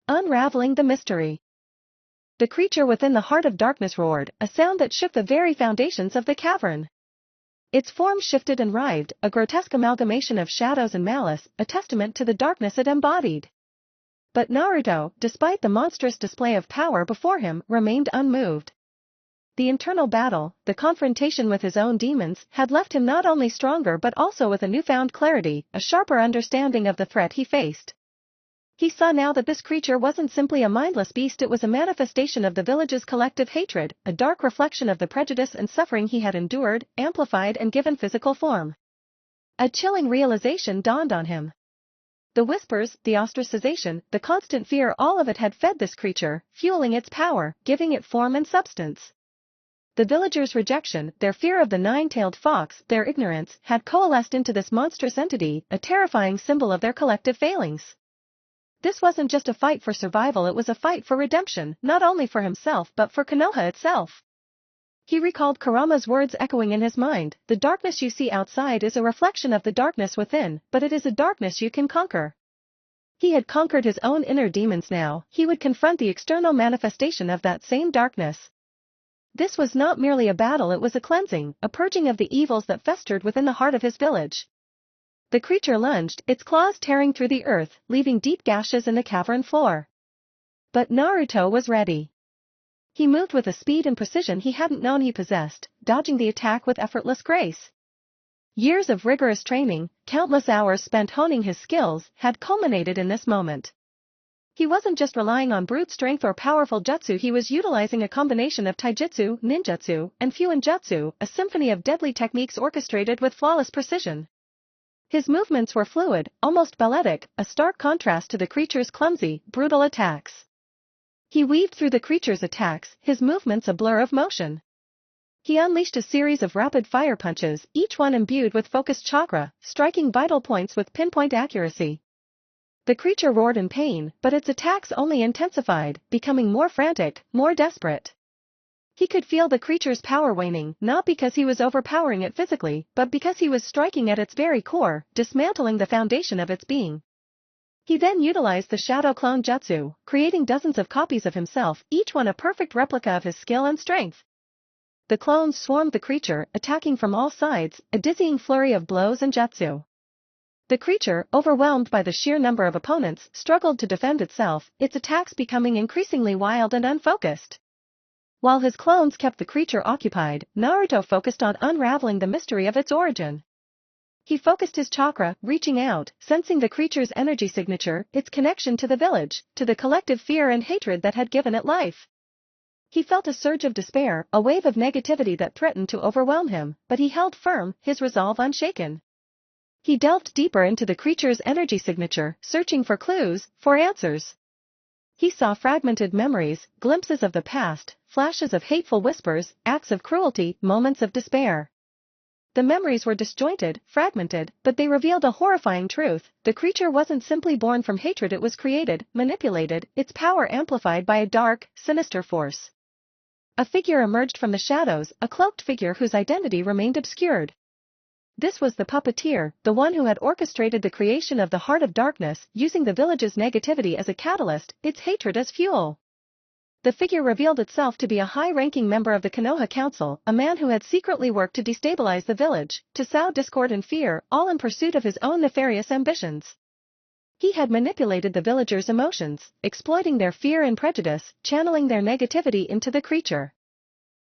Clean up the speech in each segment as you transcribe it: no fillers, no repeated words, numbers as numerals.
Unraveling the mystery. The creature within the heart of darkness roared, a sound that shook the very foundations of the cavern. Its form shifted and writhed, a grotesque amalgamation of shadows and malice, a testament to the darkness it embodied. But Naruto, despite the monstrous display of power before him, remained unmoved. The internal battle, the confrontation with his own demons, had left him not only stronger but also with a newfound clarity, a sharper understanding of the threat he faced. He saw now that this creature wasn't simply a mindless beast, it was a manifestation of the village's collective hatred, a dark reflection of the prejudice and suffering he had endured, amplified and given physical form. A chilling realization dawned on him. The whispers, the ostracization, the constant fear, all of it had fed this creature, fueling its power, giving it form and substance. The villagers' rejection, their fear of the nine-tailed fox, their ignorance, had coalesced into this monstrous entity, a terrifying symbol of their collective failings. This wasn't just a fight for survival, it was a fight for redemption, not only for himself but for Konoha itself. He recalled Kurama's words echoing in his mind, "The darkness you see outside is a reflection of the darkness within, but it is a darkness you can conquer." He had conquered his own inner demons, now he would confront the external manifestation of that same darkness. This was not merely a battle, it was a cleansing, a purging of the evils that festered within the heart of his village. The creature lunged, its claws tearing through the earth, leaving deep gashes in the cavern floor. But Naruto was ready. He moved with a speed and precision he hadn't known he possessed, dodging the attack with effortless grace. Years of rigorous training, countless hours spent honing his skills, had culminated in this moment. He wasn't just relying on brute strength or powerful jutsu, he was utilizing a combination of taijutsu, ninjutsu, and fuinjutsu, a symphony of deadly techniques orchestrated with flawless precision. His movements were fluid, almost balletic, a stark contrast to the creature's clumsy, brutal attacks. He weaved through the creature's attacks, his movements a blur of motion. He unleashed a series of rapid-fire punches, each one imbued with focused chakra, striking vital points with pinpoint accuracy. The creature roared in pain, but its attacks only intensified, becoming more frantic, more desperate. He could feel the creature's power waning, not because he was overpowering it physically, but because he was striking at its very core, dismantling the foundation of its being. He then utilized the shadow clone jutsu, creating dozens of copies of himself, each one a perfect replica of his skill and strength. The clones swarmed the creature, attacking from all sides, a dizzying flurry of blows and jutsu. The creature, overwhelmed by the sheer number of opponents, struggled to defend itself, its attacks becoming increasingly wild and unfocused. While his clones kept the creature occupied, Naruto focused on unraveling the mystery of its origin. He focused his chakra, reaching out, sensing the creature's energy signature, its connection to the village, to the collective fear and hatred that had given it life. He felt a surge of despair, a wave of negativity that threatened to overwhelm him, but he held firm, his resolve unshaken. He delved deeper into the creature's energy signature, searching for clues, for answers. He saw fragmented memories, glimpses of the past, flashes of hateful whispers, acts of cruelty, moments of despair. The memories were disjointed, fragmented, but they revealed a horrifying truth: the creature wasn't simply born from hatred, it was created, manipulated, its power amplified by a dark, sinister force. A figure emerged from the shadows, a cloaked figure whose identity remained obscured. This was the puppeteer, the one who had orchestrated the creation of the Heart of Darkness, using the village's negativity as a catalyst, its hatred as fuel. The figure revealed itself to be a high-ranking member of the Konoha Council, a man who had secretly worked to destabilize the village, to sow discord and fear, all in pursuit of his own nefarious ambitions. He had manipulated the villagers' emotions, exploiting their fear and prejudice, channeling their negativity into the creature.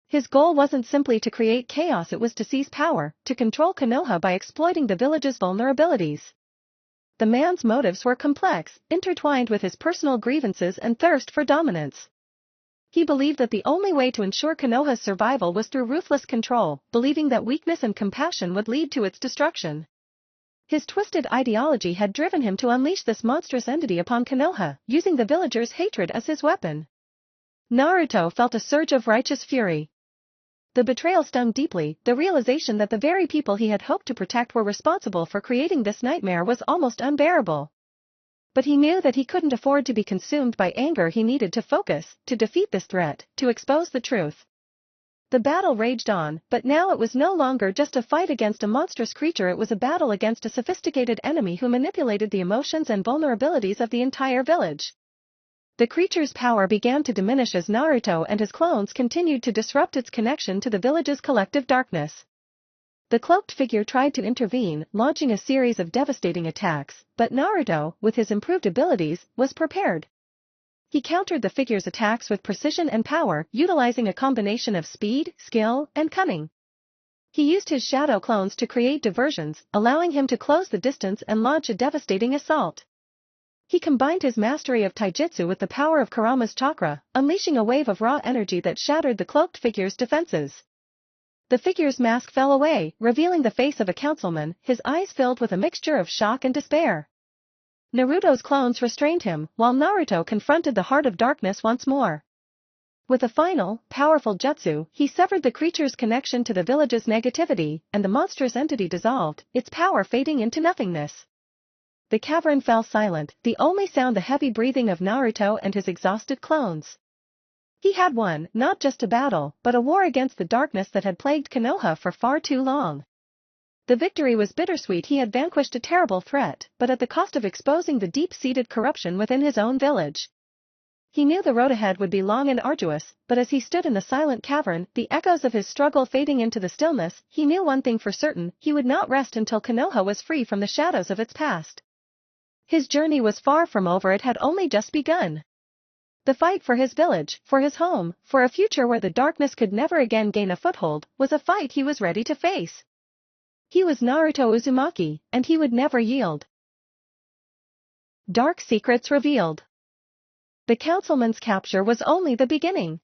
His goal wasn't simply to create chaos, it was to seize power, to control Konoha by exploiting the village's vulnerabilities. The man's motives were complex, intertwined with his personal grievances and thirst for dominance. He believed that the only way to ensure Konoha's survival was through ruthless control, believing that weakness and compassion would lead to its destruction. His twisted ideology had driven him to unleash this monstrous entity upon Konoha, using the villagers' hatred as his weapon. Naruto felt a surge of righteous fury. The betrayal stung deeply, the realization that the very people he had hoped to protect were responsible for creating this nightmare was almost unbearable. But he knew that he couldn't afford to be consumed by anger, he needed to focus, to defeat this threat, to expose the truth. The battle raged on, but now it was no longer just a fight against a monstrous creature, it was a battle against a sophisticated enemy who manipulated the emotions and vulnerabilities of the entire village. The creature's power began to diminish as Naruto and his clones continued to disrupt its connection to the village's collective darkness. The cloaked figure tried to intervene, launching a series of devastating attacks, but Naruto, with his improved abilities, was prepared. He countered the figure's attacks with precision and power, utilizing a combination of speed, skill, and cunning. He used his shadow clones to create diversions, allowing him to close the distance and launch a devastating assault. He combined his mastery of taijutsu with the power of Kurama's chakra, unleashing a wave of raw energy that shattered the cloaked figure's defenses. The figure's mask fell away, revealing the face of a councilman, his eyes filled with a mixture of shock and despair. Naruto's clones restrained him, while Naruto confronted the Heart of Darkness once more. With a final, powerful jutsu, he severed the creature's connection to the village's negativity, and the monstrous entity dissolved, its power fading into nothingness. The cavern fell silent, the only sound the heavy breathing of Naruto and his exhausted clones. He had won, not just a battle, but a war against the darkness that had plagued Konoha for far too long. The victory was bittersweet. He had vanquished a terrible threat, but at the cost of exposing the deep-seated corruption within his own village. He knew the road ahead would be long and arduous, but as he stood in the silent cavern, the echoes of his struggle fading into the stillness, he knew one thing for certain: he would not rest until Konoha was free from the shadows of its past. His journey was far from over. It had only just begun. The fight for his village, for his home, for a future where the darkness could never again gain a foothold, was a fight he was ready to face. He was Naruto Uzumaki, and he would never yield. Dark secrets revealed. The councilman's capture was only the beginning.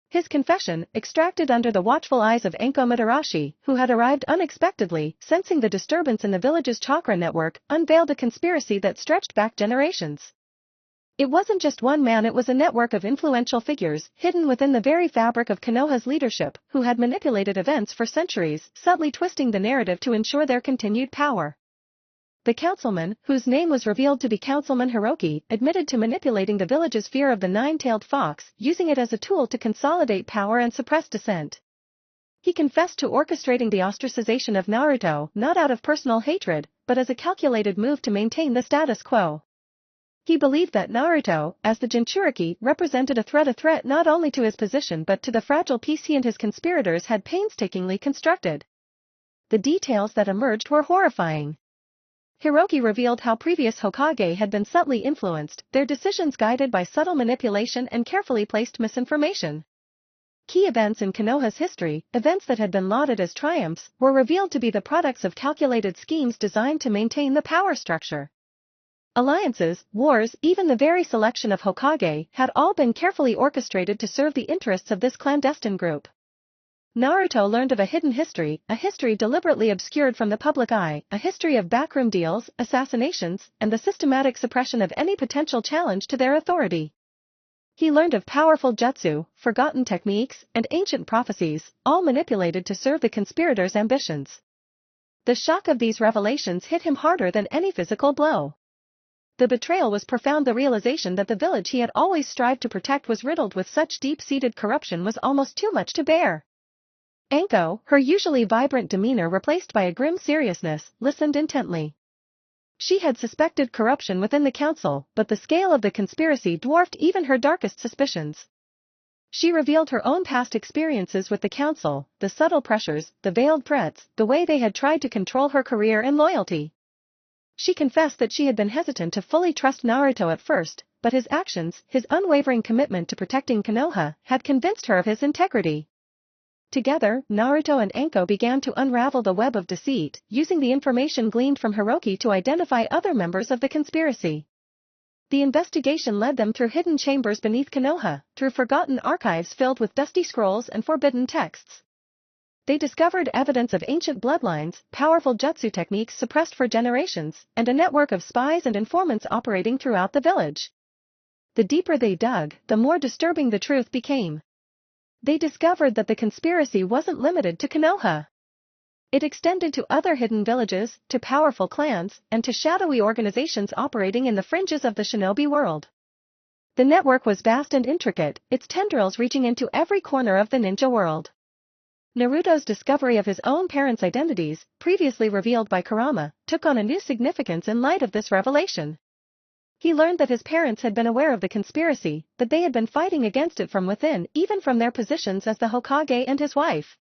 His confession, extracted under the watchful eyes of Anko Madarashi, who had arrived unexpectedly, sensing the disturbance in the village's chakra network, unveiled a conspiracy that stretched back generations. It wasn't just one man, it was a network of influential figures, hidden within the very fabric of Konoha's leadership, who had manipulated events for centuries, subtly twisting the narrative to ensure their continued power. The councilman, whose name was revealed to be Councilman Hiroki, admitted to manipulating the village's fear of the nine-tailed fox, using it as a tool to consolidate power and suppress dissent. He confessed to orchestrating the ostracization of Naruto, not out of personal hatred, but as a calculated move to maintain the status quo. He believed that Naruto, as the Jinchuriki, represented a threat not only to his position but to the fragile peace he and his conspirators had painstakingly constructed. The details that emerged were horrifying. Hiroki revealed how previous Hokage had been subtly influenced, their decisions guided by subtle manipulation and carefully placed misinformation. Key events in Konoha's history, events that had been lauded as triumphs, were revealed to be the products of calculated schemes designed to maintain the power structure. Alliances, wars, even the very selection of Hokage, had all been carefully orchestrated to serve the interests of this clandestine group. Naruto learned of a hidden history, a history deliberately obscured from the public eye, a history of backroom deals, assassinations, and the systematic suppression of any potential challenge to their authority. He learned of powerful jutsu, forgotten techniques, and ancient prophecies, all manipulated to serve the conspirators' ambitions. The shock of these revelations hit him harder than any physical blow. The betrayal was profound. The realization that the village he had always strived to protect was riddled with such deep-seated corruption was almost too much to bear. Anko, her usually vibrant demeanor replaced by a grim seriousness, listened intently. She had suspected corruption within the council, but the scale of the conspiracy dwarfed even her darkest suspicions. She revealed her own past experiences with the council, the subtle pressures, the veiled threats, the way they had tried to control her career and loyalty. She confessed that she had been hesitant to fully trust Naruto at first, but his actions, his unwavering commitment to protecting Konoha, had convinced her of his integrity. Together, Naruto and Anko began to unravel the web of deceit, using the information gleaned from Hiroki to identify other members of the conspiracy. The investigation led them through hidden chambers beneath Konoha, through forgotten archives filled with dusty scrolls and forbidden texts. They discovered evidence of ancient bloodlines, powerful jutsu techniques suppressed for generations, and a network of spies and informants operating throughout the village. The deeper they dug, the more disturbing the truth became. They discovered that the conspiracy wasn't limited to Konoha. It extended to other hidden villages, to powerful clans, and to shadowy organizations operating in the fringes of the shinobi world. The network was vast and intricate, its tendrils reaching into every corner of the ninja world. Naruto's discovery of his own parents' identities, previously revealed by Kurama, took on a new significance in light of this revelation. He learned that his parents had been aware of the conspiracy, but they had been fighting against it from within, even from their positions as the Hokage and his wife.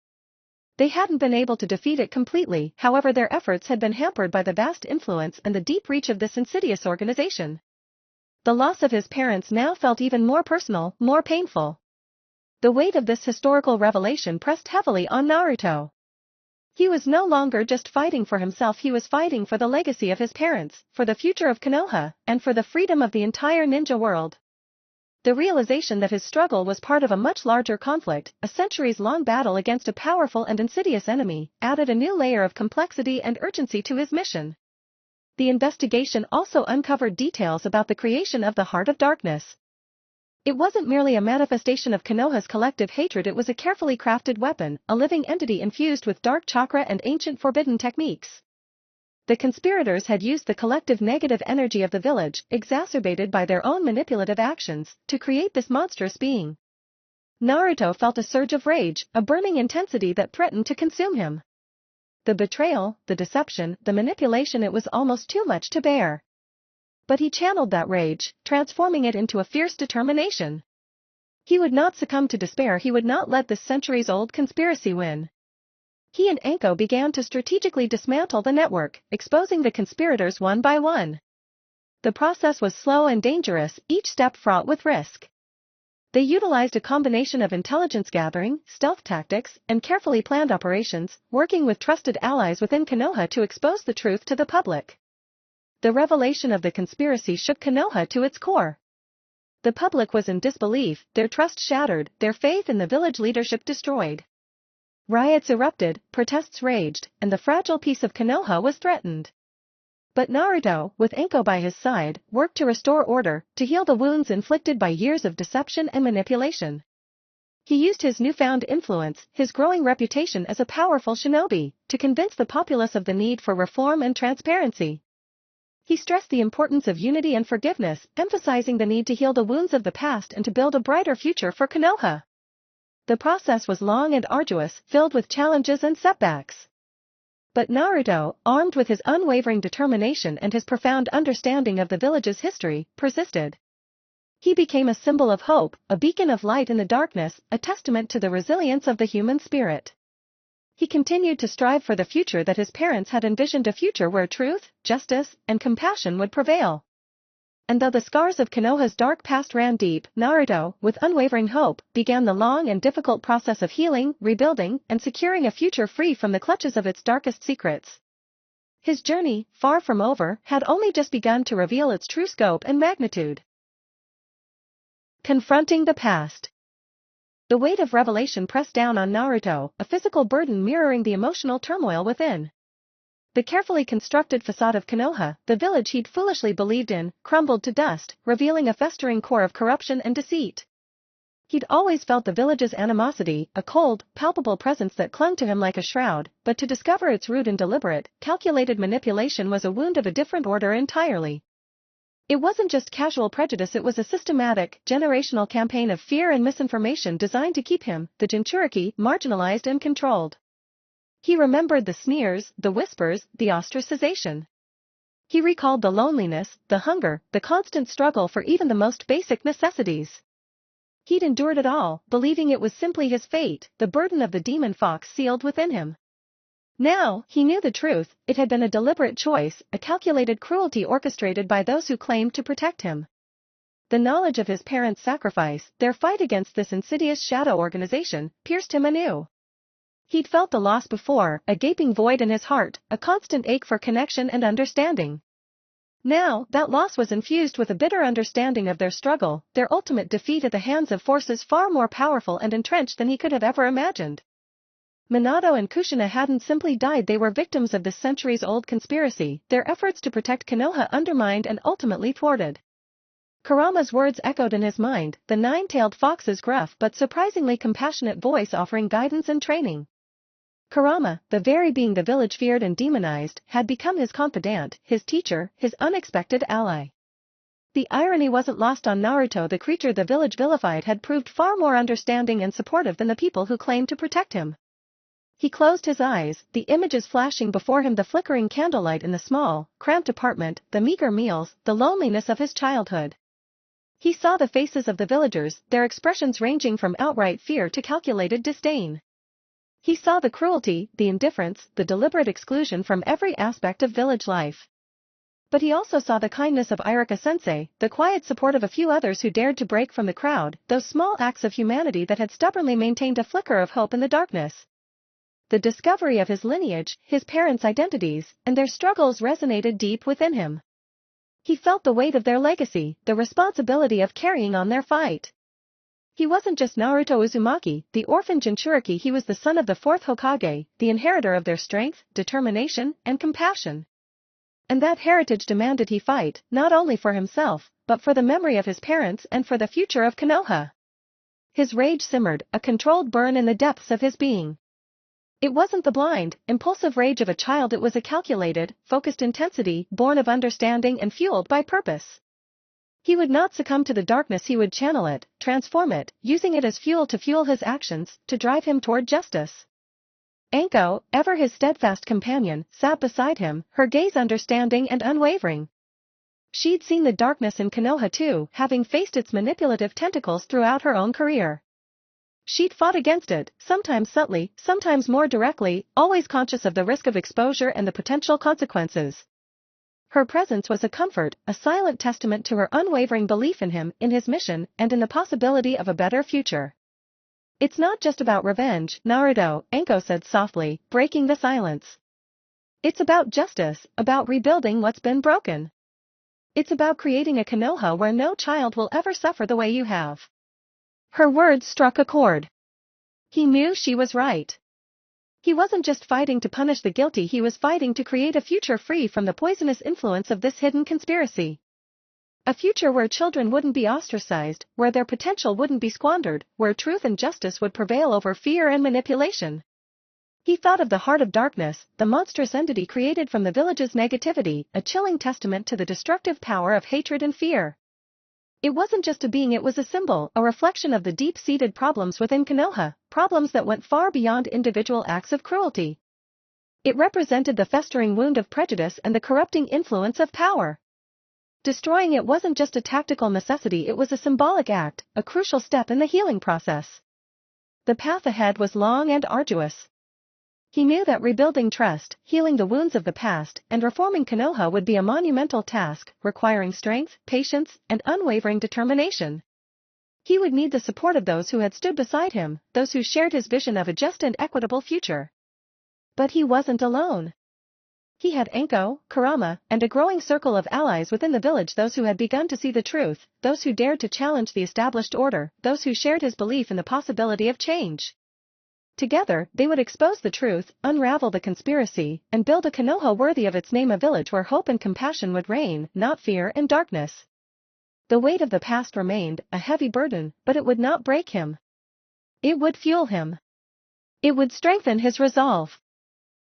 They hadn't been able to defeat it completely, however their efforts had been hampered by the vast influence and the deep reach of this insidious organization. The loss of his parents now felt even more personal, more painful. The weight of this historical revelation pressed heavily on Naruto. He was no longer just fighting for himself, he was fighting for the legacy of his parents, for the future of Konoha, and for the freedom of the entire ninja world. The realization that his struggle was part of a much larger conflict, a centuries-long battle against a powerful and insidious enemy, added a new layer of complexity and urgency to his mission. The investigation also uncovered details about the creation of the Heart of Darkness. It wasn't merely a manifestation of Konoha's collective hatred, it was a carefully crafted weapon, a living entity infused with dark chakra and ancient forbidden techniques. The conspirators had used the collective negative energy of the village, exacerbated by their own manipulative actions, to create this monstrous being. Naruto felt a surge of rage, a burning intensity that threatened to consume him. The betrayal, the deception, the manipulation, it was almost too much to bear. But he channeled that rage, transforming it into a fierce determination. He would not succumb to despair, he would not let this centuries-old conspiracy win. He and Anko began to strategically dismantle the network, exposing the conspirators one by one. The process was slow and dangerous, each step fraught with risk. They utilized a combination of intelligence gathering, stealth tactics, and carefully planned operations, working with trusted allies within Konoha to expose the truth to the public. The revelation of the conspiracy shook Konoha to its core. The public was in disbelief, their trust shattered, their faith in the village leadership destroyed. Riots erupted, protests raged, and the fragile peace of Konoha was threatened. But Naruto, with Anko by his side, worked to restore order, to heal the wounds inflicted by years of deception and manipulation. He used his newfound influence, his growing reputation as a powerful shinobi, to convince the populace of the need for reform and transparency. He stressed the importance of unity and forgiveness, emphasizing the need to heal the wounds of the past and to build a brighter future for Konoha. The process was long and arduous, filled with challenges and setbacks. But Naruto, armed with his unwavering determination and his profound understanding of the village's history, persisted. He became a symbol of hope, a beacon of light in the darkness, a testament to the resilience of the human spirit. He continued to strive for the future that his parents had envisioned, a future where truth, justice, and compassion would prevail. And though the scars of Konoha's dark past ran deep, Naruto, with unwavering hope, began the long and difficult process of healing, rebuilding, and securing a future free from the clutches of its darkest secrets. His journey, far from over, had only just begun to reveal its true scope and magnitude. Confronting the past. The weight of revelation pressed down on Naruto, a physical burden mirroring the emotional turmoil within. The carefully constructed facade of Konoha, the village he'd foolishly believed in, crumbled to dust, revealing a festering core of corruption and deceit. He'd always felt the village's animosity, a cold, palpable presence that clung to him like a shroud, but to discover its root in deliberate, calculated manipulation was a wound of a different order entirely. It wasn't just casual prejudice, it was a systematic, generational campaign of fear and misinformation designed to keep him, the Jinchuriki, marginalized and controlled. He remembered the sneers, the whispers, the ostracization. He recalled the loneliness, the hunger, the constant struggle for even the most basic necessities. He'd endured it all, believing it was simply his fate, the burden of the demon fox sealed within him. Now, he knew the truth, it had been a deliberate choice, a calculated cruelty orchestrated by those who claimed to protect him. The knowledge of his parents' sacrifice, their fight against this insidious shadow organization, pierced him anew. He'd felt the loss before, a gaping void in his heart, a constant ache for connection and understanding. Now, that loss was infused with a bitter understanding of their struggle, their ultimate defeat at the hands of forces far more powerful and entrenched than he could have ever imagined. Minato and Kushina hadn't simply died, they were victims of this centuries-old conspiracy, their efforts to protect Konoha undermined and ultimately thwarted. Kurama's words echoed in his mind, the nine-tailed fox's gruff but surprisingly compassionate voice offering guidance and training. Kurama, the very being the village feared and demonized, had become his confidant, his teacher, his unexpected ally. The irony wasn't lost on Naruto. The creature the village vilified had proved far more understanding and supportive than the people who claimed to protect him. He closed his eyes, the images flashing before him: the flickering candlelight in the small, cramped apartment, the meager meals, the loneliness of his childhood. He saw the faces of the villagers, their expressions ranging from outright fear to calculated disdain. He saw the cruelty, the indifference, the deliberate exclusion from every aspect of village life. But he also saw the kindness of Irika-sensei, the quiet support of a few others who dared to break from the crowd, those small acts of humanity that had stubbornly maintained a flicker of hope in the darkness. The discovery of his lineage, his parents' identities, and their struggles resonated deep within him. He felt the weight of their legacy, the responsibility of carrying on their fight. He wasn't just Naruto Uzumaki, the orphan Jinchuriki. He was the son of the fourth Hokage, the inheritor of their strength, determination, and compassion. And that heritage demanded he fight, not only for himself, but for the memory of his parents and for the future of Konoha. His rage simmered, a controlled burn in the depths of his being. It wasn't the blind, impulsive rage of a child. It was a calculated, focused intensity, born of understanding and fueled by purpose. He would not succumb to the darkness. He would channel it, transform it, using it as fuel to fuel his actions, to drive him toward justice. Anko, ever his steadfast companion, sat beside him, her gaze understanding and unwavering. She'd seen the darkness in Konoha too, having faced its manipulative tentacles throughout her own career. She'd fought against it, sometimes subtly, sometimes more directly, always conscious of the risk of exposure and the potential consequences. Her presence was a comfort, a silent testament to her unwavering belief in him, in his mission, and in the possibility of a better future. It's not just about revenge, Naruto, Anko said softly, breaking the silence. It's about justice, about rebuilding what's been broken. It's about creating a Konoha where no child will ever suffer the way you have. Her words struck a chord. He knew she was right. He wasn't just fighting to punish the guilty. He was fighting to create a future free from the poisonous influence of this hidden conspiracy. A future where children wouldn't be ostracized, where their potential wouldn't be squandered, where truth and justice would prevail over fear and manipulation. He thought of the Heart of Darkness, the monstrous entity created from the village's negativity, a chilling testament to the destructive power of hatred and fear. It wasn't just a being. It was a symbol, a reflection of the deep-seated problems within Konoha, problems that went far beyond individual acts of cruelty. It represented the festering wound of prejudice and the corrupting influence of power. Destroying it wasn't just a tactical necessity. It was a symbolic act, a crucial step in the healing process. The path ahead was long and arduous. He knew that rebuilding trust, healing the wounds of the past, and reforming Konoha would be a monumental task, requiring strength, patience, and unwavering determination. He would need the support of those who had stood beside him, those who shared his vision of a just and equitable future. But he wasn't alone. He had Anko, Kurama, and a growing circle of allies within the village, those who had begun to see the truth, those who dared to challenge the established order, those who shared his belief in the possibility of change. Together, they would expose the truth, unravel the conspiracy, and build a Konoha worthy of its name, a village where hope and compassion would reign, not fear and darkness. The weight of the past remained, a heavy burden, but it would not break him. It would fuel him. It would strengthen his resolve.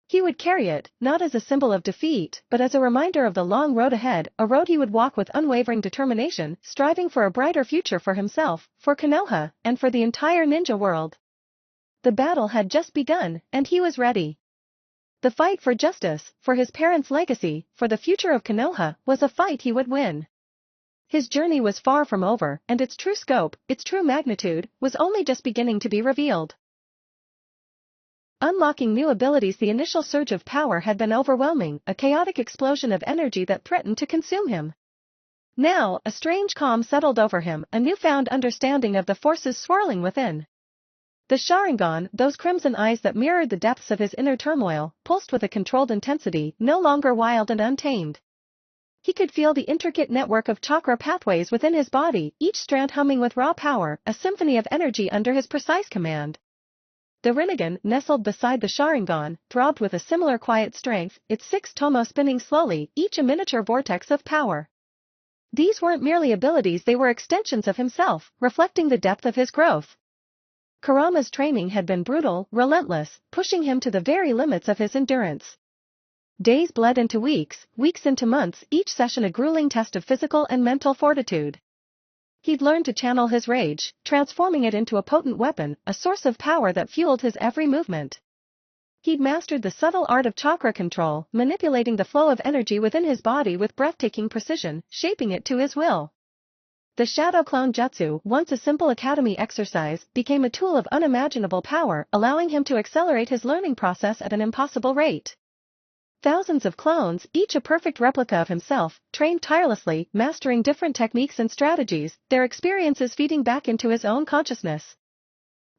He would carry it, not as a symbol of defeat, but as a reminder of the long road ahead, a road he would walk with unwavering determination, striving for a brighter future for himself, for Konoha, and for the entire ninja world. The battle had just begun, and he was ready. The fight for justice, for his parents' legacy, for the future of Konoha, was a fight he would win. His journey was far from over, and its true scope, its true magnitude, was only just beginning to be revealed. Unlocking new abilities. The initial surge of power had been overwhelming, a chaotic explosion of energy that threatened to consume him. Now, a strange calm settled over him, a newfound understanding of the forces swirling within. The Sharingan, those crimson eyes that mirrored the depths of his inner turmoil, pulsed with a controlled intensity, no longer wild and untamed. He could feel the intricate network of chakra pathways within his body, each strand humming with raw power, a symphony of energy under his precise command. The Rinnegan, nestled beside the Sharingan, throbbed with a similar quiet strength, its 6 tomo spinning slowly, each a miniature vortex of power. These weren't merely abilities, they were extensions of himself, reflecting the depth of his growth. Kurama's training had been brutal, relentless, pushing him to the very limits of his endurance. Days bled into weeks, weeks into months, each session a grueling test of physical and mental fortitude. He'd learned to channel his rage, transforming it into a potent weapon, a source of power that fueled his every movement. He'd mastered the subtle art of chakra control, manipulating the flow of energy within his body with breathtaking precision, shaping it to his will. The Shadow Clone Jutsu, once a simple academy exercise, became a tool of unimaginable power, allowing him to accelerate his learning process at an impossible rate. Thousands of clones, each a perfect replica of himself, trained tirelessly, mastering different techniques and strategies, their experiences feeding back into his own consciousness.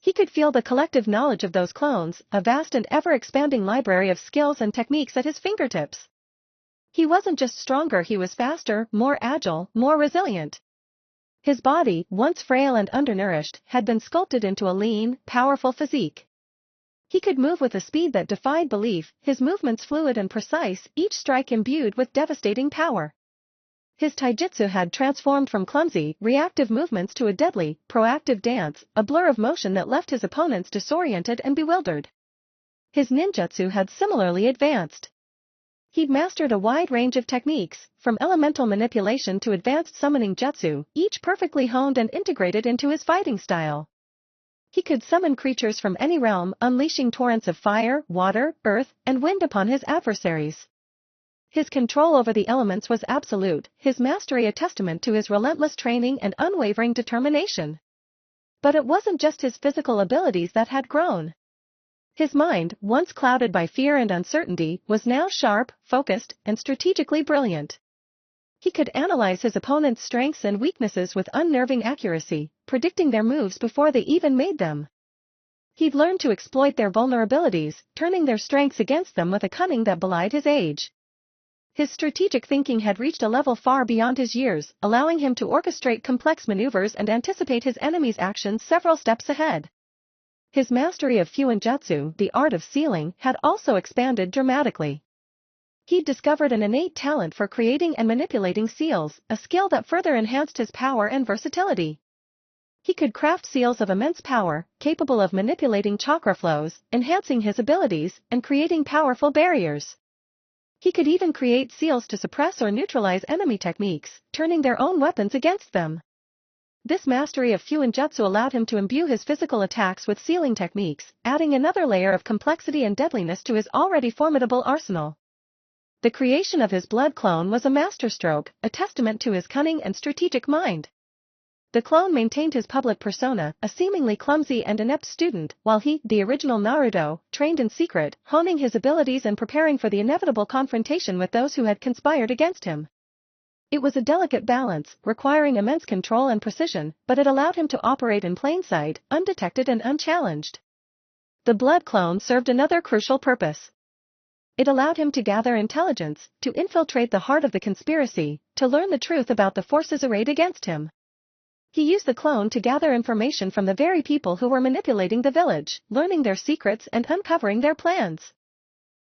He could feel the collective knowledge of those clones, a vast and ever-expanding library of skills and techniques at his fingertips. He wasn't just stronger, he was faster, more agile, more resilient. His body, once frail and undernourished, had been sculpted into a lean, powerful physique. He could move with a speed that defied belief, his movements fluid and precise, each strike imbued with devastating power. His taijutsu had transformed from clumsy, reactive movements to a deadly, proactive dance, a blur of motion that left his opponents disoriented and bewildered. His ninjutsu had similarly advanced. He'd mastered a wide range of techniques, from elemental manipulation to advanced summoning jutsu, each perfectly honed and integrated into his fighting style. He could summon creatures from any realm, unleashing torrents of fire, water, earth, and wind upon his adversaries. His control over the elements was absolute, his mastery a testament to his relentless training and unwavering determination. But it wasn't just his physical abilities that had grown. His mind, once clouded by fear and uncertainty, was now sharp, focused, and strategically brilliant. He could analyze his opponent's strengths and weaknesses with unnerving accuracy, predicting their moves before they even made them. He'd learned to exploit their vulnerabilities, turning their strengths against them with a cunning that belied his age. His strategic thinking had reached a level far beyond his years, allowing him to orchestrate complex maneuvers and anticipate his enemy's actions several steps ahead. His mastery of Fuin Jutsu, the art of sealing, had also expanded dramatically. He'd discovered an innate talent for creating and manipulating seals, a skill that further enhanced his power and versatility. He could craft seals of immense power, capable of manipulating chakra flows, enhancing his abilities, and creating powerful barriers. He could even create seals to suppress or neutralize enemy techniques, turning their own weapons against them. This mastery of Fuin Jutsu allowed him to imbue his physical attacks with sealing techniques, adding another layer of complexity and deadliness to his already formidable arsenal. The creation of his blood clone was a masterstroke, a testament to his cunning and strategic mind. The clone maintained his public persona, a seemingly clumsy and inept student, while he, the original Naruto, trained in secret, honing his abilities and preparing for the inevitable confrontation with those who had conspired against him. It was a delicate balance, requiring immense control and precision, but it allowed him to operate in plain sight, undetected and unchallenged. The blood clone served another crucial purpose. It allowed him to gather intelligence, to infiltrate the heart of the conspiracy, to learn the truth about the forces arrayed against him. He used the clone to gather information from the very people who were manipulating the village, learning their secrets and uncovering their plans.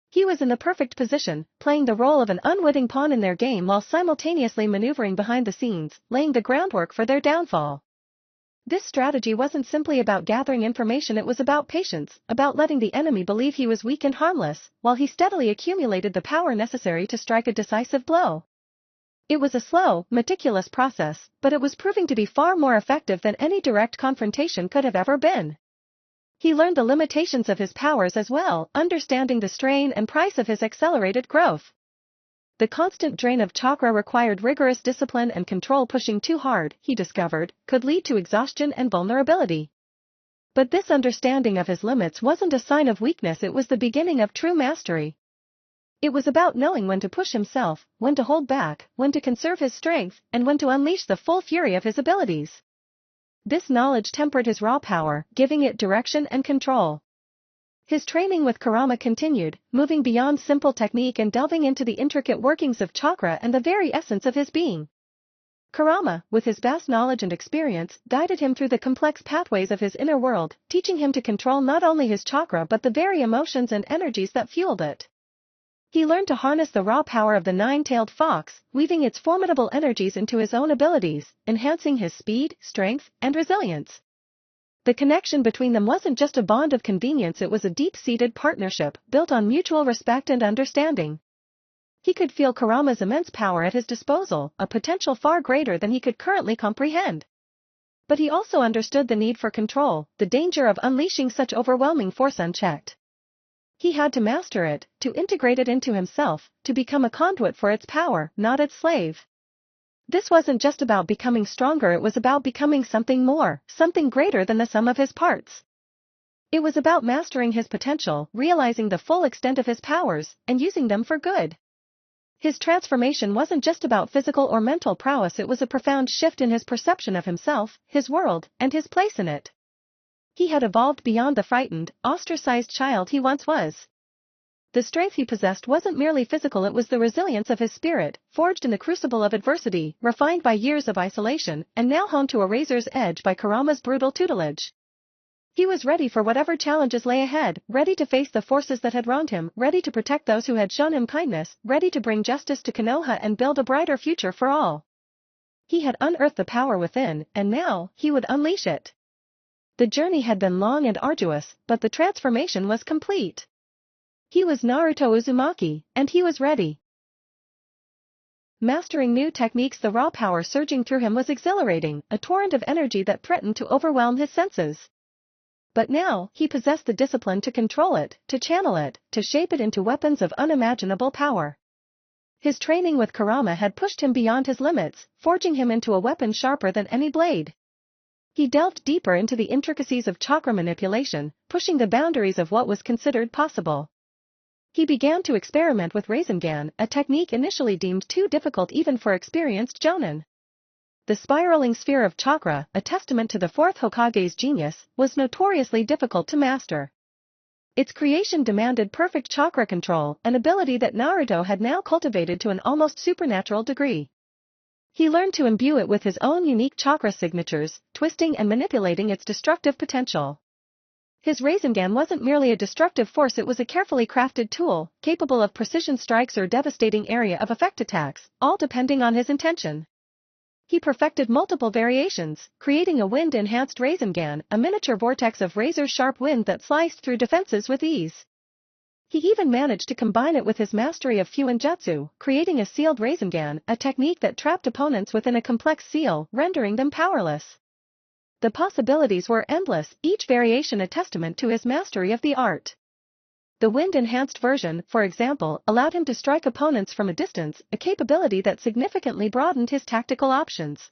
He was in the perfect position, playing the role of an unwitting pawn in their game while simultaneously maneuvering behind the scenes, laying the groundwork for their downfall. This strategy wasn't simply about gathering information, it was about patience, about letting the enemy believe he was weak and harmless, while he steadily accumulated the power necessary to strike a decisive blow. It was a slow, meticulous process, but it was proving to be far more effective than any direct confrontation could have ever been. He learned the limitations of his powers as well, understanding the strain and price of his accelerated growth. The constant drain of chakra required rigorous discipline and control. Pushing too hard, he discovered, could lead to exhaustion and vulnerability. But this understanding of his limits wasn't a sign of weakness, it was the beginning of true mastery. It was about knowing when to push himself, when to hold back, when to conserve his strength, and when to unleash the full fury of his abilities. This knowledge tempered his raw power, giving it direction and control. His training with Kurama continued, moving beyond simple technique and delving into the intricate workings of chakra and the very essence of his being. Kurama, with his vast knowledge and experience, guided him through the complex pathways of his inner world, teaching him to control not only his chakra but the very emotions and energies that fueled it. He learned to harness the raw power of the nine-tailed fox, weaving its formidable energies into his own abilities, enhancing his speed, strength, and resilience. The connection between them wasn't just a bond of convenience, it was a deep-seated partnership, built on mutual respect and understanding. He could feel Kurama's immense power at his disposal, a potential far greater than he could currently comprehend. But he also understood the need for control, the danger of unleashing such overwhelming force unchecked. He had to master it, to integrate it into himself, to become a conduit for its power, not its slave. This wasn't just about becoming stronger, it was about becoming something more, something greater than the sum of his parts. It was about mastering his potential, realizing the full extent of his powers, and using them for good. His transformation wasn't just about physical or mental prowess, it was a profound shift in his perception of himself, his world, and his place in it. He had evolved beyond the frightened, ostracized child he once was. The strength he possessed wasn't merely physical, it was the resilience of his spirit, forged in the crucible of adversity, refined by years of isolation, and now honed to a razor's edge by Kurama's brutal tutelage. He was ready for whatever challenges lay ahead, ready to face the forces that had wronged him, ready to protect those who had shown him kindness, ready to bring justice to Konoha and build a brighter future for all. He had unearthed the power within, and now, he would unleash it. The journey had been long and arduous, but the transformation was complete. He was Naruto Uzumaki, and he was ready. Mastering new techniques, the raw power surging through him was exhilarating, a torrent of energy that threatened to overwhelm his senses. But now, he possessed the discipline to control it, to channel it, to shape it into weapons of unimaginable power. His training with Kurama had pushed him beyond his limits, forging him into a weapon sharper than any blade. He delved deeper into the intricacies of chakra manipulation, pushing the boundaries of what was considered possible. He began to experiment with Rasengan, a technique initially deemed too difficult even for experienced jonin. The spiraling sphere of chakra, a testament to the fourth Hokage's genius, was notoriously difficult to master. Its creation demanded perfect chakra control, an ability that Naruto had now cultivated to an almost supernatural degree. He learned to imbue it with his own unique chakra signatures, twisting and manipulating its destructive potential. His Rasengan wasn't merely a destructive force, it was a carefully crafted tool, capable of precision strikes or devastating area of effect attacks, all depending on his intention. He perfected multiple variations, creating a wind-enhanced Rasengan, a miniature vortex of razor-sharp wind that sliced through defenses with ease. He even managed to combine it with his mastery of Fuinjutsu, creating a sealed Rasengan, a technique that trapped opponents within a complex seal, rendering them powerless. The possibilities were endless, each variation a testament to his mastery of the art. The wind-enhanced version, for example, allowed him to strike opponents from a distance, a capability that significantly broadened his tactical options.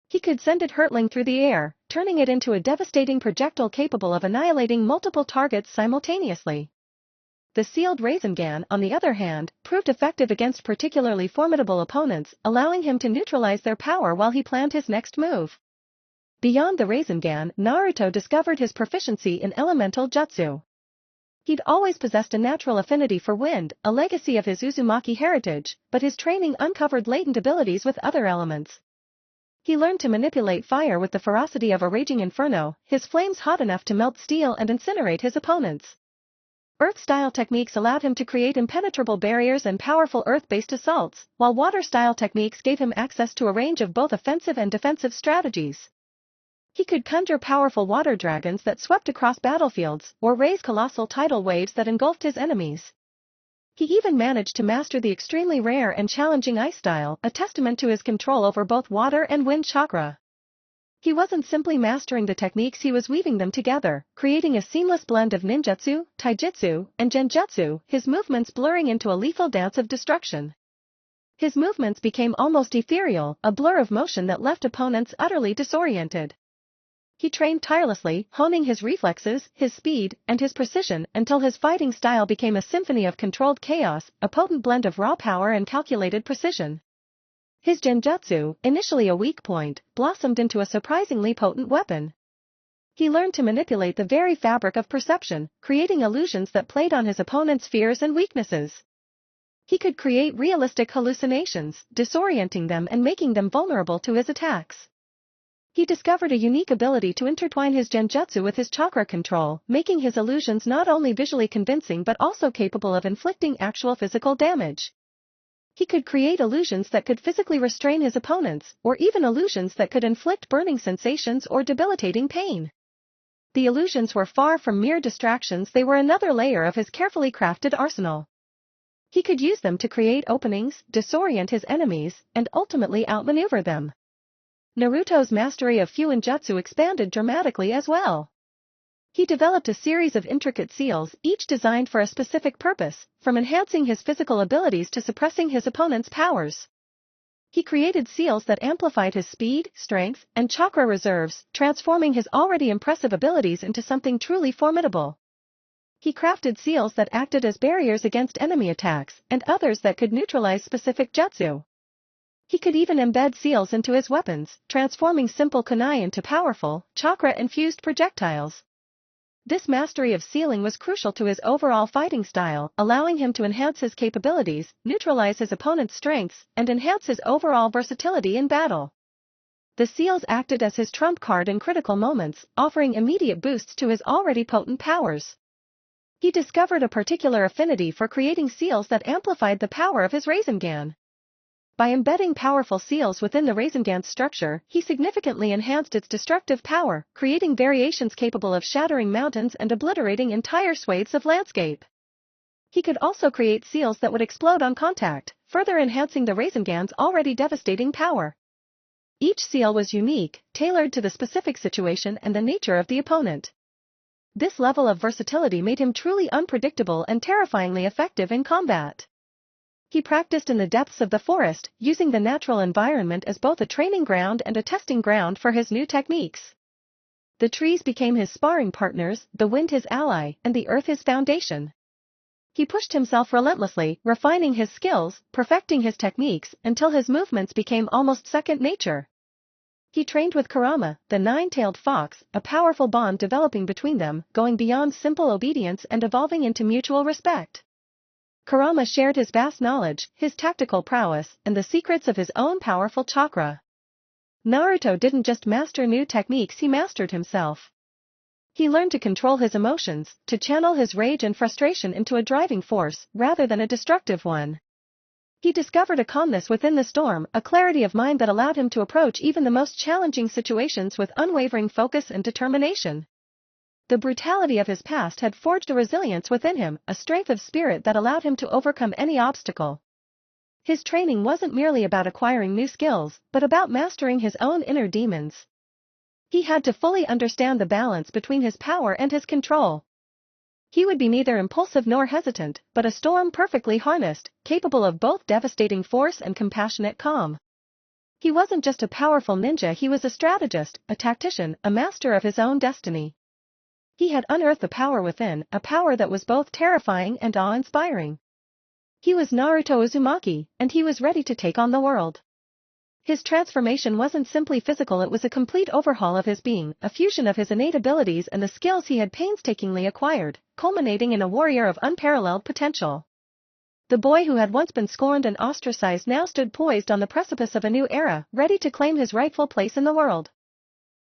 He could send it hurtling through the air, turning it into a devastating projectile capable of annihilating multiple targets simultaneously. The sealed Rasengan, on the other hand, proved effective against particularly formidable opponents, allowing him to neutralize their power while he planned his next move. Beyond the Rasengan, Naruto discovered his proficiency in elemental jutsu. He'd always possessed a natural affinity for wind, a legacy of his Uzumaki heritage, but his training uncovered latent abilities with other elements. He learned to manipulate fire with the ferocity of a raging inferno, his flames hot enough to melt steel and incinerate his opponents. Earth-style techniques allowed him to create impenetrable barriers and powerful earth-based assaults, while water-style techniques gave him access to a range of both offensive and defensive strategies. He could conjure powerful water dragons that swept across battlefields, or raise colossal tidal waves that engulfed his enemies. He even managed to master the extremely rare and challenging ice style, a testament to his control over both water and wind chakra. He wasn't simply mastering the techniques, he was weaving them together, creating a seamless blend of ninjutsu, taijutsu, and genjutsu, his movements blurring into a lethal dance of destruction. His movements became almost ethereal, a blur of motion that left opponents utterly disoriented. He trained tirelessly, honing his reflexes, his speed, and his precision until his fighting style became a symphony of controlled chaos, a potent blend of raw power and calculated precision. His genjutsu, initially a weak point, blossomed into a surprisingly potent weapon. He learned to manipulate the very fabric of perception, creating illusions that played on his opponent's fears and weaknesses. He could create realistic hallucinations, disorienting them and making them vulnerable to his attacks. He discovered a unique ability to intertwine his genjutsu with his chakra control, making his illusions not only visually convincing but also capable of inflicting actual physical damage. He could create illusions that could physically restrain his opponents, or even illusions that could inflict burning sensations or debilitating pain. The illusions were far from mere distractions, they were another layer of his carefully crafted arsenal. He could use them to create openings, disorient his enemies, and ultimately outmaneuver them. Naruto's mastery of Fuinjutsu expanded dramatically as well. He developed a series of intricate seals, each designed for a specific purpose, from enhancing his physical abilities to suppressing his opponent's powers. He created seals that amplified his speed, strength, and chakra reserves, transforming his already impressive abilities into something truly formidable. He crafted seals that acted as barriers against enemy attacks, and others that could neutralize specific jutsu. He could even embed seals into his weapons, transforming simple kunai into powerful, chakra-infused projectiles. This mastery of sealing was crucial to his overall fighting style, allowing him to enhance his capabilities, neutralize his opponent's strengths, and enhance his overall versatility in battle. The seals acted as his trump card in critical moments, offering immediate boosts to his already potent powers. He discovered a particular affinity for creating seals that amplified the power of his Rasengan. By embedding powerful seals within the Rasengan's structure, he significantly enhanced its destructive power, creating variations capable of shattering mountains and obliterating entire swathes of landscape. He could also create seals that would explode on contact, further enhancing the Rasengan's already devastating power. Each seal was unique, tailored to the specific situation and the nature of the opponent. This level of versatility made him truly unpredictable and terrifyingly effective in combat. He practiced in the depths of the forest, using the natural environment as both a training ground and a testing ground for his new techniques. The trees became his sparring partners, the wind his ally, and the earth his foundation. He pushed himself relentlessly, refining his skills, perfecting his techniques, until his movements became almost second nature. He trained with Kurama, the nine-tailed fox, a powerful bond developing between them, going beyond simple obedience and evolving into mutual respect. Kurama shared his vast knowledge, his tactical prowess, and the secrets of his own powerful chakra. Naruto didn't just master new techniques, he mastered himself. He learned to control his emotions, to channel his rage and frustration into a driving force, rather than a destructive one. He discovered a calmness within the storm, a clarity of mind that allowed him to approach even the most challenging situations with unwavering focus and determination. The brutality of his past had forged a resilience within him, a strength of spirit that allowed him to overcome any obstacle. His training wasn't merely about acquiring new skills, but about mastering his own inner demons. He had to fully understand the balance between his power and his control. He would be neither impulsive nor hesitant, but a storm perfectly harnessed, capable of both devastating force and compassionate calm. He wasn't just a powerful ninja, he was a strategist, a tactician, a master of his own destiny. He had unearthed the power within, a power that was both terrifying and awe-inspiring. He was Naruto Uzumaki, and he was ready to take on the world. His transformation wasn't simply physical, it was a complete overhaul of his being, a fusion of his innate abilities and the skills he had painstakingly acquired, culminating in a warrior of unparalleled potential. The boy who had once been scorned and ostracized now stood poised on the precipice of a new era, ready to claim his rightful place in the world.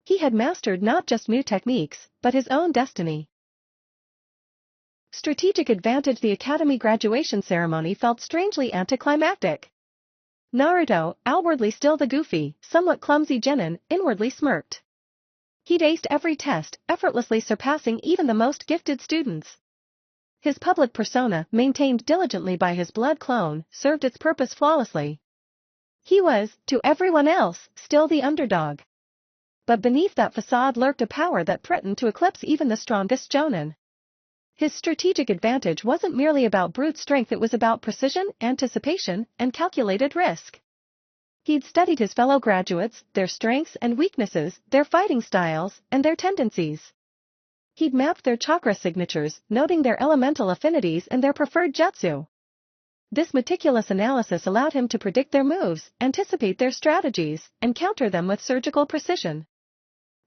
He had mastered not just new techniques, but his own destiny. Strategic advantage. The academy graduation ceremony felt strangely anticlimactic. Naruto, outwardly still the goofy, somewhat clumsy genin, inwardly smirked. He'd aced every test, effortlessly surpassing even the most gifted students. His public persona, maintained diligently by his blood clone, served its purpose flawlessly. He was, to everyone else, still the underdog. But beneath that facade lurked a power that threatened to eclipse even the strongest jonin. His strategic advantage wasn't merely about brute strength, it was about precision, anticipation, and calculated risk. He'd studied his fellow graduates, their strengths and weaknesses, their fighting styles, and their tendencies. He'd mapped their chakra signatures, noting their elemental affinities and their preferred jutsu. This meticulous analysis allowed him to predict their moves, anticipate their strategies, and counter them with surgical precision.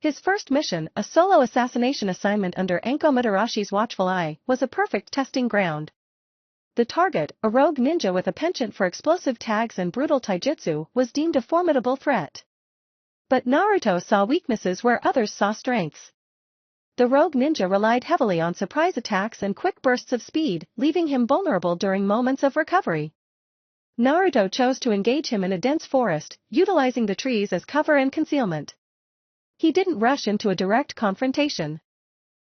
His first mission, a solo assassination assignment under Anko Madarashi's watchful eye, was a perfect testing ground. The target, a rogue ninja with a penchant for explosive tags and brutal taijutsu, was deemed a formidable threat. But Naruto saw weaknesses where others saw strengths. The rogue ninja relied heavily on surprise attacks and quick bursts of speed, leaving him vulnerable during moments of recovery. Naruto chose to engage him in a dense forest, utilizing the trees as cover and concealment. He didn't rush into a direct confrontation.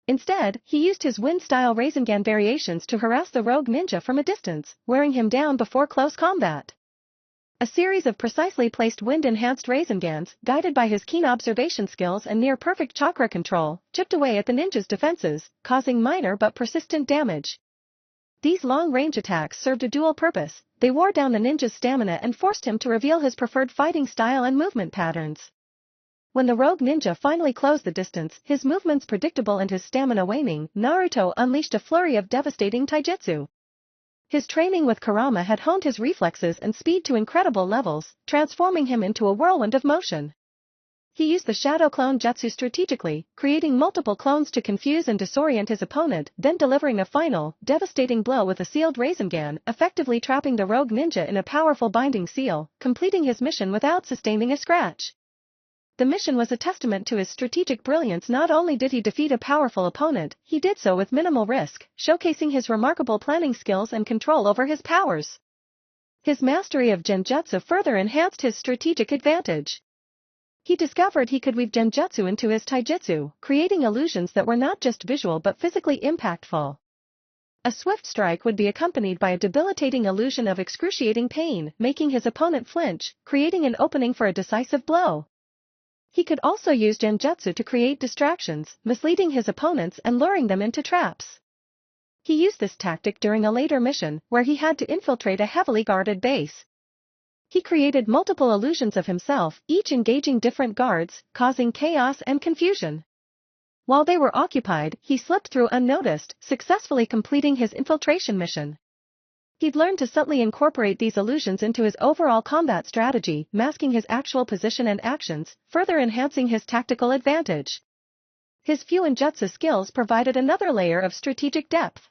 Instead, he used his wind-style Rasengan variations to harass the rogue ninja from a distance, wearing him down before close combat. A series of precisely placed wind-enhanced Raisengans, guided by his keen observation skills and near-perfect chakra control, chipped away at the ninja's defenses, causing minor but persistent damage. These long-range attacks served a dual purpose. They wore down the ninja's stamina and forced him to reveal his preferred fighting style and movement patterns. When the rogue ninja finally closed the distance, his movements predictable and his stamina waning, Naruto unleashed a flurry of devastating taijutsu. His training with Kurama had honed his reflexes and speed to incredible levels, transforming him into a whirlwind of motion. He used the shadow clone jutsu strategically, creating multiple clones to confuse and disorient his opponent, then delivering a final, devastating blow with a sealed Rasengan, effectively trapping the rogue ninja in a powerful binding seal, completing his mission without sustaining a scratch. The mission was a testament to his strategic brilliance. Not only did he defeat a powerful opponent, he did so with minimal risk, showcasing his remarkable planning skills and control over his powers. His mastery of genjutsu further enhanced his strategic advantage. He discovered he could weave genjutsu into his taijutsu, creating illusions that were not just visual but physically impactful. A swift strike would be accompanied by a debilitating illusion of excruciating pain, making his opponent flinch, creating an opening for a decisive blow. He could also use genjutsu to create distractions, misleading his opponents and luring them into traps. He used this tactic during a later mission, where he had to infiltrate a heavily guarded base. He created multiple illusions of himself, each engaging different guards, causing chaos and confusion. While they were occupied, he slipped through unnoticed, successfully completing his infiltration mission. He'd learned to subtly incorporate these illusions into his overall combat strategy, masking his actual position and actions, further enhancing his tactical advantage. His Fuinjutsu skills provided another layer of strategic depth.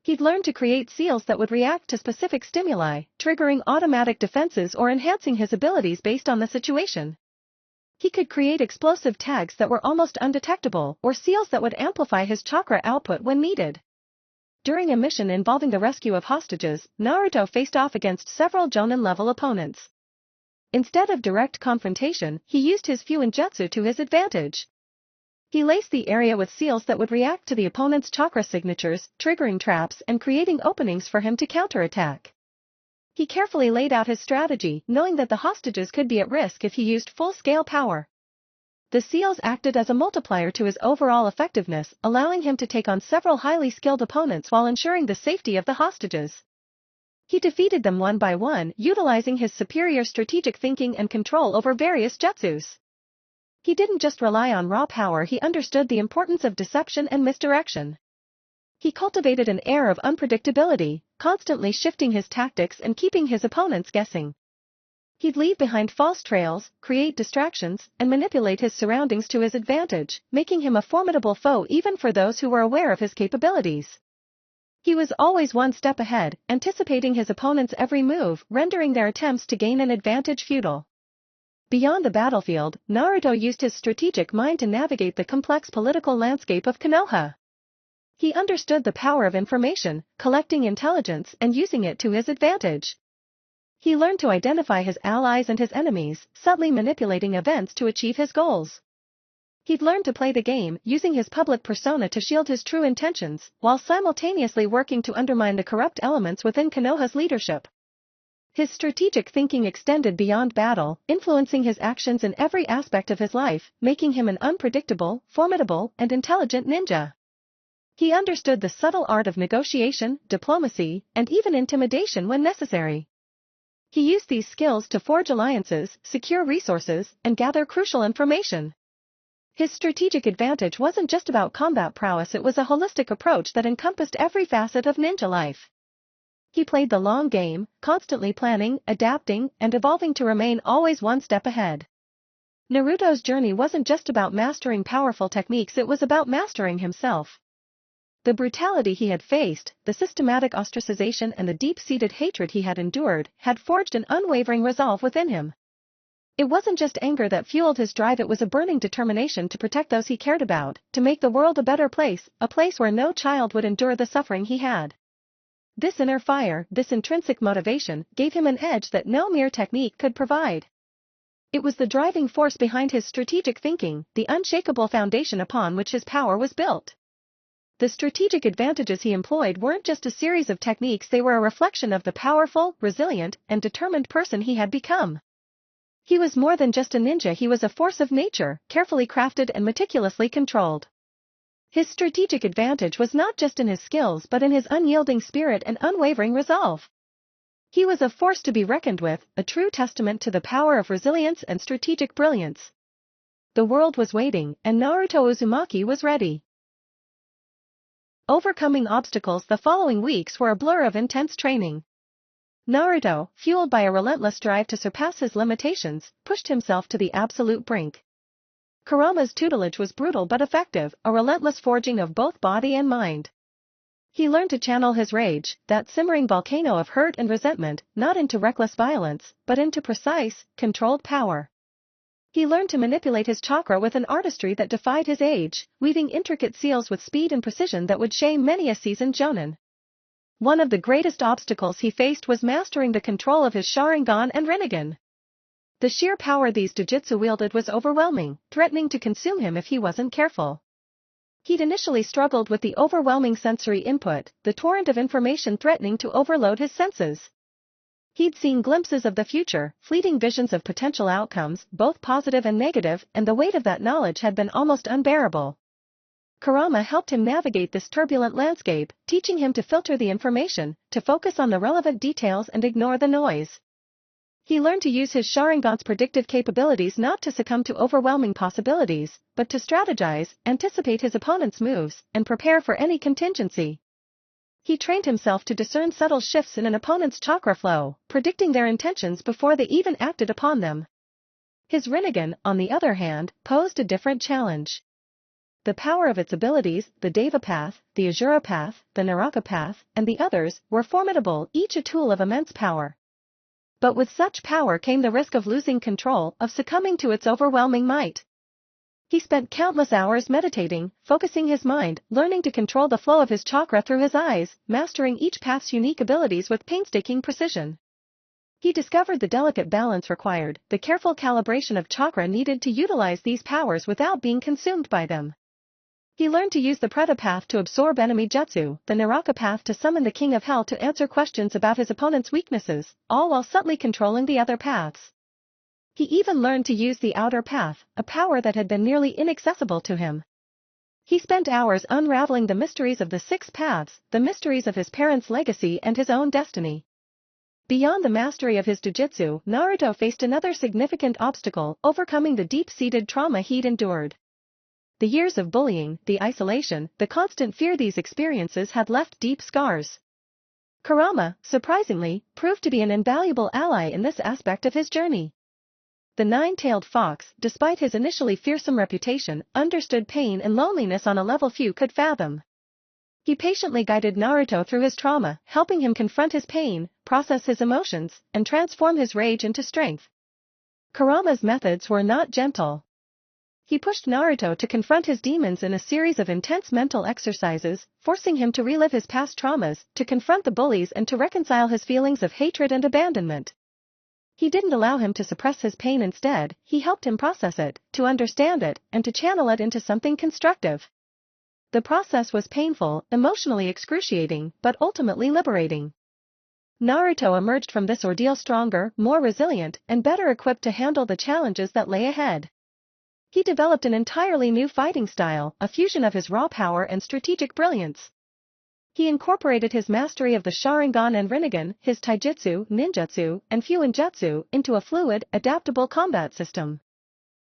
He'd learned to create seals that would react to specific stimuli, triggering automatic defenses or enhancing his abilities based on the situation. He could create explosive tags that were almost undetectable, or seals that would amplify his chakra output when needed. During a mission involving the rescue of hostages, Naruto faced off against several Jonin-level opponents. Instead of direct confrontation, he used his Fuinjutsu to his advantage. He laced the area with seals that would react to the opponent's chakra signatures, triggering traps and creating openings for him to counterattack. He carefully laid out his strategy, knowing that the hostages could be at risk if he used full-scale power. The seals acted as a multiplier to his overall effectiveness, allowing him to take on several highly skilled opponents while ensuring the safety of the hostages. He defeated them one by one, utilizing his superior strategic thinking and control over various jutsus. He didn't just rely on raw power, he understood the importance of deception and misdirection. He cultivated an air of unpredictability, constantly shifting his tactics and keeping his opponents guessing. He'd leave behind false trails, create distractions, and manipulate his surroundings to his advantage, making him a formidable foe even for those who were aware of his capabilities. He was always one step ahead, anticipating his opponent's every move, rendering their attempts to gain an advantage futile. Beyond the battlefield, Naruto used his strategic mind to navigate the complex political landscape of Konoha. He understood the power of information, collecting intelligence and using it to his advantage. He learned to identify his allies and his enemies, subtly manipulating events to achieve his goals. He'd learned to play the game, using his public persona to shield his true intentions, while simultaneously working to undermine the corrupt elements within Konoha's leadership. His strategic thinking extended beyond battle, influencing his actions in every aspect of his life, making him an unpredictable, formidable, and intelligent ninja. He understood the subtle art of negotiation, diplomacy, and even intimidation when necessary. He used these skills to forge alliances, secure resources, and gather crucial information. His strategic advantage wasn't just about combat prowess, it was a holistic approach that encompassed every facet of ninja life. He played the long game, constantly planning, adapting, and evolving to remain always one step ahead. Naruto's journey wasn't just about mastering powerful techniques, it was about mastering himself. The brutality he had faced, the systematic ostracization and the deep-seated hatred he had endured, had forged an unwavering resolve within him. It wasn't just anger that fueled his drive, it was a burning determination to protect those he cared about, to make the world a better place, a place where no child would endure the suffering he had. This inner fire, this intrinsic motivation, gave him an edge that no mere technique could provide. It was the driving force behind his strategic thinking, the unshakable foundation upon which his power was built. The strategic advantages he employed weren't just a series of techniques, they were a reflection of the powerful, resilient, and determined person he had become. He was more than just a ninja, he was a force of nature, carefully crafted and meticulously controlled. His strategic advantage was not just in his skills but in his unyielding spirit and unwavering resolve. He was a force to be reckoned with, a true testament to the power of resilience and strategic brilliance. The world was waiting, and Naruto Uzumaki was ready. Overcoming obstacles. The following weeks were a blur of intense training. Naruto, fueled by a relentless drive to surpass his limitations, pushed himself to the absolute brink. Kurama's tutelage was brutal but effective, a relentless forging of both body and mind. He learned to channel his rage, that simmering volcano of hurt and resentment, not into reckless violence, but into precise, controlled power. He learned to manipulate his chakra with an artistry that defied his age, weaving intricate seals with speed and precision that would shame many a seasoned jonin. One of the greatest obstacles he faced was mastering the control of his Sharingan and Rinnegan. The sheer power these jujutsu wielded was overwhelming, threatening to consume him if he wasn't careful. He'd initially struggled with the overwhelming sensory input, the torrent of information threatening to overload his senses. He'd seen glimpses of the future, fleeting visions of potential outcomes, both positive and negative, and the weight of that knowledge had been almost unbearable. Kurama helped him navigate this turbulent landscape, teaching him to filter the information, to focus on the relevant details and ignore the noise. He learned to use his Sharingan's predictive capabilities, not to succumb to overwhelming possibilities, but to strategize, anticipate his opponent's moves, and prepare for any contingency. He trained himself to discern subtle shifts in an opponent's chakra flow, predicting their intentions before they even acted upon them. His Rinnegan, on the other hand, posed a different challenge. The power of its abilities, the Deva path, the Asura path, the Naraka path, and the others, were formidable, each a tool of immense power. But with such power came the risk of losing control, of succumbing to its overwhelming might. He spent countless hours meditating, focusing his mind, learning to control the flow of his chakra through his eyes, mastering each path's unique abilities with painstaking precision. He discovered the delicate balance required, the careful calibration of chakra needed to utilize these powers without being consumed by them. He learned to use the Preta path to absorb enemy jutsu, the Naraka path to summon the King of Hell to answer questions about his opponent's weaknesses, all while subtly controlling the other paths. He even learned to use the outer path, a power that had been nearly inaccessible to him. He spent hours unraveling the mysteries of the 6 paths, the mysteries of his parents' legacy and his own destiny. Beyond the mastery of his jujutsu, Naruto faced another significant obstacle, overcoming the deep-seated trauma he'd endured. The years of bullying, the isolation, the constant fear, these experiences had left deep scars. Kurama, surprisingly, proved to be an invaluable ally in this aspect of his journey. The nine-tailed fox, despite his initially fearsome reputation, understood pain and loneliness on a level few could fathom. He patiently guided Naruto through his trauma, helping him confront his pain, process his emotions, and transform his rage into strength. Kurama's methods were not gentle. He pushed Naruto to confront his demons in a series of intense mental exercises, forcing him to relive his past traumas, to confront the bullies and to reconcile his feelings of hatred and abandonment. He didn't allow him to suppress his pain, instead, he helped him process it, to understand it, and to channel it into something constructive. The process was painful, emotionally excruciating, but ultimately liberating. Naruto emerged from this ordeal stronger, more resilient, and better equipped to handle the challenges that lay ahead. He developed an entirely new fighting style, a fusion of his raw power and strategic brilliance. He incorporated his mastery of the Sharingan and Rinnegan, his taijutsu, ninjutsu, and fuinjutsu, into a fluid, adaptable combat system.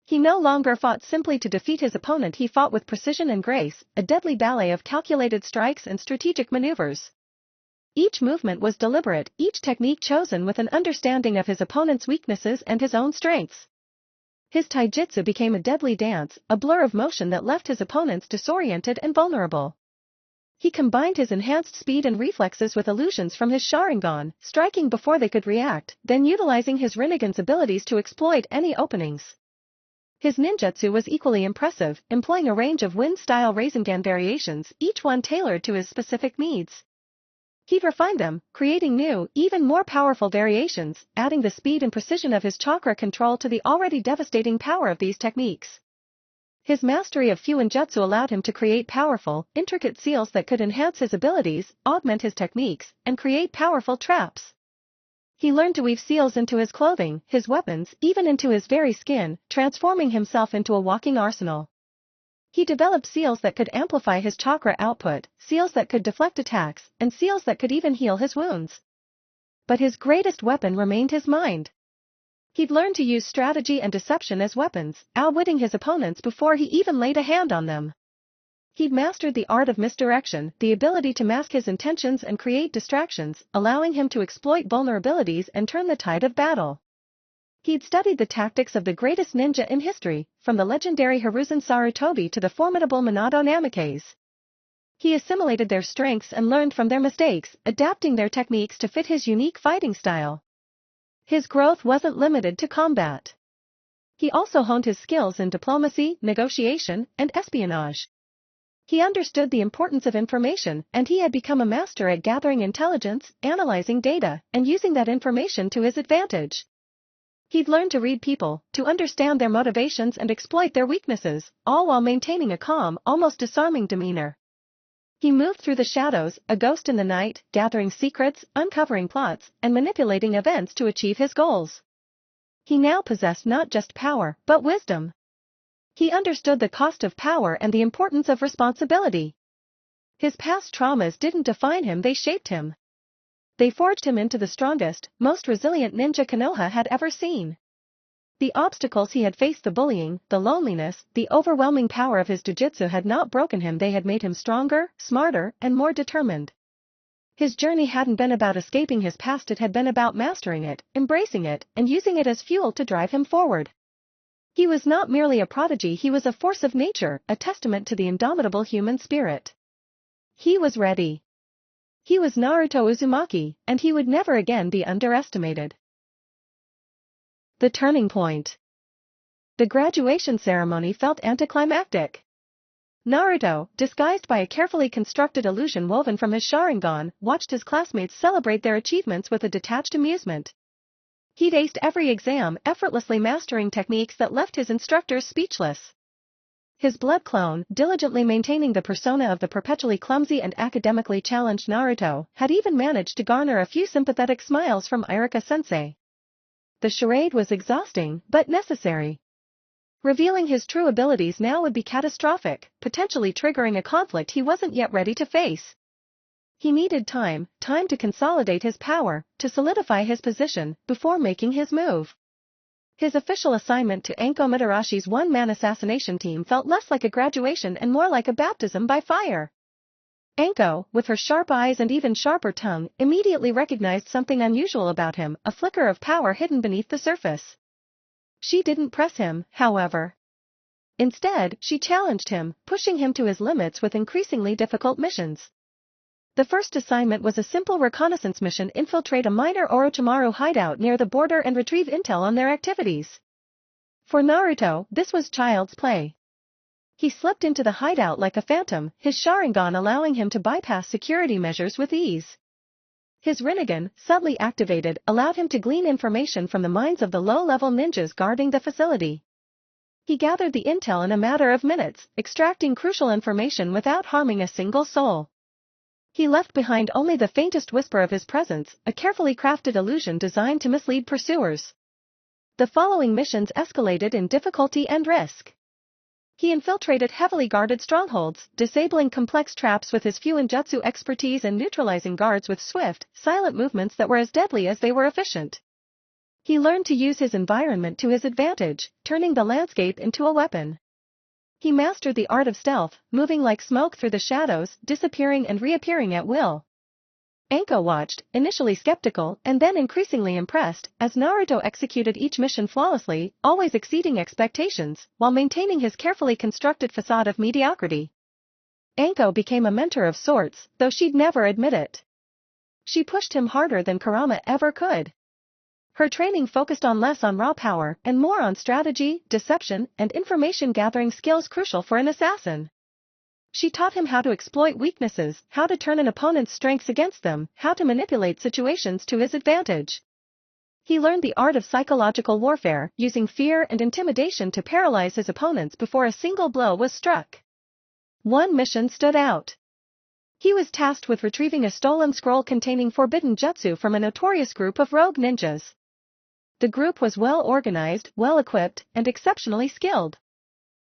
He no longer fought simply to defeat his opponent, he fought with precision and grace, a deadly ballet of calculated strikes and strategic maneuvers. Each movement was deliberate, each technique chosen with an understanding of his opponent's weaknesses and his own strengths. His taijutsu became a deadly dance, a blur of motion that left his opponents disoriented and vulnerable. He combined his enhanced speed and reflexes with illusions from his Sharingan, striking before they could react, then utilizing his Rinnegan's abilities to exploit any openings. His ninjutsu was equally impressive, employing a range of wind-style Rasengan variations, each one tailored to his specific needs. He refined them, creating new, even more powerful variations, adding the speed and precision of his chakra control to the already devastating power of these techniques. His mastery of Fuinjutsu allowed him to create powerful, intricate seals that could enhance his abilities, augment his techniques, and create powerful traps. He learned to weave seals into his clothing, his weapons, even into his very skin, transforming himself into a walking arsenal. He developed seals that could amplify his chakra output, seals that could deflect attacks, and seals that could even heal his wounds. But his greatest weapon remained his mind. He'd learned to use strategy and deception as weapons, outwitting his opponents before he even laid a hand on them. He'd mastered the art of misdirection, the ability to mask his intentions and create distractions, allowing him to exploit vulnerabilities and turn the tide of battle. He'd studied the tactics of the greatest ninja in history, from the legendary Hiruzen Sarutobi to the formidable Minato Namikaze. He assimilated their strengths and learned from their mistakes, adapting their techniques to fit his unique fighting style. His growth wasn't limited to combat. He also honed his skills in diplomacy, negotiation, and espionage. He understood the importance of information, and he had become a master at gathering intelligence, analyzing data, and using that information to his advantage. He'd learned to read people, to understand their motivations and exploit their weaknesses, all while maintaining a calm, almost disarming demeanor. He moved through the shadows, a ghost in the night, gathering secrets, uncovering plots, and manipulating events to achieve his goals. He now possessed not just power, but wisdom. He understood the cost of power and the importance of responsibility. His past traumas didn't define him, they shaped him. They forged him into the strongest, most resilient ninja Konoha had ever seen. The obstacles he had faced, the bullying, the loneliness, the overwhelming power of his jujutsu had not broken him, they had made him stronger, smarter, and more determined. His journey hadn't been about escaping his past, it had been about mastering it, embracing it, and using it as fuel to drive him forward. He was not merely a prodigy, he was a force of nature, a testament to the indomitable human spirit. He was ready. He was Naruto Uzumaki, and he would never again be underestimated. The turning point. The graduation ceremony felt anticlimactic. Naruto, disguised by a carefully constructed illusion woven from his Sharingan, watched his classmates celebrate their achievements with a detached amusement. He'd aced every exam, effortlessly mastering techniques that left his instructors speechless. His blood clone, diligently maintaining the persona of the perpetually clumsy and academically challenged Naruto, had even managed to garner a few sympathetic smiles from Irika-sensei. The charade was exhausting, but necessary. Revealing his true abilities now would be catastrophic, potentially triggering a conflict he wasn't yet ready to face. He needed time to consolidate his power, to solidify his position, before making his move. His official assignment to Anko Mitarashi's one-man assassination team felt less like a graduation and more like a baptism by fire. Anko, with her sharp eyes and even sharper tongue, immediately recognized something unusual about him, a flicker of power hidden beneath the surface. She didn't press him, however. Instead, she challenged him, pushing him to his limits with increasingly difficult missions. The first assignment was a simple reconnaissance mission: infiltrate a minor Orochimaru hideout near the border and retrieve intel on their activities. For Naruto, this was child's play. He slipped into the hideout like a phantom, his Sharingan allowing him to bypass security measures with ease. His Rinnegan, subtly activated, allowed him to glean information from the minds of the low-level ninjas guarding the facility. He gathered the intel in a matter of minutes, extracting crucial information without harming a single soul. He left behind only the faintest whisper of his presence, a carefully crafted illusion designed to mislead pursuers. The following missions escalated in difficulty and risk. He infiltrated heavily guarded strongholds, disabling complex traps with his Fuinjutsu expertise and neutralizing guards with swift, silent movements that were as deadly as they were efficient. He learned to use his environment to his advantage, turning the landscape into a weapon. He mastered the art of stealth, moving like smoke through the shadows, disappearing and reappearing at will. Anko watched, initially skeptical and then increasingly impressed, as Naruto executed each mission flawlessly, always exceeding expectations, while maintaining his carefully constructed facade of mediocrity. Anko became a mentor of sorts, though she'd never admit it. She pushed him harder than Kurama ever could. Her training focused less on raw power and more on strategy, deception, and information gathering skills crucial for an assassin. She taught him how to exploit weaknesses, how to turn an opponent's strengths against them, how to manipulate situations to his advantage. He learned the art of psychological warfare, using fear and intimidation to paralyze his opponents before a single blow was struck. One mission stood out. He was tasked with retrieving a stolen scroll containing forbidden jutsu from a notorious group of rogue ninjas. The group was well organized, well equipped, and exceptionally skilled.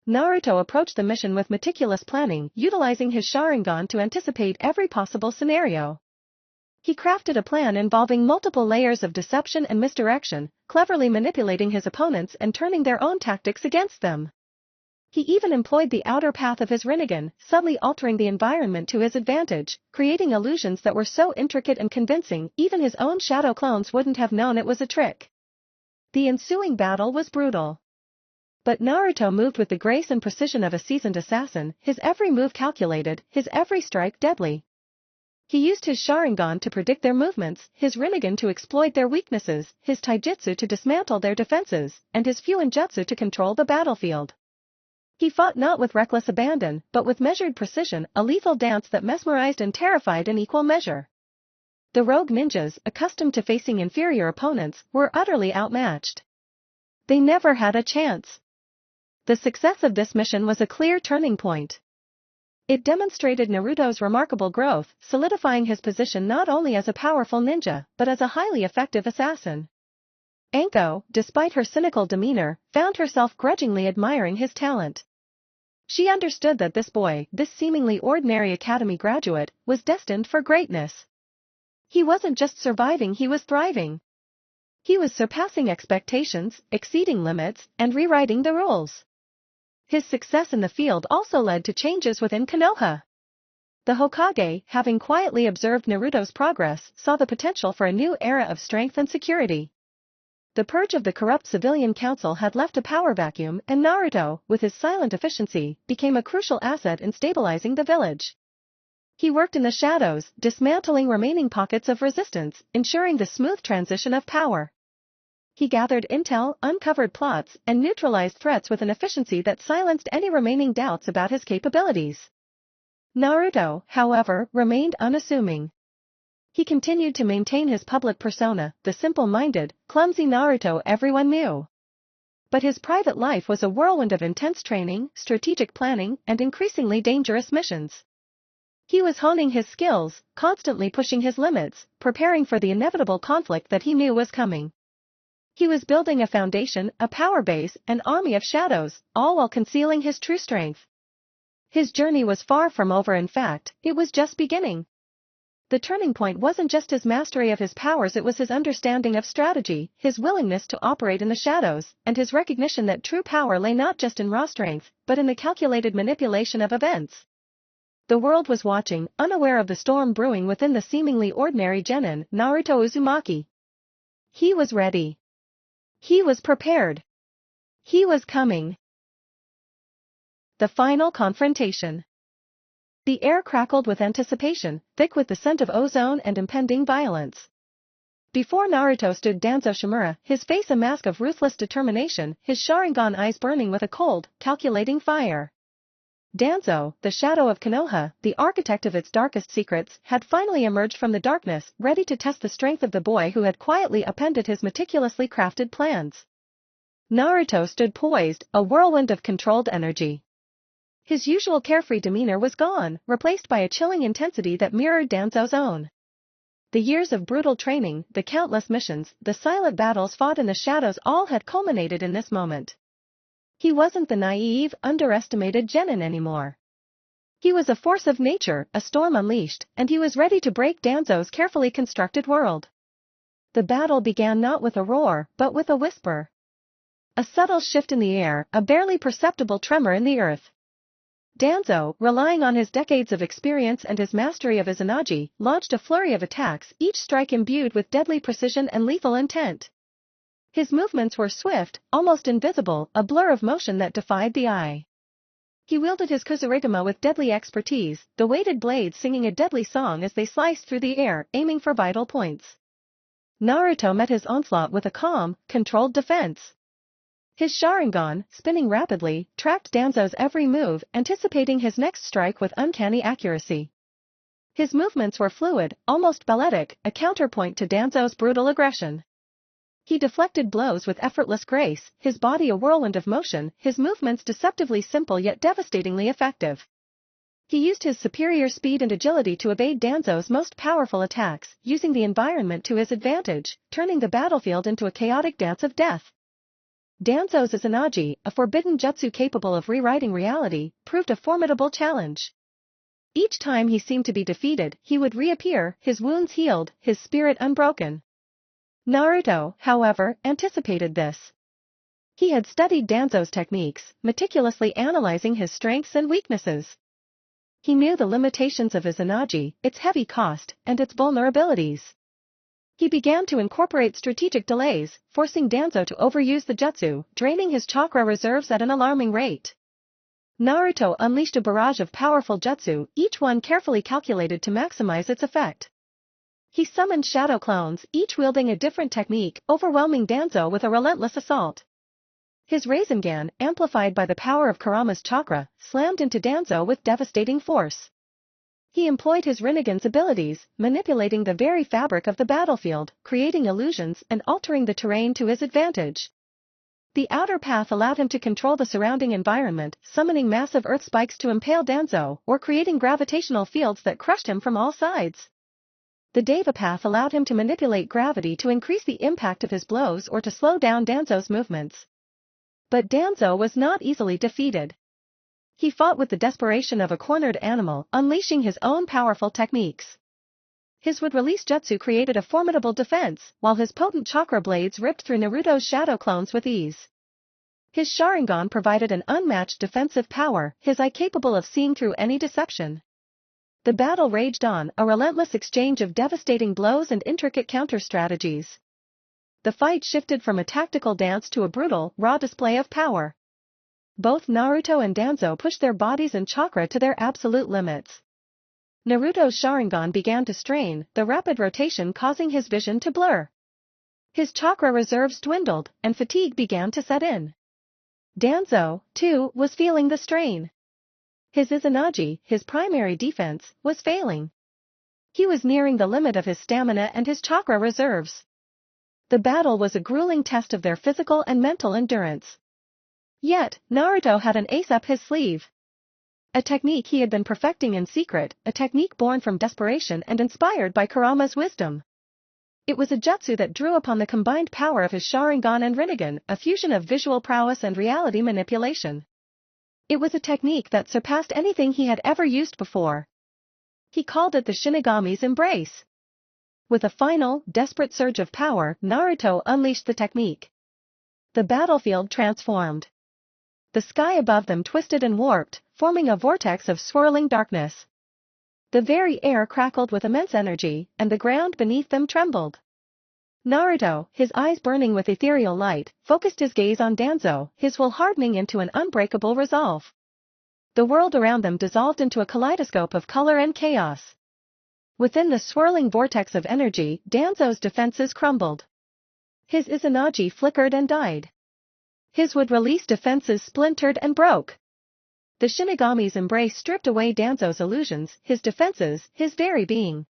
Naruto approached the mission with meticulous planning, utilizing his Sharingan to anticipate every possible scenario. He crafted a plan involving multiple layers of deception and misdirection, cleverly manipulating his opponents and turning their own tactics against them. He even employed the outer path of his Rinnegan, subtly altering the environment to his advantage, creating illusions that were so intricate and convincing even his own shadow clones wouldn't have known it was a trick. The ensuing battle was brutal. But Naruto moved with the grace and precision of a seasoned assassin, his every move calculated, his every strike deadly. He used his Sharingan to predict their movements, his Rinnegan to exploit their weaknesses, his Taijutsu to dismantle their defenses, and his Fuinjutsu to control the battlefield. He fought not with reckless abandon, but with measured precision, a lethal dance that mesmerized and terrified in equal measure. The rogue ninjas, accustomed to facing inferior opponents, were utterly outmatched. They never had a chance. The success of this mission was a clear turning point. It demonstrated Naruto's remarkable growth, solidifying his position not only as a powerful ninja, but as a highly effective assassin. Anko, despite her cynical demeanor, found herself grudgingly admiring his talent. She understood that this boy, this seemingly ordinary academy graduate, was destined for greatness. He wasn't just surviving, he was thriving. He was surpassing expectations, exceeding limits, and rewriting the rules. His success in the field also led to changes within Konoha. The Hokage, having quietly observed Naruto's progress, saw the potential for a new era of strength and security. The purge of the corrupt civilian council had left a power vacuum, and Naruto, with his silent efficiency, became a crucial asset in stabilizing the village. He worked in the shadows, dismantling remaining pockets of resistance, ensuring the smooth transition of power. He gathered intel, uncovered plots, and neutralized threats with an efficiency that silenced any remaining doubts about his capabilities. Naruto, however, remained unassuming. He continued to maintain his public persona, the simple-minded, clumsy Naruto everyone knew. But his private life was a whirlwind of intense training, strategic planning, and increasingly dangerous missions. He was honing his skills, constantly pushing his limits, preparing for the inevitable conflict that he knew was coming. He was building a foundation, a power base, an army of shadows, all while concealing his true strength. His journey was far from over. In fact, it was just beginning. The turning point wasn't just his mastery of his powers, it was his understanding of strategy, his willingness to operate in the shadows, and his recognition that true power lay not just in raw strength, but in the calculated manipulation of events. The world was watching, unaware of the storm brewing within the seemingly ordinary genin, Naruto Uzumaki. He was ready. He was prepared. He was coming. The final confrontation. The air crackled with anticipation, thick with the scent of ozone and impending violence. Before Naruto stood Danzo Shimura, his face a mask of ruthless determination, his Sharingan eyes burning with a cold, calculating fire. Danzo, the shadow of Konoha, the architect of its darkest secrets, had finally emerged from the darkness, ready to test the strength of the boy who had quietly appended his meticulously crafted plans. Naruto stood poised, a whirlwind of controlled energy. His usual carefree demeanor was gone, replaced by a chilling intensity that mirrored Danzo's own. The years of brutal training, the countless missions, the silent battles fought in the shadows all had culminated in this moment. He wasn't the naive, underestimated genin anymore. He was a force of nature, a storm unleashed, and he was ready to break Danzo's carefully constructed world. The battle began not with a roar, but with a whisper. A subtle shift in the air, a barely perceptible tremor in the earth. Danzo, relying on his decades of experience and his mastery of Izanagi, launched a flurry of attacks, each strike imbued with deadly precision and lethal intent. His movements were swift, almost invisible, a blur of motion that defied the eye. He wielded his Kusarigama with deadly expertise, the weighted blades singing a deadly song as they sliced through the air, aiming for vital points. Naruto met his onslaught with a calm, controlled defense. His Sharingan, spinning rapidly, tracked Danzo's every move, anticipating his next strike with uncanny accuracy. His movements were fluid, almost balletic, a counterpoint to Danzo's brutal aggression. He deflected blows with effortless grace, his body a whirlwind of motion, his movements deceptively simple yet devastatingly effective. He used his superior speed and agility to evade Danzo's most powerful attacks, using the environment to his advantage, turning the battlefield into a chaotic dance of death. Danzo's Izanagi, a forbidden jutsu capable of rewriting reality, proved a formidable challenge. Each time he seemed to be defeated, he would reappear, his wounds healed, his spirit unbroken. Naruto, however, anticipated this. He had studied Danzo's techniques, meticulously analyzing his strengths and weaknesses. He knew the limitations of Izanagi, its heavy cost, and its vulnerabilities. He began to incorporate strategic delays, forcing Danzo to overuse the jutsu, draining his chakra reserves at an alarming rate. Naruto unleashed a barrage of powerful jutsu, each one carefully calculated to maximize its effect. He summoned shadow clones, each wielding a different technique, overwhelming Danzo with a relentless assault. His Rasengan, amplified by the power of Kurama's chakra, slammed into Danzo with devastating force. He employed his Rinnegan's abilities, manipulating the very fabric of the battlefield, creating illusions and altering the terrain to his advantage. The outer path allowed him to control the surrounding environment, summoning massive earth spikes to impale Danzo, or creating gravitational fields that crushed him from all sides. The Deva path allowed him to manipulate gravity to increase the impact of his blows or to slow down Danzo's movements. But Danzo was not easily defeated. He fought with the desperation of a cornered animal, unleashing his own powerful techniques. His would-release jutsu created a formidable defense, while his potent chakra blades ripped through Naruto's shadow clones with ease. His Sharingan provided an unmatched defensive power, his eye capable of seeing through any deception. The battle raged on, a relentless exchange of devastating blows and intricate counter-strategies. The fight shifted from a tactical dance to a brutal, raw display of power. Both Naruto and Danzo pushed their bodies and chakra to their absolute limits. Naruto's Sharingan began to strain, the rapid rotation causing his vision to blur. His chakra reserves dwindled, and fatigue began to set in. Danzo, too, was feeling the strain. His Izanagi, his primary defense, was failing. He was nearing the limit of his stamina and his chakra reserves. The battle was a grueling test of their physical and mental endurance. Yet, Naruto had an ace up his sleeve. A technique he had been perfecting in secret, a technique born from desperation and inspired by Kurama's wisdom. It was a jutsu that drew upon the combined power of his Sharingan and Rinnegan, a fusion of visual prowess and reality manipulation. It was a technique that surpassed anything he had ever used before. He called it the Shinigami's embrace. With a final, desperate surge of power, Naruto unleashed the technique. The battlefield transformed. The sky above them twisted and warped, forming a vortex of swirling darkness. The very air crackled with immense energy, and the ground beneath them trembled. Naruto, his eyes burning with ethereal light, focused his gaze on Danzo, his will hardening into an unbreakable resolve. The world around them dissolved into a kaleidoscope of color and chaos. Within the swirling vortex of energy, Danzo's defenses crumbled. His Izanagi flickered and died. His would-release defenses splintered and broke. The Shinigami's embrace stripped away Danzo's illusions, his defenses, his very being.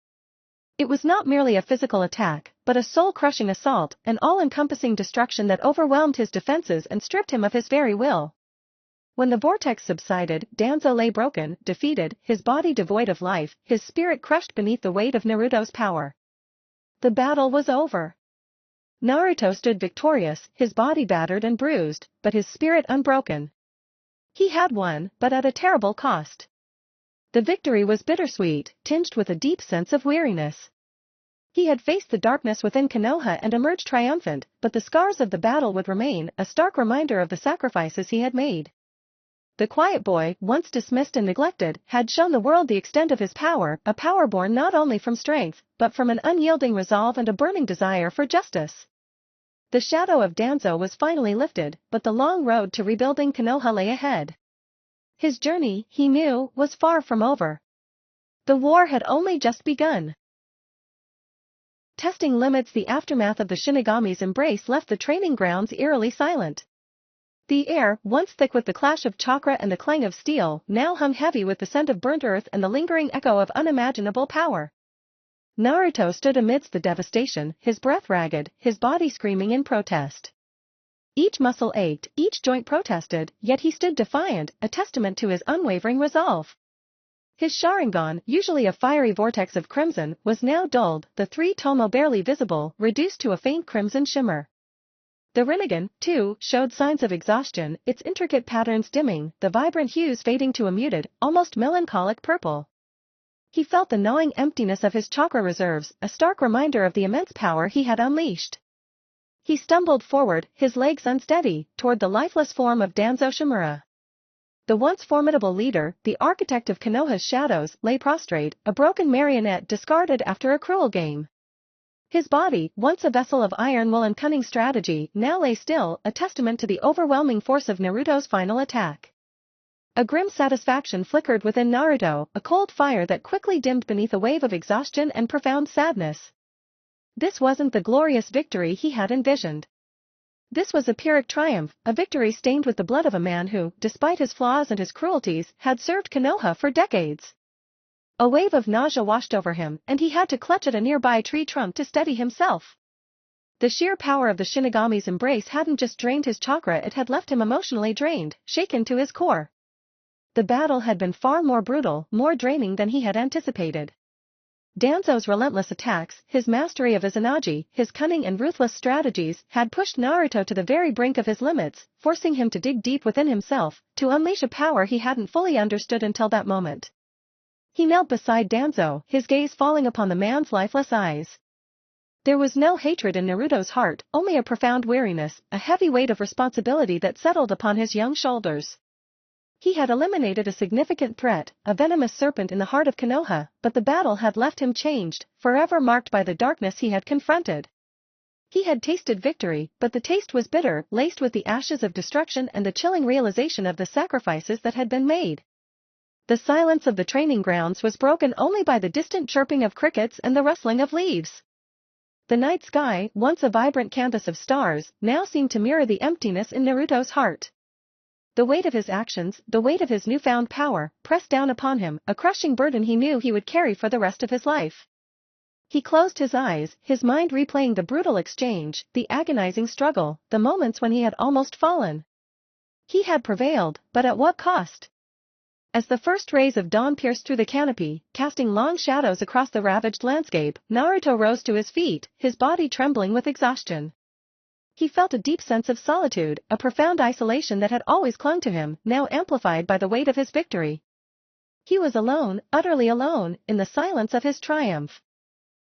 It was not merely a physical attack, but a soul-crushing assault, an all-encompassing destruction that overwhelmed his defenses and stripped him of his very will. When the vortex subsided, Danzo lay broken, defeated, his body devoid of life, his spirit crushed beneath the weight of Naruto's power. The battle was over. Naruto stood victorious, his body battered and bruised, but his spirit unbroken. He had won, but at a terrible cost. The victory was bittersweet, tinged with a deep sense of weariness. He had faced the darkness within Konoha and emerged triumphant, but the scars of the battle would remain, a stark reminder of the sacrifices he had made. The quiet boy, once dismissed and neglected, had shown the world the extent of his power, a power born not only from strength, but from an unyielding resolve and a burning desire for justice. The shadow of Danzo was finally lifted, but the long road to rebuilding Konoha lay ahead. His journey, he knew, was far from over. The war had only just begun. Testing limits. The aftermath of the Shinigami's embrace left the training grounds eerily silent. The air, once thick with the clash of chakra and the clang of steel, now hung heavy with the scent of burnt earth and the lingering echo of unimaginable power. Naruto stood amidst the devastation, his breath ragged, his body screaming in protest. Each muscle ached, each joint protested, yet he stood defiant, a testament to his unwavering resolve. His Sharingan, usually a fiery vortex of crimson, was now dulled, the three tomo barely visible, reduced to a faint crimson shimmer. The Rinnegan, too, showed signs of exhaustion, its intricate patterns dimming, the vibrant hues fading to a muted, almost melancholic purple. He felt the gnawing emptiness of his chakra reserves, a stark reminder of the immense power he had unleashed. He stumbled forward, his legs unsteady, toward the lifeless form of Danzo Shimura. The once formidable leader, the architect of Konoha's shadows, lay prostrate, a broken marionette discarded after a cruel game. His body, once a vessel of iron will and cunning strategy, now lay still, a testament to the overwhelming force of Naruto's final attack. A grim satisfaction flickered within Naruto, a cold fire that quickly dimmed beneath a wave of exhaustion and profound sadness. This wasn't the glorious victory he had envisioned. This was a Pyrrhic triumph, a victory stained with the blood of a man who, despite his flaws and his cruelties, had served Konoha for decades. A wave of nausea washed over him, and he had to clutch at a nearby tree trunk to steady himself. The sheer power of the Shinigami's embrace hadn't just drained his chakra, it had left him emotionally drained, shaken to his core. The battle had been far more brutal, more draining than he had anticipated. Danzo's relentless attacks, his mastery of Izanagi, his cunning and ruthless strategies, had pushed Naruto to the very brink of his limits, forcing him to dig deep within himself, to unleash a power he hadn't fully understood until that moment. He knelt beside Danzo, his gaze falling upon the man's lifeless eyes. There was no hatred in Naruto's heart, only a profound weariness, a heavy weight of responsibility that settled upon his young shoulders. He had eliminated a significant threat, a venomous serpent in the heart of Konoha, but the battle had left him changed, forever marked by the darkness he had confronted. He had tasted victory, but the taste was bitter, laced with the ashes of destruction and the chilling realization of the sacrifices that had been made. The silence of the training grounds was broken only by the distant chirping of crickets and the rustling of leaves. The night sky, once a vibrant canvas of stars, now seemed to mirror the emptiness in Naruto's heart. The weight of his actions, the weight of his newfound power, pressed down upon him, a crushing burden he knew he would carry for the rest of his life. He closed his eyes, his mind replaying the brutal exchange, the agonizing struggle, the moments when he had almost fallen. He had prevailed, but at what cost? As the first rays of dawn pierced through the canopy, casting long shadows across the ravaged landscape, Naruto rose to his feet, his body trembling with exhaustion. He felt a deep sense of solitude, a profound isolation that had always clung to him, now amplified by the weight of his victory. He was alone, utterly alone, in the silence of his triumph.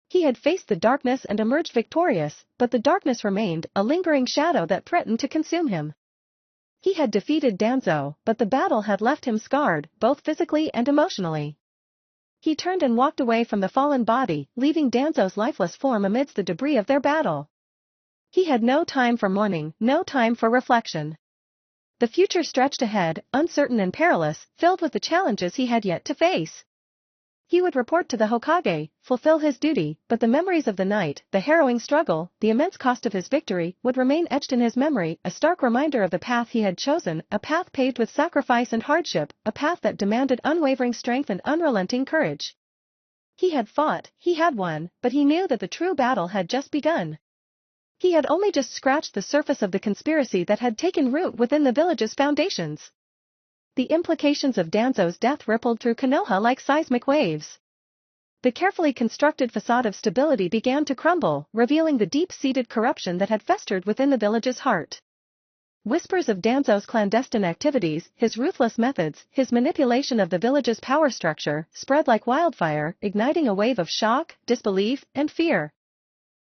He had faced the darkness and emerged victorious, but the darkness remained, a lingering shadow that threatened to consume him. He had defeated Danzo, but the battle had left him scarred, both physically and emotionally. He turned and walked away from the fallen body, leaving Danzo's lifeless form amidst the debris of their battle. He had no time for mourning, no time for reflection. The future stretched ahead, uncertain and perilous, filled with the challenges he had yet to face. He would report to the Hokage, fulfill his duty, but the memories of the night, the harrowing struggle, the immense cost of his victory, would remain etched in his memory, a stark reminder of the path he had chosen, a path paved with sacrifice and hardship, a path that demanded unwavering strength and unrelenting courage. He had fought, he had won, but he knew that the true battle had just begun. He had only just scratched the surface of the conspiracy that had taken root within the village's foundations. The implications of Danzo's death rippled through Konoha like seismic waves. The carefully constructed facade of stability began to crumble, revealing the deep-seated corruption that had festered within the village's heart. Whispers of Danzo's clandestine activities, his ruthless methods, his manipulation of the village's power structure, spread like wildfire, igniting a wave of shock, disbelief, and fear.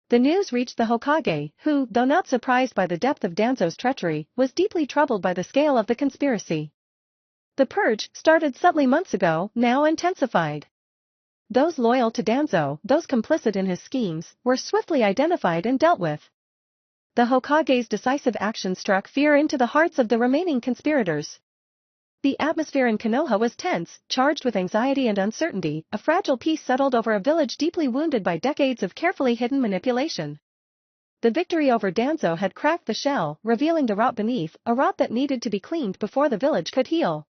The news reached the Hokage, who, though not surprised by the depth of Danzo's treachery, was deeply troubled by the scale of the conspiracy. The purge, started subtly months ago, now intensified. Those loyal to Danzo, those complicit in his schemes, were swiftly identified and dealt with. The Hokage's decisive action struck fear into the hearts of the remaining conspirators. The atmosphere in Konoha was tense, charged with anxiety and uncertainty, a fragile peace settled over a village deeply wounded by decades of carefully hidden manipulation. The victory over Danzo had cracked the shell, revealing the rot beneath, a rot that needed to be cleaned before the village could heal.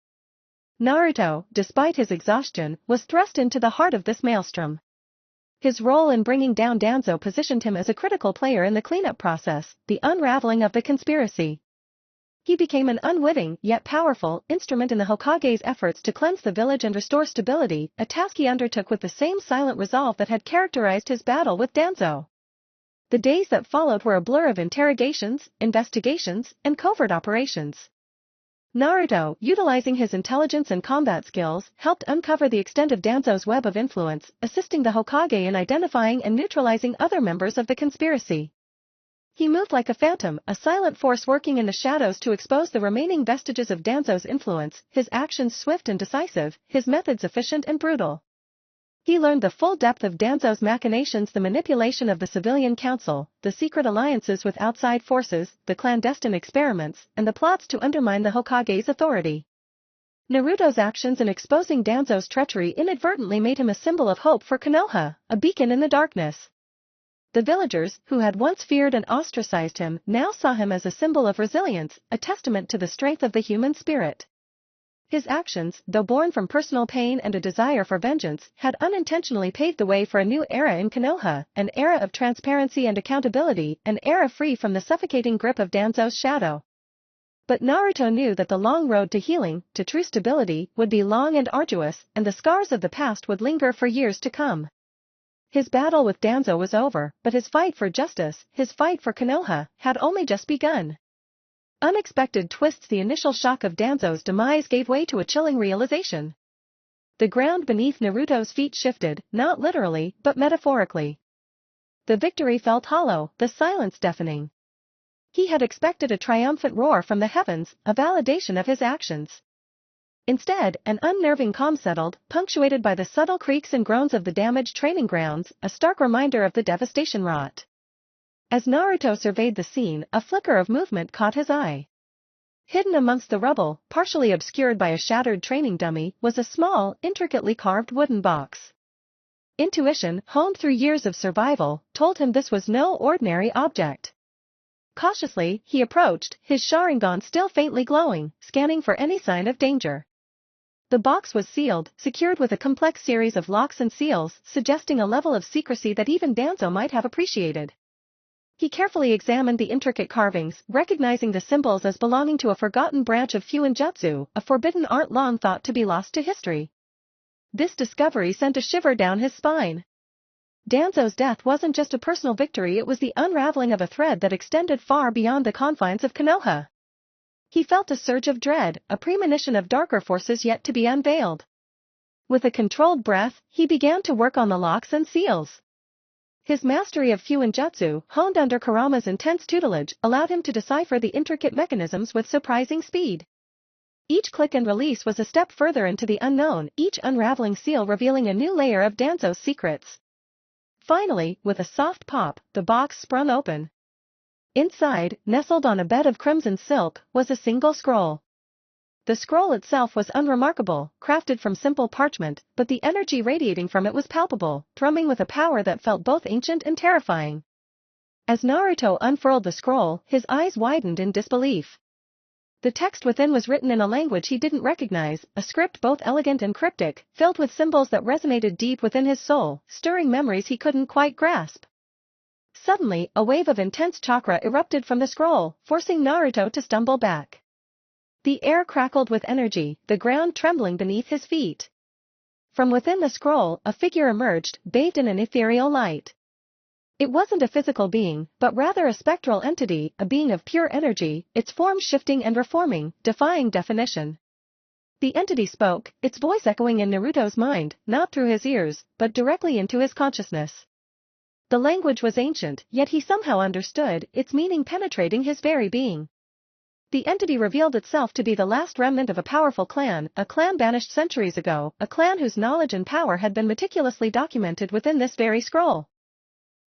Naruto, despite his exhaustion, was thrust into the heart of this maelstrom. His role in bringing down Danzo positioned him as a critical player in the cleanup process, the unraveling of the conspiracy. He became an unwitting, yet powerful, instrument in the Hokage's efforts to cleanse the village and restore stability, a task he undertook with the same silent resolve that had characterized his battle with Danzo. The days that followed were a blur of interrogations, investigations, and covert operations. Naruto, utilizing his intelligence and combat skills, helped uncover the extent of Danzo's web of influence, assisting the Hokage in identifying and neutralizing other members of the conspiracy. He moved like a phantom, a silent force working in the shadows to expose the remaining vestiges of Danzo's influence, his actions swift and decisive, his methods efficient and brutal. He learned the full depth of Danzo's machinations, the manipulation of the civilian council, the secret alliances with outside forces, the clandestine experiments, and the plots to undermine the Hokage's authority. Naruto's actions in exposing Danzo's treachery inadvertently made him a symbol of hope for Konoha, a beacon in the darkness. The villagers, who had once feared and ostracized him, now saw him as a symbol of resilience, a testament to the strength of the human spirit. His actions, though born from personal pain and a desire for vengeance, had unintentionally paved the way for a new era in Konoha, an era of transparency and accountability, an era free from the suffocating grip of Danzo's shadow. But Naruto knew that the long road to healing, to true stability, would be long and arduous, and the scars of the past would linger for years to come. His battle with Danzo was over, but his fight for justice, his fight for Konoha, had only just begun. Unexpected twists. The initial shock of Danzo's demise gave way to a chilling realization. The ground beneath Naruto's feet shifted, not literally, but metaphorically. The victory felt hollow, the silence deafening. He had expected a triumphant roar from the heavens, a validation of his actions. Instead, an unnerving calm settled, punctuated by the subtle creaks and groans of the damaged training grounds, a stark reminder of the devastation wrought. As Naruto surveyed the scene, a flicker of movement caught his eye. Hidden amongst the rubble, partially obscured by a shattered training dummy, was a small, intricately carved wooden box. Intuition, honed through years of survival, told him this was no ordinary object. Cautiously, he approached, his Sharingan still faintly glowing, scanning for any sign of danger. The box was sealed, secured with a complex series of locks and seals, suggesting a level of secrecy that even Danzo might have appreciated. He carefully examined the intricate carvings, recognizing the symbols as belonging to a forgotten branch of Fuinjutsu, a forbidden art long thought to be lost to history. This discovery sent a shiver down his spine. Danzo's death wasn't just a personal victory, it was the unraveling of a thread that extended far beyond the confines of Konoha. He felt a surge of dread, a premonition of darker forces yet to be unveiled. With a controlled breath, he began to work on the locks and seals. His mastery of Fuinjutsu, honed under Kurama's intense tutelage, allowed him to decipher the intricate mechanisms with surprising speed. Each click and release was a step further into the unknown, each unraveling seal revealing a new layer of Danzo's secrets. Finally, with a soft pop, the box sprung open. Inside, nestled on a bed of crimson silk, was a single scroll. The scroll itself was unremarkable, crafted from simple parchment, but the energy radiating from it was palpable, thrumming with a power that felt both ancient and terrifying. As Naruto unfurled the scroll, his eyes widened in disbelief. The text within was written in a language he didn't recognize, a script both elegant and cryptic, filled with symbols that resonated deep within his soul, stirring memories he couldn't quite grasp. Suddenly, a wave of intense chakra erupted from the scroll, forcing Naruto to stumble back. The air crackled with energy, the ground trembling beneath his feet. From within the scroll, a figure emerged, bathed in an ethereal light. It wasn't a physical being, but rather a spectral entity, a being of pure energy, its form shifting and reforming, defying definition. The entity spoke, its voice echoing in Naruto's mind, not through his ears, but directly into his consciousness. The language was ancient, yet he somehow understood, its meaning penetrating his very being. The entity revealed itself to be the last remnant of a powerful clan, a clan banished centuries ago, a clan whose knowledge and power had been meticulously documented within this very scroll.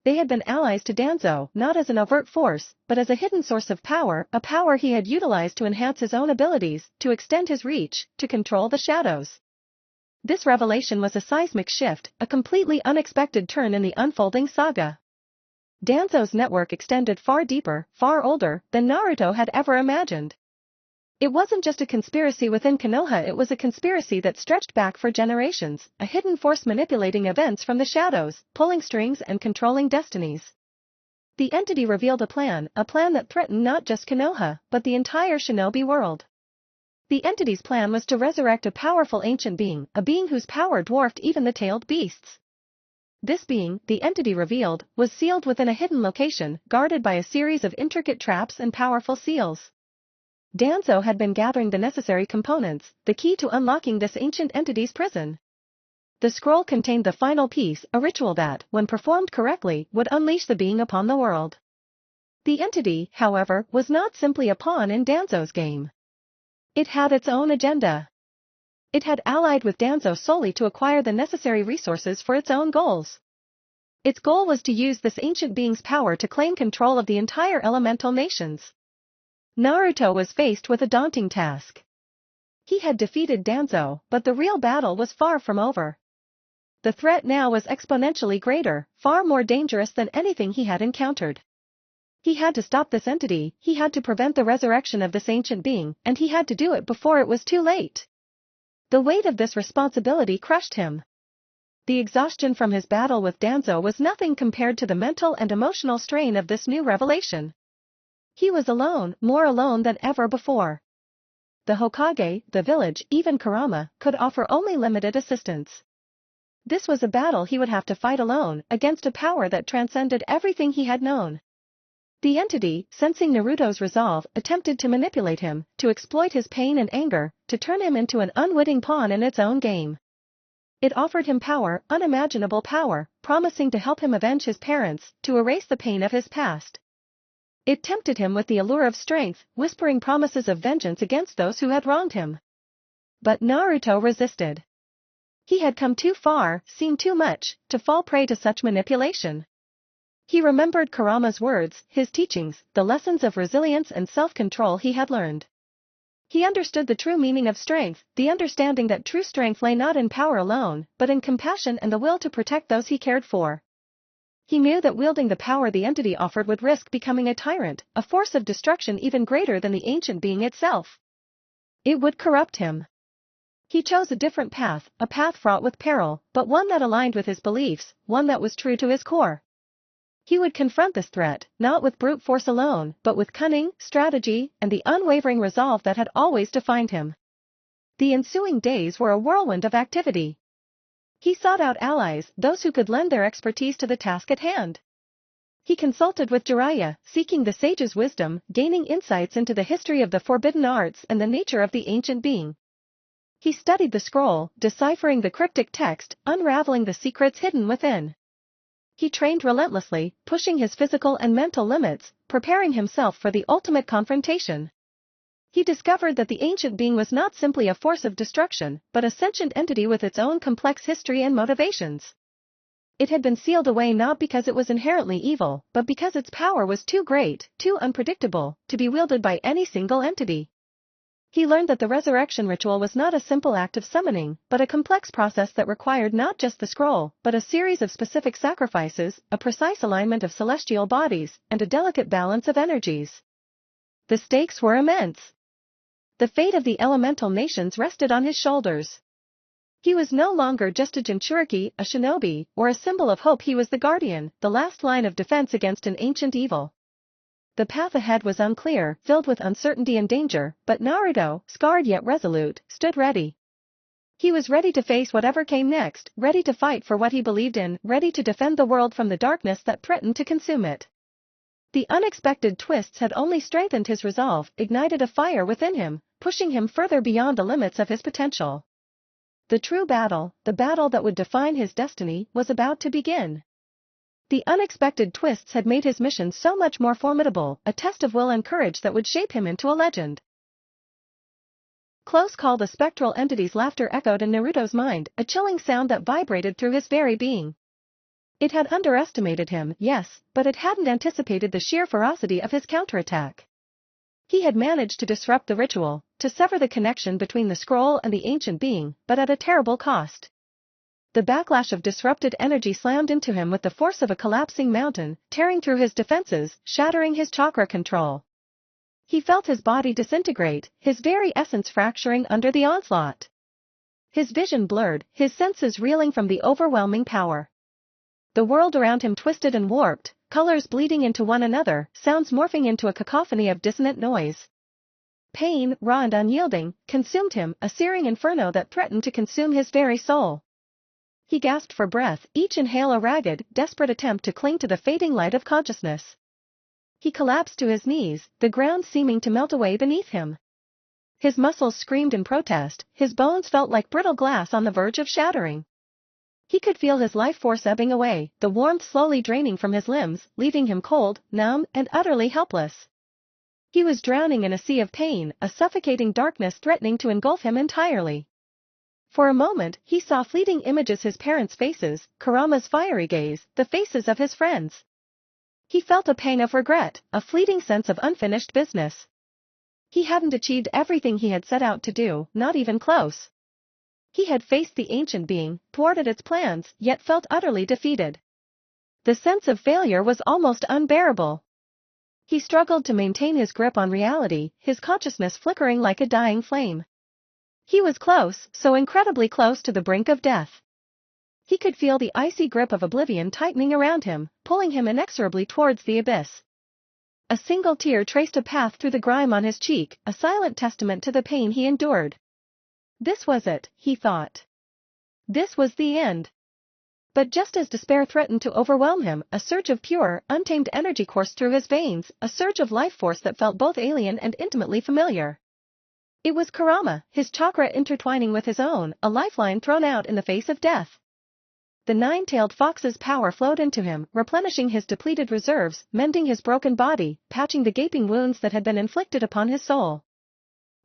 They had been allies to Danzo, not as an overt force, but as a hidden source of power, a power he had utilized to enhance his own abilities, to extend his reach, to control the shadows. This revelation was a seismic shift, a completely unexpected turn in the unfolding saga. Danzo's network extended far deeper, far older, than Naruto had ever imagined. It wasn't just a conspiracy within Konoha, it was a conspiracy that stretched back for generations, a hidden force manipulating events from the shadows, pulling strings and controlling destinies. The entity revealed a plan that threatened not just Konoha, but the entire shinobi world. The entity's plan was to resurrect a powerful ancient being, a being whose power dwarfed even the tailed beasts. This being, the entity revealed, was sealed within a hidden location, guarded by a series of intricate traps and powerful seals. Danzo had been gathering the necessary components, the key to unlocking this ancient entity's prison. The scroll contained the final piece, a ritual that, when performed correctly, would unleash the being upon the world. The entity, however, was not simply a pawn in Danzo's game. It had its own agenda. It had allied with Danzo solely to acquire the necessary resources for its own goals. Its goal was to use this ancient being's power to claim control of the entire elemental nations. Naruto was faced with a daunting task. He had defeated Danzo, but the real battle was far from over. The threat now was exponentially greater, far more dangerous than anything he had encountered. He had to stop this entity, he had to prevent the resurrection of this ancient being, and he had to do it before it was too late. The weight of this responsibility crushed him. The exhaustion from his battle with Danzo was nothing compared to the mental and emotional strain of this new revelation. He was alone, more alone than ever before. The Hokage, the village, even Kurama, could offer only limited assistance. This was a battle he would have to fight alone, against a power that transcended everything he had known. The entity, sensing Naruto's resolve, attempted to manipulate him, to exploit his pain and anger, to turn him into an unwitting pawn in its own game. It offered him power, unimaginable power, promising to help him avenge his parents, to erase the pain of his past. It tempted him with the allure of strength, whispering promises of vengeance against those who had wronged him. But Naruto resisted. He had come too far, seen too much, to fall prey to such manipulation. He remembered Kurama's words, his teachings, the lessons of resilience and self-control he had learned. He understood the true meaning of strength, the understanding that true strength lay not in power alone, but in compassion and the will to protect those he cared for. He knew that wielding the power the entity offered would risk becoming a tyrant, a force of destruction even greater than the ancient being itself. It would corrupt him. He chose a different path, a path fraught with peril, but one that aligned with his beliefs, one that was true to his core. He would confront this threat, not with brute force alone, but with cunning, strategy, and the unwavering resolve that had always defined him. The ensuing days were a whirlwind of activity. He sought out allies, those who could lend their expertise to the task at hand. He consulted with Jiraiya, seeking the sage's wisdom, gaining insights into the history of the forbidden arts and the nature of the ancient being. He studied the scroll, deciphering the cryptic text, unraveling the secrets hidden within. He trained relentlessly, pushing his physical and mental limits, preparing himself for the ultimate confrontation. He discovered that the ancient being was not simply a force of destruction, but a sentient entity with its own complex history and motivations. It had been sealed away not because it was inherently evil, but because its power was too great, too unpredictable, to be wielded by any single entity. He learned that the resurrection ritual was not a simple act of summoning, but a complex process that required not just the scroll, but a series of specific sacrifices, a precise alignment of celestial bodies, and a delicate balance of energies. The stakes were immense. The fate of the elemental nations rested on his shoulders. He was no longer just a Jinchuriki, a shinobi, or a symbol of hope. He was the guardian, the last line of defense against an ancient evil. The path ahead was unclear, filled with uncertainty and danger, but Naruto, scarred yet resolute, stood ready. He was ready to face whatever came next, ready to fight for what he believed in, ready to defend the world from the darkness that threatened to consume it. The unexpected twists had only strengthened his resolve, ignited a fire within him, pushing him further beyond the limits of his potential. The true battle, the battle that would define his destiny, was about to begin. The unexpected twists had made his mission so much more formidable, a test of will and courage that would shape him into a legend. Close call. The spectral entity's laughter echoed in Naruto's mind, a chilling sound that vibrated through his very being. It had underestimated him, yes, but it hadn't anticipated the sheer ferocity of his counterattack. He had managed to disrupt the ritual, to sever the connection between the scroll and the ancient being, but at a terrible cost. The backlash of disrupted energy slammed into him with the force of a collapsing mountain, tearing through his defenses, shattering his chakra control. He felt his body disintegrate, his very essence fracturing under the onslaught. His vision blurred, his senses reeling from the overwhelming power. The world around him twisted and warped, colors bleeding into one another, sounds morphing into a cacophony of dissonant noise. Pain, raw and unyielding, consumed him, a searing inferno that threatened to consume his very soul. He gasped for breath, each inhale a ragged, desperate attempt to cling to the fading light of consciousness. He collapsed to his knees, the ground seeming to melt away beneath him. His muscles screamed in protest, his bones felt like brittle glass on the verge of shattering. He could feel his life force ebbing away, the warmth slowly draining from his limbs, leaving him cold, numb, and utterly helpless. He was drowning in a sea of pain, a suffocating darkness threatening to engulf him entirely. For a moment, he saw fleeting images, his parents' faces, Kurama's fiery gaze, the faces of his friends. He felt a pang of regret, a fleeting sense of unfinished business. He hadn't achieved everything he had set out to do, not even close. He had faced the ancient being, thwarted its plans, yet felt utterly defeated. The sense of failure was almost unbearable. He struggled to maintain his grip on reality, his consciousness flickering like a dying flame. He was close, so incredibly close to the brink of death. He could feel the icy grip of oblivion tightening around him, pulling him inexorably towards the abyss. A single tear traced a path through the grime on his cheek, a silent testament to the pain he endured. This was it, he thought. This was the end. But just as despair threatened to overwhelm him, a surge of pure, untamed energy coursed through his veins, a surge of life force that felt both alien and intimately familiar. It was Kurama, his chakra intertwining with his own, a lifeline thrown out in the face of death. The nine-tailed fox's power flowed into him, replenishing his depleted reserves, mending his broken body, patching the gaping wounds that had been inflicted upon his soul.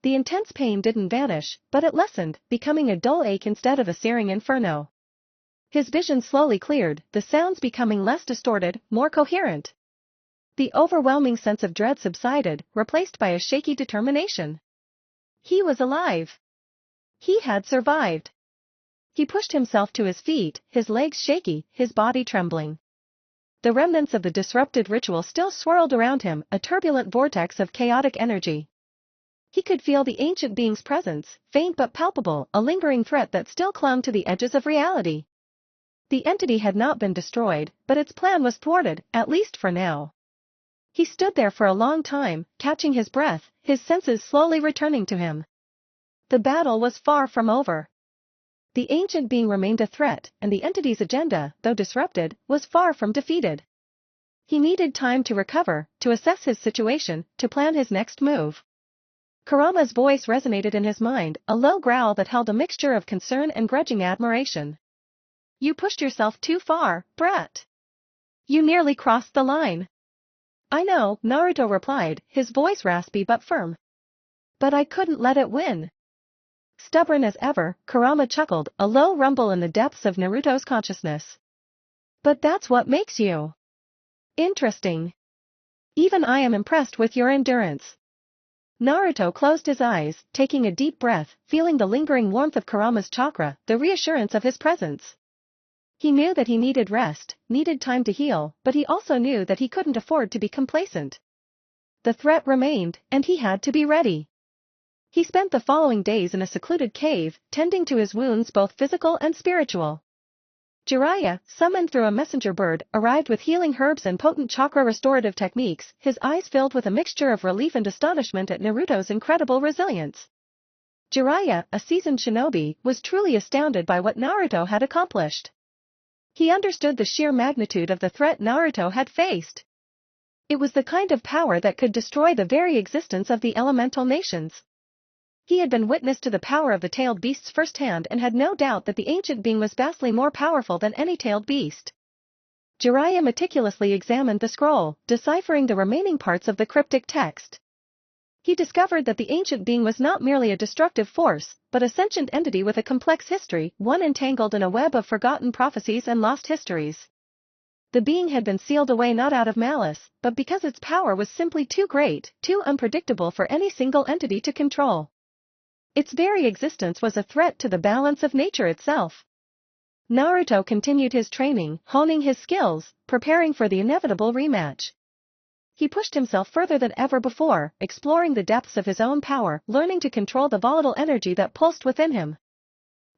The intense pain didn't vanish, but it lessened, becoming a dull ache instead of a searing inferno. His vision slowly cleared, the sounds becoming less distorted, more coherent. The overwhelming sense of dread subsided, replaced by a shaky determination. He was alive. He had survived. He pushed himself to his feet, his legs shaky, his body trembling. The remnants of the disrupted ritual still swirled around him, a turbulent vortex of chaotic energy. He could feel the ancient being's presence, faint but palpable, a lingering threat that still clung to the edges of reality. The entity had not been destroyed, but its plan was thwarted, at least for now. He stood there for a long time, catching his breath, his senses slowly returning to him. The battle was far from over. The ancient being remained a threat, and the entity's agenda, though disrupted, was far from defeated. He needed time to recover, to assess his situation, to plan his next move. Kurama's voice resonated in his mind, a low growl that held a mixture of concern and grudging admiration. You pushed yourself too far, brat. You nearly crossed the line. I know, Naruto replied, his voice raspy but firm. But I couldn't let it win. Stubborn as ever, Kurama chuckled, a low rumble in the depths of Naruto's consciousness. But that's what makes you interesting. Even I am impressed with your endurance. Naruto closed his eyes, taking a deep breath, feeling the lingering warmth of Kurama's chakra, the reassurance of his presence. He knew that he needed rest, needed time to heal, but he also knew that he couldn't afford to be complacent. The threat remained, and he had to be ready. He spent the following days in a secluded cave, tending to his wounds both physical and spiritual. Jiraiya, summoned through a messenger bird, arrived with healing herbs and potent chakra restorative techniques, his eyes filled with a mixture of relief and astonishment at Naruto's incredible resilience. Jiraiya, a seasoned shinobi, was truly astounded by what Naruto had accomplished. He understood the sheer magnitude of the threat Naruto had faced. It was the kind of power that could destroy the very existence of the elemental nations. He had been witness to the power of the tailed beasts firsthand and had no doubt that the ancient being was vastly more powerful than any tailed beast. Jiraiya meticulously examined the scroll, deciphering the remaining parts of the cryptic text. He discovered that the ancient being was not merely a destructive force, but a sentient entity with a complex history, one entangled in a web of forgotten prophecies and lost histories. The being had been sealed away not out of malice, but because its power was simply too great, too unpredictable for any single entity to control. Its very existence was a threat to the balance of nature itself. Naruto continued his training, honing his skills, preparing for the inevitable rematch. he pushed himself further than ever before, exploring the depths of his own power, learning to control the volatile energy that pulsed within him.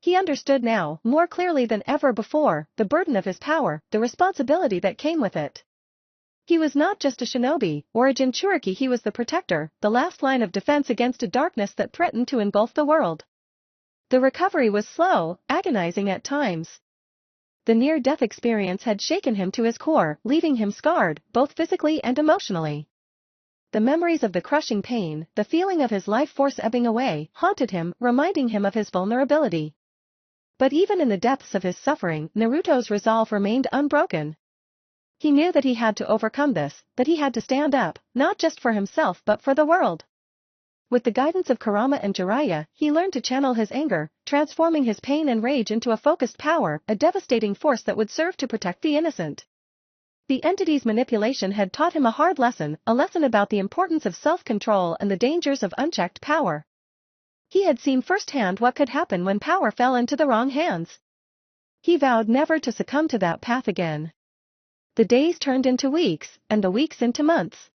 He understood now, more clearly than ever before, the burden of his power, the responsibility that came with it. He was not just a shinobi, or a Jinchuriki, he was the protector, the last line of defense against a darkness that threatened to engulf the world. The recovery was slow, agonizing at times. The near-death experience had shaken him to his core, leaving him scarred, both physically and emotionally. The memories of the crushing pain, the feeling of his life force ebbing away, haunted him, reminding him of his vulnerability. But even in the depths of his suffering, Naruto's resolve remained unbroken. He knew that he had to overcome this, that he had to stand up, not just for himself but for the world. With the guidance of Kurama and Jiraiya, he learned to channel his anger, transforming his pain and rage into a focused power, a devastating force that would serve to protect the innocent. The entity's manipulation had taught him a hard lesson, a lesson about the importance of self-control and the dangers of unchecked power. He had seen firsthand what could happen when power fell into the wrong hands. He vowed never to succumb to that path again. The days turned into weeks, and the weeks into months.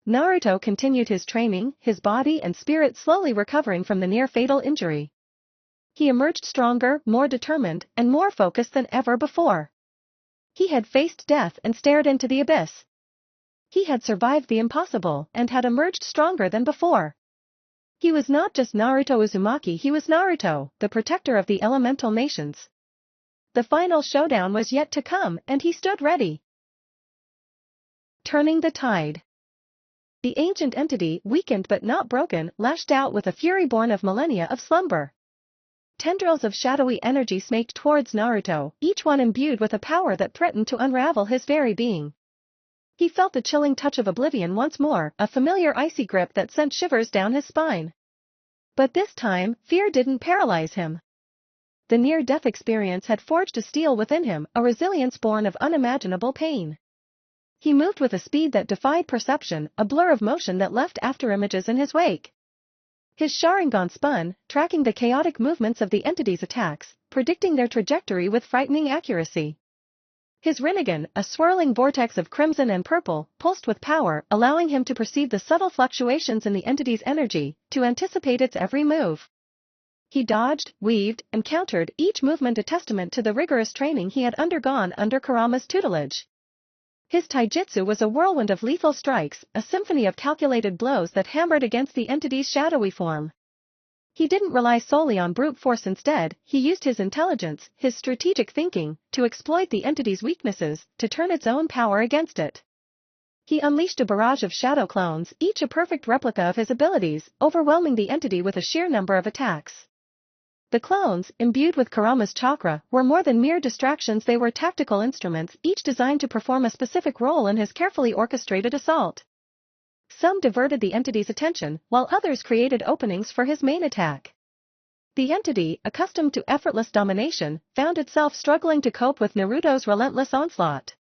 Naruto continued his training, his body and spirit slowly recovering from the near-fatal injury. He emerged stronger, more determined, and more focused than ever before. He had faced death and stared into the abyss. He had survived the impossible and had emerged stronger than before. He was not just Naruto Uzumaki, he was Naruto, the protector of the elemental nations. The final showdown was yet to come, and he stood ready. Turning the tide. The ancient entity, weakened but not broken, lashed out with a fury born of millennia of slumber. Tendrils of shadowy energy snaked towards Naruto, each one imbued with a power that threatened to unravel his very being. He felt the chilling touch of oblivion once more, a familiar icy grip that sent shivers down his spine. But this time, fear didn't paralyze him. The near-death experience had forged a steel within him, a resilience born of unimaginable pain. He moved with a speed that defied perception, a blur of motion that left afterimages in his wake. His Sharingan spun, tracking the chaotic movements of the entity's attacks, predicting their trajectory with frightening accuracy. His Rinnegan, a swirling vortex of crimson and purple, pulsed with power, allowing him to perceive the subtle fluctuations in the entity's energy, to anticipate its every move. He dodged, weaved, and countered, each movement a testament to the rigorous training he had undergone under Kurama's tutelage. His taijutsu was a whirlwind of lethal strikes, a symphony of calculated blows that hammered against the entity's shadowy form. He didn't rely solely on brute force. Instead, he used his intelligence, his strategic thinking, to exploit the entity's weaknesses, to turn its own power against it. He unleashed a barrage of shadow clones, each a perfect replica of his abilities, overwhelming the entity with a sheer number of attacks. The clones, imbued with Kurama's chakra, were more than mere distractions, they were tactical instruments, each designed to perform a specific role in his carefully orchestrated assault. Some diverted the entity's attention, while others created openings for his main attack. The entity, accustomed to effortless domination, found itself struggling to cope with Naruto's relentless onslaught.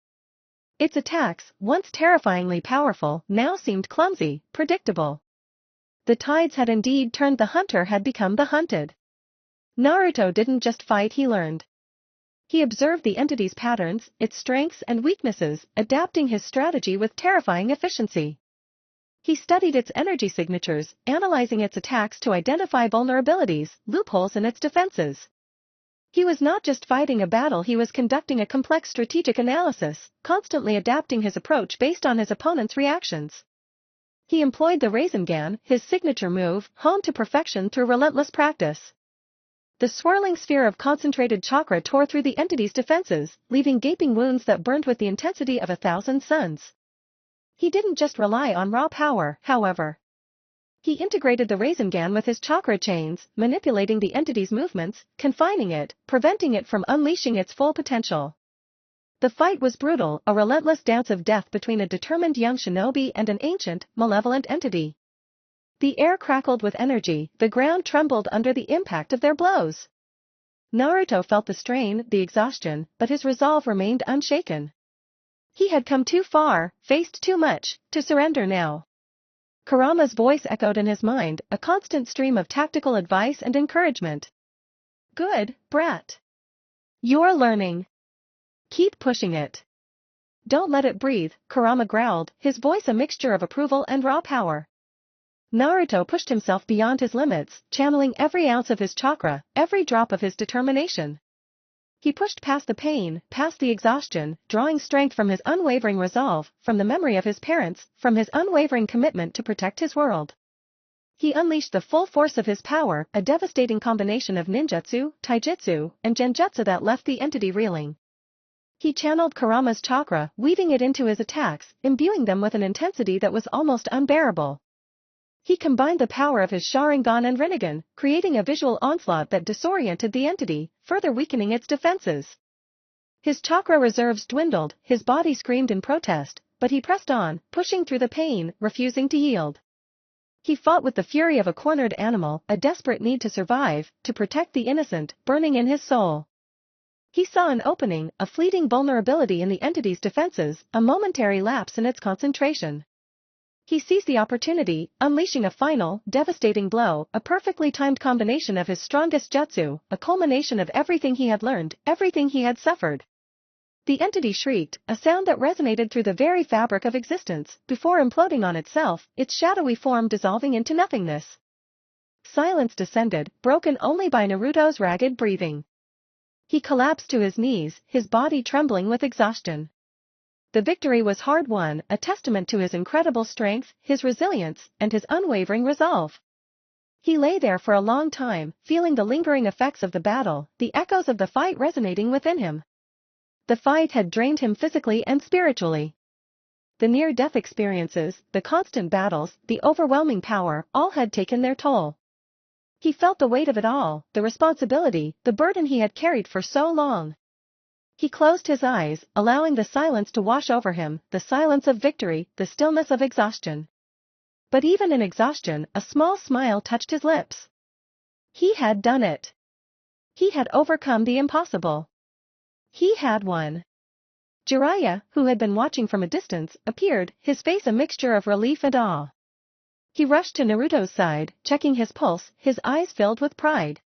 Its attacks, once terrifyingly powerful, now seemed clumsy, predictable. The tides had indeed turned, the hunter had become the hunted. Naruto didn't just fight, he learned. He observed the entity's patterns, its strengths and weaknesses, adapting his strategy with terrifying efficiency. He studied its energy signatures, analyzing its attacks to identify vulnerabilities, loopholes in its defenses. He was not just fighting a battle, he was conducting a complex strategic analysis, constantly adapting his approach based on his opponent's reactions. He employed the Rasengan, his signature move, honed to perfection through relentless practice. The swirling sphere of concentrated chakra tore through the entity's defenses, leaving gaping wounds that burned with the intensity of 1,000 suns. He didn't just rely on raw power, however. He integrated the Rasengan with his chakra chains, manipulating the entity's movements, confining it, preventing it from unleashing its full potential. The fight was brutal, a relentless dance of death between a determined young shinobi and an ancient, malevolent entity. The air crackled with energy, the ground trembled under the impact of their blows. Naruto felt the strain, the exhaustion, but his resolve remained unshaken. He had come too far, faced too much, to surrender now. Kurama's voice echoed in his mind, a constant stream of tactical advice and encouragement. "Good, brat. You're learning. Keep pushing it." Don't let it breathe, Kurama growled, his voice a mixture of approval and raw power. Naruto pushed himself beyond his limits, channeling every ounce of his chakra, every drop of his determination. He pushed past the pain, past the exhaustion, drawing strength from his unwavering resolve, from the memory of his parents, from his unwavering commitment to protect his world. He unleashed the full force of his power, a devastating combination of ninjutsu, taijutsu, and genjutsu that left the entity reeling. He channeled Kurama's chakra, weaving it into his attacks, imbuing them with an intensity that was almost unbearable. He combined the power of his Sharingan and Rinnegan, creating a visual onslaught that disoriented the entity, further weakening its defenses. His chakra reserves dwindled, his body screamed in protest, but he pressed on, pushing through the pain, refusing to yield. He fought with the fury of a cornered animal, a desperate need to survive, to protect the innocent, burning in his soul. He saw an opening, a fleeting vulnerability in the entity's defenses, a momentary lapse in its concentration. He seized the opportunity, unleashing a final, devastating blow, a perfectly timed combination of his strongest jutsu, a culmination of everything he had learned, everything he had suffered. The entity shrieked, a sound that resonated through the very fabric of existence, before imploding on itself, its shadowy form dissolving into nothingness. Silence descended, broken only by Naruto's ragged breathing. He collapsed to his knees, his body trembling with exhaustion. The victory was hard-won, a testament to his incredible strength, his resilience, and his unwavering resolve. He lay there for a long time, feeling the lingering effects of the battle, the echoes of the fight resonating within him. The fight had drained him physically and spiritually. The near-death experiences, the constant battles, the overwhelming power, all had taken their toll. He felt the weight of it all, the responsibility, the burden he had carried for so long. He closed his eyes, allowing the silence to wash over him, the silence of victory, the stillness of exhaustion. But even in exhaustion, a small smile touched his lips. He had done it. He had overcome the impossible. He had won. Jiraiya, who had been watching from a distance, appeared, his face a mixture of relief and awe. He rushed to Naruto's side, checking his pulse, his eyes filled with pride.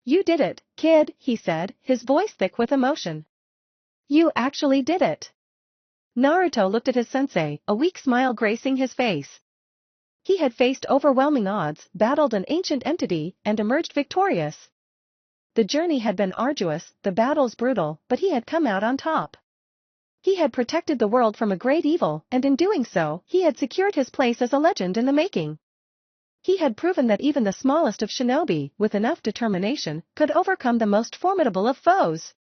"You did it, kid," he said, his voice thick with emotion. "You actually did it." Naruto looked at his sensei, a weak smile gracing his face. He had faced overwhelming odds, battled an ancient entity, and emerged victorious. The journey had been arduous, the battles brutal, but he had come out on top. He had protected the world from a great evil, and in doing so, he had secured his place as a legend in the making. He had proven that even the smallest of shinobi, with enough determination, could overcome the most formidable of foes.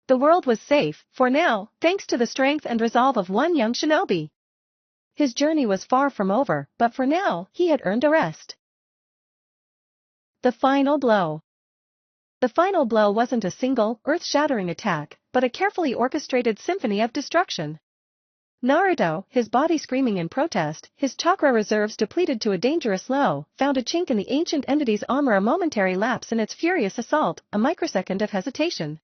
The world was safe, for now, thanks to the strength and resolve of one young shinobi. His journey was far from over, but for now, he had earned a rest. The final blow. The final blow wasn't a single, earth-shattering attack, but a carefully orchestrated symphony of destruction. Naruto, his body screaming in protest, his chakra reserves depleted to a dangerous low, found a chink in the ancient entity's armor, a momentary lapse in its furious assault, a microsecond of hesitation.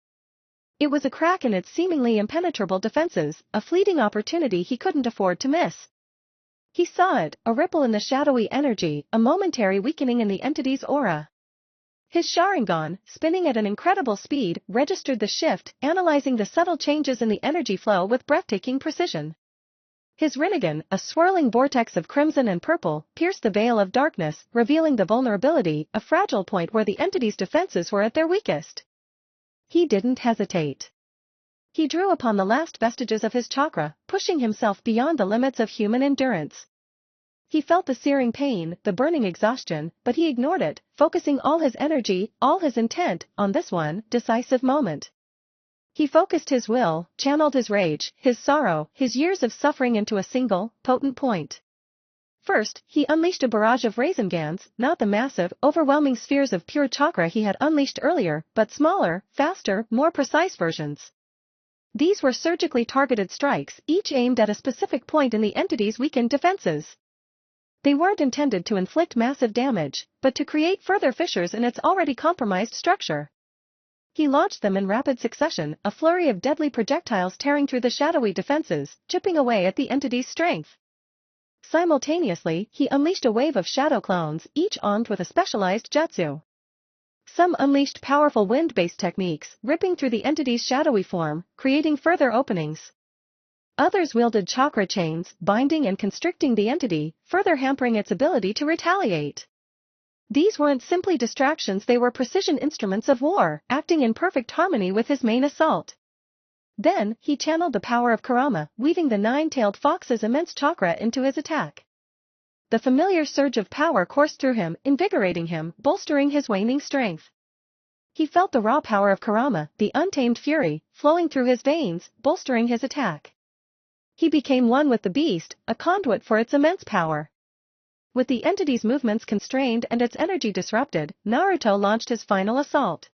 It was a crack in its seemingly impenetrable defenses, a fleeting opportunity he couldn't afford to miss. He saw it, a ripple in the shadowy energy, a momentary weakening in the entity's aura. His Sharingan, spinning at an incredible speed, registered the shift, analyzing the subtle changes in the energy flow with breathtaking precision. His Rinnegan, a swirling vortex of crimson and purple, pierced the veil of darkness, revealing the vulnerability, a fragile point where the entity's defenses were at their weakest. He didn't hesitate. He drew upon the last vestiges of his chakra, pushing himself beyond the limits of human endurance. He felt the searing pain, the burning exhaustion, but he ignored it, focusing all his energy, all his intent, on this one, decisive moment. He focused his will, channeled his rage, his sorrow, his years of suffering into a single, potent point. First, he unleashed a barrage of Raisengans, not the massive, overwhelming spheres of pure chakra he had unleashed earlier, but smaller, faster, more precise versions. These were surgically targeted strikes, each aimed at a specific point in the entity's weakened defenses. They weren't intended to inflict massive damage, but to create further fissures in its already compromised structure. He launched them in rapid succession, a flurry of deadly projectiles tearing through the shadowy defenses, chipping away at the entity's strength. Simultaneously, he unleashed a wave of shadow clones, each armed with a specialized jutsu. Some unleashed powerful wind-based techniques, ripping through the entity's shadowy form, creating further openings. Others wielded chakra chains, binding and constricting the entity, further hampering its ability to retaliate. These weren't simply distractions, they were precision instruments of war, acting in perfect harmony with his main assault. Then, he channeled the power of Kurama, weaving the nine-tailed fox's immense chakra into his attack. The familiar surge of power coursed through him, invigorating him, bolstering his waning strength. He felt the raw power of Kurama, the untamed fury, flowing through his veins, bolstering his attack. He became one with the beast, a conduit for its immense power. With the entity's movements constrained and its energy disrupted, Naruto launched his final assault.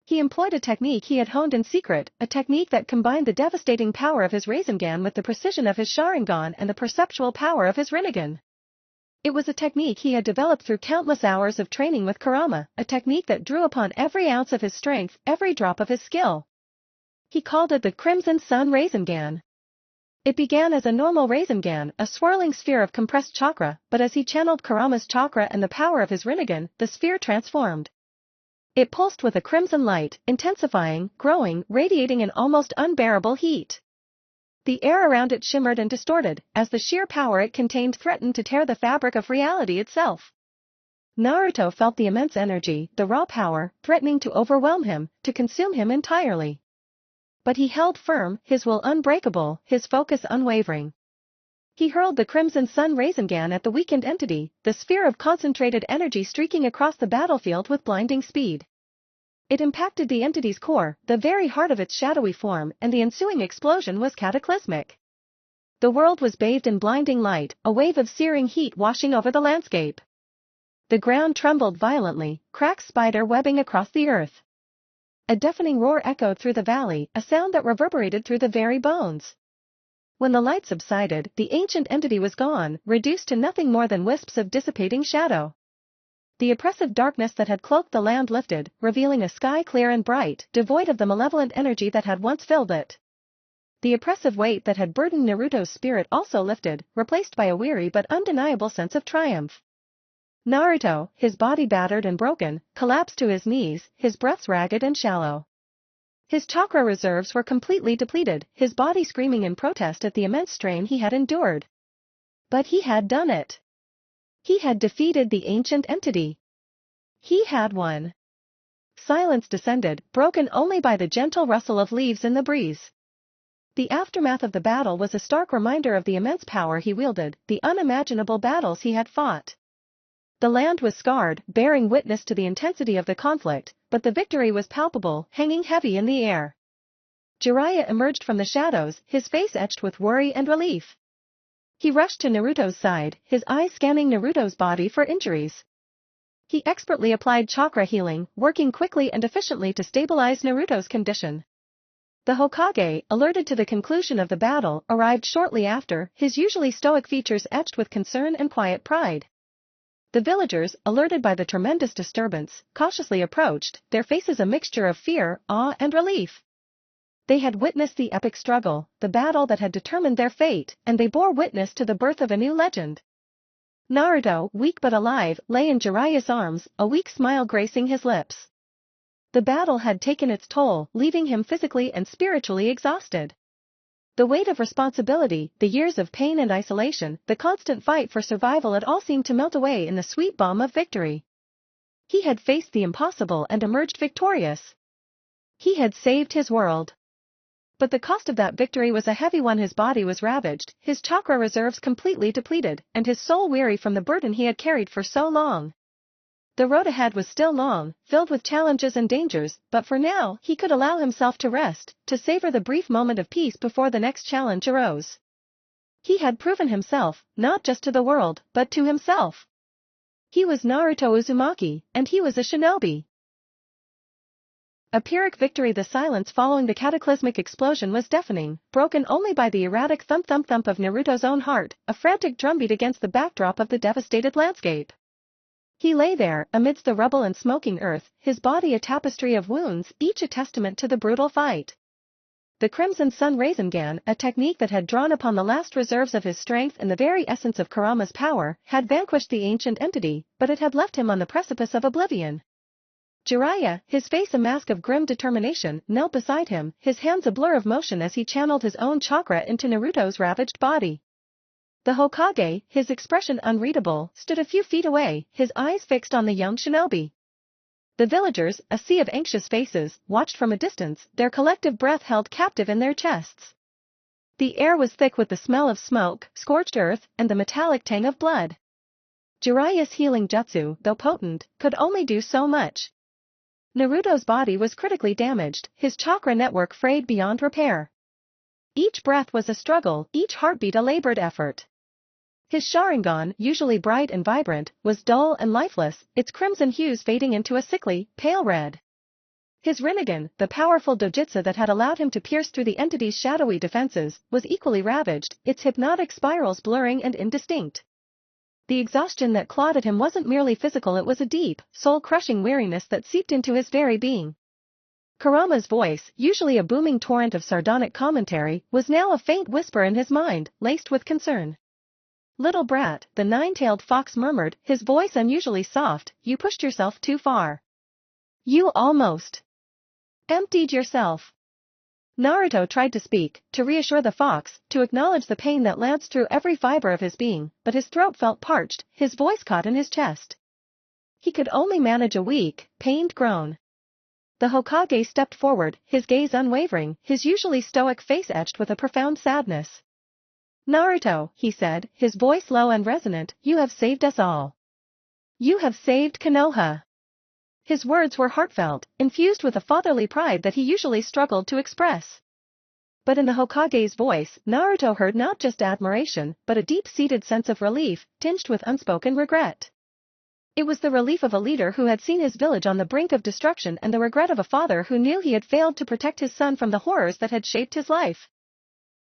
He employed a technique he had honed in secret, a technique that combined the devastating power of his Rasengan with the precision of his Sharingan and the perceptual power of his Rinnegan. It was a technique he had developed through countless hours of training with Kurama, a technique that drew upon every ounce of his strength, every drop of his skill. He called it the Crimson Sun Rasengan. It began as a normal Rasengan, a swirling sphere of compressed chakra, but as he channeled Kurama's chakra and the power of his Rinnegan, the sphere transformed. It pulsed with a crimson light, intensifying, growing, radiating an almost unbearable heat. The air around it shimmered and distorted, as the sheer power it contained threatened to tear the fabric of reality itself. Naruto felt the immense energy, the raw power, threatening to overwhelm him, to consume him entirely. But he held firm, his will unbreakable, his focus unwavering. He hurled the Crimson Sun Rasengan at the weakened entity, the sphere of concentrated energy streaking across the battlefield with blinding speed. It impacted the entity's core, the very heart of its shadowy form, and the ensuing explosion was cataclysmic. The world was bathed in blinding light, a wave of searing heat washing over the landscape. The ground trembled violently, cracks spider webbing across the earth. A deafening roar echoed through the valley, a sound that reverberated through the very bones. When the light subsided, the ancient entity was gone, reduced to nothing more than wisps of dissipating shadow. The oppressive darkness that had cloaked the land lifted, revealing a sky clear and bright, devoid of the malevolent energy that had once filled it. The oppressive weight that had burdened Naruto's spirit also lifted, replaced by a weary but undeniable sense of triumph. Naruto, his body battered and broken, collapsed to his knees, his breaths ragged and shallow. His chakra reserves were completely depleted, his body screaming in protest at the immense strain he had endured. But he had done it. He had defeated the ancient entity. He had won. Silence descended, broken only by the gentle rustle of leaves in the breeze. The aftermath of the battle was a stark reminder of the immense power he wielded, the unimaginable battles he had fought. The land was scarred, bearing witness to the intensity of the conflict, but the victory was palpable, hanging heavy in the air. Jiraiya emerged from the shadows, his face etched with worry and relief. He rushed to Naruto's side, his eyes scanning Naruto's body for injuries. He expertly applied chakra healing, working quickly and efficiently to stabilize Naruto's condition. The Hokage, alerted to the conclusion of the battle, arrived shortly after, his usually stoic features etched with concern and quiet pride. The villagers, alerted by the tremendous disturbance, cautiously approached, their faces a mixture of fear, awe and relief. They had witnessed the epic struggle, the battle that had determined their fate, and they bore witness to the birth of a new legend. Naruto, weak but alive, lay in Jiraiya's arms, a weak smile gracing his lips. The battle had taken its toll, leaving him physically and spiritually exhausted. The weight of responsibility, the years of pain and isolation, the constant fight for survival, it all seemed to melt away in the sweet balm of victory. He had faced the impossible and emerged victorious. He had saved his world. But the cost of that victory was a heavy one. His body was ravaged, his chakra reserves completely depleted, and his soul weary from the burden he had carried for so long. The road ahead was still long, filled with challenges and dangers, but for now, he could allow himself to rest, to savor the brief moment of peace before the next challenge arose. He had proven himself, not just to the world, but to himself. He was Naruto Uzumaki, and he was a shinobi. A Pyrrhic victory. The silence following the cataclysmic explosion was deafening, broken only by the erratic thump-thump-thump of Naruto's own heart, a frantic drumbeat against the backdrop of the devastated landscape. He lay there, amidst the rubble and smoking earth, his body a tapestry of wounds, each a testament to the brutal fight. The Crimson Sun Rasengan, a technique that had drawn upon the last reserves of his strength and the very essence of Kurama's power, had vanquished the ancient entity, but it had left him on the precipice of oblivion. Jiraiya, his face a mask of grim determination, knelt beside him, his hands a blur of motion as he channeled his own chakra into Naruto's ravaged body. The Hokage, his expression unreadable, stood a few feet away, his eyes fixed on the young shinobi. The villagers, a sea of anxious faces, watched from a distance, their collective breath held captive in their chests. The air was thick with the smell of smoke, scorched earth, and the metallic tang of blood. Jiraiya's healing jutsu, though potent, could only do so much. Naruto's body was critically damaged, his chakra network frayed beyond repair. Each breath was a struggle, each heartbeat a labored effort. His Sharingan, usually bright and vibrant, was dull and lifeless, its crimson hues fading into a sickly, pale red. His Rinnegan, the powerful dojutsu that had allowed him to pierce through the entity's shadowy defenses, was equally ravaged, its hypnotic spirals blurring and indistinct. The exhaustion that clawed at him wasn't merely physical, it was a deep, soul-crushing weariness that seeped into his very being. Kurama's voice, usually a booming torrent of sardonic commentary, was now a faint whisper in his mind, laced with concern. "Little brat," the nine-tailed fox murmured, his voice unusually soft, "you pushed yourself too far. You almost emptied yourself." Naruto tried to speak, to reassure the fox, to acknowledge the pain that lanced through every fiber of his being, but his throat felt parched, his voice caught in his chest. He could only manage a weak, pained groan. The Hokage stepped forward, his gaze unwavering, his usually stoic face etched with a profound sadness. "Naruto," he said, his voice low and resonant, "you have saved us all. You have saved Konoha." His words were heartfelt, infused with a fatherly pride that he usually struggled to express. But in the Hokage's voice, Naruto heard not just admiration, but a deep-seated sense of relief, tinged with unspoken regret. It was the relief of a leader who had seen his village on the brink of destruction and the regret of a father who knew he had failed to protect his son from the horrors that had shaped his life.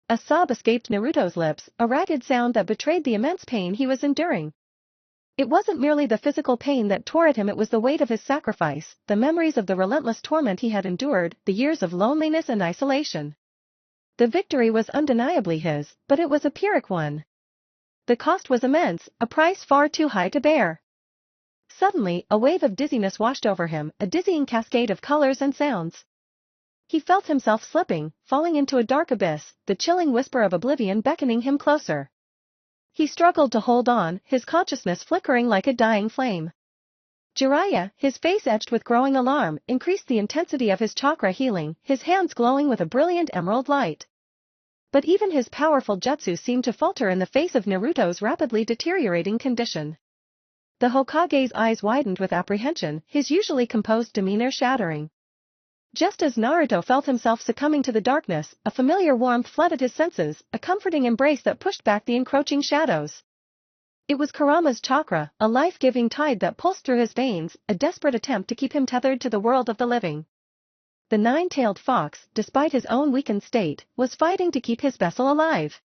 A sob escaped Naruto's lips, a ragged sound that betrayed the immense pain he was enduring. It wasn't merely the physical pain that tore at him, it was the weight of his sacrifice, the memories of the relentless torment he had endured, the years of loneliness and isolation. The victory was undeniably his, but it was a Pyrrhic one. The cost was immense, a price far too high to bear. Suddenly, a wave of dizziness washed over him, a dizzying cascade of colors and sounds. He felt himself slipping, falling into a dark abyss, the chilling whisper of oblivion beckoning him closer. He struggled to hold on, his consciousness flickering like a dying flame. Jiraiya, his face etched with growing alarm, increased the intensity of his chakra healing, his hands glowing with a brilliant emerald light. But even his powerful jutsu seemed to falter in the face of Naruto's rapidly deteriorating condition. The Hokage's eyes widened with apprehension, his usually composed demeanor shattering. Just as Naruto felt himself succumbing to the darkness, a familiar warmth flooded his senses, a comforting embrace that pushed back the encroaching shadows. It was Kurama's chakra, a life-giving tide that pulsed through his veins, a desperate attempt to keep him tethered to the world of the living. The nine-tailed fox, despite his own weakened state, was fighting to keep his vessel alive.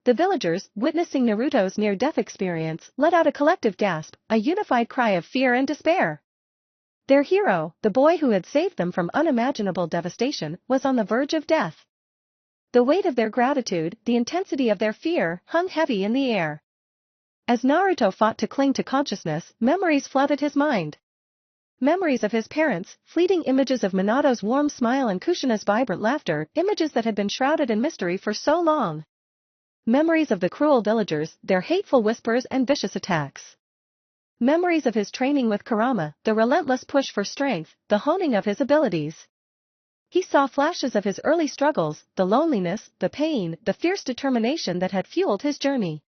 The villagers, witnessing Naruto's near-death experience, let out a collective gasp, a unified cry of fear and despair. Their hero, the boy who had saved them from unimaginable devastation, was on the verge of death. The weight of their gratitude, the intensity of their fear, hung heavy in the air. As Naruto fought to cling to consciousness, memories flooded his mind. Memories of his parents, fleeting images of Minato's warm smile and Kushina's vibrant laughter, images that had been shrouded in mystery for so long. Memories of the cruel villagers, their hateful whispers and vicious attacks. Memories of his training with Kurama, the relentless push for strength, the honing of his abilities. He saw flashes of his early struggles, the loneliness, the pain, the fierce determination that had fueled his journey.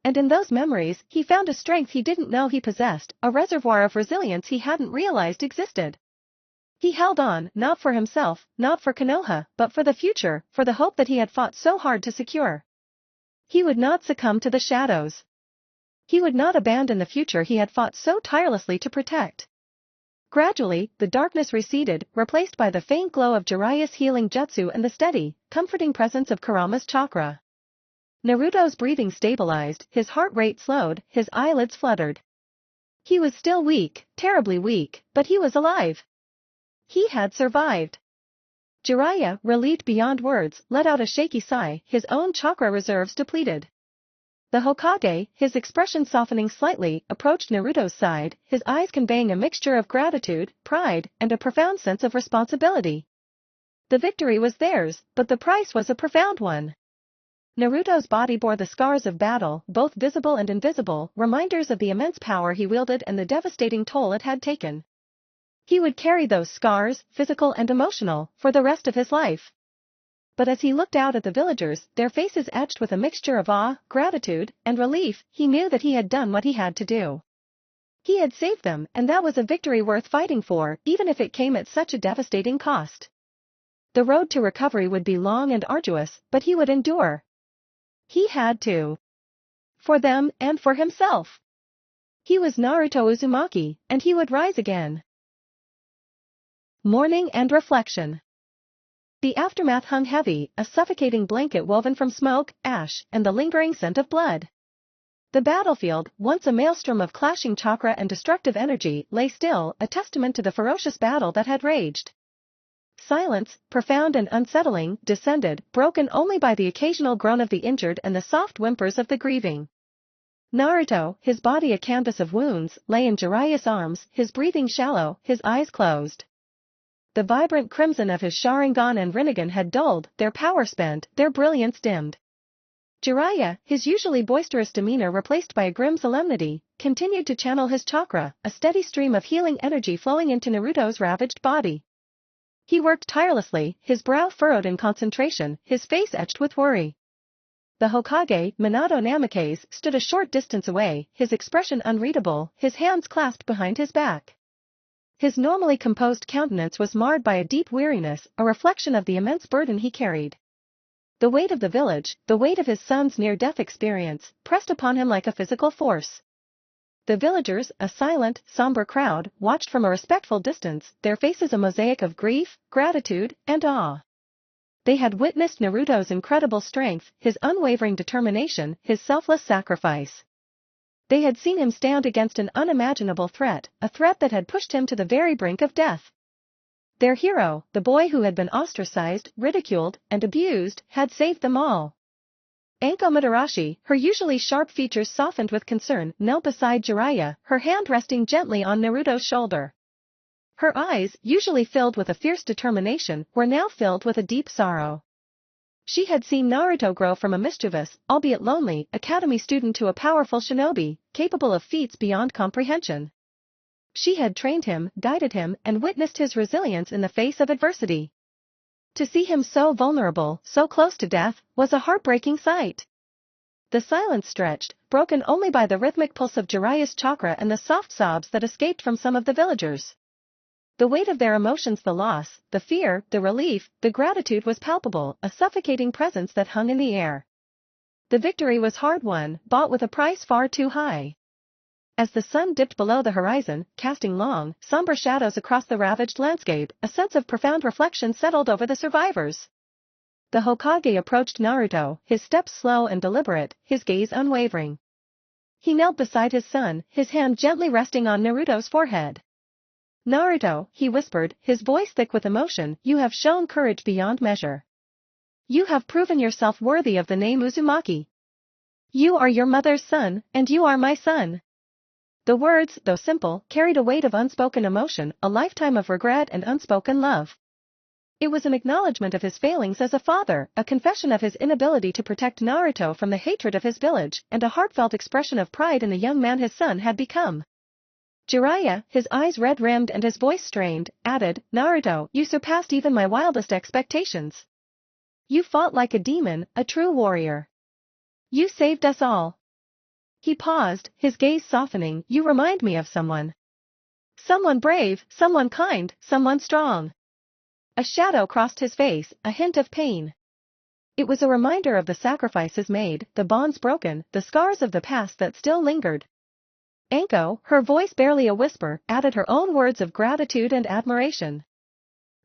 And in those memories, he found a strength he didn't know he possessed, a reservoir of resilience he hadn't realized existed. He held on, not for himself, not for Konoha, but for the future, for the hope that he had fought so hard to secure. He would not succumb to the shadows. He would not abandon the future he had fought so tirelessly to protect. Gradually, the darkness receded, replaced by the faint glow of Jiraiya's healing jutsu and the steady, comforting presence of Kurama's chakra. Naruto's breathing stabilized, his heart rate slowed, his eyelids fluttered. He was still weak, terribly weak, but he was alive. He had survived. Jiraiya, relieved beyond words, let out a shaky sigh, his own chakra reserves depleted. The Hokage, his expression softening slightly, approached Naruto's side, his eyes conveying a mixture of gratitude, pride, and a profound sense of responsibility. The victory was theirs, but the price was a profound one. Naruto's body bore the scars of battle, both visible and invisible, reminders of the immense power he wielded and the devastating toll it had taken. He would carry those scars, physical and emotional, for the rest of his life. But as he looked out at the villagers, their faces etched with a mixture of awe, gratitude, and relief, he knew that he had done what he had to do. He had saved them, and that was a victory worth fighting for, even if it came at such a devastating cost. The road to recovery would be long and arduous, but he would endure. He had to. For them, and for himself. He was Naruto Uzumaki, and he would rise again. Mourning and reflection. The aftermath hung heavy, a suffocating blanket woven from smoke, ash, and the lingering scent of blood. The battlefield, once a maelstrom of clashing chakra and destructive energy, lay still, a testament to the ferocious battle that had raged. Silence, profound and unsettling, descended, broken only by the occasional groan of the injured and the soft whimpers of the grieving. Naruto, his body a canvas of wounds, lay in Jiraiya's arms, his breathing shallow, his eyes closed. The vibrant crimson of his Sharingan and Rinnegan had dulled, their power spent, their brilliance dimmed. Jiraiya, his usually boisterous demeanor replaced by a grim solemnity, continued to channel his chakra, a steady stream of healing energy flowing into Naruto's ravaged body. He worked tirelessly, his brow furrowed in concentration, his face etched with worry. The Hokage, Minato Namikaze, stood a short distance away, his expression unreadable, his hands clasped behind his back. His normally composed countenance was marred by a deep weariness, a reflection of the immense burden he carried. The weight of the village, the weight of his son's near-death experience, pressed upon him like a physical force. The villagers, a silent, somber crowd, watched from a respectful distance, their faces a mosaic of grief, gratitude, and awe. They had witnessed Naruto's incredible strength, his unwavering determination, his selfless sacrifice. They had seen him stand against an unimaginable threat, a threat that had pushed him to the very brink of death. Their hero, the boy who had been ostracized, ridiculed, and abused, had saved them all. Anko Madarashi, her usually sharp features softened with concern, knelt beside Jiraiya, her hand resting gently on Naruto's shoulder. Her eyes, usually filled with a fierce determination, were now filled with a deep sorrow. She had seen Naruto grow from a mischievous, albeit lonely, academy student to a powerful shinobi, capable of feats beyond comprehension. She had trained him, guided him, and witnessed his resilience in the face of adversity. To see him so vulnerable, so close to death, was a heartbreaking sight. The silence stretched, broken only by the rhythmic pulse of Jiraiya's chakra and the soft sobs that escaped from some of the villagers. The weight of their emotions, the loss, the fear, the relief, the gratitude was palpable, a suffocating presence that hung in the air. The victory was hard won, bought with a price far too high. As the sun dipped below the horizon, casting long, somber shadows across the ravaged landscape, a sense of profound reflection settled over the survivors. The Hokage approached Naruto, his steps slow and deliberate, his gaze unwavering. He knelt beside his son, his hand gently resting on Naruto's forehead. "Naruto," he whispered, his voice thick with emotion, "you have shown courage beyond measure. You have proven yourself worthy of the name Uzumaki. You are your mother's son, and you are my son." The words, though simple, carried a weight of unspoken emotion, a lifetime of regret and unspoken love. It was an acknowledgement of his failings as a father, a confession of his inability to protect Naruto from the hatred of his village, and a heartfelt expression of pride in the young man his son had become. Jiraiya, his eyes red-rimmed and his voice strained, added, "Naruto, you surpassed even my wildest expectations. You fought like a demon, a true warrior. You saved us all." He paused, his gaze softening. "You remind me of someone. Someone brave, someone kind, someone strong." A shadow crossed his face, a hint of pain. It was a reminder of the sacrifices made, the bonds broken, the scars of the past that still lingered. Anko, her voice barely a whisper, added her own words of gratitude and admiration.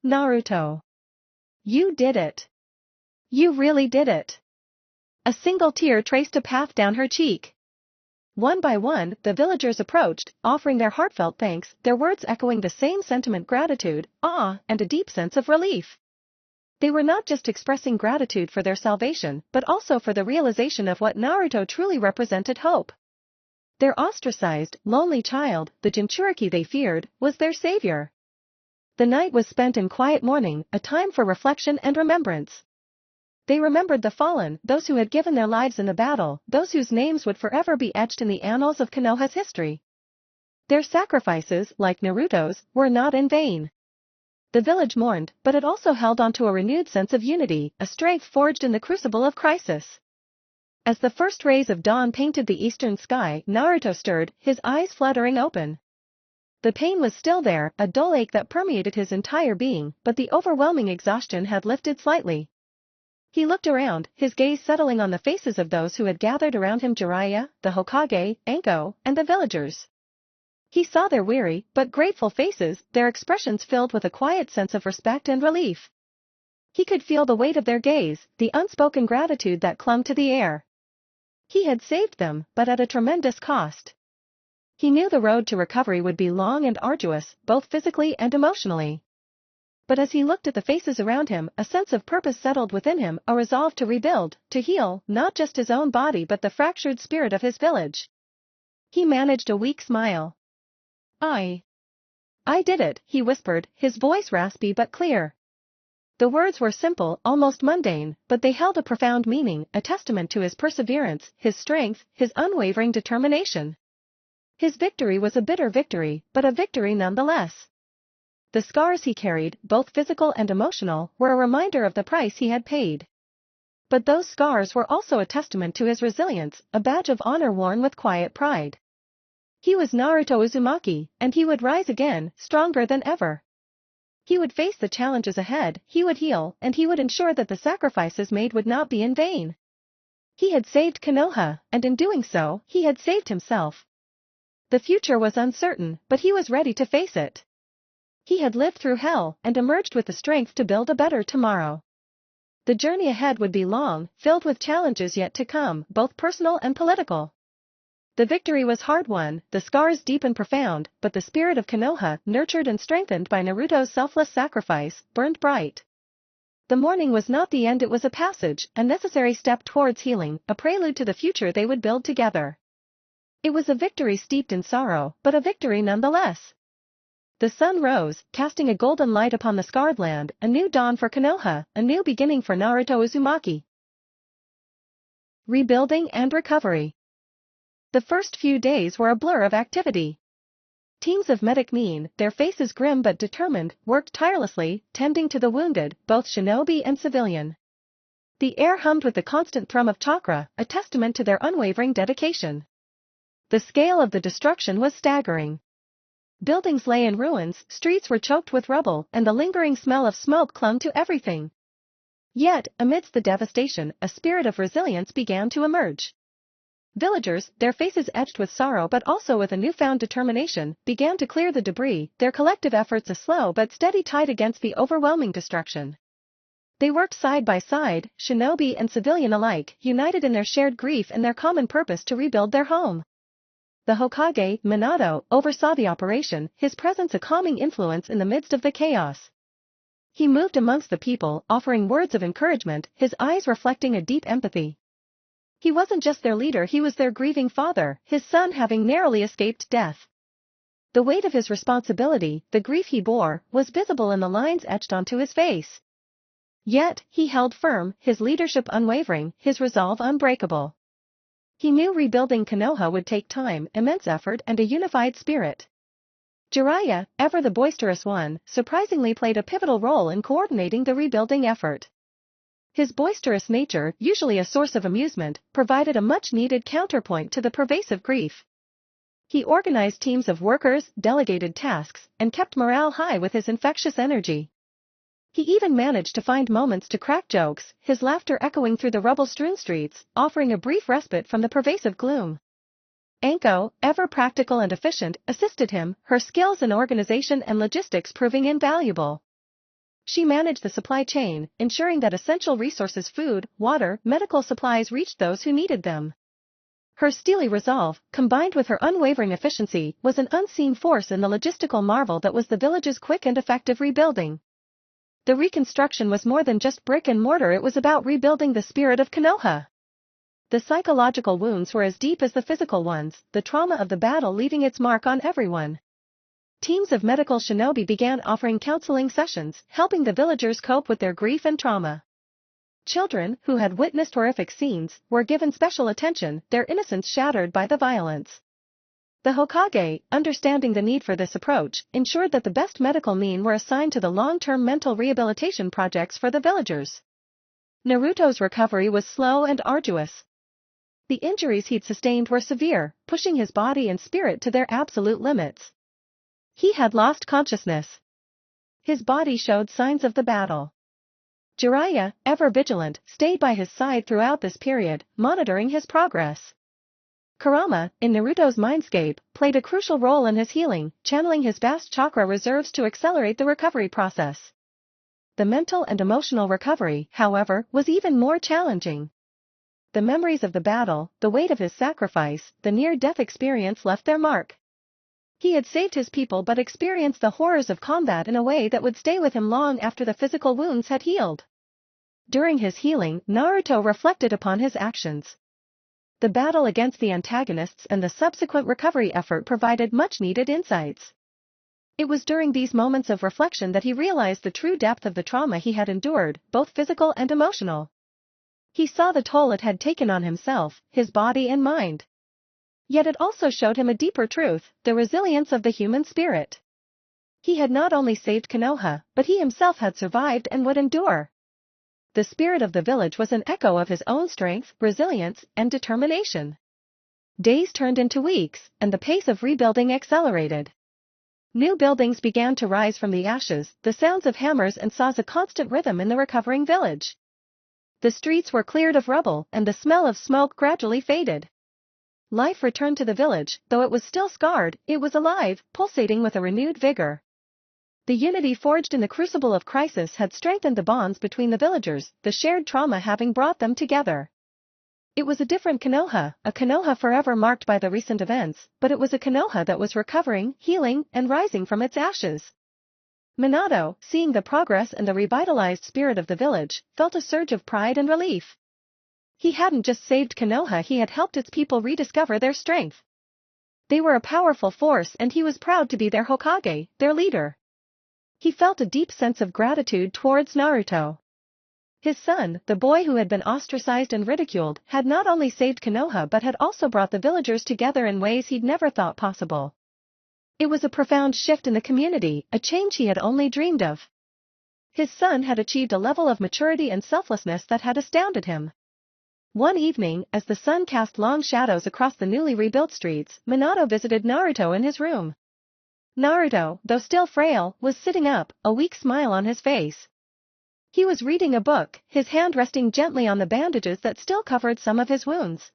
"Naruto. You did it. You really did it." A single tear traced a path down her cheek. One by one, the villagers approached, offering their heartfelt thanks, their words echoing the same sentiment: gratitude, awe, and a deep sense of relief. They were not just expressing gratitude for their salvation but also for the realization of what Naruto truly represented: hope. Their ostracized, lonely child, the Jinchuriki they feared, was their savior. The night was spent in quiet mourning, a time for reflection and remembrance. They remembered the fallen, those who had given their lives in the battle, those whose names would forever be etched in the annals of Konoha's history. Their sacrifices, like Naruto's, were not in vain. The village mourned, but it also held on to a renewed sense of unity, a strength forged in the crucible of crisis. As the first rays of dawn painted the eastern sky, Naruto stirred, his eyes fluttering open. The pain was still there, a dull ache that permeated his entire being, but the overwhelming exhaustion had lifted slightly. He looked around, his gaze settling on the faces of those who had gathered around him: Jiraiya, the Hokage, Anko, and the villagers. He saw their weary, but grateful faces, their expressions filled with a quiet sense of respect and relief. He could feel the weight of their gaze, the unspoken gratitude that clung to the air. He had saved them, but at a tremendous cost. He knew the road to recovery would be long and arduous, both physically and emotionally. But as he looked at the faces around him, a sense of purpose settled within him, a resolve to rebuild, to heal, not just his own body but the fractured spirit of his village. He managed a weak smile. I did it, he whispered, his voice raspy but clear. The words were simple, almost mundane, but they held a profound meaning, a testament to his perseverance, his strength, his unwavering determination. His victory was a bitter victory, but a victory nonetheless. The scars he carried, both physical and emotional, were a reminder of the price he had paid. But those scars were also a testament to his resilience, a badge of honor worn with quiet pride. He was Naruto Uzumaki, and he would rise again, stronger than ever. He would face the challenges ahead, he would heal, and he would ensure that the sacrifices made would not be in vain. He had saved Konoha, and in doing so, he had saved himself. The future was uncertain, but he was ready to face it. He had lived through hell, and emerged with the strength to build a better tomorrow. The journey ahead would be long, filled with challenges yet to come, both personal and political. The victory was hard-won, the scars deep and profound, but the spirit of Konoha, nurtured and strengthened by Naruto's selfless sacrifice, burned bright. The mourning was not the end, it was a passage, a necessary step towards healing, a prelude to the future they would build together. It was a victory steeped in sorrow, but a victory nonetheless. The sun rose, casting a golden light upon the scarred land, a new dawn for Konoha, a new beginning for Naruto Uzumaki. Rebuilding and recovery. The first few days were a blur of activity. Teams of medic men, their faces grim but determined, worked tirelessly, tending to the wounded, both shinobi and civilian. The air hummed with the constant thrum of chakra, a testament to their unwavering dedication. The scale of the destruction was staggering. Buildings lay in ruins, streets were choked with rubble, and the lingering smell of smoke clung to everything. Yet, amidst the devastation, a spirit of resilience began to emerge. Villagers, their faces etched with sorrow but also with a newfound determination, began to clear the debris, their collective efforts a slow but steady tide against the overwhelming destruction. They worked side by side, shinobi and civilian alike, united in their shared grief and their common purpose to rebuild their home. The Hokage, Minato, oversaw the operation, his presence a calming influence in the midst of the chaos. He moved amongst the people, offering words of encouragement, his eyes reflecting a deep empathy. He wasn't just their leader, he was their grieving father, his son having narrowly escaped death. The weight of his responsibility, the grief he bore, was visible in the lines etched onto his face. Yet, he held firm, his leadership unwavering, his resolve unbreakable. He knew rebuilding Konoha would take time, immense effort, and a unified spirit. Jiraiya, ever the boisterous one, surprisingly played a pivotal role in coordinating the rebuilding effort. His boisterous nature, usually a source of amusement, provided a much-needed counterpoint to the pervasive grief. He organized teams of workers, delegated tasks, and kept morale high with his infectious energy. He even managed to find moments to crack jokes, his laughter echoing through the rubble-strewn streets, offering a brief respite from the pervasive gloom. Anko, ever practical and efficient, assisted him, her skills in organization and logistics proving invaluable. She managed the supply chain, ensuring that essential resources, food, water, medical supplies reached those who needed them. Her steely resolve, combined with her unwavering efficiency, was an unseen force in the logistical marvel that was the village's quick and effective rebuilding. The reconstruction was more than just brick and mortar, it was about rebuilding the spirit of Konoha. The psychological wounds were as deep as the physical ones, the trauma of the battle leaving its mark on everyone. Teams of medical shinobi began offering counseling sessions, helping the villagers cope with their grief and trauma. Children, who had witnessed horrific scenes, were given special attention, their innocence shattered by the violence. The Hokage, understanding the need for this approach, ensured that the best medical men were assigned to the long-term mental rehabilitation projects for the villagers. Naruto's recovery was slow and arduous. The injuries he'd sustained were severe, pushing his body and spirit to their absolute limits. He had lost consciousness. His body showed signs of the battle. Jiraiya, ever vigilant, stayed by his side throughout this period, monitoring his progress. Kurama, in Naruto's mindscape, played a crucial role in his healing, channeling his vast chakra reserves to accelerate the recovery process. The mental and emotional recovery, however, was even more challenging. The memories of the battle, the weight of his sacrifice, the near-death experience left their mark. He had saved his people but experienced the horrors of combat in a way that would stay with him long after the physical wounds had healed. During his healing, Naruto reflected upon his actions. The battle against the antagonists and the subsequent recovery effort provided much-needed insights. It was during these moments of reflection that he realized the true depth of the trauma he had endured, both physical and emotional. He saw the toll it had taken on himself, his body and mind. Yet it also showed him a deeper truth, the resilience of the human spirit. He had not only saved Konoha, but he himself had survived and would endure. The spirit of the village was an echo of his own strength, resilience, and determination. Days turned into weeks, and the pace of rebuilding accelerated. New buildings began to rise from the ashes, the sounds of hammers and saws a constant rhythm in the recovering village. The streets were cleared of rubble, and the smell of smoke gradually faded. Life returned to the village, though it was still scarred, it was alive, pulsating with a renewed vigor. The unity forged in the crucible of crisis had strengthened the bonds between the villagers, the shared trauma having brought them together. It was a different Konoha, a Konoha forever marked by the recent events, but it was a Konoha that was recovering, healing, and rising from its ashes. Minato, seeing the progress and the revitalized spirit of the village, felt a surge of pride and relief. He hadn't just saved Konoha, he had helped its people rediscover their strength. They were a powerful force and he was proud to be their Hokage, their leader. He felt a deep sense of gratitude towards Naruto. His son, the boy who had been ostracized and ridiculed, had not only saved Konoha but had also brought the villagers together in ways he'd never thought possible. It was a profound shift in the community, a change he had only dreamed of. His son had achieved a level of maturity and selflessness that had astounded him. One evening, as the sun cast long shadows across the newly rebuilt streets, Minato visited Naruto in his room. Naruto, though still frail, was sitting up, a weak smile on his face. He was reading a book, his hand resting gently on the bandages that still covered some of his wounds.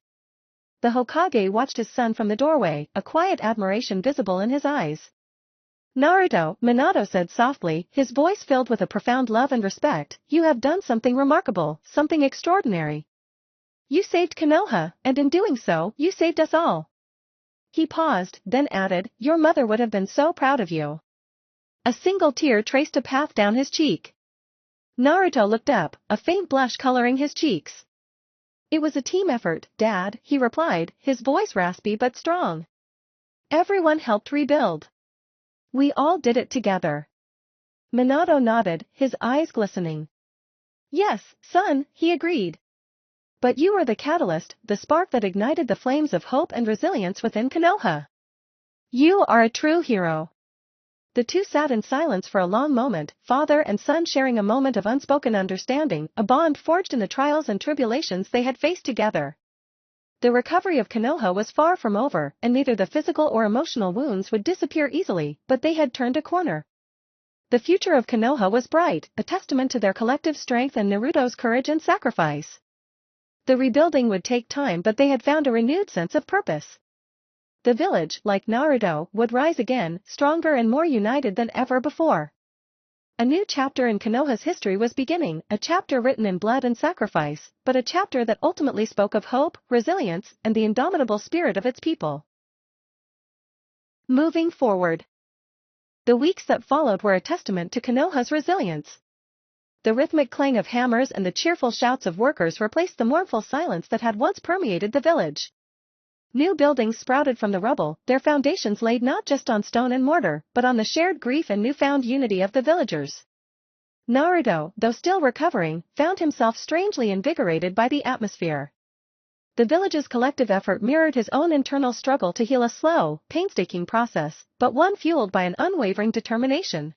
The Hokage watched his son from the doorway, a quiet admiration visible in his eyes. Naruto, Minato said softly, his voice filled with a profound love and respect, you have done something remarkable, something extraordinary. You saved Konoha, and in doing so, you saved us all. He paused, then added, your mother would have been so proud of you. A single tear traced a path down his cheek. Naruto looked up, a faint blush coloring his cheeks. It was a team effort, Dad, he replied, his voice raspy but strong. Everyone helped rebuild. We all did it together. Minato nodded, his eyes glistening. Yes, son, he agreed. But you were the catalyst, the spark that ignited the flames of hope and resilience within Konoha. You are a true hero. The two sat in silence for a long moment, father and son sharing a moment of unspoken understanding, a bond forged in the trials and tribulations they had faced together. The recovery of Konoha was far from over, and neither the physical or emotional wounds would disappear easily, but they had turned a corner. The future of Konoha was bright, a testament to their collective strength and Naruto's courage and sacrifice. The rebuilding would take time, but they had found a renewed sense of purpose. The village, like Naruto, would rise again, stronger and more united than ever before. A new chapter in Konoha's history was beginning, a chapter written in blood and sacrifice, but a chapter that ultimately spoke of hope, resilience, and the indomitable spirit of its people. Moving forward. The weeks that followed were a testament to Konoha's resilience. The rhythmic clang of hammers and the cheerful shouts of workers replaced the mournful silence that had once permeated the village. New buildings sprouted from the rubble, their foundations laid not just on stone and mortar, but on the shared grief and newfound unity of the villagers. Naruto, though still recovering, found himself strangely invigorated by the atmosphere. The village's collective effort mirrored his own internal struggle to heal, a slow, painstaking process, but one fueled by an unwavering determination.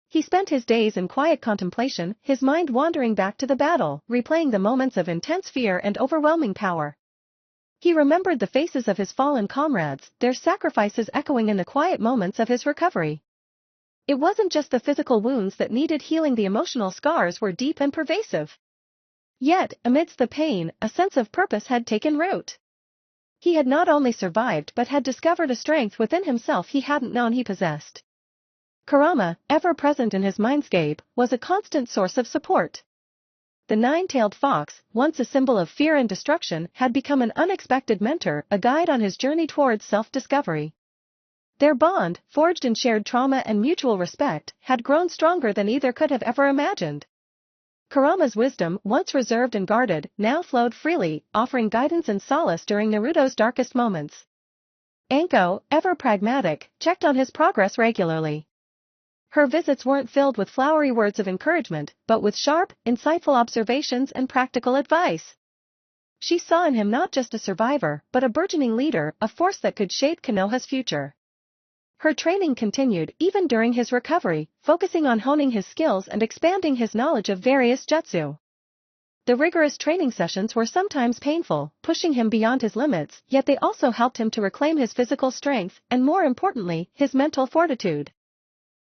He spent his days in quiet contemplation, his mind wandering back to the battle, replaying the moments of intense fear and overwhelming power. He remembered the faces of his fallen comrades, their sacrifices echoing in the quiet moments of his recovery. It wasn't just the physical wounds that needed healing, the emotional scars were deep and pervasive. Yet, amidst the pain, a sense of purpose had taken root. He had not only survived but had discovered a strength within himself he hadn't known he possessed. Kurama, ever present in his mindscape, was a constant source of support. The nine-tailed fox, once a symbol of fear and destruction, had become an unexpected mentor, a guide on his journey towards self-discovery. Their bond, forged in shared trauma and mutual respect, had grown stronger than either could have ever imagined. Kurama's wisdom, once reserved and guarded, now flowed freely, offering guidance and solace during Naruto's darkest moments. Anko, ever pragmatic, checked on his progress regularly. Her visits weren't filled with flowery words of encouragement, but with sharp, insightful observations and practical advice. She saw in him not just a survivor, but a burgeoning leader, a force that could shape Konoha's future. Her training continued even during his recovery, focusing on honing his skills and expanding his knowledge of various jutsu. The rigorous training sessions were sometimes painful, pushing him beyond his limits, yet they also helped him to reclaim his physical strength, and more importantly, his mental fortitude.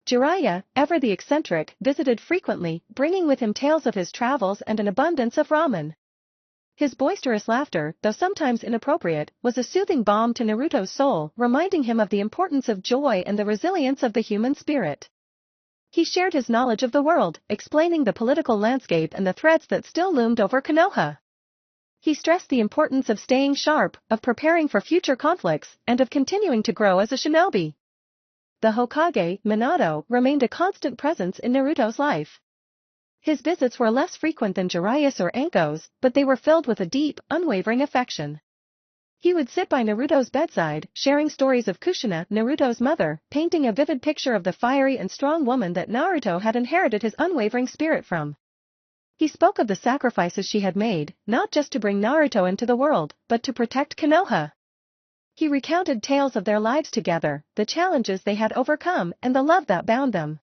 Jiraiya, ever the eccentric, visited frequently, bringing with him tales of his travels and an abundance of ramen. His boisterous laughter, though sometimes inappropriate, was a soothing balm to Naruto's soul, reminding him of the importance of joy and the resilience of the human spirit. He shared his knowledge of the world, explaining the political landscape and the threats that still loomed over Konoha. He stressed the importance of staying sharp, of preparing for future conflicts, and of continuing to grow as a shinobi. The Hokage, Minato, remained a constant presence in Naruto's life. His visits were less frequent than Jiraiya's or Anko's, but they were filled with a deep, unwavering affection. He would sit by Naruto's bedside, sharing stories of Kushina, Naruto's mother, painting a vivid picture of the fiery and strong woman that Naruto had inherited his unwavering spirit from. He spoke of the sacrifices she had made, not just to bring Naruto into the world, but to protect Konoha. He recounted tales of their lives together, the challenges they had overcome, and the love that bound them.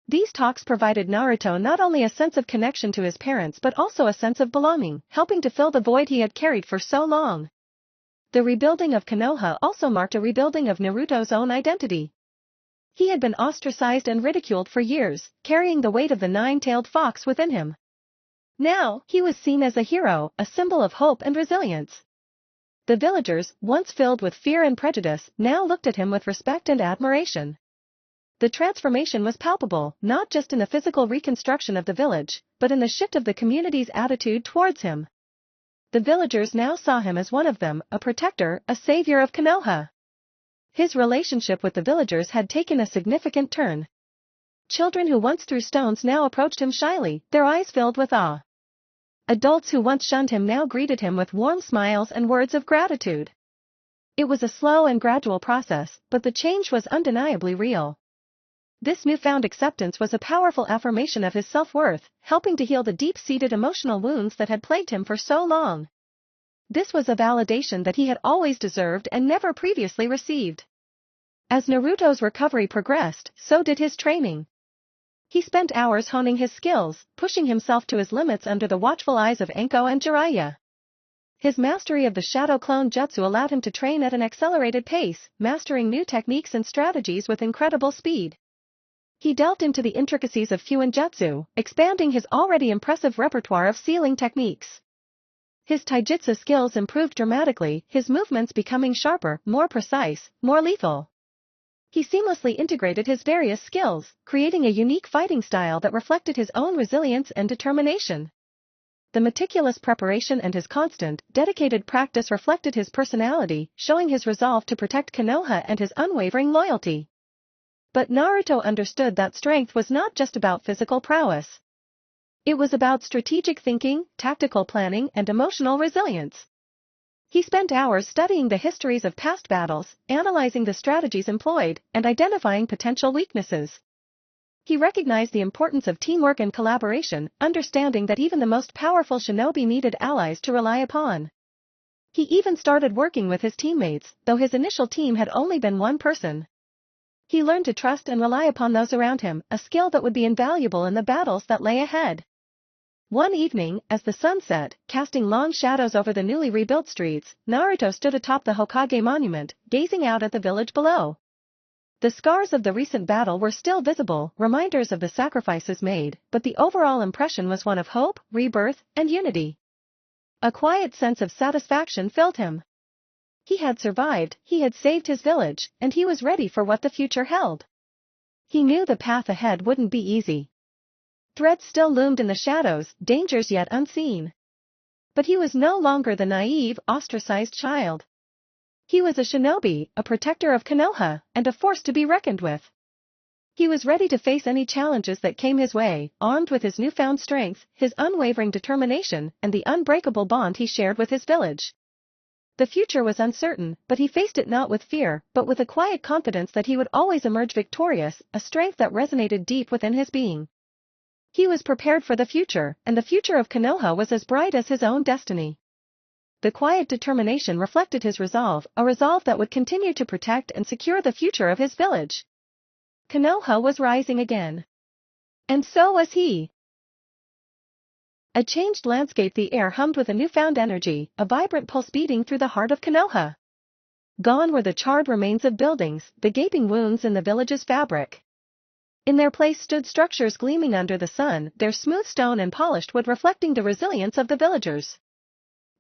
These talks provided Naruto not only a sense of connection to his parents but also a sense of belonging, helping to fill the void he had carried for so long. The rebuilding of Konoha also marked a rebuilding of Naruto's own identity. He had been ostracized and ridiculed for years, carrying the weight of the nine-tailed fox within him. Now, he was seen as a hero, a symbol of hope and resilience. The villagers, once filled with fear and prejudice, now looked at him with respect and admiration. The transformation was palpable, not just in the physical reconstruction of the village, but in the shift of the community's attitude towards him. The villagers now saw him as one of them, a protector, a savior of Konoha. His relationship with the villagers had taken a significant turn. Children who once threw stones now approached him shyly, their eyes filled with awe. Adults who once shunned him now greeted him with warm smiles and words of gratitude. It was a slow and gradual process, but the change was undeniably real. This newfound acceptance was a powerful affirmation of his self-worth, helping to heal the deep-seated emotional wounds that had plagued him for so long. This was a validation that he had always deserved and never previously received. As Naruto's recovery progressed, so did his training. He spent hours honing his skills, pushing himself to his limits under the watchful eyes of Anko and Jiraiya. His mastery of the Shadow Clone Jutsu allowed him to train at an accelerated pace, mastering new techniques and strategies with incredible speed. He delved into the intricacies of Fuin Jutsu, expanding his already impressive repertoire of sealing techniques. His taijutsu skills improved dramatically, his movements becoming sharper, more precise, more lethal. He seamlessly integrated his various skills, creating a unique fighting style that reflected his own resilience and determination. The meticulous preparation and his constant, dedicated practice reflected his personality, showing his resolve to protect Konoha and his unwavering loyalty. But Naruto understood that strength was not just about physical prowess. It was about strategic thinking, tactical planning, and emotional resilience. He spent hours studying the histories of past battles, analyzing the strategies employed, and identifying potential weaknesses. He recognized the importance of teamwork and collaboration, understanding that even the most powerful shinobi needed allies to rely upon. He even started working with his teammates, though his initial team had only been one person. He learned to trust and rely upon those around him, a skill that would be invaluable in the battles that lay ahead. One evening, as the sun set, casting long shadows over the newly rebuilt streets, Naruto stood atop the Hokage monument, gazing out at the village below. The scars of the recent battle were still visible, reminders of the sacrifices made, but the overall impression was one of hope, rebirth, and unity. A quiet sense of satisfaction filled him. He had survived, he had saved his village, and he was ready for what the future held. He knew the path ahead wouldn't be easy. Threats still loomed in the shadows, dangers yet unseen. But he was no longer the naive, ostracized child. He was a shinobi, a protector of Konoha, and a force to be reckoned with. He was ready to face any challenges that came his way, armed with his newfound strength, his unwavering determination, and the unbreakable bond he shared with his village. The future was uncertain, but he faced it not with fear, but with a quiet confidence that he would always emerge victorious, a strength that resonated deep within his being. He was prepared for the future, and the future of Konoha was as bright as his own destiny. The quiet determination reflected his resolve, a resolve that would continue to protect and secure the future of his village. Konoha was rising again. And so was he. A changed landscape, the air hummed with a newfound energy, a vibrant pulse beating through the heart of Konoha. Gone were the charred remains of buildings, the gaping wounds in the village's fabric. In their place stood structures gleaming under the sun, their smooth stone and polished wood reflecting the resilience of the villagers.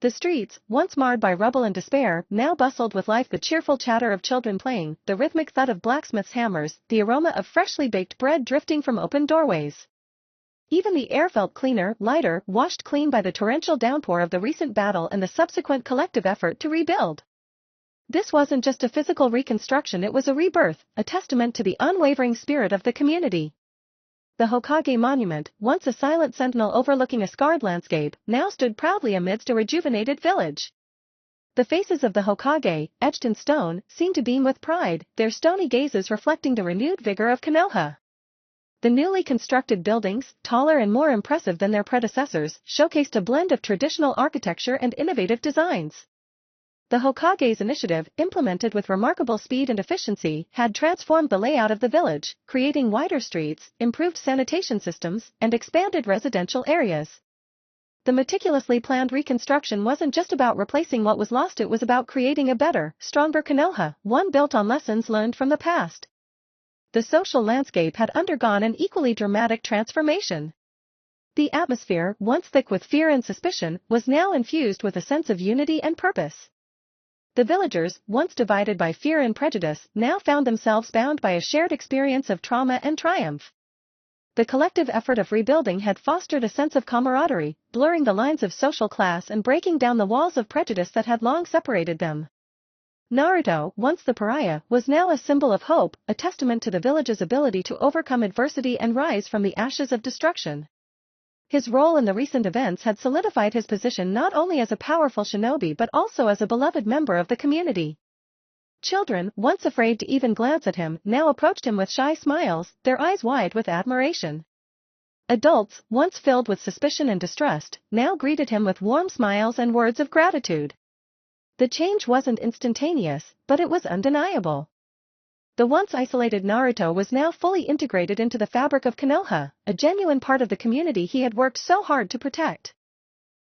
The streets, once marred by rubble and despair, now bustled with life, the cheerful chatter of children playing, the rhythmic thud of blacksmiths' hammers, the aroma of freshly baked bread drifting from open doorways. Even the air felt cleaner, lighter, washed clean by the torrential downpour of the recent battle and the subsequent collective effort to rebuild. This wasn't just a physical reconstruction, it was a rebirth, a testament to the unwavering spirit of the community. The Hokage monument, once a silent sentinel overlooking a scarred landscape, now stood proudly amidst a rejuvenated village. The faces of the Hokage, etched in stone, seemed to beam with pride, their stony gazes reflecting the renewed vigor of Konoha. The newly constructed buildings, taller and more impressive than their predecessors, showcased a blend of traditional architecture and innovative designs. The Hokage's initiative, implemented with remarkable speed and efficiency, had transformed the layout of the village, creating wider streets, improved sanitation systems, and expanded residential areas. The meticulously planned reconstruction wasn't just about replacing what was lost, it was about creating a better, stronger Konoha, one built on lessons learned from the past. The social landscape had undergone an equally dramatic transformation. The atmosphere, once thick with fear and suspicion, was now infused with a sense of unity and purpose. The villagers, once divided by fear and prejudice, now found themselves bound by a shared experience of trauma and triumph. The collective effort of rebuilding had fostered a sense of camaraderie, blurring the lines of social class and breaking down the walls of prejudice that had long separated them. Naruto, once the pariah, was now a symbol of hope, a testament to the village's ability to overcome adversity and rise from the ashes of destruction. His role in the recent events had solidified his position not only as a powerful shinobi but also as a beloved member of the community. Children, once afraid to even glance at him, now approached him with shy smiles, their eyes wide with admiration. Adults, once filled with suspicion and distrust, now greeted him with warm smiles and words of gratitude. The change wasn't instantaneous, but it was undeniable. The once isolated Naruto was now fully integrated into the fabric of Konoha, a genuine part of the community he had worked so hard to protect.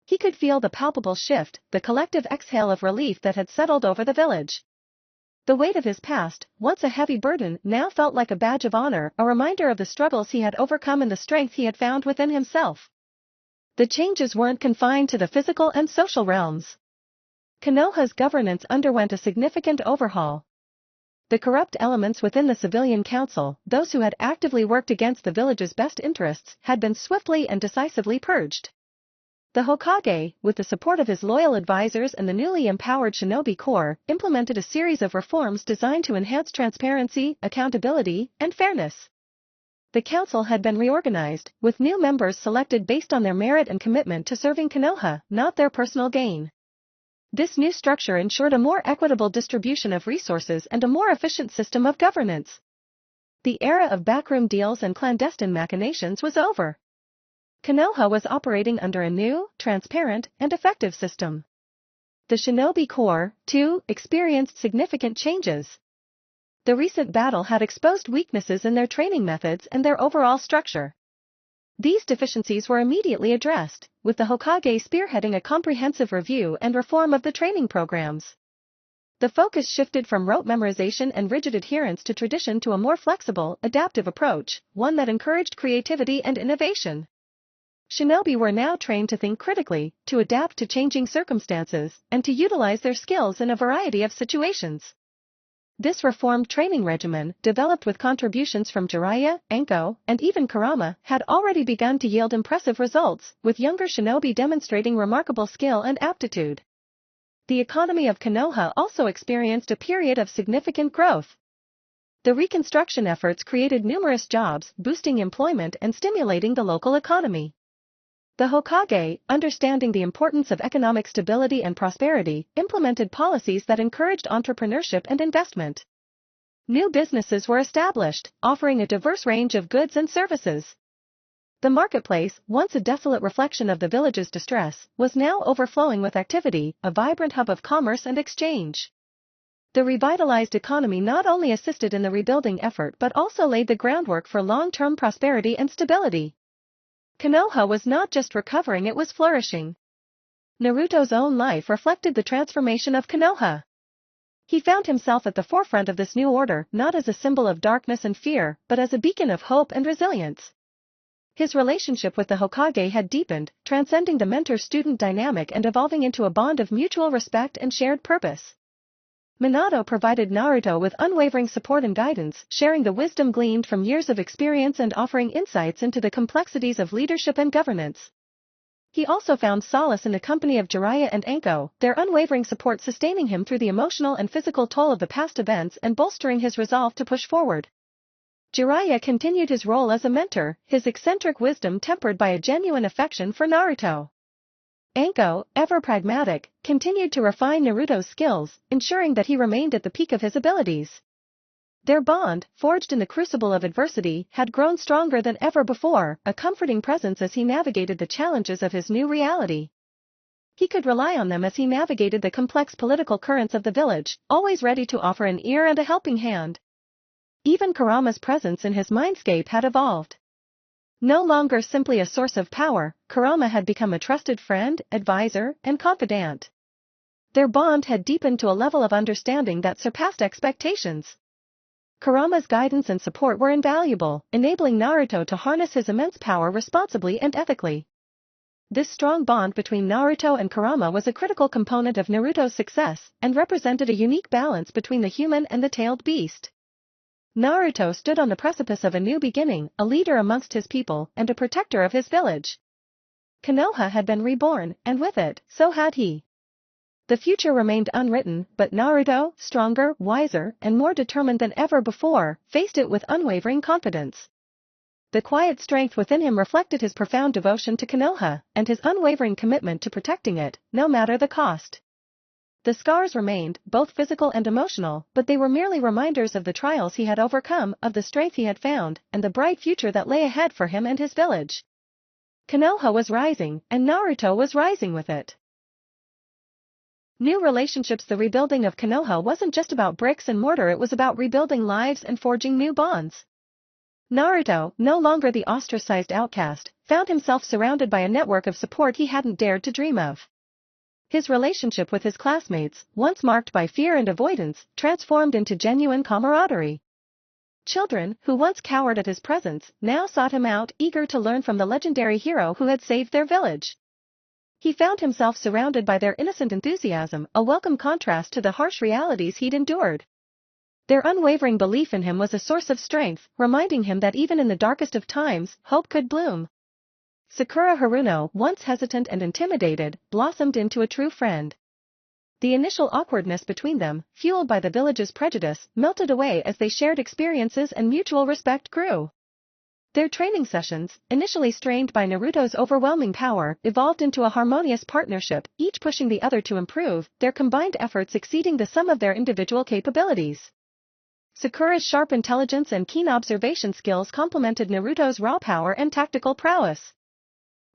He could feel the palpable shift, the collective exhale of relief that had settled over the village. The weight of his past, once a heavy burden, now felt like a badge of honor, a reminder of the struggles he had overcome and the strength he had found within himself. The changes weren't confined to the physical and social realms. Konoha's governance underwent a significant overhaul. The corrupt elements within the civilian council, those who had actively worked against the village's best interests, had been swiftly and decisively purged. The Hokage, with the support of his loyal advisors and the newly empowered Shinobi Corps, implemented a series of reforms designed to enhance transparency, accountability, and fairness. The council had been reorganized, with new members selected based on their merit and commitment to serving Konoha, not their personal gain. This new structure ensured a more equitable distribution of resources and a more efficient system of governance. The era of backroom deals and clandestine machinations was over. Konoha was operating under a new, transparent, and effective system. The Shinobi Corps, too, experienced significant changes. The recent battle had exposed weaknesses in their training methods and their overall structure. These deficiencies were immediately addressed, with the Hokage spearheading a comprehensive review and reform of the training programs. The focus shifted from rote memorization and rigid adherence to tradition to a more flexible, adaptive approach, one that encouraged creativity and innovation. Shinobi were now trained to think critically, to adapt to changing circumstances, and to utilize their skills in a variety of situations. This reformed training regimen, developed with contributions from Jiraiya, Anko, and even Kurama, had already begun to yield impressive results, with younger shinobi demonstrating remarkable skill and aptitude. The economy of Konoha also experienced a period of significant growth. The reconstruction efforts created numerous jobs, boosting employment and stimulating the local economy. The Hokage, understanding the importance of economic stability and prosperity, implemented policies that encouraged entrepreneurship and investment. New businesses were established, offering a diverse range of goods and services. The marketplace, once a desolate reflection of the village's distress, was now overflowing with activity, a vibrant hub of commerce and exchange. The revitalized economy not only assisted in the rebuilding effort but also laid the groundwork for long-term prosperity and stability. Konoha was not just recovering, it was flourishing. Naruto's own life reflected the transformation of Konoha. He found himself at the forefront of this new order, not as a symbol of darkness and fear, but as a beacon of hope and resilience. His relationship with the Hokage had deepened, transcending the mentor-student dynamic and evolving into a bond of mutual respect and shared purpose. Minato provided Naruto with unwavering support and guidance, sharing the wisdom gleaned from years of experience and offering insights into the complexities of leadership and governance. He also found solace in the company of Jiraiya and Anko, their unwavering support sustaining him through the emotional and physical toll of the past events and bolstering his resolve to push forward. Jiraiya continued his role as a mentor, his eccentric wisdom tempered by a genuine affection for Naruto. Anko, ever pragmatic, continued to refine Naruto's skills, ensuring that he remained at the peak of his abilities. Their bond, forged in the crucible of adversity, had grown stronger than ever before, a comforting presence as he navigated the challenges of his new reality. He could rely on them as he navigated the complex political currents of the village, always ready to offer an ear and a helping hand. Even Kurama's presence in his mindscape had evolved. No longer simply a source of power, Kurama had become a trusted friend, advisor, and confidant. Their bond had deepened to a level of understanding that surpassed expectations. Kurama's guidance and support were invaluable, enabling Naruto to harness his immense power responsibly and ethically. This strong bond between Naruto and Kurama was a critical component of Naruto's success and represented a unique balance between the human and the tailed beast. Naruto stood on the precipice of a new beginning, a leader amongst his people and a protector of his village. Konoha had been reborn, and with it, so had he. The future remained unwritten, but Naruto, stronger, wiser, and more determined than ever before, faced it with unwavering confidence. The quiet strength within him reflected his profound devotion to Konoha, and his unwavering commitment to protecting it, no matter the cost. The scars remained, both physical and emotional, but they were merely reminders of the trials he had overcome, of the strength he had found, and the bright future that lay ahead for him and his village. Konoha was rising, and Naruto was rising with it. New relationships. The rebuilding of Konoha wasn't just about bricks and mortar, it was about rebuilding lives and forging new bonds. Naruto, no longer the ostracized outcast, found himself surrounded by a network of support he hadn't dared to dream of. His relationship with his classmates, once marked by fear and avoidance, transformed into genuine camaraderie. Children, who once cowered at his presence, now sought him out, eager to learn from the legendary hero who had saved their village. He found himself surrounded by their innocent enthusiasm, a welcome contrast to the harsh realities he'd endured. Their unwavering belief in him was a source of strength, reminding him that even in the darkest of times, hope could bloom. Sakura Haruno, once hesitant and intimidated, blossomed into a true friend. The initial awkwardness between them, fueled by the village's prejudice, melted away as they shared experiences and mutual respect grew. Their training sessions, initially strained by Naruto's overwhelming power, evolved into a harmonious partnership, each pushing the other to improve, their combined efforts exceeding the sum of their individual capabilities. Sakura's sharp intelligence and keen observation skills complemented Naruto's raw power and tactical prowess.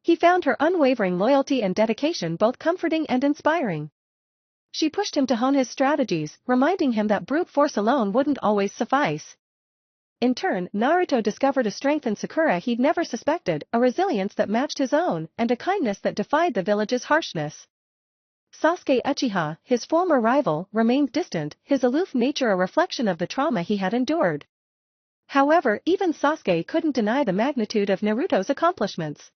He found her unwavering loyalty and dedication both comforting and inspiring. She pushed him to hone his strategies, reminding him that brute force alone wouldn't always suffice. In turn, Naruto discovered a strength in Sakura he'd never suspected, a resilience that matched his own, and a kindness that defied the village's harshness. Sasuke Uchiha, his former rival, remained distant, his aloof nature a reflection of the trauma he had endured. However, even Sasuke couldn't deny the magnitude of Naruto's accomplishments.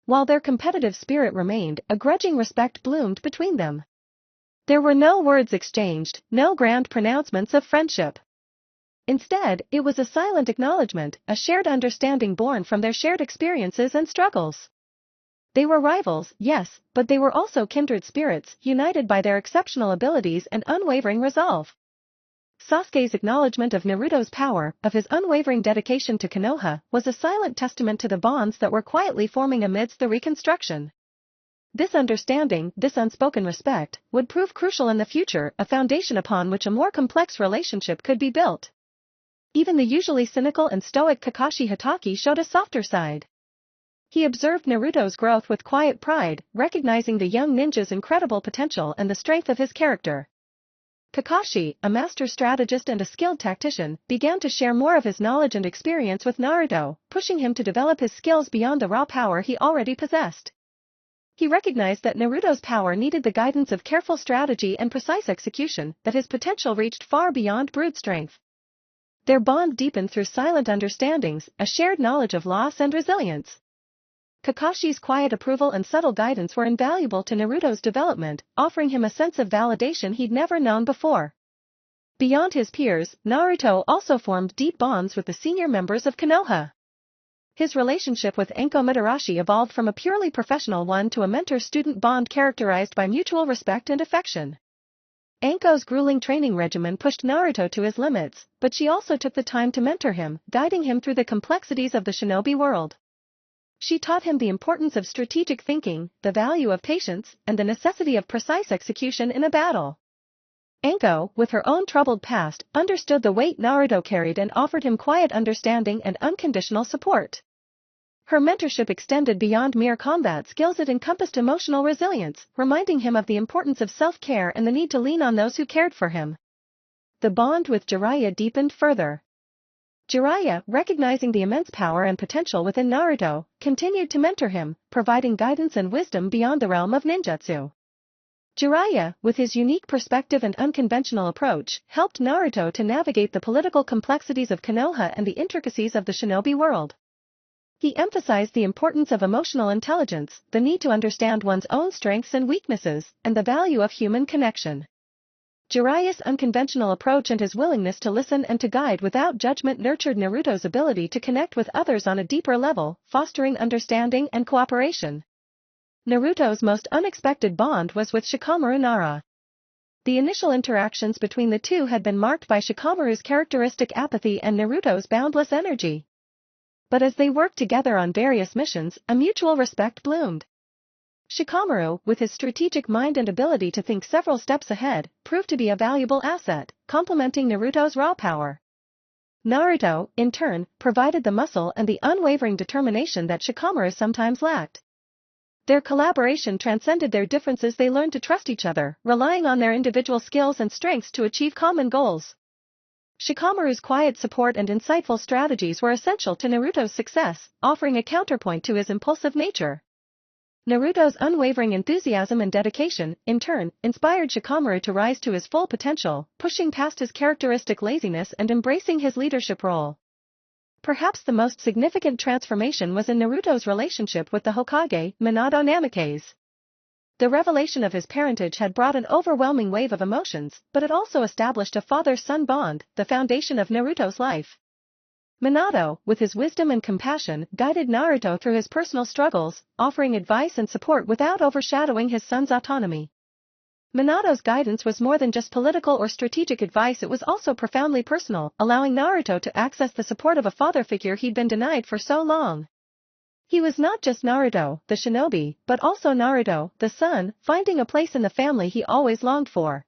While their competitive spirit remained, a grudging respect bloomed between them. There were no words exchanged, no grand pronouncements of friendship. Instead, it was a silent acknowledgement, a shared understanding born from their shared experiences and struggles. They were rivals, yes, but they were also kindred spirits, united by their exceptional abilities and unwavering resolve. Sasuke's acknowledgement of Naruto's power, of his unwavering dedication to Konoha, was a silent testament to the bonds that were quietly forming amidst the reconstruction. This understanding, this unspoken respect, would prove crucial in the future, a foundation upon which a more complex relationship could be built. Even the usually cynical and stoic Kakashi Hatake showed a softer side. He observed Naruto's growth with quiet pride, recognizing the young ninja's incredible potential and the strength of his character. Kakashi, a master strategist and a skilled tactician, began to share more of his knowledge and experience with Naruto, pushing him to develop his skills beyond the raw power he already possessed. He recognized that Naruto's power needed the guidance of careful strategy and precise execution, that his potential reached far beyond brute strength. Their bond deepened through silent understandings, a shared knowledge of loss and resilience. Kakashi's quiet approval and subtle guidance were invaluable to Naruto's development, offering him a sense of validation he'd never known before. Beyond his peers, Naruto also formed deep bonds with the senior members of Konoha. His relationship with Anko Mitarashi evolved from a purely professional one to a mentor-student bond characterized by mutual respect and affection. Anko's grueling training regimen pushed Naruto to his limits, but she also took the time to mentor him, guiding him through the complexities of the shinobi world. She taught him the importance of strategic thinking, the value of patience, and the necessity of precise execution in a battle. Anko, with her own troubled past, understood the weight Naruto carried and offered him quiet understanding and unconditional support. Her mentorship extended beyond mere combat skills. It encompassed emotional resilience, reminding him of the importance of self-care and the need to lean on those who cared for him. The bond with Jiraiya deepened further. Jiraiya, recognizing the immense power and potential within Naruto, continued to mentor him, providing guidance and wisdom beyond the realm of ninjutsu. Jiraiya, with his unique perspective and unconventional approach, helped Naruto to navigate the political complexities of Konoha and the intricacies of the shinobi world. He emphasized the importance of emotional intelligence, the need to understand one's own strengths and weaknesses, and the value of human connection. Jiraiya's unconventional approach and his willingness to listen and to guide without judgment nurtured Naruto's ability to connect with others on a deeper level, fostering understanding and cooperation. Naruto's most unexpected bond was with Shikamaru Nara. The initial interactions between the two had been marked by Shikamaru's characteristic apathy and Naruto's boundless energy. But as they worked together on various missions, a mutual respect bloomed. Shikamaru, with his strategic mind and ability to think several steps ahead, proved to be a valuable asset, complementing Naruto's raw power. Naruto, in turn, provided the muscle and the unwavering determination that Shikamaru sometimes lacked. Their collaboration transcended their differences. They learned to trust each other, relying on their individual skills and strengths to achieve common goals. Shikamaru's quiet support and insightful strategies were essential to Naruto's success, offering a counterpoint to his impulsive nature. Naruto's unwavering enthusiasm and dedication, in turn, inspired Shikamaru to rise to his full potential, pushing past his characteristic laziness and embracing his leadership role. Perhaps the most significant transformation was in Naruto's relationship with the Hokage, Minato Namikaze. The revelation of his parentage had brought an overwhelming wave of emotions, but it also established a father-son bond, the foundation of Naruto's life. Minato, with his wisdom and compassion, guided Naruto through his personal struggles, offering advice and support without overshadowing his son's autonomy. Minato's guidance was more than just political or strategic advice, it was also profoundly personal, allowing Naruto to access the support of a father figure he'd been denied for so long. He was not just Naruto, the shinobi, but also Naruto, the son, finding a place in the family he always longed for.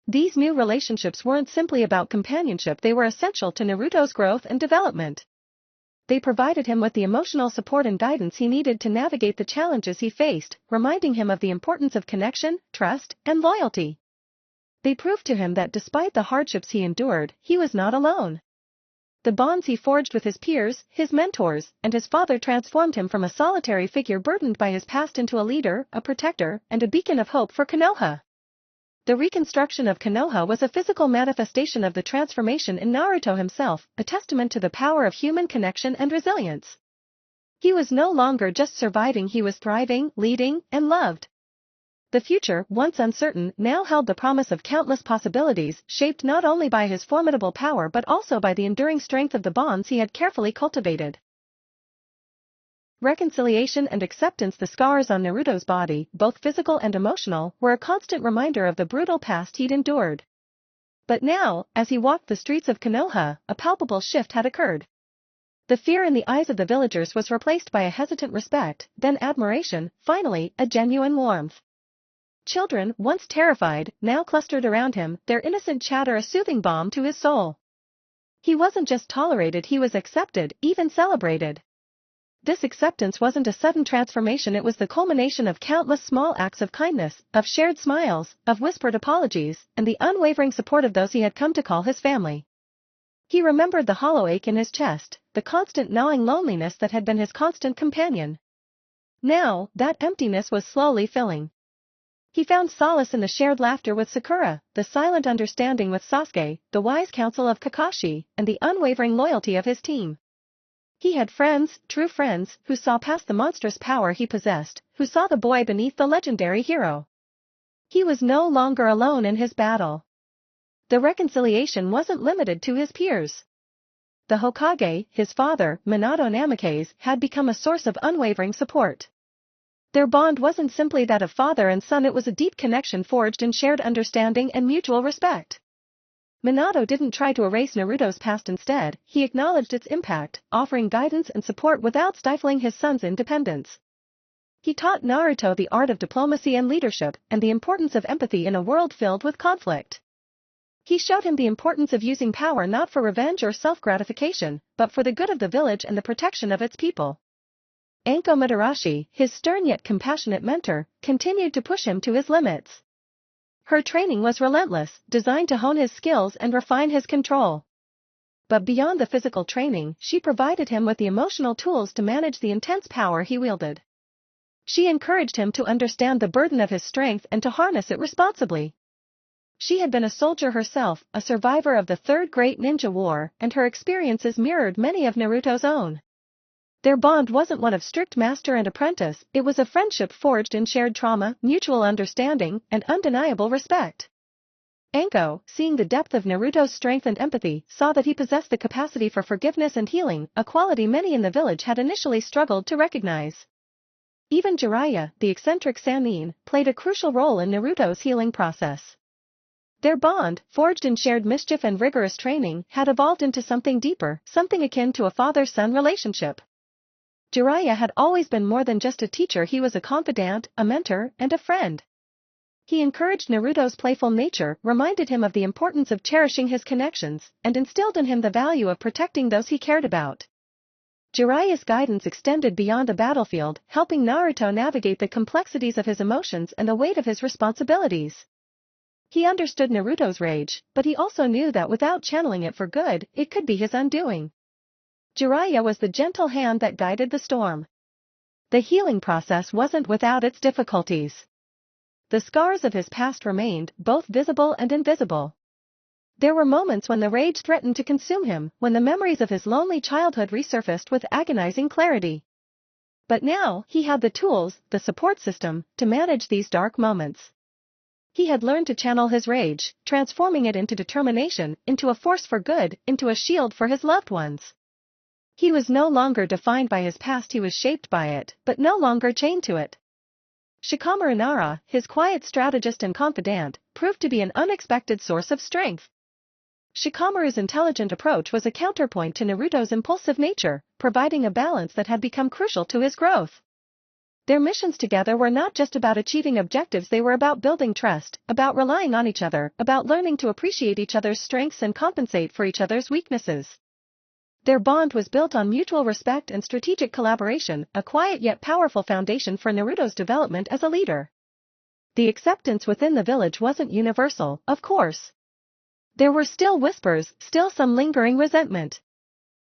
These new relationships weren't simply about companionship, they were essential to Naruto's growth and development. They provided him with the emotional support and guidance he needed to navigate the challenges he faced, reminding him of the importance of connection, trust, and loyalty. They proved to him that despite the hardships he endured, he was not alone. The bonds he forged with his peers, his mentors, and his father transformed him from a solitary figure burdened by his past into a leader, a protector, and a beacon of hope for Konoha. The reconstruction of Konoha was a physical manifestation of the transformation in Naruto himself, a testament to the power of human connection and resilience. He was no longer just surviving, he was thriving, leading, and loved. The future, once uncertain, now held the promise of countless possibilities, shaped not only by his formidable power but also by the enduring strength of the bonds he had carefully cultivated. Reconciliation and acceptance. The scars on Naruto's body, both physical and emotional, were a constant reminder of the brutal past he'd endured. But now, as he walked the streets of Konoha, a palpable shift had occurred. The fear in the eyes of the villagers was replaced by a hesitant respect, then admiration, finally, a genuine warmth. Children, once terrified, now clustered around him, their innocent chatter a soothing balm to his soul. He wasn't just tolerated, he was accepted, even celebrated. This acceptance wasn't a sudden transformation, it was the culmination of countless small acts of kindness, of shared smiles, of whispered apologies, and the unwavering support of those he had come to call his family. He remembered the hollow ache in his chest, the constant gnawing loneliness that had been his constant companion. Now, that emptiness was slowly filling. He found solace in the shared laughter with Sakura, the silent understanding with Sasuke, the wise counsel of Kakashi, and the unwavering loyalty of his team. He had friends, true friends, who saw past the monstrous power he possessed, who saw the boy beneath the legendary hero. He was no longer alone in his battle. The reconciliation wasn't limited to his peers. The Hokage, his father, Minato Namikaze, had become a source of unwavering support. Their bond wasn't simply that of father and son, it was a deep connection forged in shared understanding and mutual respect. Minato didn't try to erase Naruto's past, instead, he acknowledged its impact, offering guidance and support without stifling his son's independence. He taught Naruto the art of diplomacy and leadership, and the importance of empathy in a world filled with conflict. He showed him the importance of using power not for revenge or self-gratification, but for the good of the village and the protection of its people. Anko Madarashi, his stern yet compassionate mentor, continued to push him to his limits. Her training was relentless, designed to hone his skills and refine his control. But beyond the physical training, she provided him with the emotional tools to manage the intense power he wielded. She encouraged him to understand the burden of his strength and to harness it responsibly. She had been a soldier herself, a survivor of the Third Great Ninja War, and her experiences mirrored many of Naruto's own. Their bond wasn't one of strict master and apprentice, it was a friendship forged in shared trauma, mutual understanding, and undeniable respect. Anko, seeing the depth of Naruto's strength and empathy, saw that he possessed the capacity for forgiveness and healing, a quality many in the village had initially struggled to recognize. Even Jiraiya, the eccentric Sannin, played a crucial role in Naruto's healing process. Their bond, forged in shared mischief and rigorous training, had evolved into something deeper, something akin to a father-son relationship. Jiraiya had always been more than just a teacher, he was a confidant, a mentor, and a friend. He encouraged Naruto's playful nature, reminded him of the importance of cherishing his connections, and instilled in him the value of protecting those he cared about. Jiraiya's guidance extended beyond the battlefield, helping Naruto navigate the complexities of his emotions and the weight of his responsibilities. He understood Naruto's rage, but he also knew that without channeling it for good, it could be his undoing. Jiraiya was the gentle hand that guided the storm. The healing process wasn't without its difficulties. The scars of his past remained, both visible and invisible. There were moments when the rage threatened to consume him, when the memories of his lonely childhood resurfaced with agonizing clarity. But now, he had the tools, the support system, to manage these dark moments. He had learned to channel his rage, transforming it into determination, into a force for good, into a shield for his loved ones. He was no longer defined by his past, he was shaped by it, but no longer chained to it. Shikamaru Nara, his quiet strategist and confidant, proved to be an unexpected source of strength. Shikamaru's intelligent approach was a counterpoint to Naruto's impulsive nature, providing a balance that had become crucial to his growth. Their missions together were not just about achieving objectives, they were about building trust, about relying on each other, about learning to appreciate each other's strengths and compensate for each other's weaknesses. Their bond was built on mutual respect and strategic collaboration, a quiet yet powerful foundation for Naruto's development as a leader. The acceptance within the village wasn't universal, of course. There were still whispers, still some lingering resentment.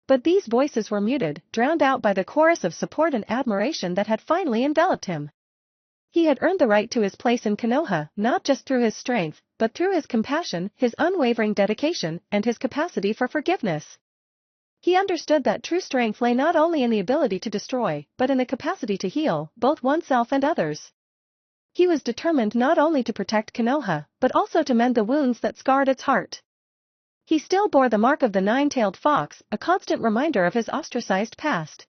But these voices were muted, drowned out by the chorus of support and admiration that had finally enveloped him. He had earned the right to his place in Konoha, not just through his strength, but through his compassion, his unwavering dedication, and his capacity for forgiveness. He understood that true strength lay not only in the ability to destroy, but in the capacity to heal, both oneself and others. He was determined not only to protect Konoha, but also to mend the wounds that scarred its heart. He still bore the mark of the nine-tailed fox, a constant reminder of his ostracized past.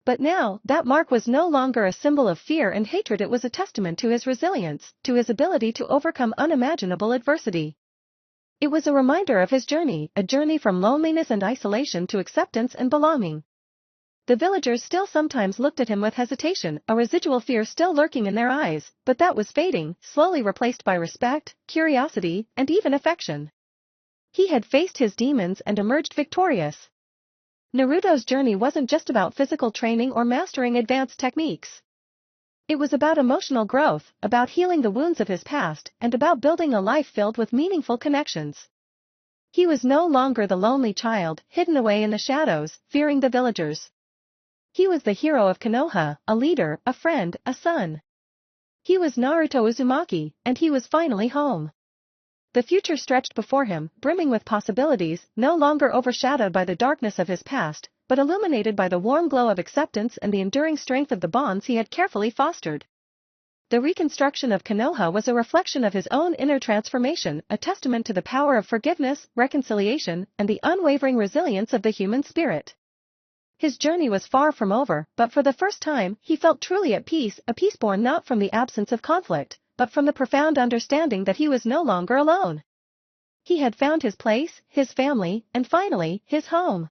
But now, that mark was no longer a symbol of fear and hatred, it was a testament to his resilience, to his ability to overcome unimaginable adversity. It was a reminder of his journey, a journey from loneliness and isolation to acceptance and belonging. The villagers still sometimes looked at him with hesitation, a residual fear still lurking in their eyes, but that was fading, slowly replaced by respect, curiosity, and even affection. He had faced his demons and emerged victorious. Naruto's journey wasn't just about physical training or mastering advanced techniques. It was about emotional growth, about healing the wounds of his past, and about building a life filled with meaningful connections. He was no longer the lonely child, hidden away in the shadows, fearing the villagers. He was the hero of Konoha, a leader, a friend, a son. He was Naruto Uzumaki, and he was finally home. The future stretched before him, brimming with possibilities, no longer overshadowed by the darkness of his past, but illuminated by the warm glow of acceptance and the enduring strength of the bonds he had carefully fostered. The reconstruction of Konoha was a reflection of his own inner transformation, a testament to the power of forgiveness, reconciliation, and the unwavering resilience of the human spirit. His journey was far from over, but for the first time, he felt truly at peace, a peace born not from the absence of conflict, but from the profound understanding that he was no longer alone. He had found his place, his family, and finally, his home.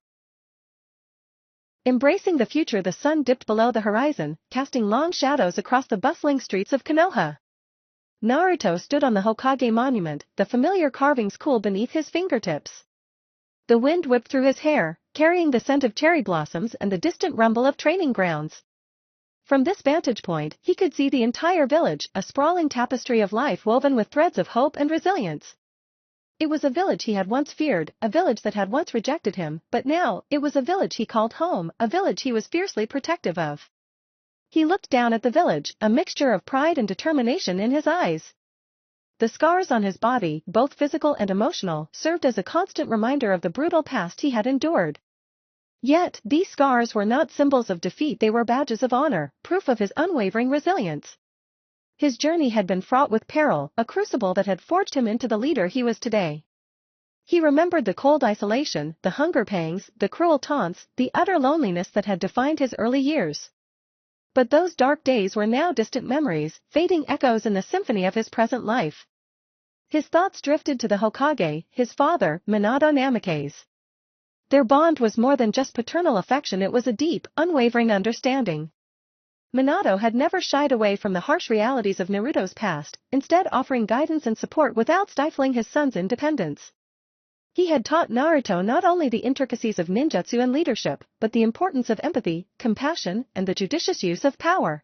Embracing the future, the sun dipped below the horizon, casting long shadows across the bustling streets of Konoha. Naruto stood on the Hokage monument, the familiar carvings cool beneath his fingertips. The wind whipped through his hair, carrying the scent of cherry blossoms and the distant rumble of training grounds. From this vantage point, he could see the entire village, a sprawling tapestry of life woven with threads of hope and resilience. It was a village he had once feared, a village that had once rejected him, but now, it was a village he called home, a village he was fiercely protective of. He looked down at the village, a mixture of pride and determination in his eyes. The scars on his body, both physical and emotional, served as a constant reminder of the brutal past he had endured. Yet, these scars were not symbols of defeat, they were badges of honor, proof of his unwavering resilience. His journey had been fraught with peril, a crucible that had forged him into the leader he was today. He remembered the cold isolation, the hunger pangs, the cruel taunts, the utter loneliness that had defined his early years. But those dark days were now distant memories, fading echoes in the symphony of his present life. His thoughts drifted to the Hokage, his father, Minato Namikaze. Their bond was more than just paternal affection, it was a deep, unwavering understanding. Minato had never shied away from the harsh realities of Naruto's past, instead offering guidance and support without stifling his son's independence. He had taught Naruto not only the intricacies of ninjutsu and leadership, but the importance of empathy, compassion, and the judicious use of power.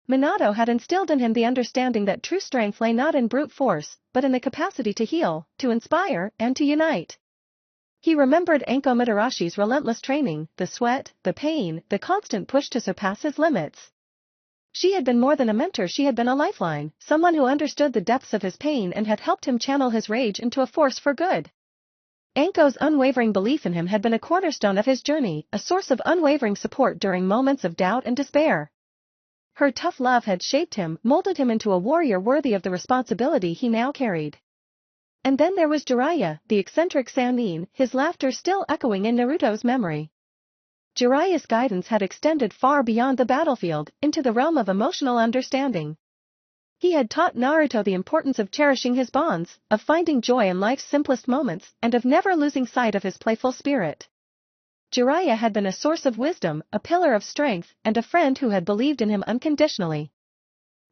Minato had instilled in him the understanding that true strength lay not in brute force, but in the capacity to heal, to inspire, and to unite. He remembered Anko Midarashi's relentless training, the sweat, the pain, the constant push to surpass his limits. She had been more than a mentor, she had been a lifeline, someone who understood the depths of his pain and had helped him channel his rage into a force for good. Anko's unwavering belief in him had been a cornerstone of his journey, a source of unwavering support during moments of doubt and despair. Her tough love had shaped him, molded him into a warrior worthy of the responsibility he now carried. And then there was Jiraiya, the eccentric Sannin, his laughter still echoing in Naruto's memory. Jiraiya's guidance had extended far beyond the battlefield, into the realm of emotional understanding. He had taught Naruto the importance of cherishing his bonds, of finding joy in life's simplest moments, and of never losing sight of his playful spirit. Jiraiya had been a source of wisdom, a pillar of strength, and a friend who had believed in him unconditionally.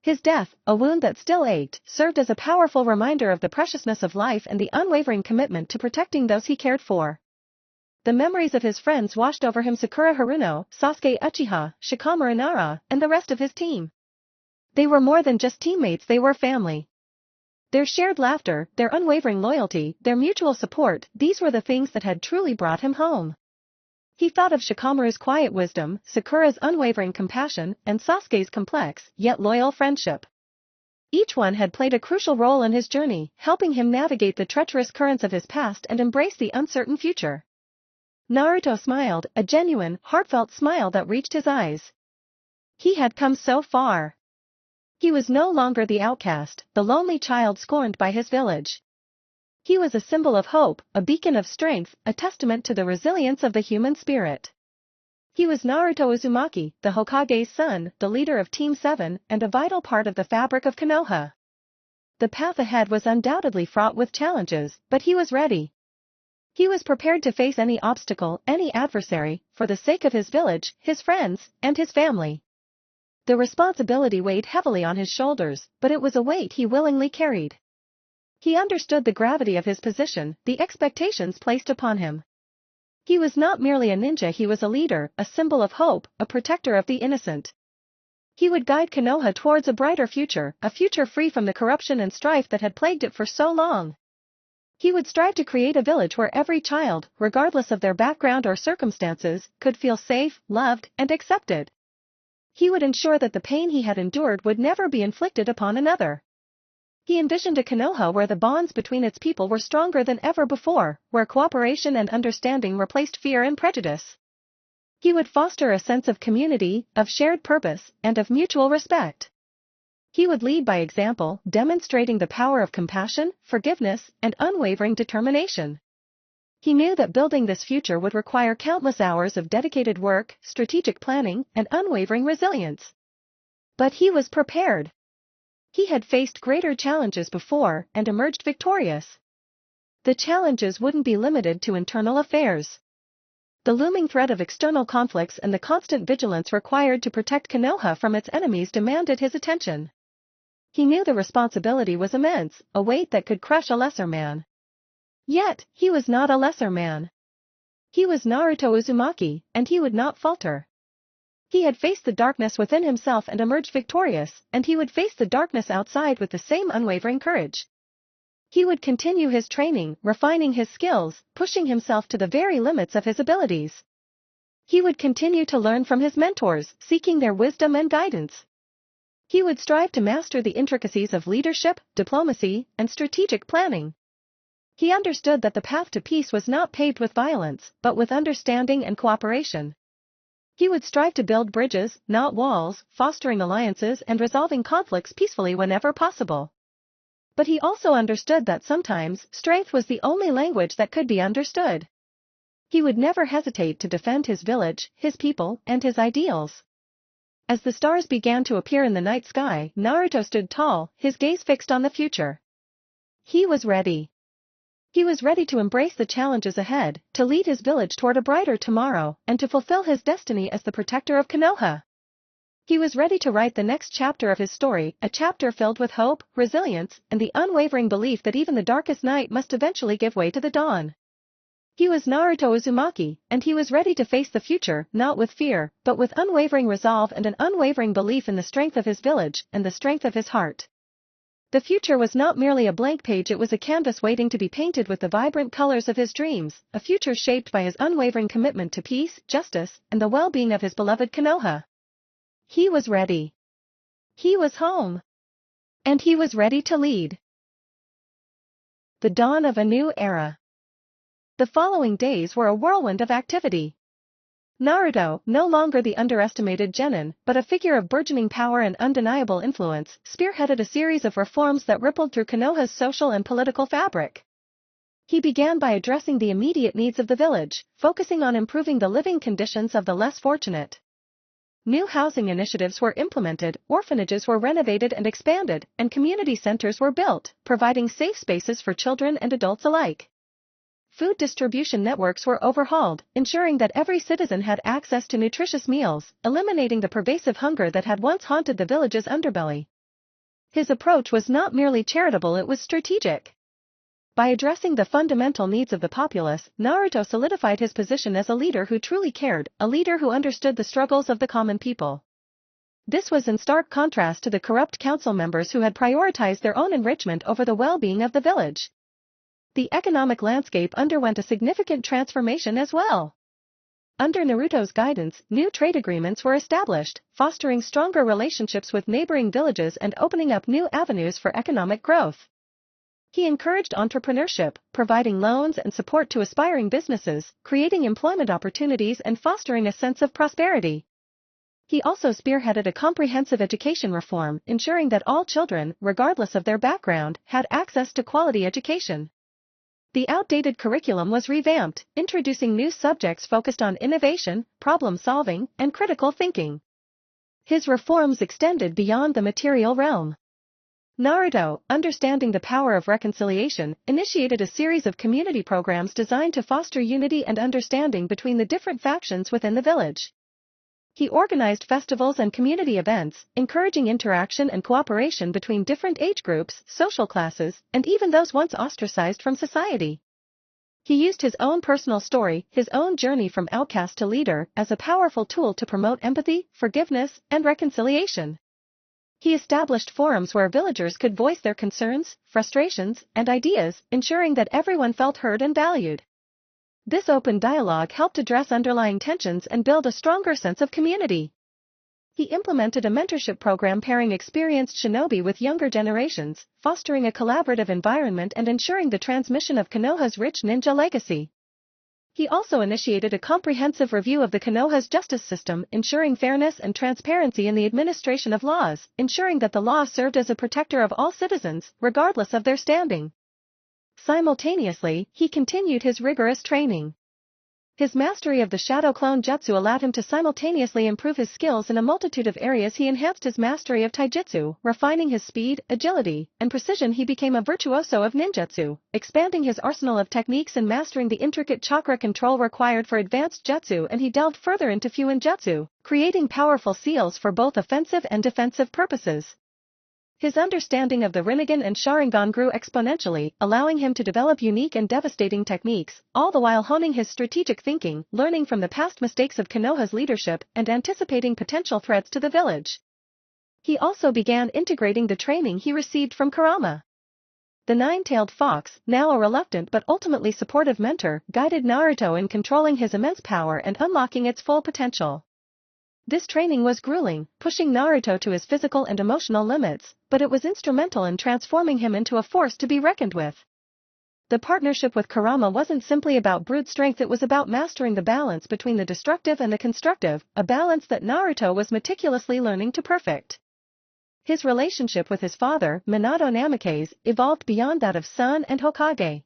His death, a wound that still ached, served as a powerful reminder of the preciousness of life and the unwavering commitment to protecting those he cared for. The memories of his friends washed over him: Sakura Haruno, Sasuke Uchiha, Shikamaru Nara, and the rest of his team. They were more than just teammates, they were family. Their shared laughter, their unwavering loyalty, their mutual support, these were the things that had truly brought him home. He thought of Shikamaru's quiet wisdom, Sakura's unwavering compassion, and Sasuke's complex, yet loyal friendship. Each one had played a crucial role in his journey, helping him navigate the treacherous currents of his past and embrace the uncertain future. Naruto smiled, a genuine, heartfelt smile that reached his eyes. He had come so far. He was no longer the outcast, the lonely child scorned by his village. He was a symbol of hope, a beacon of strength, a testament to the resilience of the human spirit. He was Naruto Uzumaki, the Hokage's son, the leader of Team 7, and a vital part of the fabric of Konoha. The path ahead was undoubtedly fraught with challenges, but he was ready. He was prepared to face any obstacle, any adversary, for the sake of his village, his friends, and his family. The responsibility weighed heavily on his shoulders, but it was a weight he willingly carried. He understood the gravity of his position, the expectations placed upon him. He was not merely a ninja, he was a leader, a symbol of hope, a protector of the innocent. He would guide Konoha towards a brighter future, a future free from the corruption and strife that had plagued it for so long. He would strive to create a village where every child, regardless of their background or circumstances, could feel safe, loved, and accepted. He would ensure that the pain he had endured would never be inflicted upon another. He envisioned a Konoha where the bonds between its people were stronger than ever before, where cooperation and understanding replaced fear and prejudice. He would foster a sense of community, of shared purpose, and of mutual respect. He would lead by example, demonstrating the power of compassion, forgiveness, and unwavering determination. He knew that building this future would require countless hours of dedicated work, strategic planning, and unwavering resilience. But he was prepared. He had faced greater challenges before and emerged victorious. The challenges wouldn't be limited to internal affairs. The looming threat of external conflicts and the constant vigilance required to protect Konoha from its enemies demanded his attention. He knew the responsibility was immense, a weight that could crush a lesser man. Yet, he was not a lesser man. He was Naruto Uzumaki, and he would not falter. He had faced the darkness within himself and emerged victorious, and he would face the darkness outside with the same unwavering courage. He would continue his training, refining his skills, pushing himself to the very limits of his abilities. He would continue to learn from his mentors, seeking their wisdom and guidance. He would strive to master the intricacies of leadership, diplomacy, and strategic planning. He understood that the path to peace was not paved with violence, but with understanding and cooperation. He would strive to build bridges, not walls, fostering alliances and resolving conflicts peacefully whenever possible. But he also understood that sometimes, strength was the only language that could be understood. He would never hesitate to defend his village, his people, and his ideals. As the stars began to appear in the night sky, Naruto stood tall, his gaze fixed on the future. He was ready. He was ready to embrace the challenges ahead, to lead his village toward a brighter tomorrow, and to fulfill his destiny as the protector of Konoha. He was ready to write the next chapter of his story, a chapter filled with hope, resilience, and the unwavering belief that even the darkest night must eventually give way to the dawn. He was Naruto Uzumaki, and he was ready to face the future, not with fear, but with unwavering resolve and an unwavering belief in the strength of his village and the strength of his heart. The future was not merely a blank page, it was a canvas waiting to be painted with the vibrant colors of his dreams, a future shaped by his unwavering commitment to peace, justice, and the well-being of his beloved Konoha. He was ready. He was home. And he was ready to lead. The dawn of a new era. The following days were a whirlwind of activity. Naruto, no longer the underestimated genin, but a figure of burgeoning power and undeniable influence, spearheaded a series of reforms that rippled through Konoha's social and political fabric. He began by addressing the immediate needs of the village, focusing on improving the living conditions of the less fortunate. New housing initiatives were implemented, orphanages were renovated and expanded, and community centers were built, providing safe spaces for children and adults alike. Food distribution networks were overhauled, ensuring that every citizen had access to nutritious meals, eliminating the pervasive hunger that had once haunted the village's underbelly. His approach was not merely charitable, it was strategic. By addressing the fundamental needs of the populace, Naruto solidified his position as a leader who truly cared, a leader who understood the struggles of the common people. This was in stark contrast to the corrupt council members who had prioritized their own enrichment over the well-being of the village. The economic landscape underwent a significant transformation as well. Under Naruto's guidance, new trade agreements were established, fostering stronger relationships with neighboring villages and opening up new avenues for economic growth. He encouraged entrepreneurship, providing loans and support to aspiring businesses, creating employment opportunities and fostering a sense of prosperity. He also spearheaded a comprehensive education reform, ensuring that all children, regardless of their background, had access to quality education. The outdated curriculum was revamped, introducing new subjects focused on innovation, problem-solving, and critical thinking. His reforms extended beyond the material realm. Naruto, understanding the power of reconciliation, initiated a series of community programs designed to foster unity and understanding between the different factions within the village. He organized festivals and community events, encouraging interaction and cooperation between different age groups, social classes, and even those once ostracized from society. He used his own personal story, his own journey from outcast to leader, as a powerful tool to promote empathy, forgiveness, and reconciliation. He established forums where villagers could voice their concerns, frustrations, and ideas, ensuring that everyone felt heard and valued. This open dialogue helped address underlying tensions and build a stronger sense of community. He implemented a mentorship program pairing experienced shinobi with younger generations, fostering a collaborative environment and ensuring the transmission of Konoha's rich ninja legacy. He also initiated a comprehensive review of the Konoha's justice system, ensuring fairness and transparency in the administration of laws, ensuring that the law served as a protector of all citizens, regardless of their standing. Simultaneously, he continued his rigorous training. His mastery of the Shadow Clone Jutsu allowed him to simultaneously improve his skills in a multitude of areas. He enhanced his mastery of taijutsu, refining his speed, agility, and precision. He became a virtuoso of ninjutsu, expanding his arsenal of techniques and mastering the intricate chakra control required for advanced jutsu, and he delved further into fuinjutsu, creating powerful seals for both offensive and defensive purposes. His understanding of the Rinnegan and Sharingan grew exponentially, allowing him to develop unique and devastating techniques, all the while honing his strategic thinking, learning from the past mistakes of Konoha's leadership, and anticipating potential threats to the village. He also began integrating the training he received from Kurama. The nine-tailed fox, now a reluctant but ultimately supportive mentor, guided Naruto in controlling his immense power and unlocking its full potential. This training was grueling, pushing Naruto to his physical and emotional limits, but it was instrumental in transforming him into a force to be reckoned with. The partnership with Kurama wasn't simply about brute strength, it was about mastering the balance between the destructive and the constructive, a balance that Naruto was meticulously learning to perfect. His relationship with his father, Minato Namikaze, evolved beyond that of son and Hokage.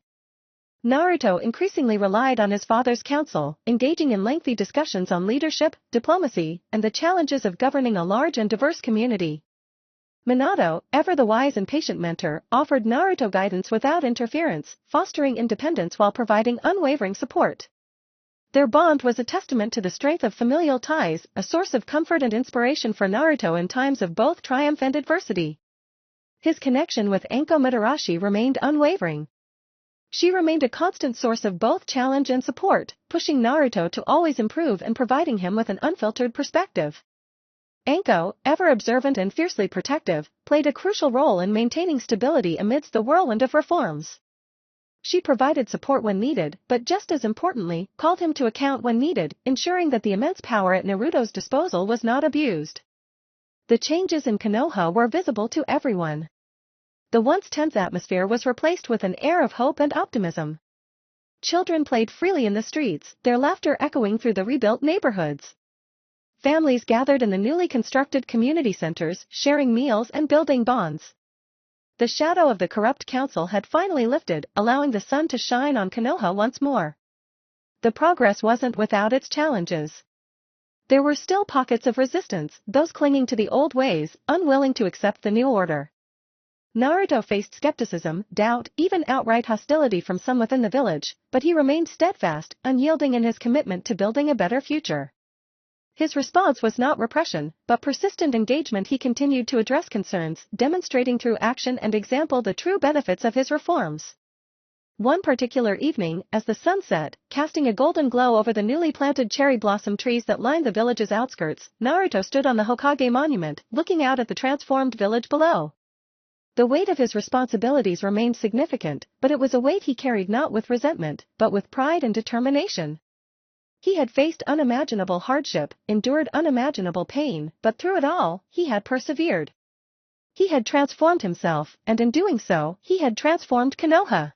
Naruto increasingly relied on his father's counsel, engaging in lengthy discussions on leadership, diplomacy, and the challenges of governing a large and diverse community. Minato, ever the wise and patient mentor, offered Naruto guidance without interference, fostering independence while providing unwavering support. Their bond was a testament to the strength of familial ties, a source of comfort and inspiration for Naruto in times of both triumph and adversity. His connection with Anko Mitarashi remained unwavering. She remained a constant source of both challenge and support, pushing Naruto to always improve and providing him with an unfiltered perspective. Anko, ever observant and fiercely protective, played a crucial role in maintaining stability amidst the whirlwind of reforms. She provided support when needed, but just as importantly, called him to account when needed, ensuring that the immense power at Naruto's disposal was not abused. The changes in Konoha were visible to everyone. The once tense atmosphere was replaced with an air of hope and optimism. Children played freely in the streets, their laughter echoing through the rebuilt neighborhoods. Families gathered in the newly constructed community centers, sharing meals and building bonds. The shadow of the corrupt council had finally lifted, allowing the sun to shine on Konoha once more. The progress wasn't without its challenges. There were still pockets of resistance, those clinging to the old ways, unwilling to accept the new order. Naruto faced skepticism, doubt, even outright hostility from some within the village, but he remained steadfast, unyielding in his commitment to building a better future. His response was not repression, but persistent engagement. He continued to address concerns, demonstrating through action and example the true benefits of his reforms. One particular evening, as the sun set, casting a golden glow over the newly planted cherry blossom trees that lined the village's outskirts, Naruto stood on the Hokage monument, looking out at the transformed village below. The weight of his responsibilities remained significant, but it was a weight he carried not with resentment, but with pride and determination. He had faced unimaginable hardship, endured unimaginable pain, but through it all, he had persevered. He had transformed himself, and in doing so, he had transformed Konoha.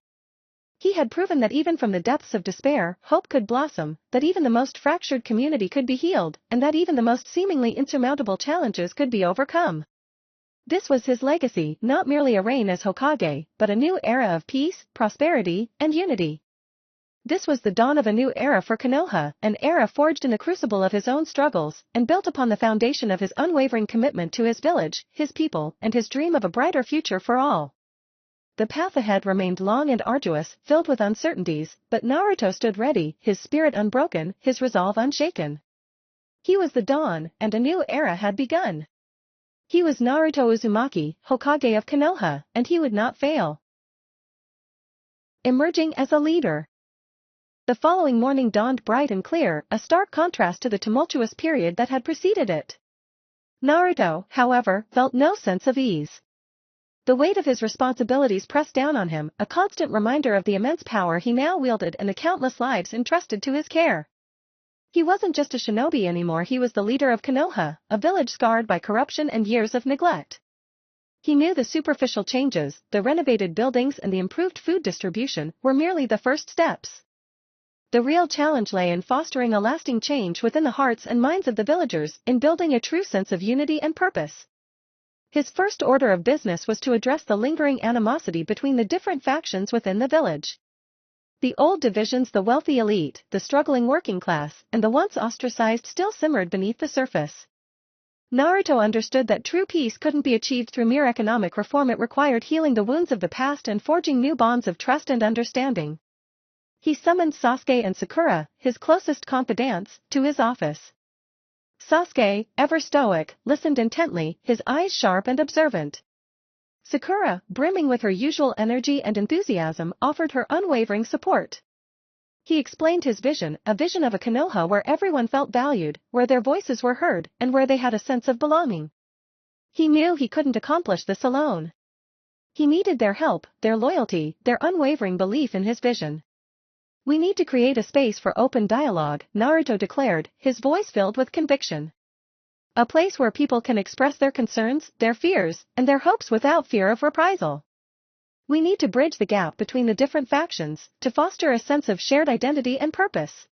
He had proven that even from the depths of despair, hope could blossom, that even the most fractured community could be healed, and that even the most seemingly insurmountable challenges could be overcome. This was his legacy, not merely a reign as Hokage, but a new era of peace, prosperity, and unity. This was the dawn of a new era for Konoha, an era forged in the crucible of his own struggles, and built upon the foundation of his unwavering commitment to his village, his people, and his dream of a brighter future for all. The path ahead remained long and arduous, filled with uncertainties, but Naruto stood ready, his spirit unbroken, his resolve unshaken. He was the dawn, and a new era had begun. He was Naruto Uzumaki, Hokage of Konoha, and he would not fail. Emerging as a leader. The following morning dawned bright and clear, a stark contrast to the tumultuous period that had preceded it. Naruto, however, felt no sense of ease. The weight of his responsibilities pressed down on him, a constant reminder of the immense power he now wielded and the countless lives entrusted to his care. He wasn't just a shinobi anymore, he was the leader of Konoha, a village scarred by corruption and years of neglect. He knew the superficial changes, the renovated buildings and the improved food distribution, were merely the first steps. The real challenge lay in fostering a lasting change within the hearts and minds of the villagers, in building a true sense of unity and purpose. His first order of business was to address the lingering animosity between the different factions within the village. The old divisions, the wealthy elite, the struggling working class, and the once ostracized still simmered beneath the surface. Naruto understood that true peace couldn't be achieved through mere economic reform, it required healing the wounds of the past and forging new bonds of trust and understanding. He summoned Sasuke and Sakura, his closest confidants, to his office. Sasuke, ever stoic, listened intently, his eyes sharp and observant. Sakura, brimming with her usual energy and enthusiasm, offered her unwavering support. He explained his vision, a vision of a Konoha where everyone felt valued, where their voices were heard, and where they had a sense of belonging. He knew he couldn't accomplish this alone. He needed their help, their loyalty, their unwavering belief in his vision. "We need to create a space for open dialogue," Naruto declared, his voice filled with conviction. "A place where people can express their concerns, their fears, and their hopes without fear of reprisal. We need to bridge the gap between the different factions, to foster a sense of shared identity and purpose."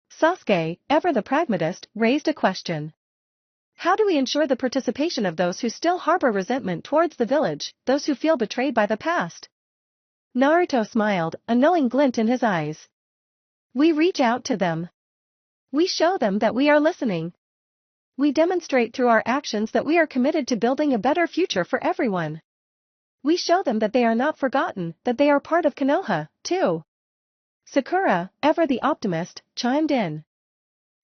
Sasuke, ever the pragmatist, raised a question. "How do we ensure the participation of those who still harbor resentment towards the village, those who feel betrayed by the past?" Naruto smiled, a knowing glint in his eyes. "We reach out to them. We show them that we are listening. We demonstrate through our actions that we are committed to building a better future for everyone. We show them that they are not forgotten, that they are part of Konoha, too." Sakura, ever the optimist, chimed in.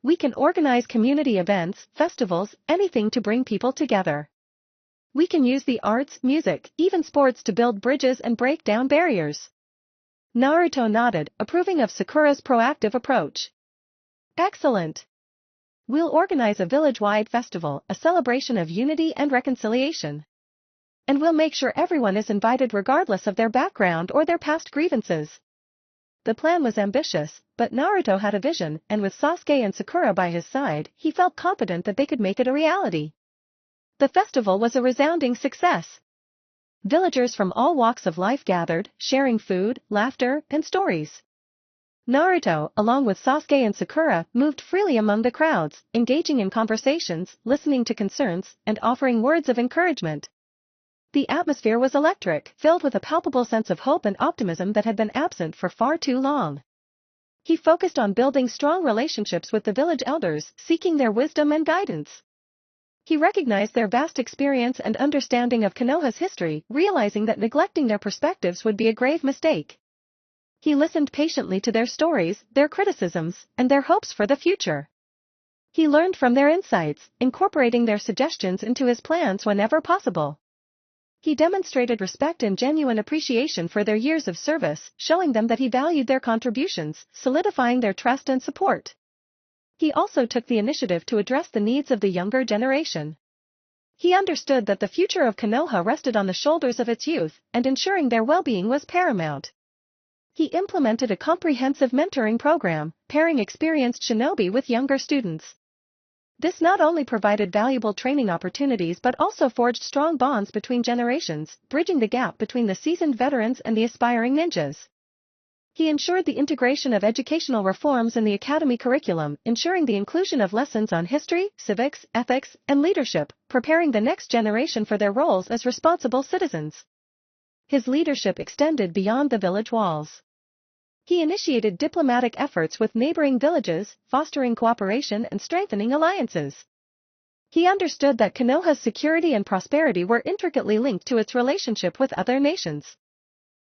"We can organize community events, festivals, anything to bring people together. We can use the arts, music, even sports to build bridges and break down barriers." Naruto nodded, approving of Sakura's proactive approach. "Excellent. We'll organize a village-wide festival, a celebration of unity and reconciliation. And we'll make sure everyone is invited regardless of their background or their past grievances." The plan was ambitious, but Naruto had a vision, and with Sasuke and Sakura by his side, he felt confident that they could make it a reality. The festival was a resounding success. Villagers from all walks of life gathered, sharing food, laughter, and stories. Naruto, along with Sasuke and Sakura, moved freely among the crowds, engaging in conversations, listening to concerns, and offering words of encouragement. The atmosphere was electric, filled with a palpable sense of hope and optimism that had been absent for far too long. He focused on building strong relationships with the village elders, seeking their wisdom and guidance. He recognized their vast experience and understanding of Konoha's history, realizing that neglecting their perspectives would be a grave mistake. He listened patiently to their stories, their criticisms, and their hopes for the future. He learned from their insights, incorporating their suggestions into his plans whenever possible. He demonstrated respect and genuine appreciation for their years of service, showing them that he valued their contributions, solidifying their trust and support. He also took the initiative to address the needs of the younger generation. He understood that the future of Konoha rested on the shoulders of its youth, and ensuring their well-being was paramount. He implemented a comprehensive mentoring program, pairing experienced shinobi with younger students. This not only provided valuable training opportunities but also forged strong bonds between generations, bridging the gap between the seasoned veterans and the aspiring ninjas. He ensured the integration of educational reforms in the academy curriculum, ensuring the inclusion of lessons on history, civics, ethics, and leadership, preparing the next generation for their roles as responsible citizens. His leadership extended beyond the village walls. He initiated diplomatic efforts with neighboring villages, fostering cooperation and strengthening alliances. He understood that Konoha's security and prosperity were intricately linked to its relationship with other nations.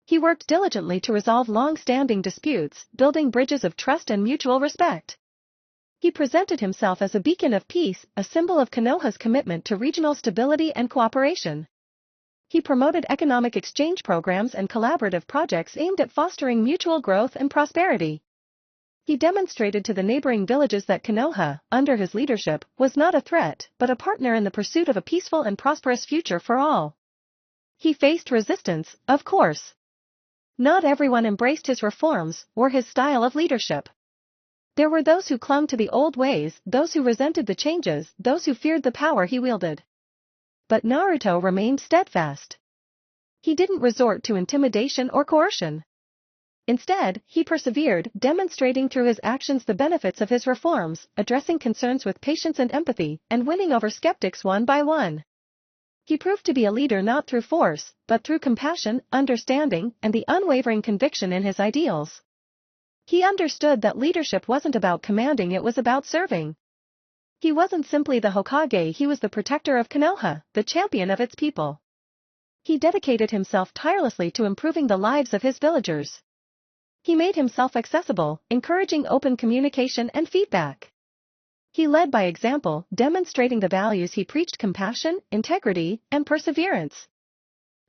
He worked diligently to resolve long-standing disputes, building bridges of trust and mutual respect. He presented himself as a beacon of peace, a symbol of Konoha's commitment to regional stability and cooperation. He promoted economic exchange programs and collaborative projects aimed at fostering mutual growth and prosperity. He demonstrated to the neighboring villages that Konoha, under his leadership, was not a threat, but a partner in the pursuit of a peaceful and prosperous future for all. He faced resistance, of course. Not everyone embraced his reforms or his style of leadership. There were those who clung to the old ways, those who resented the changes, those who feared the power he wielded. But Naruto remained steadfast. He didn't resort to intimidation or coercion. Instead, he persevered, demonstrating through his actions the benefits of his reforms, addressing concerns with patience and empathy, and winning over skeptics one by one. He proved to be a leader not through force, but through compassion, understanding, and the unwavering conviction in his ideals. He understood that leadership wasn't about commanding, it was about serving. He wasn't simply the Hokage, he was the protector of Konoha, the champion of its people. He dedicated himself tirelessly to improving the lives of his villagers. He made himself accessible, encouraging open communication and feedback. He led by example, demonstrating the values he preached: compassion, integrity, and perseverance.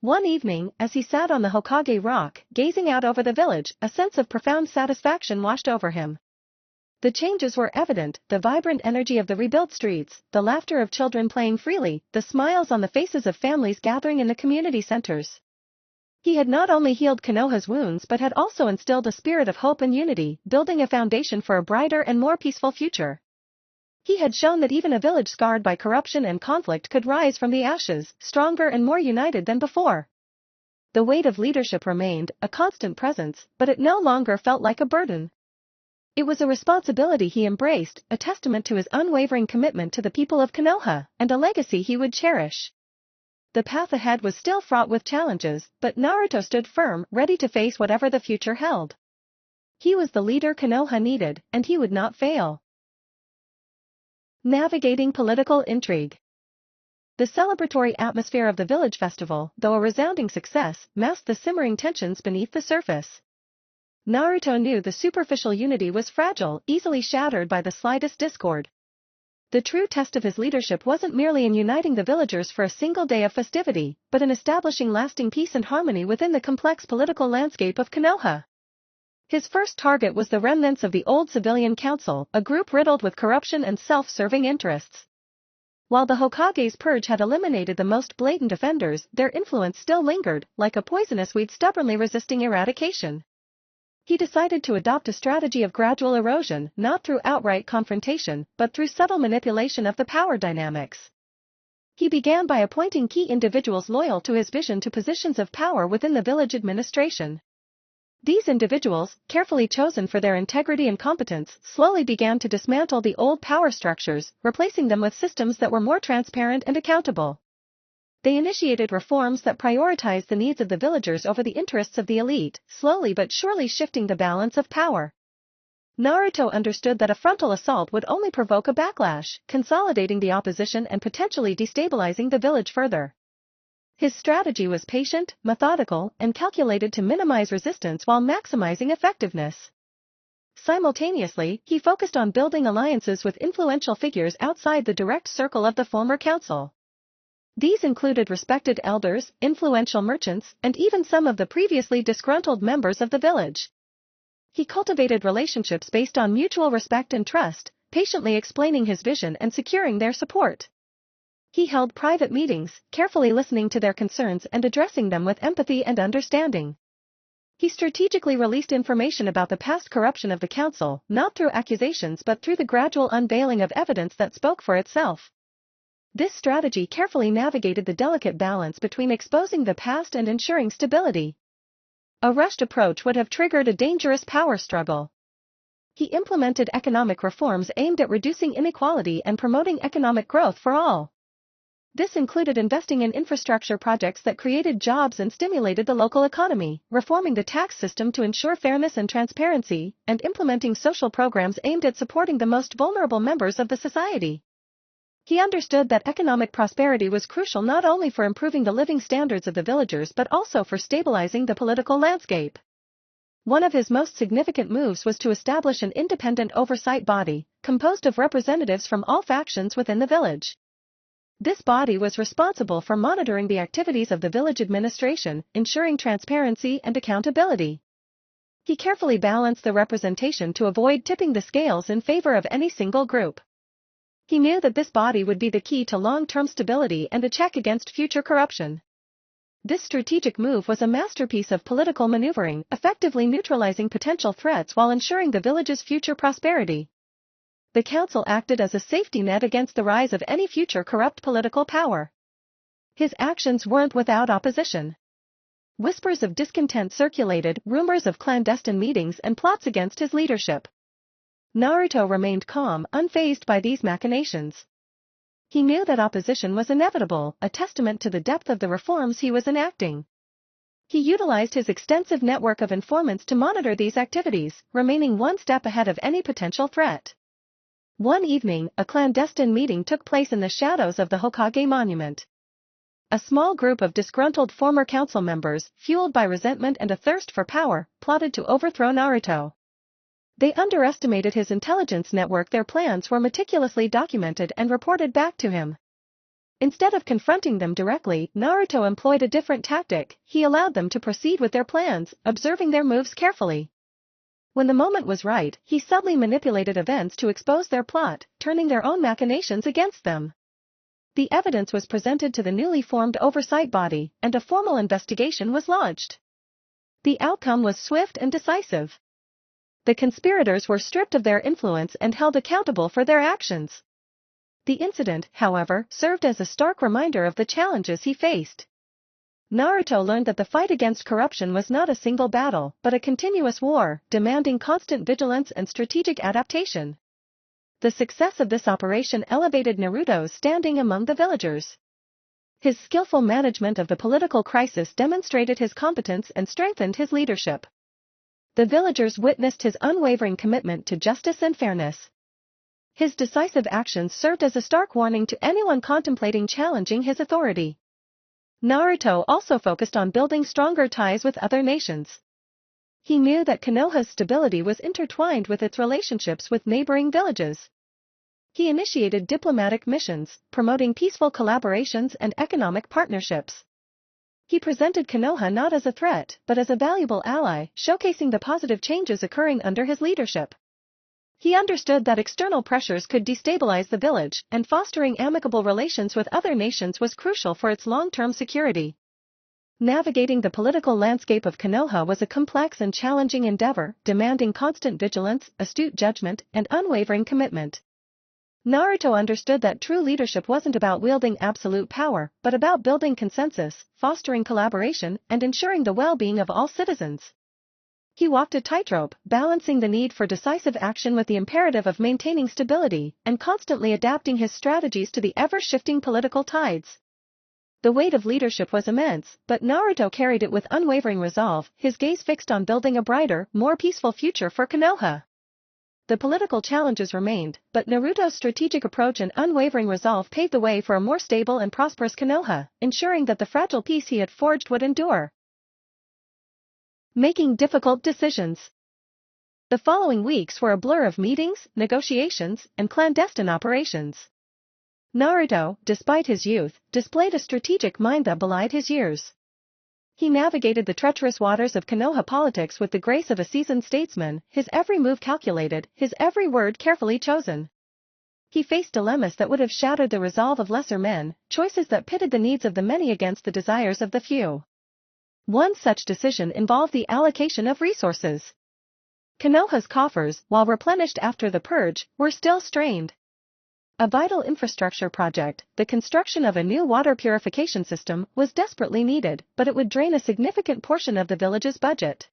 One evening, as he sat on the Hokage rock, gazing out over the village, a sense of profound satisfaction washed over him. The changes were evident: the vibrant energy of the rebuilt streets, the laughter of children playing freely, the smiles on the faces of families gathering in the community centers. He had not only healed Konoha's wounds but had also instilled a spirit of hope and unity, building a foundation for a brighter and more peaceful future. He had shown that even a village scarred by corruption and conflict could rise from the ashes, stronger and more united than before. The weight of leadership remained, a constant presence, but it no longer felt like a burden. It was a responsibility he embraced, a testament to his unwavering commitment to the people of Konoha, and a legacy he would cherish. The path ahead was still fraught with challenges, but Naruto stood firm, ready to face whatever the future held. He was the leader Konoha needed, and he would not fail. Navigating political intrigue. The celebratory atmosphere of the village festival, though a resounding success, masked the simmering tensions beneath the surface. Naruto knew the superficial unity was fragile, easily shattered by the slightest discord. The true test of his leadership wasn't merely in uniting the villagers for a single day of festivity, but in establishing lasting peace and harmony within the complex political landscape of Konoha. His first target was the remnants of the old civilian council, a group riddled with corruption and self-serving interests. While the Hokage's purge had eliminated the most blatant offenders, their influence still lingered, like a poisonous weed stubbornly resisting eradication. He decided to adopt a strategy of gradual erosion, not through outright confrontation, but through subtle manipulation of the power dynamics. He began by appointing key individuals loyal to his vision to positions of power within the village administration. These individuals, carefully chosen for their integrity and competence, slowly began to dismantle the old power structures, replacing them with systems that were more transparent and accountable. They initiated reforms that prioritized the needs of the villagers over the interests of the elite, slowly but surely shifting the balance of power. Naruto understood that a frontal assault would only provoke a backlash, consolidating the opposition and potentially destabilizing the village further. His strategy was patient, methodical, and calculated to minimize resistance while maximizing effectiveness. Simultaneously, he focused on building alliances with influential figures outside the direct circle of the former council. These included respected elders, influential merchants, and even some of the previously disgruntled members of the village. He cultivated relationships based on mutual respect and trust, patiently explaining his vision and securing their support. He held private meetings, carefully listening to their concerns and addressing them with empathy and understanding. He strategically released information about the past corruption of the council, not through accusations but through the gradual unveiling of evidence that spoke for itself. This strategy carefully navigated the delicate balance between exposing the past and ensuring stability. A rushed approach would have triggered a dangerous power struggle. He implemented economic reforms aimed at reducing inequality and promoting economic growth for all. This included investing in infrastructure projects that created jobs and stimulated the local economy, reforming the tax system to ensure fairness and transparency, and implementing social programs aimed at supporting the most vulnerable members of the society. He understood that economic prosperity was crucial not only for improving the living standards of the villagers but also for stabilizing the political landscape. One of his most significant moves was to establish an independent oversight body, composed of representatives from all factions within the village. This body was responsible for monitoring the activities of the village administration, ensuring transparency and accountability. He carefully balanced the representation to avoid tipping the scales in favor of any single group. He knew that this body would be the key to long-term stability and a check against future corruption. This strategic move was a masterpiece of political maneuvering, effectively neutralizing potential threats while ensuring the village's future prosperity. The council acted as a safety net against the rise of any future corrupt political power. His actions weren't without opposition. Whispers of discontent circulated, rumors of clandestine meetings and plots against his leadership. Naruto remained calm, unfazed by these machinations. He knew that opposition was inevitable, a testament to the depth of the reforms he was enacting. He utilized his extensive network of informants to monitor these activities, remaining one step ahead of any potential threat. One evening, a clandestine meeting took place in the shadows of the Hokage monument. A small group of disgruntled former council members, fueled by resentment and a thirst for power, plotted to overthrow Naruto. They underestimated his intelligence network. Their plans were meticulously documented and reported back to him. Instead of confronting them directly, Naruto employed a different tactic. He allowed them to proceed with their plans, observing their moves carefully. When the moment was right, he subtly manipulated events to expose their plot, turning their own machinations against them. The evidence was presented to the newly formed oversight body, and a formal investigation was launched. The outcome was swift and decisive. The conspirators were stripped of their influence and held accountable for their actions. The incident, however, served as a stark reminder of the challenges he faced. Naruto learned that the fight against corruption was not a single battle, but a continuous war, demanding constant vigilance and strategic adaptation. The success of this operation elevated Naruto's standing among the villagers. His skillful management of the political crisis demonstrated his competence and strengthened his leadership. The villagers witnessed his unwavering commitment to justice and fairness. His decisive actions served as a stark warning to anyone contemplating challenging his authority. Naruto also focused on building stronger ties with other nations. He knew that Konoha's stability was intertwined with its relationships with neighboring villages. He initiated diplomatic missions, promoting peaceful collaborations and economic partnerships. He presented Konoha not as a threat, but as a valuable ally, showcasing the positive changes occurring under his leadership. He understood that external pressures could destabilize the village, and fostering amicable relations with other nations was crucial for its long-term security. Navigating the political landscape of Konoha was a complex and challenging endeavor, demanding constant vigilance, astute judgment, and unwavering commitment. Naruto understood that true leadership wasn't about wielding absolute power, but about building consensus, fostering collaboration, and ensuring the well-being of all citizens. He walked a tightrope, balancing the need for decisive action with the imperative of maintaining stability, and constantly adapting his strategies to the ever-shifting political tides. The weight of leadership was immense, but Naruto carried it with unwavering resolve, his gaze fixed on building a brighter, more peaceful future for Konoha. The political challenges remained, but Naruto's strategic approach and unwavering resolve paved the way for a more stable and prosperous Konoha, ensuring that the fragile peace he had forged would endure. Making difficult decisions. The following weeks were a blur of meetings, negotiations, and clandestine operations. Naruto, despite his youth, displayed a strategic mind that belied his years. He navigated the treacherous waters of Konoha politics with the grace of a seasoned statesman, his every move calculated, his every word carefully chosen. He faced dilemmas that would have shattered the resolve of lesser men, choices that pitted the needs of the many against the desires of the few. One such decision involved the allocation of resources. Konoha's coffers, while replenished after the purge, were still strained. A vital infrastructure project, the construction of a new water purification system, was desperately needed, but it would drain a significant portion of the village's budget.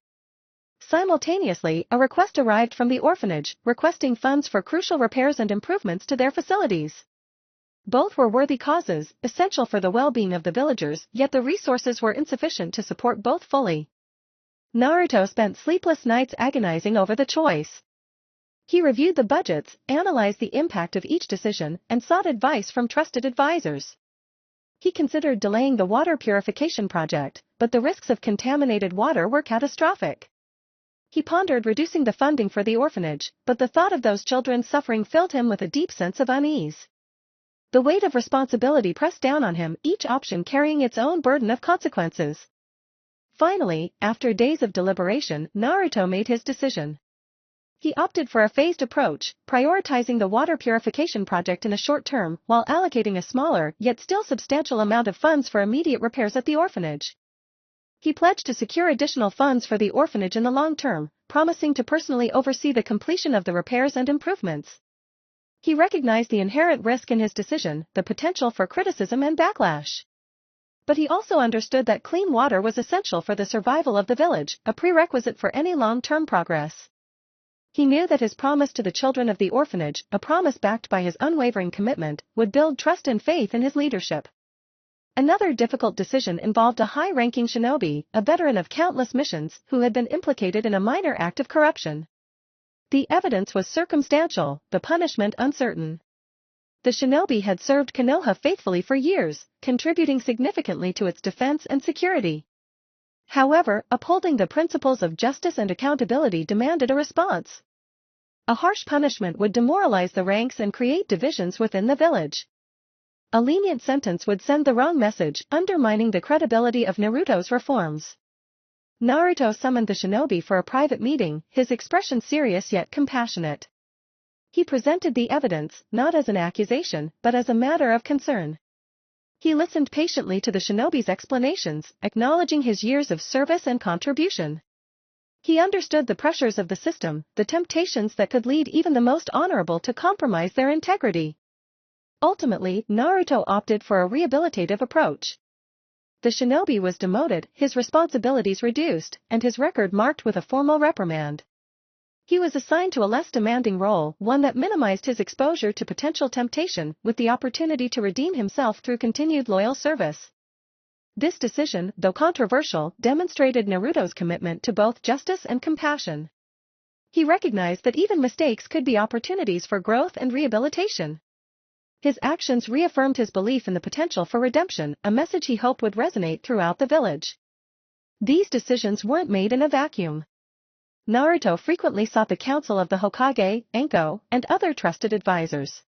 Simultaneously, a request arrived from the orphanage, requesting funds for crucial repairs and improvements to their facilities. Both were worthy causes, essential for the well-being of the villagers, yet the resources were insufficient to support both fully. Naruto spent sleepless nights agonizing over the choice. He reviewed the budgets, analyzed the impact of each decision, and sought advice from trusted advisors. He considered delaying the water purification project, but the risks of contaminated water were catastrophic. He pondered reducing the funding for the orphanage, but the thought of those children's suffering filled him with a deep sense of unease. The weight of responsibility pressed down on him, each option carrying its own burden of consequences. Finally, after days of deliberation, Naruto made his decision. He opted for a phased approach, prioritizing the water purification project in the short term, while allocating a smaller, yet still substantial amount of funds for immediate repairs at the orphanage. He pledged to secure additional funds for the orphanage in the long term, promising to personally oversee the completion of the repairs and improvements. He recognized the inherent risk in his decision, the potential for criticism and backlash. But he also understood that clean water was essential for the survival of the village, a prerequisite for any long-term progress. He knew that his promise to the children of the orphanage, a promise backed by his unwavering commitment, would build trust and faith in his leadership. Another difficult decision involved a high-ranking shinobi, a veteran of countless missions, who had been implicated in a minor act of corruption. The evidence was circumstantial, the punishment uncertain. The shinobi had served Konoha faithfully for years, contributing significantly to its defense and security. However, upholding the principles of justice and accountability demanded a response. A harsh punishment would demoralize the ranks and create divisions within the village. A lenient sentence would send the wrong message, undermining the credibility of Naruto's reforms. Naruto summoned the shinobi for a private meeting, his expression serious yet compassionate. He presented the evidence, not as an accusation, but as a matter of concern. He listened patiently to the shinobi's explanations, acknowledging his years of service and contribution. He understood the pressures of the system, the temptations that could lead even the most honorable to compromise their integrity. Ultimately, Naruto opted for a rehabilitative approach. The shinobi was demoted, his responsibilities reduced, and his record marked with a formal reprimand. He was assigned to a less demanding role, one that minimized his exposure to potential temptation, with the opportunity to redeem himself through continued loyal service. This decision, though controversial, demonstrated Naruto's commitment to both justice and compassion. He recognized that even mistakes could be opportunities for growth and rehabilitation. His actions reaffirmed his belief in the potential for redemption, a message he hoped would resonate throughout the village. These decisions weren't made in a vacuum. Naruto frequently sought the counsel of the Hokage, Anko, and other trusted advisors.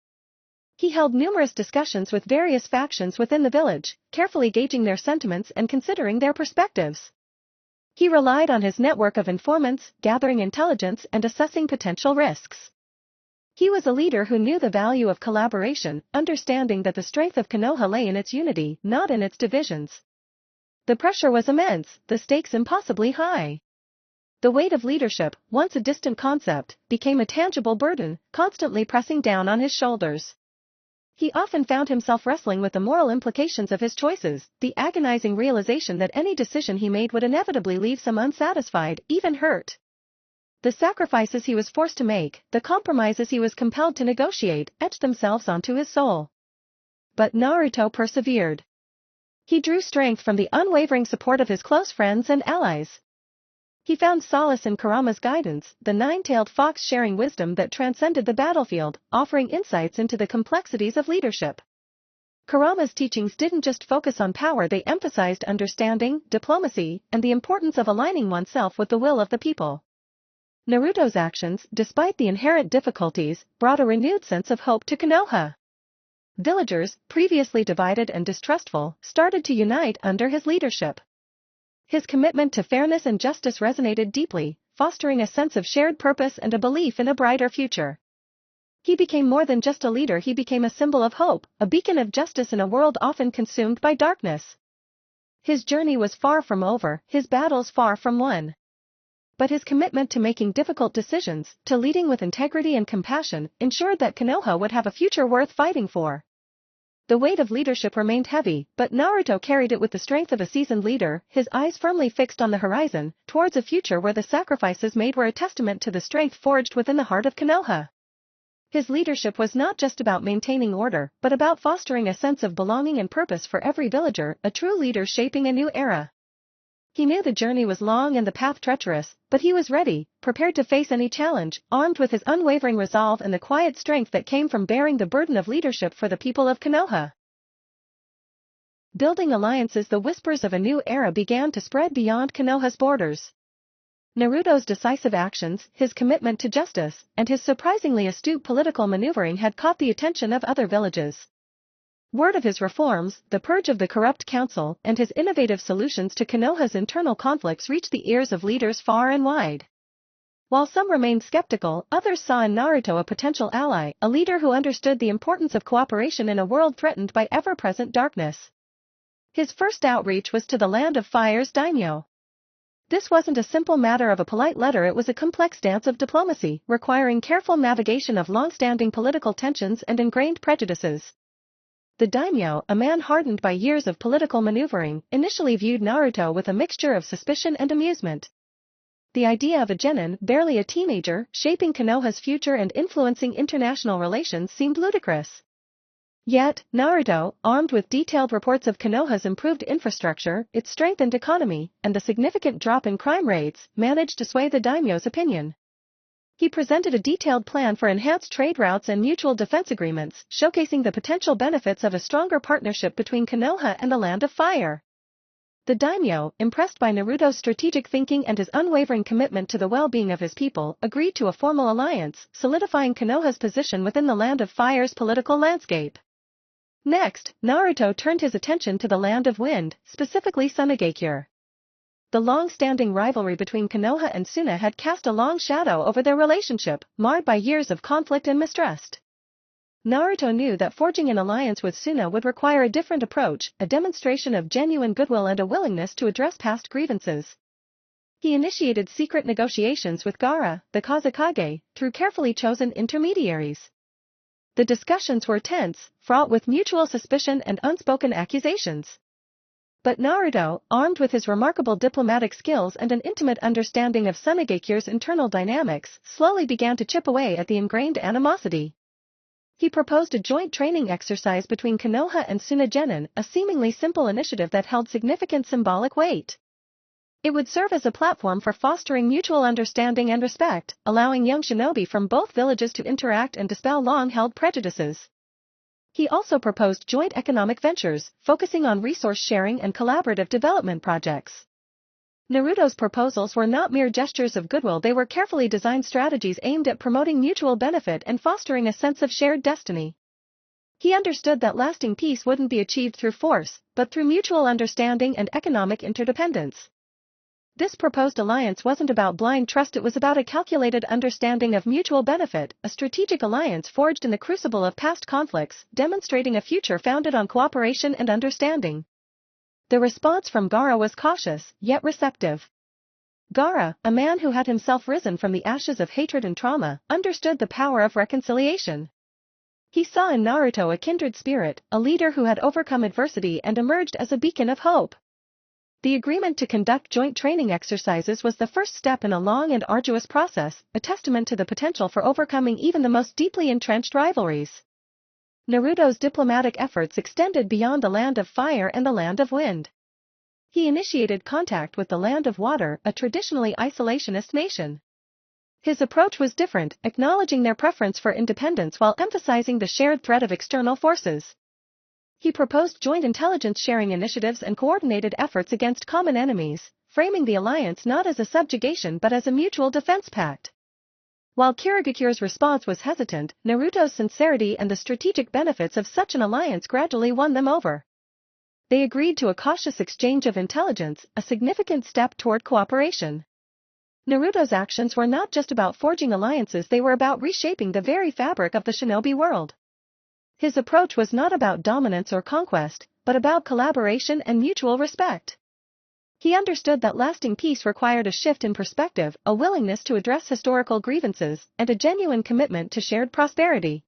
He held numerous discussions with various factions within the village, carefully gauging their sentiments and considering their perspectives. He relied on his network of informants, gathering intelligence and assessing potential risks. He was a leader who knew the value of collaboration, understanding that the strength of Konoha lay in its unity, not in its divisions. The pressure was immense, the stakes impossibly high. The weight of leadership, once a distant concept, became a tangible burden, constantly pressing down on his shoulders. He often found himself wrestling with the moral implications of his choices, the agonizing realization that any decision he made would inevitably leave some unsatisfied, even hurt. The sacrifices he was forced to make, the compromises he was compelled to negotiate, etched themselves onto his soul. But Naruto persevered. He drew strength from the unwavering support of his close friends and allies. He found solace in Kurama's guidance, the nine-tailed fox sharing wisdom that transcended the battlefield, offering insights into the complexities of leadership. Kurama's teachings didn't just focus on power, they emphasized understanding, diplomacy, and the importance of aligning oneself with the will of the people. Naruto's actions, despite the inherent difficulties, brought a renewed sense of hope to Konoha. Villagers, previously divided and distrustful, started to unite under his leadership. His commitment to fairness and justice resonated deeply, fostering a sense of shared purpose and a belief in a brighter future. He became more than just a leader, he became a symbol of hope, a beacon of justice in a world often consumed by darkness. His journey was far from over, his battles far from won. But his commitment to making difficult decisions, to leading with integrity and compassion, ensured that Konoha would have a future worth fighting for. The weight of leadership remained heavy, but Naruto carried it with the strength of a seasoned leader, his eyes firmly fixed on the horizon, towards a future where the sacrifices made were a testament to the strength forged within the heart of Konoha. His leadership was not just about maintaining order, but about fostering a sense of belonging and purpose for every villager, a true leader shaping a new era. He knew the journey was long and the path treacherous, but he was ready, prepared to face any challenge, armed with his unwavering resolve and the quiet strength that came from bearing the burden of leadership for the people of Konoha. Building alliances, the whispers of a new era began to spread beyond Konoha's borders. Naruto's decisive actions, his commitment to justice, and his surprisingly astute political maneuvering had caught the attention of other villages. Word of his reforms, the purge of the corrupt council, and his innovative solutions to Konoha's internal conflicts reached the ears of leaders far and wide. While some remained skeptical, others saw in Naruto a potential ally, a leader who understood the importance of cooperation in a world threatened by ever-present darkness. His first outreach was to the Land of Fire's daimyo. This wasn't a simple matter of a polite letter, it was a complex dance of diplomacy, requiring careful navigation of long-standing political tensions and ingrained prejudices. The daimyo, a man hardened by years of political maneuvering, initially viewed Naruto with a mixture of suspicion and amusement. The idea of a genin, barely a teenager, shaping Konoha's future and influencing international relations seemed ludicrous. Yet, Naruto, armed with detailed reports of Konoha's improved infrastructure, its strengthened economy, and the significant drop in crime rates, managed to sway the daimyo's opinion. He presented a detailed plan for enhanced trade routes and mutual defense agreements, showcasing the potential benefits of a stronger partnership between Konoha and the Land of Fire. The daimyo, impressed by Naruto's strategic thinking and his unwavering commitment to the well-being of his people, agreed to a formal alliance, solidifying Konoha's position within the Land of Fire's political landscape. Next, Naruto turned his attention to the Land of Wind, specifically Sunagakure. The long-standing rivalry between Konoha and Suna had cast a long shadow over their relationship, marred by years of conflict and mistrust. Naruto knew that forging an alliance with Suna would require a different approach, a demonstration of genuine goodwill and a willingness to address past grievances. He initiated secret negotiations with Gaara, the Kazekage, through carefully chosen intermediaries. The discussions were tense, fraught with mutual suspicion and unspoken accusations. But Naruto, armed with his remarkable diplomatic skills and an intimate understanding of Sunagakure's internal dynamics, slowly began to chip away at the ingrained animosity. He proposed a joint training exercise between Konoha and Suna Genin, a seemingly simple initiative that held significant symbolic weight. It would serve as a platform for fostering mutual understanding and respect, allowing young shinobi from both villages to interact and dispel long-held prejudices. He also proposed joint economic ventures, focusing on resource sharing and collaborative development projects. Naruto's proposals were not mere gestures of goodwill, they were carefully designed strategies aimed at promoting mutual benefit and fostering a sense of shared destiny. He understood that lasting peace wouldn't be achieved through force, but through mutual understanding and economic interdependence. This proposed alliance wasn't about blind trust, it was about a calculated understanding of mutual benefit, a strategic alliance forged in the crucible of past conflicts, demonstrating a future founded on cooperation and understanding. The response from Gaara was cautious, yet receptive. Gaara, a man who had himself risen from the ashes of hatred and trauma, understood the power of reconciliation. He saw in Naruto a kindred spirit, a leader who had overcome adversity and emerged as a beacon of hope. The agreement to conduct joint training exercises was the first step in a long and arduous process, a testament to the potential for overcoming even the most deeply entrenched rivalries. Naruto's diplomatic efforts extended beyond the land of fire and the land of wind. He initiated contact with the land of water, a traditionally isolationist nation. His approach was different, acknowledging their preference for independence while emphasizing the shared threat of external forces. He proposed joint intelligence sharing initiatives and coordinated efforts against common enemies, framing the alliance not as a subjugation but as a mutual defense pact. While Kirigakure's response was hesitant, Naruto's sincerity and the strategic benefits of such an alliance gradually won them over. They agreed to a cautious exchange of intelligence, a significant step toward cooperation. Naruto's actions were not just about forging alliances, they were about reshaping the very fabric of the shinobi world. His approach was not about dominance or conquest, but about collaboration and mutual respect. He understood that lasting peace required a shift in perspective, a willingness to address historical grievances, and a genuine commitment to shared prosperity.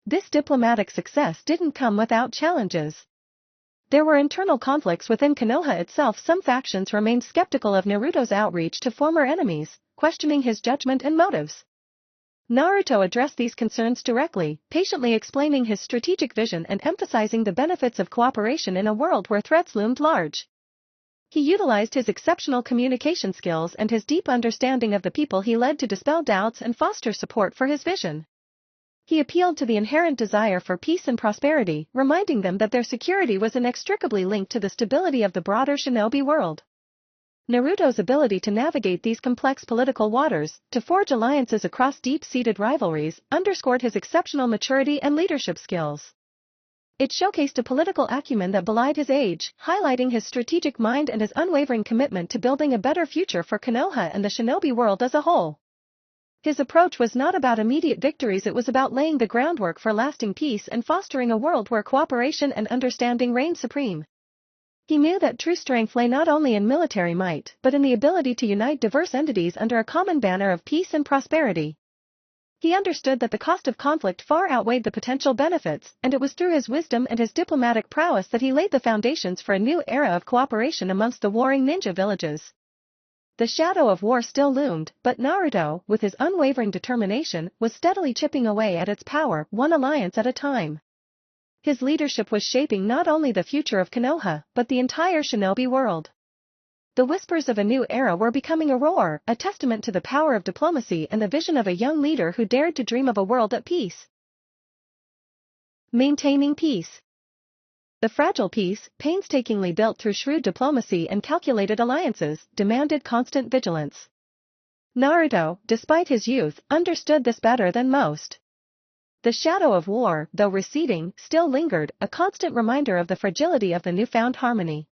This diplomatic success didn't come without challenges. There were internal conflicts within Konoha itself. Some factions remained skeptical of Naruto's outreach to former enemies, questioning his judgment and motives. Naruto addressed these concerns directly, patiently explaining his strategic vision and emphasizing the benefits of cooperation in a world where threats loomed large. He utilized his exceptional communication skills and his deep understanding of the people he led to dispel doubts and foster support for his vision. He appealed to the inherent desire for peace and prosperity, reminding them that their security was inextricably linked to the stability of the broader shinobi world. Naruto's ability to navigate these complex political waters, to forge alliances across deep-seated rivalries, underscored his exceptional maturity and leadership skills. It showcased a political acumen that belied his age, highlighting his strategic mind and his unwavering commitment to building a better future for Konoha and the shinobi world as a whole. His approach was not about immediate victories, it was about laying the groundwork for lasting peace and fostering a world where cooperation and understanding reigned supreme. He knew that true strength lay not only in military might, but in the ability to unite diverse entities under a common banner of peace and prosperity. He understood that the cost of conflict far outweighed the potential benefits, and it was through his wisdom and his diplomatic prowess that he laid the foundations for a new era of cooperation amongst the warring ninja villages. The shadow of war still loomed, but Naruto, with his unwavering determination, was steadily chipping away at its power, one alliance at a time. His leadership was shaping not only the future of Konoha, but the entire shinobi world. The whispers of a new era were becoming a roar, a testament to the power of diplomacy and the vision of a young leader who dared to dream of a world at peace. Maintaining peace. The fragile peace, painstakingly built through shrewd diplomacy and calculated alliances, demanded constant vigilance. Naruto, despite his youth, understood this better than most. The shadow of war, though receding, still lingered, a constant reminder of the fragility of the newfound harmony.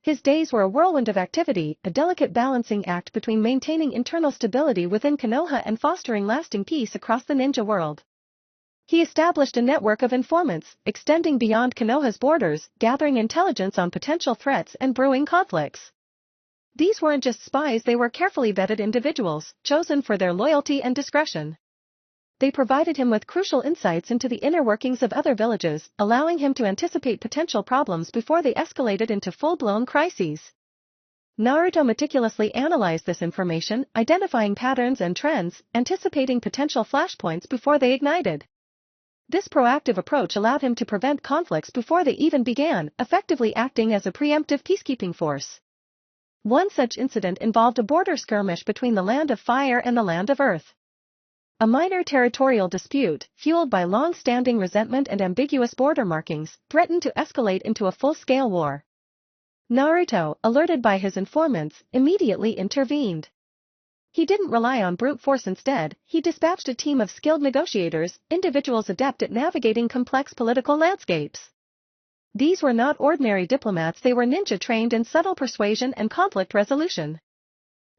His days were a whirlwind of activity, a delicate balancing act between maintaining internal stability within Konoha and fostering lasting peace across the ninja world. He established a network of informants, extending beyond Konoha's borders, gathering intelligence on potential threats and brewing conflicts. These weren't just spies, they were carefully vetted individuals, chosen for their loyalty and discretion. They provided him with crucial insights into the inner workings of other villages, allowing him to anticipate potential problems before they escalated into full-blown crises. Naruto meticulously analyzed this information, identifying patterns and trends, anticipating potential flashpoints before they ignited. This proactive approach allowed him to prevent conflicts before they even began, effectively acting as a preemptive peacekeeping force. One such incident involved a border skirmish between the Land of Fire and the Land of Earth. A minor territorial dispute, fueled by long-standing resentment and ambiguous border markings, threatened to escalate into a full-scale war. Naruto, alerted by his informants, immediately intervened. He didn't rely on brute force. Instead, he dispatched a team of skilled negotiators, individuals adept at navigating complex political landscapes. These were not ordinary diplomats, they were ninja trained in subtle persuasion and conflict resolution.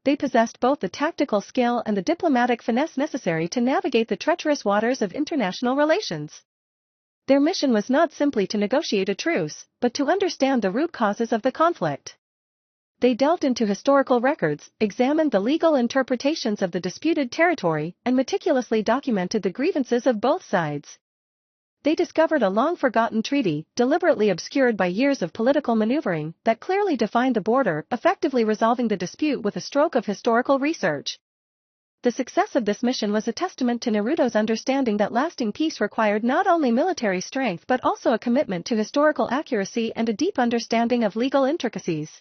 They possessed both the tactical skill and the diplomatic finesse necessary to navigate the treacherous waters of international relations. Their mission was not simply to negotiate a truce, but to understand the root causes of the conflict. They delved into historical records, examined the legal interpretations of the disputed territory, and meticulously documented the grievances of both sides. They discovered a long-forgotten treaty, deliberately obscured by years of political maneuvering, that clearly defined the border, effectively resolving the dispute with a stroke of historical research. The success of this mission was a testament to Naruto's understanding that lasting peace required not only military strength but also a commitment to historical accuracy and a deep understanding of legal intricacies.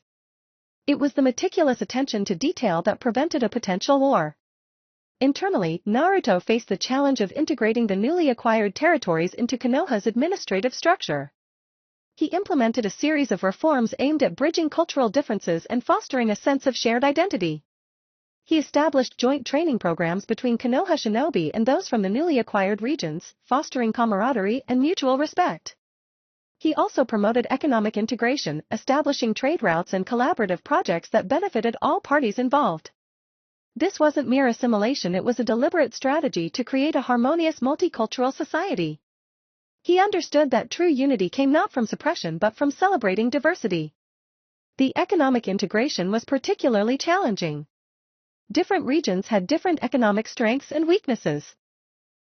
It was the meticulous attention to detail that prevented a potential war. Internally, Naruto faced the challenge of integrating the newly acquired territories into Konoha's administrative structure. He implemented a series of reforms aimed at bridging cultural differences and fostering a sense of shared identity. He established joint training programs between Konoha shinobi and those from the newly acquired regions, fostering camaraderie and mutual respect. He also promoted economic integration, establishing trade routes and collaborative projects that benefited all parties involved. This wasn't mere assimilation, it was a deliberate strategy to create a harmonious multicultural society. He understood that true unity came not from suppression but from celebrating diversity. The economic integration was particularly challenging. Different regions had different economic strengths and weaknesses.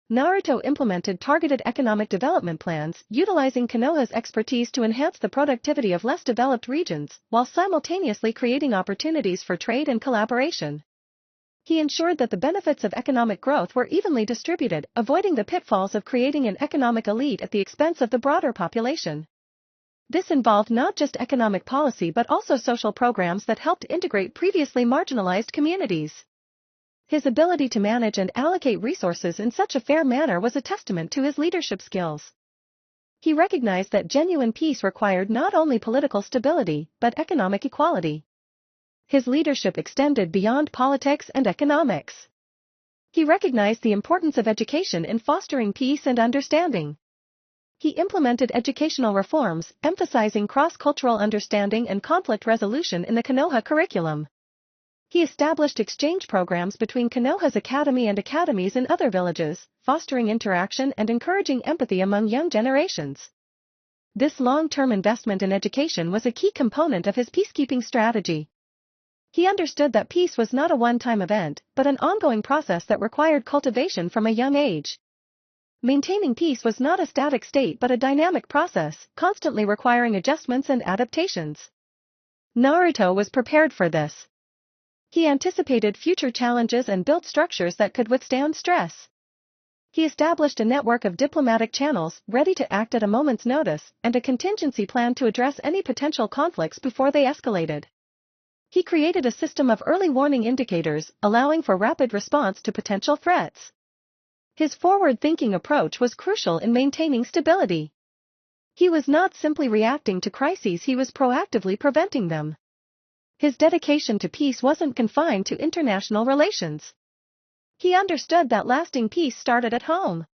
Naruto implemented targeted economic development plans, utilizing Konoha's expertise to enhance the productivity of less developed regions, while simultaneously creating opportunities for trade and collaboration. He ensured that the benefits of economic growth were evenly distributed, avoiding the pitfalls of creating an economic elite at the expense of the broader population. This involved not just economic policy but also social programs that helped integrate previously marginalized communities. His ability to manage and allocate resources in such a fair manner was a testament to his leadership skills. He recognized that genuine peace required not only political stability but economic equality. His leadership extended beyond politics and economics. He recognized the importance of education in fostering peace and understanding. He implemented educational reforms, emphasizing cross-cultural understanding and conflict resolution in the Konoha curriculum. He established exchange programs between Konoha's academy and academies in other villages, fostering interaction and encouraging empathy among young generations. This long-term investment in education was a key component of his peacekeeping strategy. He understood that peace was not a one-time event, but an ongoing process that required cultivation from a young age. Maintaining peace was not a static state but a dynamic process, constantly requiring adjustments and adaptations. Naruto was prepared for this. He anticipated future challenges and built structures that could withstand stress. He established a network of diplomatic channels, ready to act at a moment's notice, and a contingency plan to address any potential conflicts before they escalated. He created a system of early warning indicators, allowing for rapid response to potential threats. His forward-thinking approach was crucial in maintaining stability. He was not simply reacting to crises, he was proactively preventing them. His dedication to peace wasn't confined to international relations. He understood that lasting peace started at home.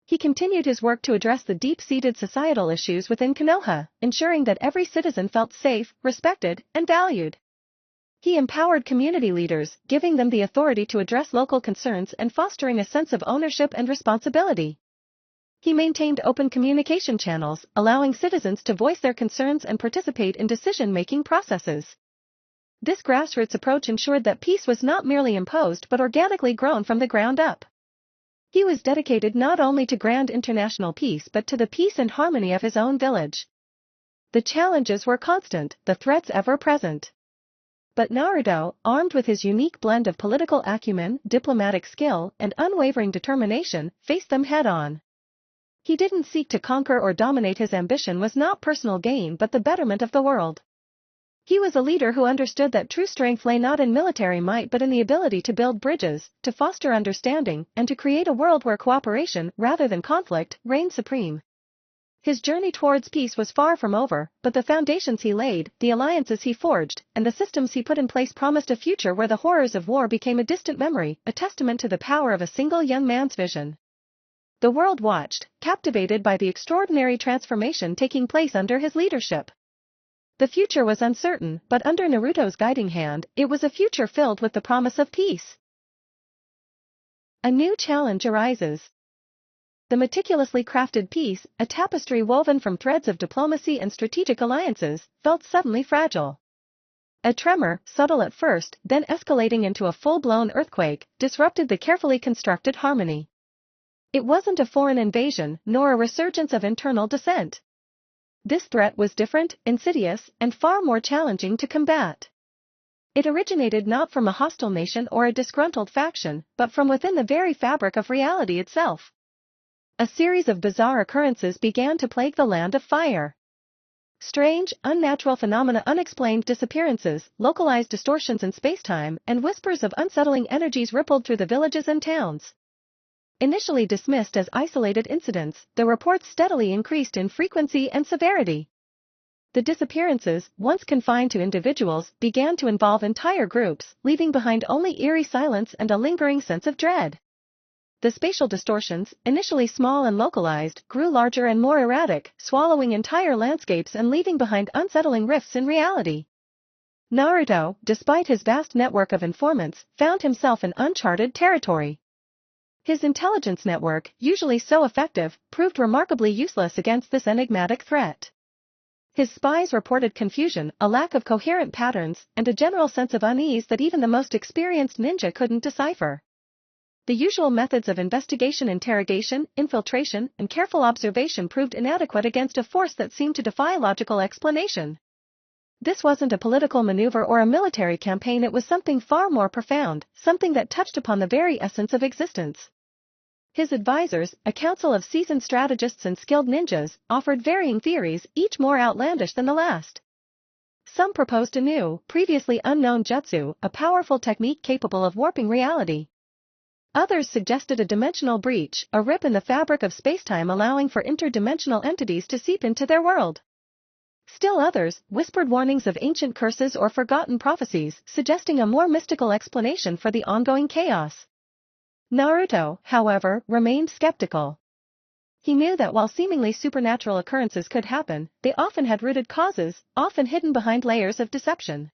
He continued his work to address the deep-seated societal issues within Konoha, ensuring that every citizen felt safe, respected, and valued. He empowered community leaders, giving them the authority to address local concerns and fostering a sense of ownership and responsibility. He maintained open communication channels, allowing citizens to voice their concerns and participate in decision-making processes. This grassroots approach ensured that peace was not merely imposed but organically grown from the ground up. He was dedicated not only to grand international peace but to the peace and harmony of his own village. The challenges were constant, the threats ever present. But Naruto, armed with his unique blend of political acumen, diplomatic skill, and unwavering determination, faced them head-on. He didn't seek to conquer or dominate. His ambition was not personal gain but the betterment of the world. He was a leader who understood that true strength lay not in military might but in the ability to build bridges, to foster understanding, and to create a world where cooperation, rather than conflict, reigned supreme. His journey towards peace was far from over, but the foundations he laid, the alliances he forged, and the systems he put in place promised a future where the horrors of war became a distant memory, a testament to the power of a single young man's vision. The world watched, captivated by the extraordinary transformation taking place under his leadership. The future was uncertain, but under Naruto's guiding hand, it was a future filled with the promise of peace. A new challenge arises. The meticulously crafted peace, a tapestry woven from threads of diplomacy and strategic alliances, felt suddenly fragile. A tremor, subtle at first, then escalating into a full-blown earthquake, disrupted the carefully constructed harmony. It wasn't a foreign invasion, nor a resurgence of internal dissent. This threat was different, insidious, and far more challenging to combat. It originated not from a hostile nation or a disgruntled faction, but from within the very fabric of reality itself. A series of bizarre occurrences began to plague the Land of Fire. Strange, unnatural phenomena, unexplained disappearances, localized distortions in spacetime, and whispers of unsettling energies rippled through the villages and towns. Initially dismissed as isolated incidents, the reports steadily increased in frequency and severity. The disappearances, once confined to individuals, began to involve entire groups, leaving behind only eerie silence and a lingering sense of dread. The spatial distortions, initially small and localized, grew larger and more erratic, swallowing entire landscapes and leaving behind unsettling rifts in reality. Naruto, despite his vast network of informants, found himself in uncharted territory. His intelligence network, usually so effective, proved remarkably useless against this enigmatic threat. His spies reported confusion, a lack of coherent patterns, and a general sense of unease that even the most experienced ninja couldn't decipher. The usual methods of investigation, interrogation, infiltration, and careful observation proved inadequate against a force that seemed to defy logical explanation. This wasn't a political maneuver or a military campaign, it was something far more profound, something that touched upon the very essence of existence. His advisors, a council of seasoned strategists and skilled ninjas, offered varying theories, each more outlandish than the last. Some proposed a new, previously unknown jutsu, a powerful technique capable of warping reality. Others suggested a dimensional breach, a rip in the fabric of spacetime allowing for interdimensional entities to seep into their world. Still others whispered warnings of ancient curses or forgotten prophecies, suggesting a more mystical explanation for the ongoing chaos. Naruto, however, remained skeptical. He knew that while seemingly supernatural occurrences could happen, they often had rooted causes, often hidden behind layers of deception.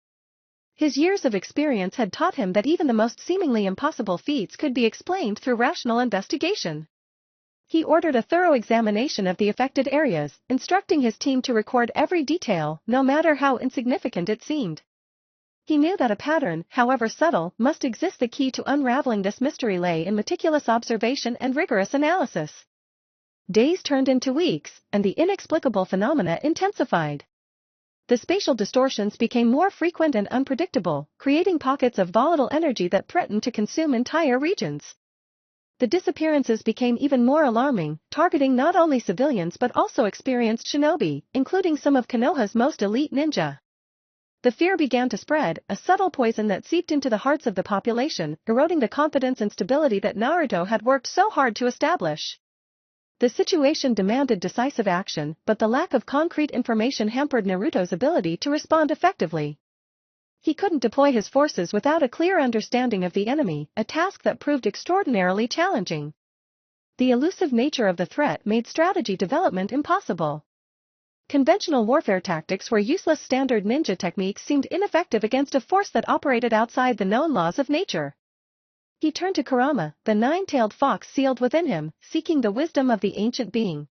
His years of experience had taught him that even the most seemingly impossible feats could be explained through rational investigation. He ordered a thorough examination of the affected areas, instructing his team to record every detail, no matter how insignificant it seemed. He knew that a pattern, however subtle, must exist. The key to unraveling this mystery lay in meticulous observation and rigorous analysis. Days turned into weeks, and the inexplicable phenomena intensified. The spatial distortions became more frequent and unpredictable, creating pockets of volatile energy that threatened to consume entire regions. The disappearances became even more alarming, targeting not only civilians but also experienced shinobi, including some of Konoha's most elite ninja. The fear began to spread, a subtle poison that seeped into the hearts of the population, eroding the confidence and stability that Naruto had worked so hard to establish. The situation demanded decisive action, but the lack of concrete information hampered Naruto's ability to respond effectively. He couldn't deploy his forces without a clear understanding of the enemy, a task that proved extraordinarily challenging. The elusive nature of the threat made strategy development impossible. Conventional warfare tactics were useless. Standard ninja techniques seemed ineffective against a force that operated outside the known laws of nature. He turned to Kurama, the nine-tailed fox sealed within him, seeking the wisdom of the ancient being.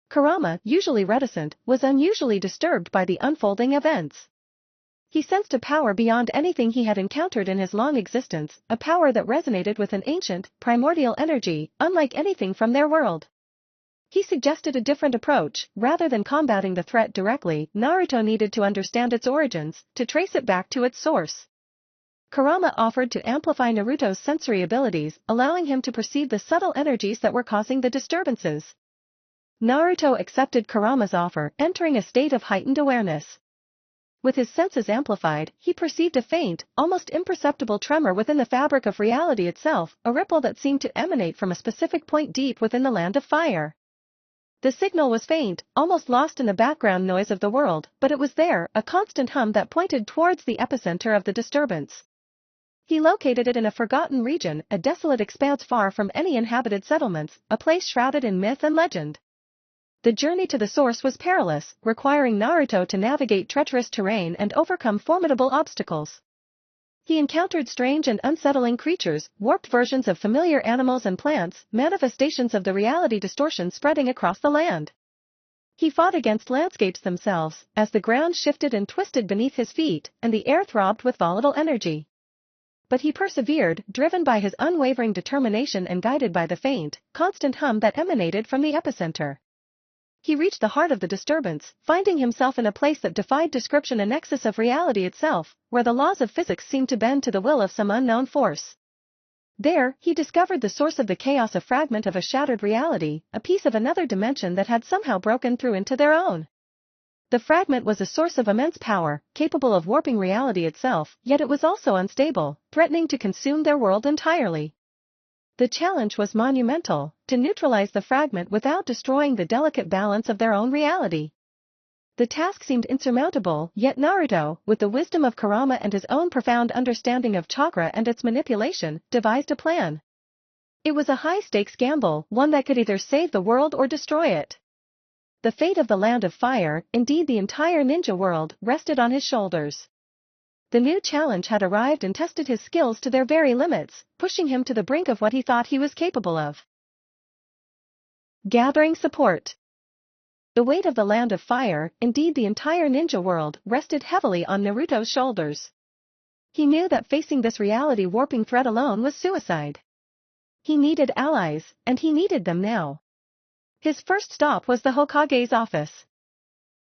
Kurama, usually reticent, was unusually disturbed by the unfolding events. He sensed a power beyond anything he had encountered in his long existence, a power that resonated with an ancient, primordial energy, unlike anything from their world. He suggested a different approach. Rather than combating the threat directly, Naruto needed to understand its origins, to trace it back to its source. Kurama offered to amplify Naruto's sensory abilities, allowing him to perceive the subtle energies that were causing the disturbances. Naruto accepted Kurama's offer, entering a state of heightened awareness. With his senses amplified, he perceived a faint, almost imperceptible tremor within the fabric of reality itself, a ripple that seemed to emanate from a specific point deep within the Land of Fire. The signal was faint, almost lost in the background noise of the world, but it was there, a constant hum that pointed towards the epicenter of the disturbance. He located it in a forgotten region, a desolate expanse far from any inhabited settlements, a place shrouded in myth and legend. The journey to the source was perilous, requiring Naruto to navigate treacherous terrain and overcome formidable obstacles. He encountered strange and unsettling creatures, warped versions of familiar animals and plants, manifestations of the reality distortion spreading across the land. He fought against landscapes themselves, as the ground shifted and twisted beneath his feet, and the air throbbed with volatile energy. But he persevered, driven by his unwavering determination and guided by the faint, constant hum that emanated from the epicenter. He reached the heart of the disturbance, finding himself in a place that defied description, a nexus of reality itself, where the laws of physics seemed to bend to the will of some unknown force. There, he discovered the source of the chaos, a fragment of a shattered reality, a piece of another dimension that had somehow broken through into their own. The fragment was a source of immense power, capable of warping reality itself, yet it was also unstable, threatening to consume their world entirely. The challenge was monumental: to neutralize the fragment without destroying the delicate balance of their own reality. The task seemed insurmountable, yet Naruto, with the wisdom of Kurama and his own profound understanding of chakra and its manipulation, devised a plan. It was a high-stakes gamble, one that could either save the world or destroy it. The fate of the Land of Fire, indeed the entire ninja world, rested on his shoulders. The new challenge had arrived and tested his skills to their very limits, pushing him to the brink of what he thought he was capable of. Gathering support. The weight of the Land of Fire, indeed the entire ninja world, rested heavily on Naruto's shoulders. He knew that facing this reality-warping threat alone was suicide. He needed allies, and he needed them now. His first stop was the Hokage's office.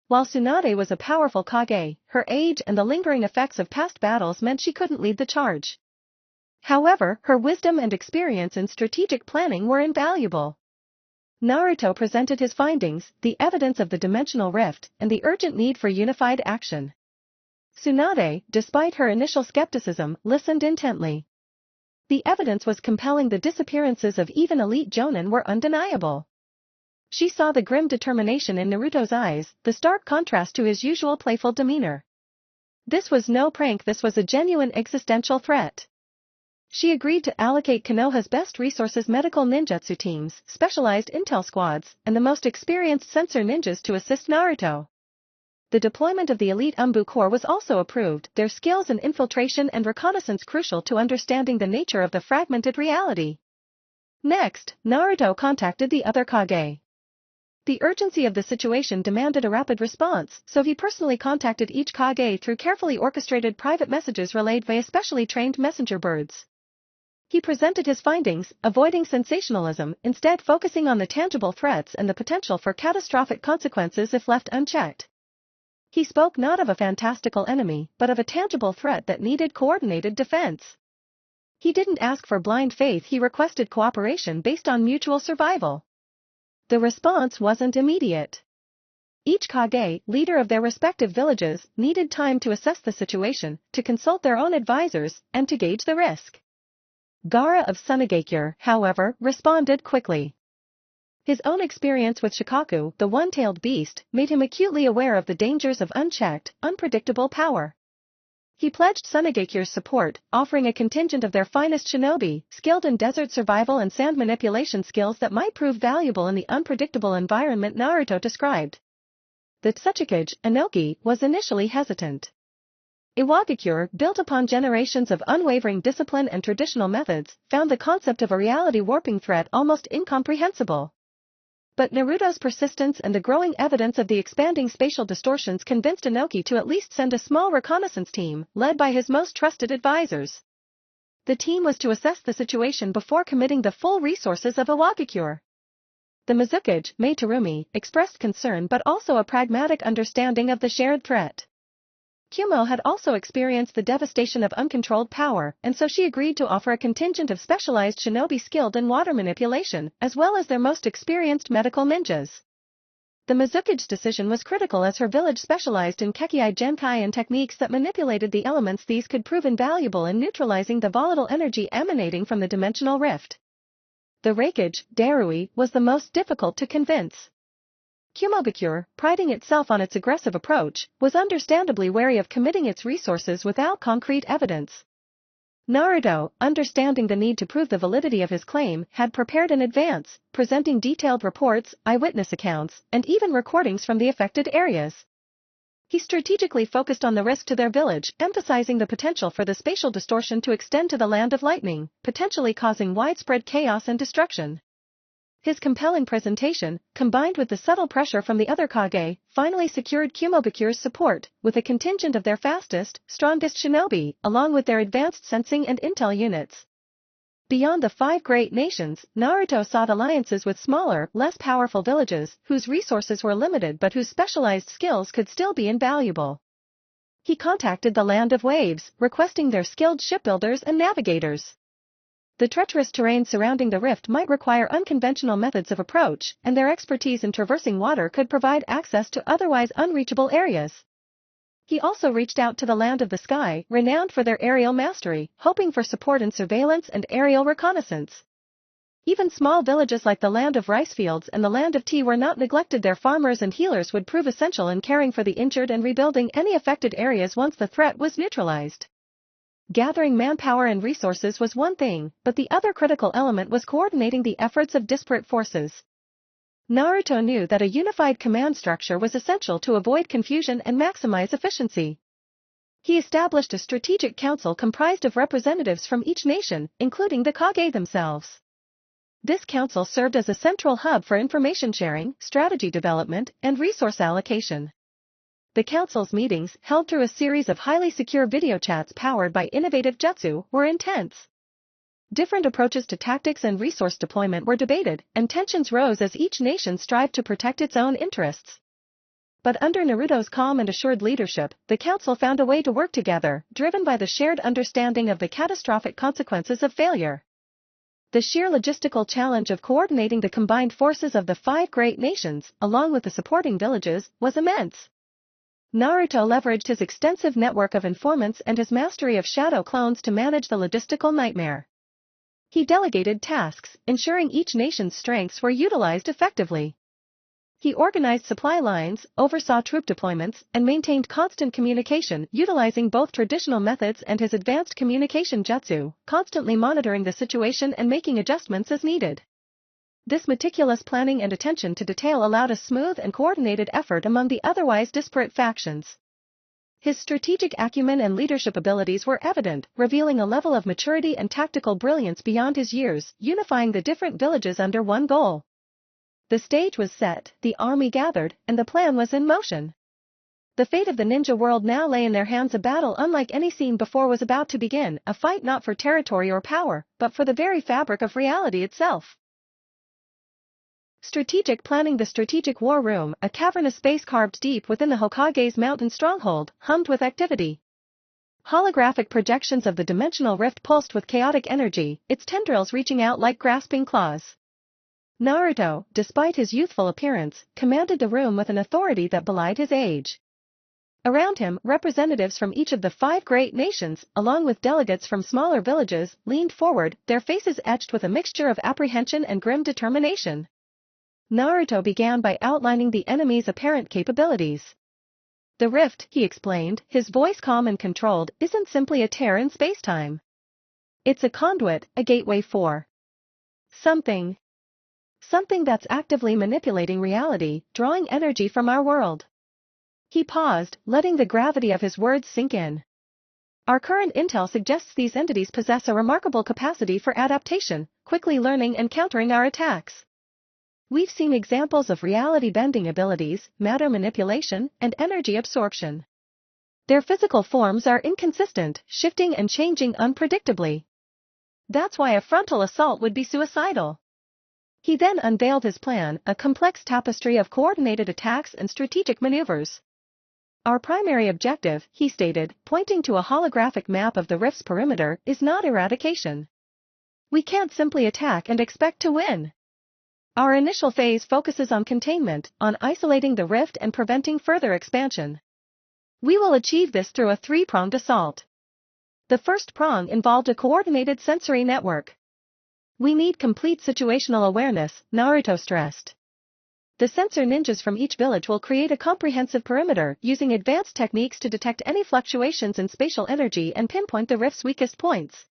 While Tsunade was a powerful Kage, her age and the lingering effects of past battles meant she couldn't lead the charge. However, her wisdom and experience in strategic planning were invaluable. Naruto presented his findings, the evidence of the dimensional rift, and the urgent need for unified action. Tsunade, despite her initial skepticism, listened intently. The evidence was compelling. The disappearances of even elite Jonin were undeniable. She saw the grim determination in Naruto's eyes, the stark contrast to his usual playful demeanor. This was no prank, this was a genuine existential threat. She agreed to allocate Konoha's best resources, medical ninjutsu teams, specialized intel squads, and the most experienced sensor ninjas to assist Naruto. The deployment of the elite Umbu Corps was also approved, their skills in infiltration and reconnaissance crucial to understanding the nature of the fragmented reality. Next, Naruto contacted the other Kage. The urgency of the situation demanded a rapid response, so he personally contacted each Kage through carefully orchestrated private messages relayed via specially trained messenger birds. He presented his findings, avoiding sensationalism, instead focusing on the tangible threats and the potential for catastrophic consequences if left unchecked. He spoke not of a fantastical enemy, but of a tangible threat that needed coordinated defense. He didn't ask for blind faith, he requested cooperation based on mutual survival. The response wasn't immediate. Each Kage, leader of their respective villages, needed time to assess the situation, to consult their own advisors, and to gauge the risk. Gaara of Tsunagakure, however, responded quickly. His own experience with Shikaku, the one-tailed beast, made him acutely aware of the dangers of unchecked, unpredictable power. He pledged Tsunagakure's support, offering a contingent of their finest shinobi, skilled in desert survival and sand manipulation skills that might prove valuable in the unpredictable environment Naruto described. The Tsuchikage, Inoki, was initially hesitant. Iwagakure, built upon generations of unwavering discipline and traditional methods, found the concept of a reality-warping threat almost incomprehensible. But Naruto's persistence and the growing evidence of the expanding spatial distortions convinced Inoki to at least send a small reconnaissance team, led by his most trusted advisors. The team was to assess the situation before committing the full resources of Iwagakure. The Mizukage, Mei Terumi, expressed concern but also a pragmatic understanding of the shared threat. Kumo had also experienced the devastation of uncontrolled power, and so she agreed to offer a contingent of specialized shinobi skilled in water manipulation, as well as their most experienced medical ninjas. The Mizukage's decision was critical as her village specialized in Kekkei Genkai and techniques that manipulated the elements. These could prove invaluable in neutralizing the volatile energy emanating from the dimensional rift. The Reikage, Darui, was the most difficult to convince. Kumogakure, priding itself on its aggressive approach, was understandably wary of committing its resources without concrete evidence. Naruto, understanding the need to prove the validity of his claim, had prepared in advance, presenting detailed reports, eyewitness accounts, and even recordings from the affected areas. He strategically focused on the risk to their village, emphasizing the potential for the spatial distortion to extend to the Land of Lightning, potentially causing widespread chaos and destruction. His compelling presentation, combined with the subtle pressure from the other Kage, finally secured Kumogakure's support, with a contingent of their fastest, strongest shinobi, along with their advanced sensing and intel units. Beyond the five great nations, Naruto sought alliances with smaller, less powerful villages, whose resources were limited but whose specialized skills could still be invaluable. He contacted the Land of Waves, requesting their skilled shipbuilders and navigators. The treacherous terrain surrounding the rift might require unconventional methods of approach, and their expertise in traversing water could provide access to otherwise unreachable areas. He also reached out to the Land of the Sky, renowned for their aerial mastery, hoping for support in surveillance and aerial reconnaissance. Even small villages like the Land of Rice Fields and the Land of Tea were not neglected. Their farmers and healers would prove essential in caring for the injured and rebuilding any affected areas once the threat was neutralized. Gathering manpower and resources was one thing, but the other critical element was coordinating the efforts of disparate forces. Naruto knew that a unified command structure was essential to avoid confusion and maximize efficiency. He established a strategic council comprised of representatives from each nation, including the Kage themselves. This council served as a central hub for information sharing, strategy development, and resource allocation. The council's meetings, held through a series of highly secure video chats powered by innovative jutsu, were intense. Different approaches to tactics and resource deployment were debated, and tensions rose as each nation strived to protect its own interests. But under Naruto's calm and assured leadership, the council found a way to work together, driven by the shared understanding of the catastrophic consequences of failure. The sheer logistical challenge of coordinating the combined forces of the five great nations, along with the supporting villages, was immense. Naruto leveraged his extensive network of informants and his mastery of shadow clones to manage the logistical nightmare. He delegated tasks, ensuring each nation's strengths were utilized effectively. He organized supply lines, oversaw troop deployments, and maintained constant communication, utilizing both traditional methods and his advanced communication jutsu, constantly monitoring the situation and making adjustments as needed. This meticulous planning and attention to detail allowed a smooth and coordinated effort among the otherwise disparate factions. His strategic acumen and leadership abilities were evident, revealing a level of maturity and tactical brilliance beyond his years, unifying the different villages under one goal. The stage was set, the army gathered, and the plan was in motion. The fate of the ninja world now lay in their hands. A battle unlike any seen before was about to begin, a fight not for territory or power, but for the very fabric of reality itself. Strategic planning. The strategic war room, a cavernous space carved deep within the Hokage's mountain stronghold, hummed with activity. Holographic projections of the dimensional rift pulsed with chaotic energy, its tendrils reaching out like grasping claws. Naruto, despite his youthful appearance, commanded the room with an authority that belied his age. Around him, representatives from each of the five great nations, along with delegates from smaller villages, leaned forward, their faces etched with a mixture of apprehension and grim determination. Naruto began by outlining the enemy's apparent capabilities. The rift, he explained, his voice calm and controlled, isn't simply a tear in spacetime. It's a conduit, a gateway for something that's actively manipulating reality, drawing energy from our world. He paused, letting the gravity of his words sink in. Our current intel suggests these entities possess a remarkable capacity for adaptation, quickly learning and countering our attacks. We've seen examples of reality-bending abilities, matter manipulation, and energy absorption. Their physical forms are inconsistent, shifting and changing unpredictably. That's why a frontal assault would be suicidal. He then unveiled his plan, a complex tapestry of coordinated attacks and strategic maneuvers. Our primary objective, he stated, pointing to a holographic map of the rift's perimeter, is not eradication. We can't simply attack and expect to win. Our initial phase focuses on containment, on isolating the rift and preventing further expansion. We will achieve this through a three-pronged assault. The first prong involved a coordinated sensory network. We need complete situational awareness, Naruto stressed. The sensor ninjas from each village will create a comprehensive perimeter, using advanced techniques to detect any fluctuations in spatial energy and pinpoint the rift's weakest points.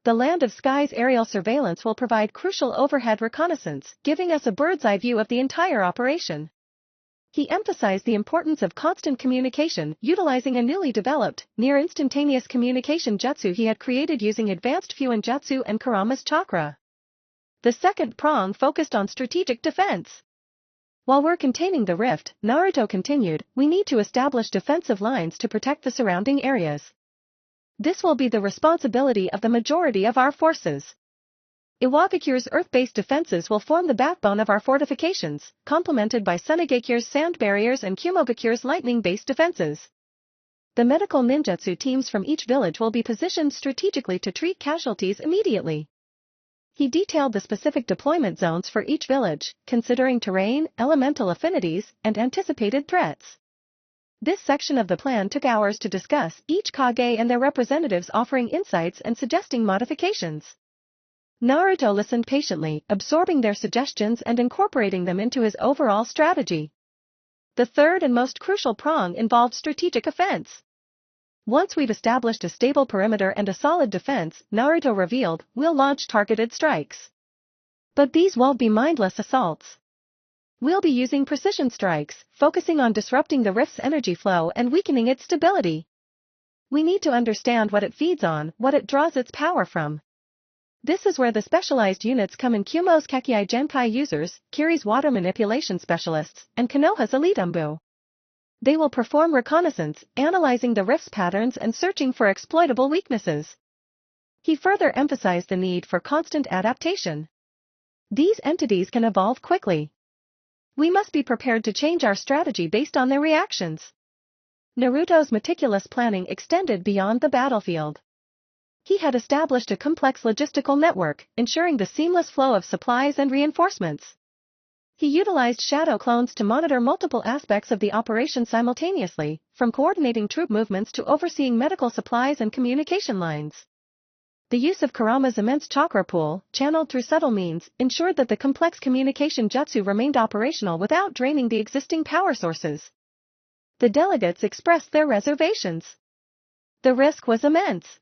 The Land of Sky's aerial surveillance will provide crucial overhead reconnaissance, giving us a bird's-eye view of the entire operation. He emphasized the importance of constant communication, utilizing a newly developed, near-instantaneous communication jutsu he had created using advanced Fuin jutsu and Kurama's chakra. The second prong focused on strategic defense. While we're containing the rift, Naruto continued, we need to establish defensive lines to protect the surrounding areas. This will be the responsibility of the majority of our forces. Iwagakure's earth-based defenses will form the backbone of our fortifications, complemented by Sunegakure's sand barriers and Kumogakure's lightning-based defenses. The medical ninjutsu teams from each village will be positioned strategically to treat casualties immediately. He detailed the specific deployment zones for each village, considering terrain, elemental affinities, and anticipated threats. This section of the plan took hours to discuss, each Kage and their representatives offering insights and suggesting modifications. Naruto listened patiently, absorbing their suggestions and incorporating them into his overall strategy. The third and most crucial prong involved strategic offense. Once we've established a stable perimeter and a solid defense, Naruto revealed, we'll launch targeted strikes. But these won't be mindless assaults. We'll be using precision strikes, focusing on disrupting the rift's energy flow and weakening its stability. We need to understand what it feeds on, what it draws its power from. This is where the specialized units come in: Kumo's Kekkei Genkai users, Kiri's water manipulation specialists, and Konoha's elite Umbu. They will perform reconnaissance, analyzing the rift's patterns and searching for exploitable weaknesses. He further emphasized the need for constant adaptation. These entities can evolve quickly. We must be prepared to change our strategy based on their reactions. Naruto's meticulous planning extended beyond the battlefield. He had established a complex logistical network, ensuring the seamless flow of supplies and reinforcements. He utilized shadow clones to monitor multiple aspects of the operation simultaneously, from coordinating troop movements to overseeing medical supplies and communication lines. The use of Kurama's immense chakra pool, channeled through subtle means, ensured that the complex communication jutsu remained operational without draining the existing power sources. The delegates expressed their reservations. The risk was immense.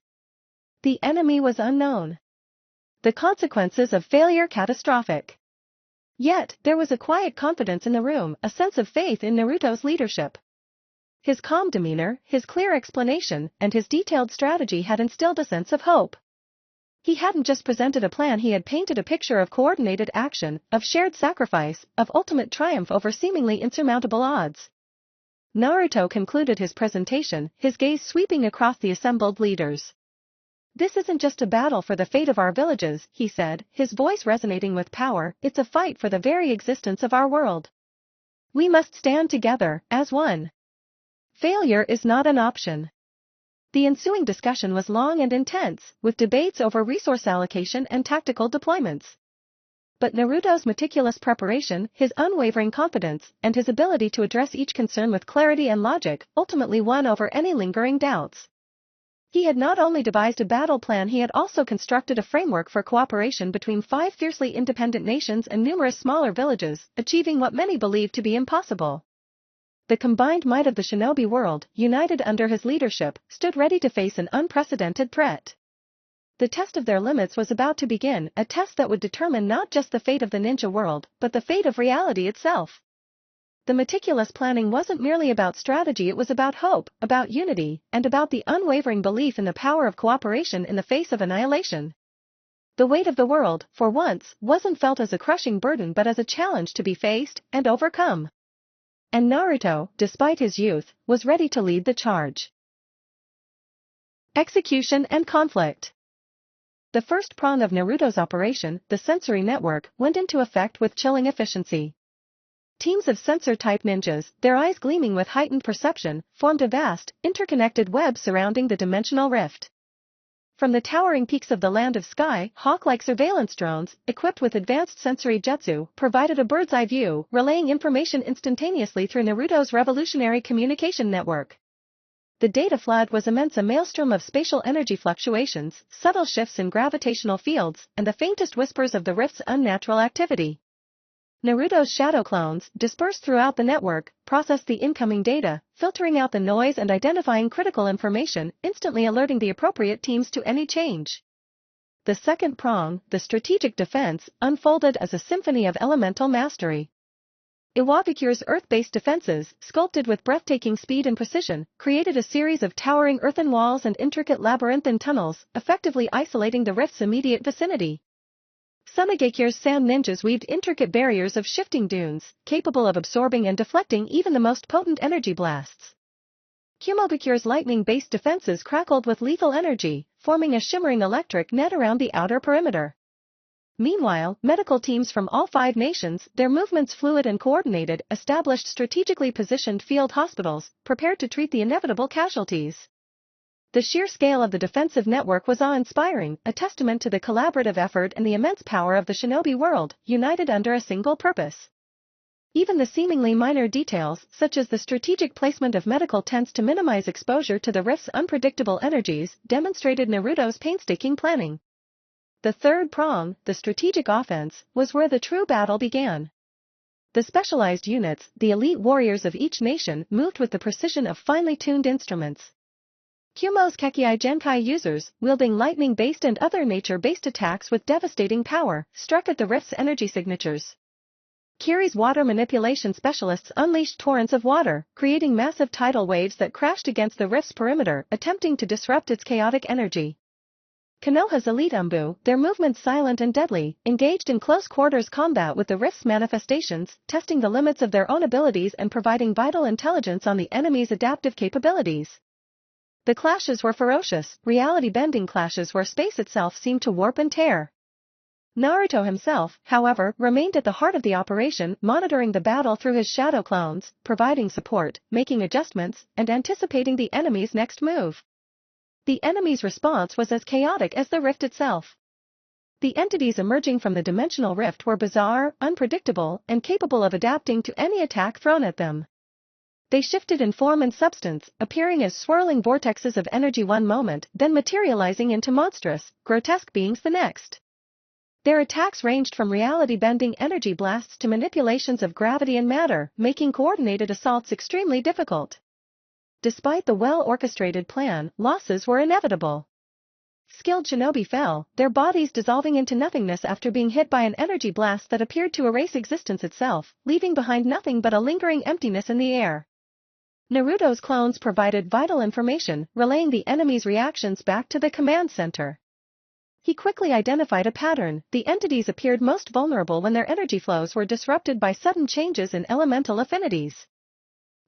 The enemy was unknown. The consequences of failure catastrophic. Yet, there was a quiet confidence in the room, a sense of faith in Naruto's leadership. His calm demeanor, his clear explanation, and his detailed strategy had instilled a sense of hope. He hadn't just presented a plan, he had painted a picture of coordinated action, of shared sacrifice, of ultimate triumph over seemingly insurmountable odds. Naruto concluded his presentation, his gaze sweeping across the assembled leaders. This isn't just a battle for the fate of our villages, he said, his voice resonating with power, it's a fight for the very existence of our world. We must stand together, as one. Failure is not an option. The ensuing discussion was long and intense, with debates over resource allocation and tactical deployments. But Naruto's meticulous preparation, his unwavering confidence, and his ability to address each concern with clarity and logic, ultimately won over any lingering doubts. He had not only devised a battle plan, he had also constructed a framework for cooperation between 5 fiercely independent nations and numerous smaller villages, achieving what many believed to be impossible. The combined might of the shinobi world, united under his leadership, stood ready to face an unprecedented threat. The test of their limits was about to begin, a test that would determine not just the fate of the ninja world, but the fate of reality itself. The meticulous planning wasn't merely about strategy, it was about hope, about unity, and about the unwavering belief in the power of cooperation in the face of annihilation. The weight of the world, for once, wasn't felt as a crushing burden but as a challenge to be faced and overcome. And Naruto, despite his youth, was ready to lead the charge. Execution and conflict. The first prong of Naruto's operation, the sensory network, went into effect with chilling efficiency. Teams of sensor-type ninjas, their eyes gleaming with heightened perception, formed a vast, interconnected web surrounding the dimensional rift. From the towering peaks of the Land of Sky, hawk-like surveillance drones, equipped with advanced sensory jutsu, provided a bird's-eye view, relaying information instantaneously through Naruto's revolutionary communication network. The data flood was immense, a maelstrom of spatial energy fluctuations, subtle shifts in gravitational fields, and the faintest whispers of the rift's unnatural activity. Naruto's shadow clones, dispersed throughout the network, processed the incoming data, filtering out the noise and identifying critical information, instantly alerting the appropriate teams to any change. The second prong, the strategic defense, unfolded as a symphony of elemental mastery. Iwagakure's earth-based defenses, sculpted with breathtaking speed and precision, created a series of towering earthen walls and intricate labyrinthine tunnels, effectively isolating the rift's immediate vicinity. Sunegakure's sand ninjas weaved intricate barriers of shifting dunes, capable of absorbing and deflecting even the most potent energy blasts. Kumogakure's lightning-based defenses crackled with lethal energy, forming a shimmering electric net around the outer perimeter. Meanwhile, medical teams from all 5 nations, their movements fluid and coordinated, established strategically positioned field hospitals, prepared to treat the inevitable casualties. The sheer scale of the defensive network was awe-inspiring, a testament to the collaborative effort and the immense power of the shinobi world, united under a single purpose. Even the seemingly minor details, such as the strategic placement of medical tents to minimize exposure to the rift's unpredictable energies, demonstrated Naruto's painstaking planning. The third prong, the strategic offense, was where the true battle began. The specialized units, the elite warriors of each nation, moved with the precision of finely tuned instruments. Kumo's Kekkei Genkai users, wielding lightning-based and other nature-based attacks with devastating power, struck at the rift's energy signatures. Kiri's water manipulation specialists unleashed torrents of water, creating massive tidal waves that crashed against the rift's perimeter, attempting to disrupt its chaotic energy. Konoha's elite Umbu, their movements silent and deadly, engaged in close-quarters combat with the rift's manifestations, testing the limits of their own abilities and providing vital intelligence on the enemy's adaptive capabilities. The clashes were ferocious, reality-bending clashes where space itself seemed to warp and tear. Naruto himself, however, remained at the heart of the operation, monitoring the battle through his shadow clones, providing support, making adjustments, and anticipating the enemy's next move. The enemy's response was as chaotic as the rift itself. The entities emerging from the dimensional rift were bizarre, unpredictable, and capable of adapting to any attack thrown at them. They shifted in form and substance, appearing as swirling vortexes of energy one moment, then materializing into monstrous, grotesque beings the next. Their attacks ranged from reality-bending energy blasts to manipulations of gravity and matter, making coordinated assaults extremely difficult. Despite the well-orchestrated plan, losses were inevitable. Skilled shinobi fell, their bodies dissolving into nothingness after being hit by an energy blast that appeared to erase existence itself, leaving behind nothing but a lingering emptiness in the air. Naruto's clones provided vital information, relaying the enemy's reactions back to the command center. He quickly identified a pattern: the entities appeared most vulnerable when their energy flows were disrupted by sudden changes in elemental affinities.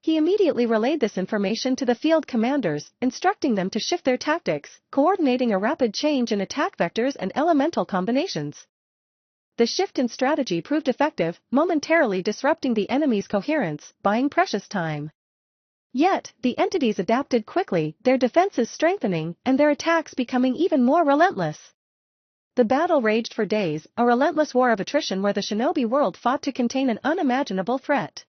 He immediately relayed this information to the field commanders, instructing them to shift their tactics, coordinating a rapid change in attack vectors and elemental combinations. The shift in strategy proved effective, momentarily disrupting the enemy's coherence, buying precious time. Yet, the entities adapted quickly, their defenses strengthening, and their attacks becoming even more relentless. The battle raged for days, a relentless war of attrition where the shinobi world fought to contain an unimaginable threat.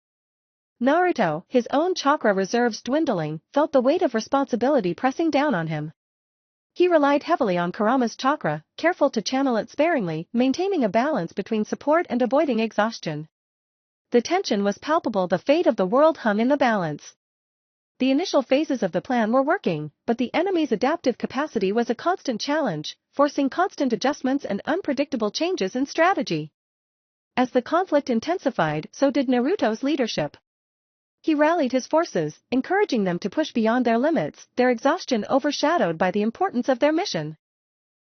Naruto, his own chakra reserves dwindling, felt the weight of responsibility pressing down on him. He relied heavily on Kurama's chakra, careful to channel it sparingly, maintaining a balance between support and avoiding exhaustion. The tension was palpable, the fate of the world hung in the balance. The initial phases of the plan were working, but the enemy's adaptive capacity was a constant challenge, forcing constant adjustments and unpredictable changes in strategy. As the conflict intensified, so did Naruto's leadership. He rallied his forces, encouraging them to push beyond their limits, their exhaustion overshadowed by the importance of their mission.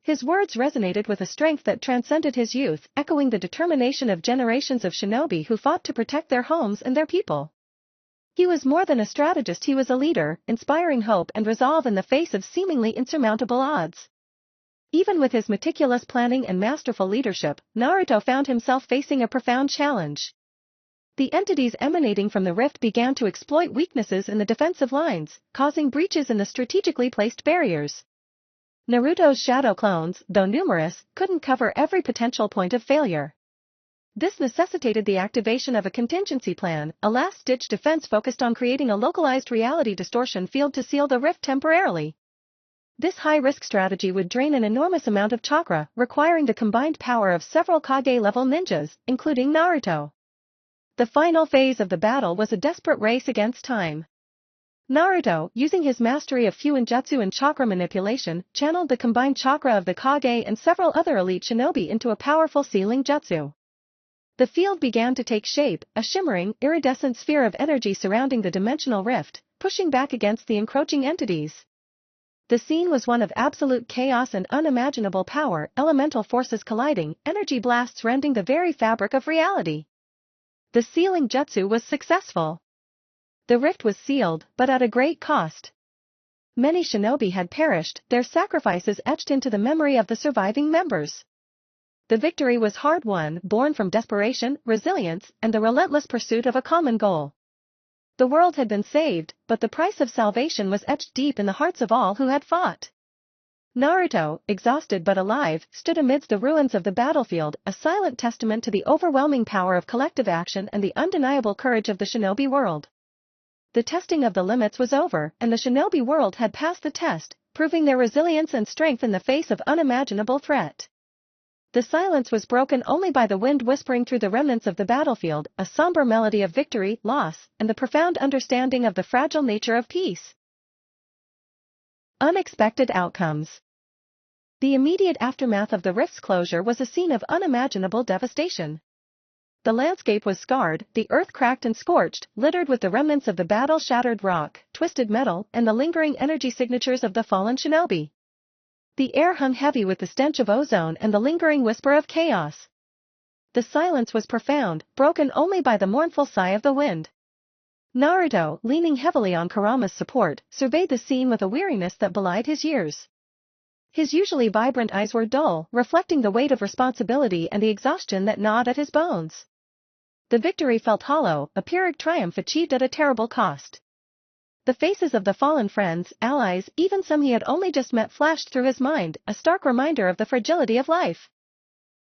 His words resonated with a strength that transcended his youth, echoing the determination of generations of shinobi who fought to protect their homes and their people. He was more than a strategist, he was a leader, inspiring hope and resolve in the face of seemingly insurmountable odds. Even with his meticulous planning and masterful leadership, Naruto found himself facing a profound challenge. The entities emanating from the rift began to exploit weaknesses in the defensive lines, causing breaches in the strategically placed barriers. Naruto's shadow clones, though numerous, couldn't cover every potential point of failure. This necessitated the activation of a contingency plan, a last-ditch defense focused on creating a localized reality distortion field to seal the rift temporarily. This high-risk strategy would drain an enormous amount of chakra, requiring the combined power of several Kage-level ninjas, including Naruto. The final phase of the battle was a desperate race against time. Naruto, using his mastery of Fuinjutsu and chakra manipulation, channeled the combined chakra of the Kage and several other elite shinobi into a powerful sealing jutsu. The field began to take shape, a shimmering, iridescent sphere of energy surrounding the dimensional rift, pushing back against the encroaching entities. The scene was one of absolute chaos and unimaginable power, elemental forces colliding, energy blasts rending the very fabric of reality. The sealing jutsu was successful. The rift was sealed, but at a great cost. Many shinobi had perished, their sacrifices etched into the memory of the surviving members. The victory was hard-won, born from desperation, resilience, and the relentless pursuit of a common goal. The world had been saved, but the price of salvation was etched deep in the hearts of all who had fought. Naruto, exhausted but alive, stood amidst the ruins of the battlefield, a silent testament to the overwhelming power of collective action and the undeniable courage of the shinobi world. The testing of the limits was over, and the shinobi world had passed the test, proving their resilience and strength in the face of unimaginable threat. The silence was broken only by the wind whispering through the remnants of the battlefield, a somber melody of victory, loss, and the profound understanding of the fragile nature of peace. Unexpected outcomes. The immediate aftermath of the rift's closure was a scene of unimaginable devastation. The landscape was scarred, the earth cracked and scorched, littered with the remnants of the battle-shattered rock, twisted metal, and the lingering energy signatures of the fallen shinobi. The air hung heavy with the stench of ozone and the lingering whisper of chaos. The silence was profound, broken only by the mournful sigh of the wind. Naruto, leaning heavily on Kurama's support, surveyed the scene with a weariness that belied his years. His usually vibrant eyes were dull, reflecting the weight of responsibility and the exhaustion that gnawed at his bones. The victory felt hollow, a Pyrrhic triumph achieved at a terrible cost. The faces of the fallen friends, allies, even some he had only just met flashed through his mind, a stark reminder of the fragility of life.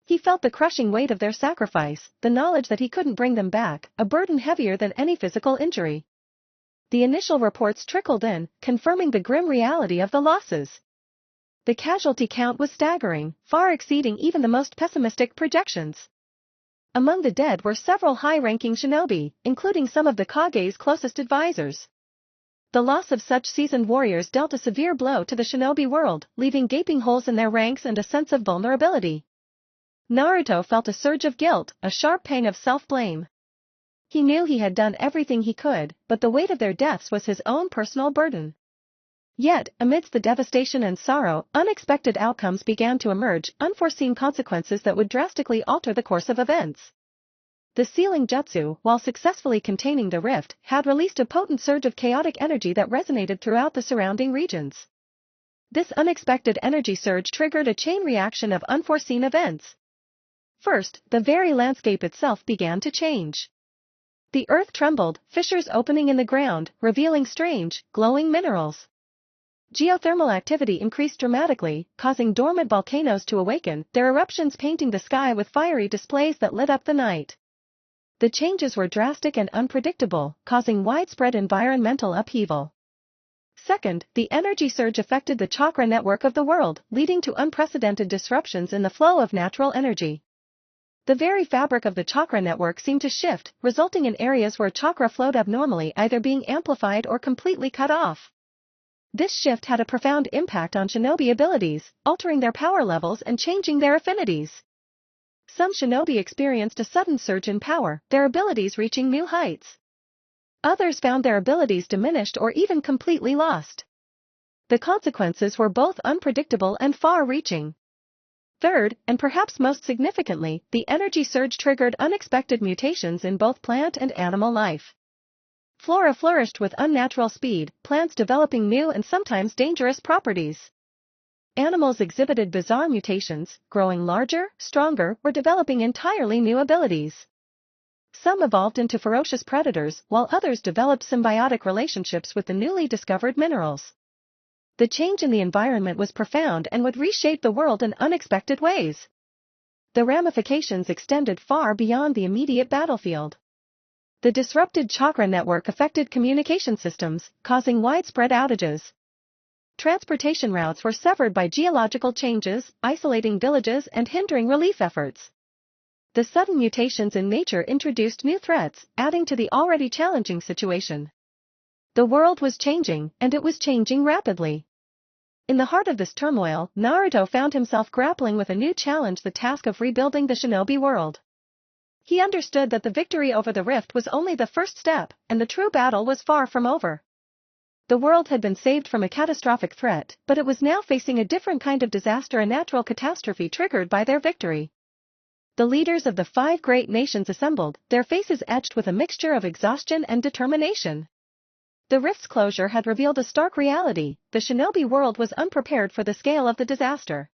He felt the crushing weight of their sacrifice, the knowledge that he couldn't bring them back, a burden heavier than any physical injury. The initial reports trickled in, confirming the grim reality of the losses. The casualty count was staggering, far exceeding even the most pessimistic projections. Among the dead were several high-ranking shinobi, including some of the Kage's closest advisors. The loss of such seasoned warriors dealt a severe blow to the shinobi world, leaving gaping holes in their ranks and a sense of vulnerability. Naruto felt a surge of guilt, a sharp pang of self-blame. He knew he had done everything he could, but the weight of their deaths was his own personal burden. Yet, amidst the devastation and sorrow, unexpected outcomes began to emerge, unforeseen consequences that would drastically alter the course of events. The sealing jutsu, while successfully containing the rift, had released a potent surge of chaotic energy that resonated throughout the surrounding regions. This unexpected energy surge triggered a chain reaction of unforeseen events. First, the very landscape itself began to change. The earth trembled, fissures opening in the ground, revealing strange, glowing minerals. Geothermal activity increased dramatically, causing dormant volcanoes to awaken, their eruptions painting the sky with fiery displays that lit up the night. The changes were drastic and unpredictable, causing widespread environmental upheaval. Second, the energy surge affected the chakra network of the world, leading to unprecedented disruptions in the flow of natural energy. The very fabric of the chakra network seemed to shift, resulting in areas where chakra flowed abnormally either being amplified or completely cut off. This shift had a profound impact on shinobi abilities, altering their power levels and changing their affinities. Some shinobi experienced a sudden surge in power, their abilities reaching new heights. Others found their abilities diminished or even completely lost. The consequences were both unpredictable and far-reaching. Third, and perhaps most significantly, the energy surge triggered unexpected mutations in both plant and animal life. Flora flourished with unnatural speed, plants developing new and sometimes dangerous properties. Animals exhibited bizarre mutations, growing larger, stronger, or developing entirely new abilities. Some evolved into ferocious predators, while others developed symbiotic relationships with the newly discovered minerals. The change in the environment was profound and would reshape the world in unexpected ways. The ramifications extended far beyond the immediate battlefield. The disrupted chakra network affected communication systems, causing widespread outages. Transportation routes were severed by geological changes, isolating villages and hindering relief efforts. The sudden mutations in nature introduced new threats, adding to the already challenging situation. The world was changing, and it was changing rapidly. In the heart of this turmoil, Naruto found himself grappling with a new challenge: the task of rebuilding the shinobi world. He understood that the victory over the rift was only the first step, and the true battle was far from over. The world had been saved from a catastrophic threat, but it was now facing a different kind of disaster, a natural catastrophe triggered by their victory. The leaders of the 5 great nations assembled, their faces etched with a mixture of exhaustion and determination. The rift's closure had revealed a stark reality: the shinobi world was unprepared for the scale of the disaster.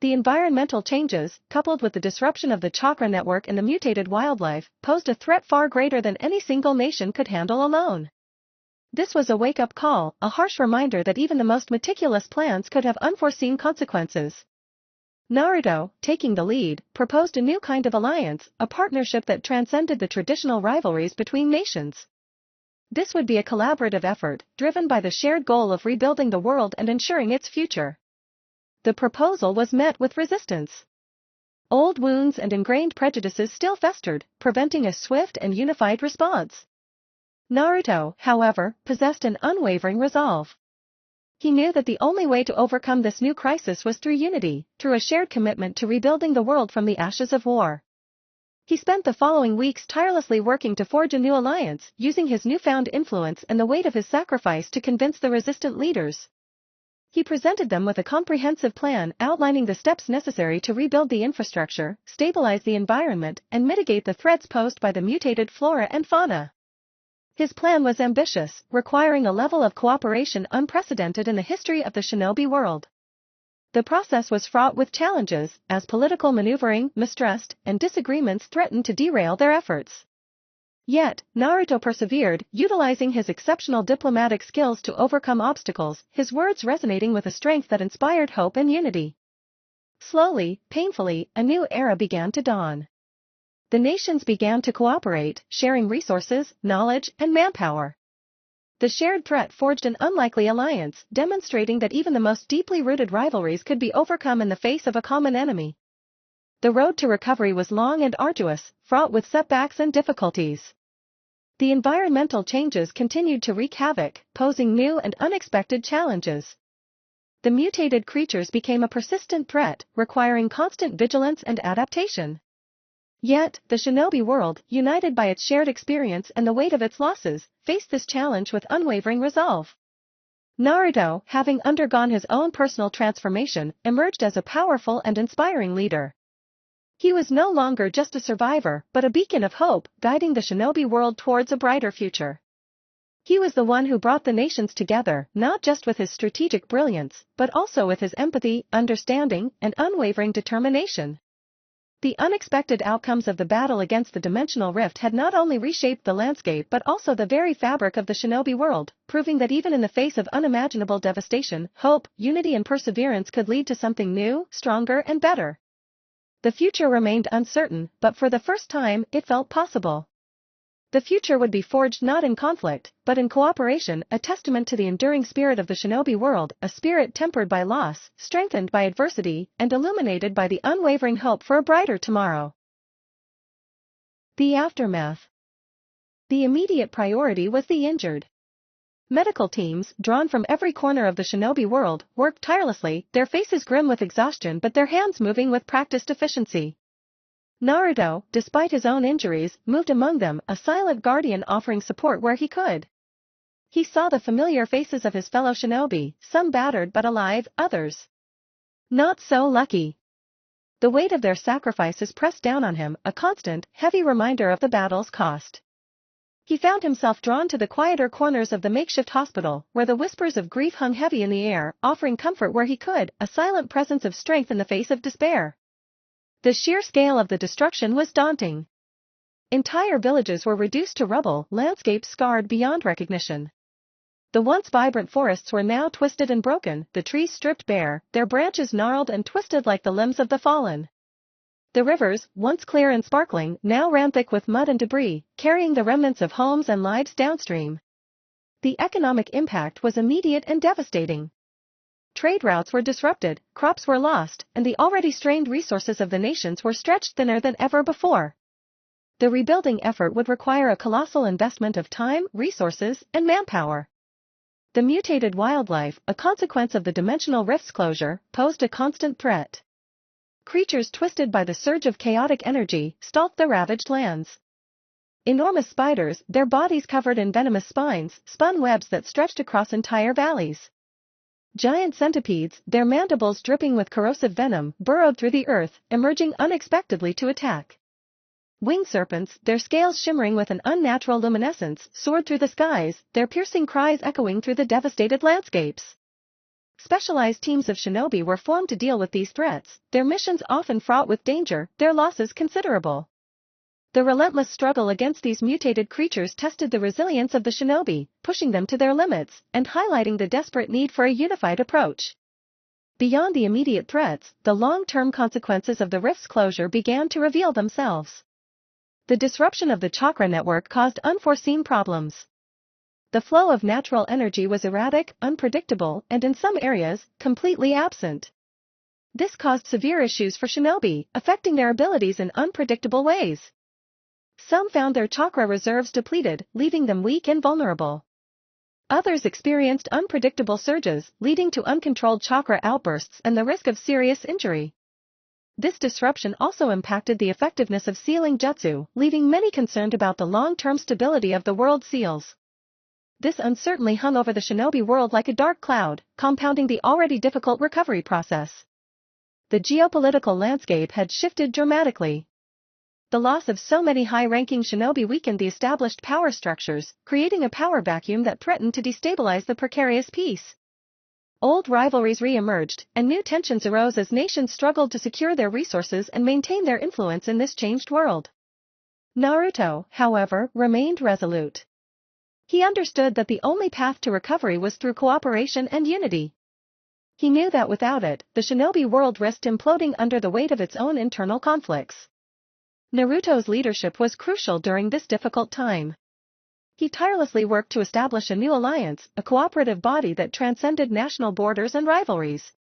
The environmental changes, coupled with the disruption of the chakra network and the mutated wildlife, posed a threat far greater than any single nation could handle alone. This was a wake-up call, a harsh reminder that even the most meticulous plans could have unforeseen consequences. Naruto, taking the lead, proposed a new kind of alliance, a partnership that transcended the traditional rivalries between nations. This would be a collaborative effort, driven by the shared goal of rebuilding the world and ensuring its future. The proposal was met with resistance. Old wounds and ingrained prejudices still festered, preventing a swift and unified response. Naruto, however, possessed an unwavering resolve. He knew that the only way to overcome this new crisis was through unity, through a shared commitment to rebuilding the world from the ashes of war. He spent the following weeks tirelessly working to forge a new alliance, using his newfound influence and the weight of his sacrifice to convince the resistant leaders. He presented them with a comprehensive plan outlining the steps necessary to rebuild the infrastructure, stabilize the environment, and mitigate the threats posed by the mutated flora and fauna. His plan was ambitious, requiring a level of cooperation unprecedented in the history of the shinobi world. The process was fraught with challenges, as political maneuvering, mistrust, and disagreements threatened to derail their efforts. Yet, Naruto persevered, utilizing his exceptional diplomatic skills to overcome obstacles, his words resonating with a strength that inspired hope and unity. Slowly, painfully, a new era began to dawn. The nations began to cooperate, sharing resources, knowledge, and manpower. The shared threat forged an unlikely alliance, demonstrating that even the most deeply rooted rivalries could be overcome in the face of a common enemy. The road to recovery was long and arduous, fraught with setbacks and difficulties. The environmental changes continued to wreak havoc, posing new and unexpected challenges. The mutated creatures became a persistent threat, requiring constant vigilance and adaptation. Yet, the shinobi world, united by its shared experience and the weight of its losses, faced this challenge with unwavering resolve. Naruto, having undergone his own personal transformation, emerged as a powerful and inspiring leader. He was no longer just a survivor, but a beacon of hope, guiding the shinobi world towards a brighter future. He was the one who brought the nations together, not just with his strategic brilliance, but also with his empathy, understanding, and unwavering determination. The unexpected outcomes of the battle against the dimensional rift had not only reshaped the landscape but also the very fabric of the shinobi world, proving that even in the face of unimaginable devastation, hope, unity and perseverance could lead to something new, stronger and better. The future remained uncertain, but for the first time, it felt possible. The future would be forged not in conflict, but in cooperation, a testament to the enduring spirit of the shinobi world, a spirit tempered by loss, strengthened by adversity, and illuminated by the unwavering hope for a brighter tomorrow. The aftermath. The immediate priority was the injured. Medical teams, drawn from every corner of the shinobi world, worked tirelessly, their faces grim with exhaustion but their hands moving with practiced efficiency. Naruto, despite his own injuries, moved among them, a silent guardian offering support where he could. He saw the familiar faces of his fellow shinobi, some battered but alive, others not so lucky. The weight of their sacrifices pressed down on him, a constant, heavy reminder of the battle's cost. He found himself drawn to the quieter corners of the makeshift hospital, where the whispers of grief hung heavy in the air, offering comfort where he could, a silent presence of strength in the face of despair. The sheer scale of the destruction was daunting. Entire villages were reduced to rubble, landscapes scarred beyond recognition. The once vibrant forests were now twisted and broken, the trees stripped bare, their branches gnarled and twisted like the limbs of the fallen. The rivers, once clear and sparkling, now ran thick with mud and debris, carrying the remnants of homes and lives downstream. The economic impact was immediate and devastating. Trade routes were disrupted, crops were lost, and the already strained resources of the nations were stretched thinner than ever before. The rebuilding effort would require a colossal investment of time, resources, and manpower. The mutated wildlife, a consequence of the dimensional rift's closure, posed a constant threat. Creatures twisted by the surge of chaotic energy, stalked the ravaged lands. Enormous spiders, their bodies covered in venomous spines, spun webs that stretched across entire valleys. Giant centipedes, their mandibles dripping with corrosive venom, burrowed through the earth, emerging unexpectedly to attack. Winged serpents, their scales shimmering with an unnatural luminescence, soared through the skies, their piercing cries echoing through the devastated landscapes. specialized teams of shinobi were formed to deal with these threats, their missions often fraught with danger, their losses considerable. The relentless struggle against these mutated creatures tested the resilience of the shinobi, pushing them to their limits, and highlighting the desperate need for a unified approach. Beyond the immediate threats, the long-term consequences of the rift's closure began to reveal themselves. The disruption of the chakra network caused unforeseen problems. The flow of natural energy was erratic, unpredictable, and in some areas, completely absent. This caused severe issues for shinobi, affecting their abilities in unpredictable ways. Some found their chakra reserves depleted, leaving them weak and vulnerable. Others experienced unpredictable surges, leading to uncontrolled chakra outbursts and the risk of serious injury. This disruption also impacted the effectiveness of sealing jutsu, leaving many concerned about the long-term stability of the world seals. This uncertainty hung over the shinobi world like a dark cloud, compounding the already difficult recovery process. The geopolitical landscape had shifted dramatically. The loss of so many high-ranking shinobi weakened the established power structures, creating a power vacuum that threatened to destabilize the precarious peace. Old rivalries re-emerged, and new tensions arose as nations struggled to secure their resources and maintain their influence in this changed world. Naruto, however, remained resolute. He understood that the only path to recovery was through cooperation and unity. He knew that without it, the shinobi world risked imploding under the weight of its own internal conflicts. Naruto's leadership was crucial during this difficult time. He tirelessly worked to establish a new alliance, a cooperative body that transcended national borders and rivalries.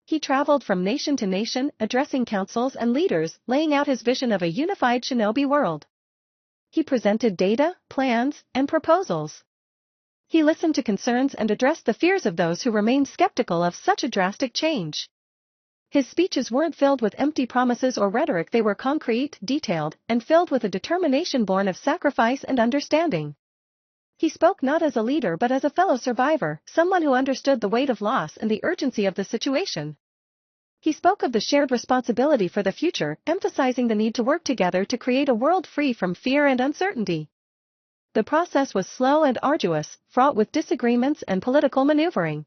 He traveled from nation to nation, addressing councils and leaders, laying out his vision of a unified shinobi world. He presented data, plans, and proposals. He listened to concerns and addressed the fears of those who remained skeptical of such a drastic change. His speeches weren't filled with empty promises or rhetoric, they were concrete, detailed, and filled with a determination born of sacrifice and understanding. He spoke not as a leader but as a fellow survivor, someone who understood the weight of loss and the urgency of the situation. He spoke of the shared responsibility for the future, emphasizing the need to work together to create a world free from fear and uncertainty. The process was slow and arduous, fraught with disagreements and political maneuvering.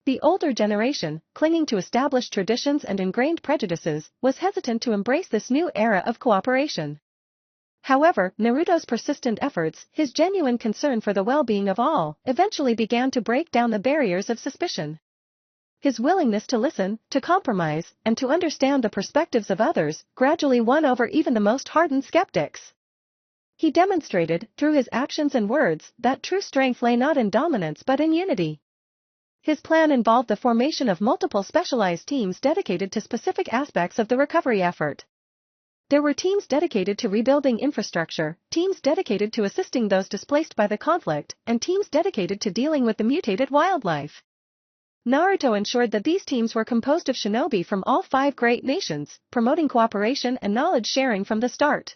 The older generation, clinging to established traditions and ingrained prejudices, was hesitant to embrace this new era of cooperation. However, Naruto's persistent efforts, his genuine concern for the well-being of all, eventually began to break down the barriers of suspicion. His willingness to listen, to compromise, and to understand the perspectives of others, gradually won over even the most hardened skeptics. He demonstrated, through his actions and words, that true strength lay not in dominance but in unity. His plan involved the formation of multiple specialized teams dedicated to specific aspects of the recovery effort. There were teams dedicated to rebuilding infrastructure, teams dedicated to assisting those displaced by the conflict, and teams dedicated to dealing with the mutated wildlife. Naruto ensured that these teams were composed of shinobi from all 5 great nations, promoting cooperation and knowledge sharing from the start.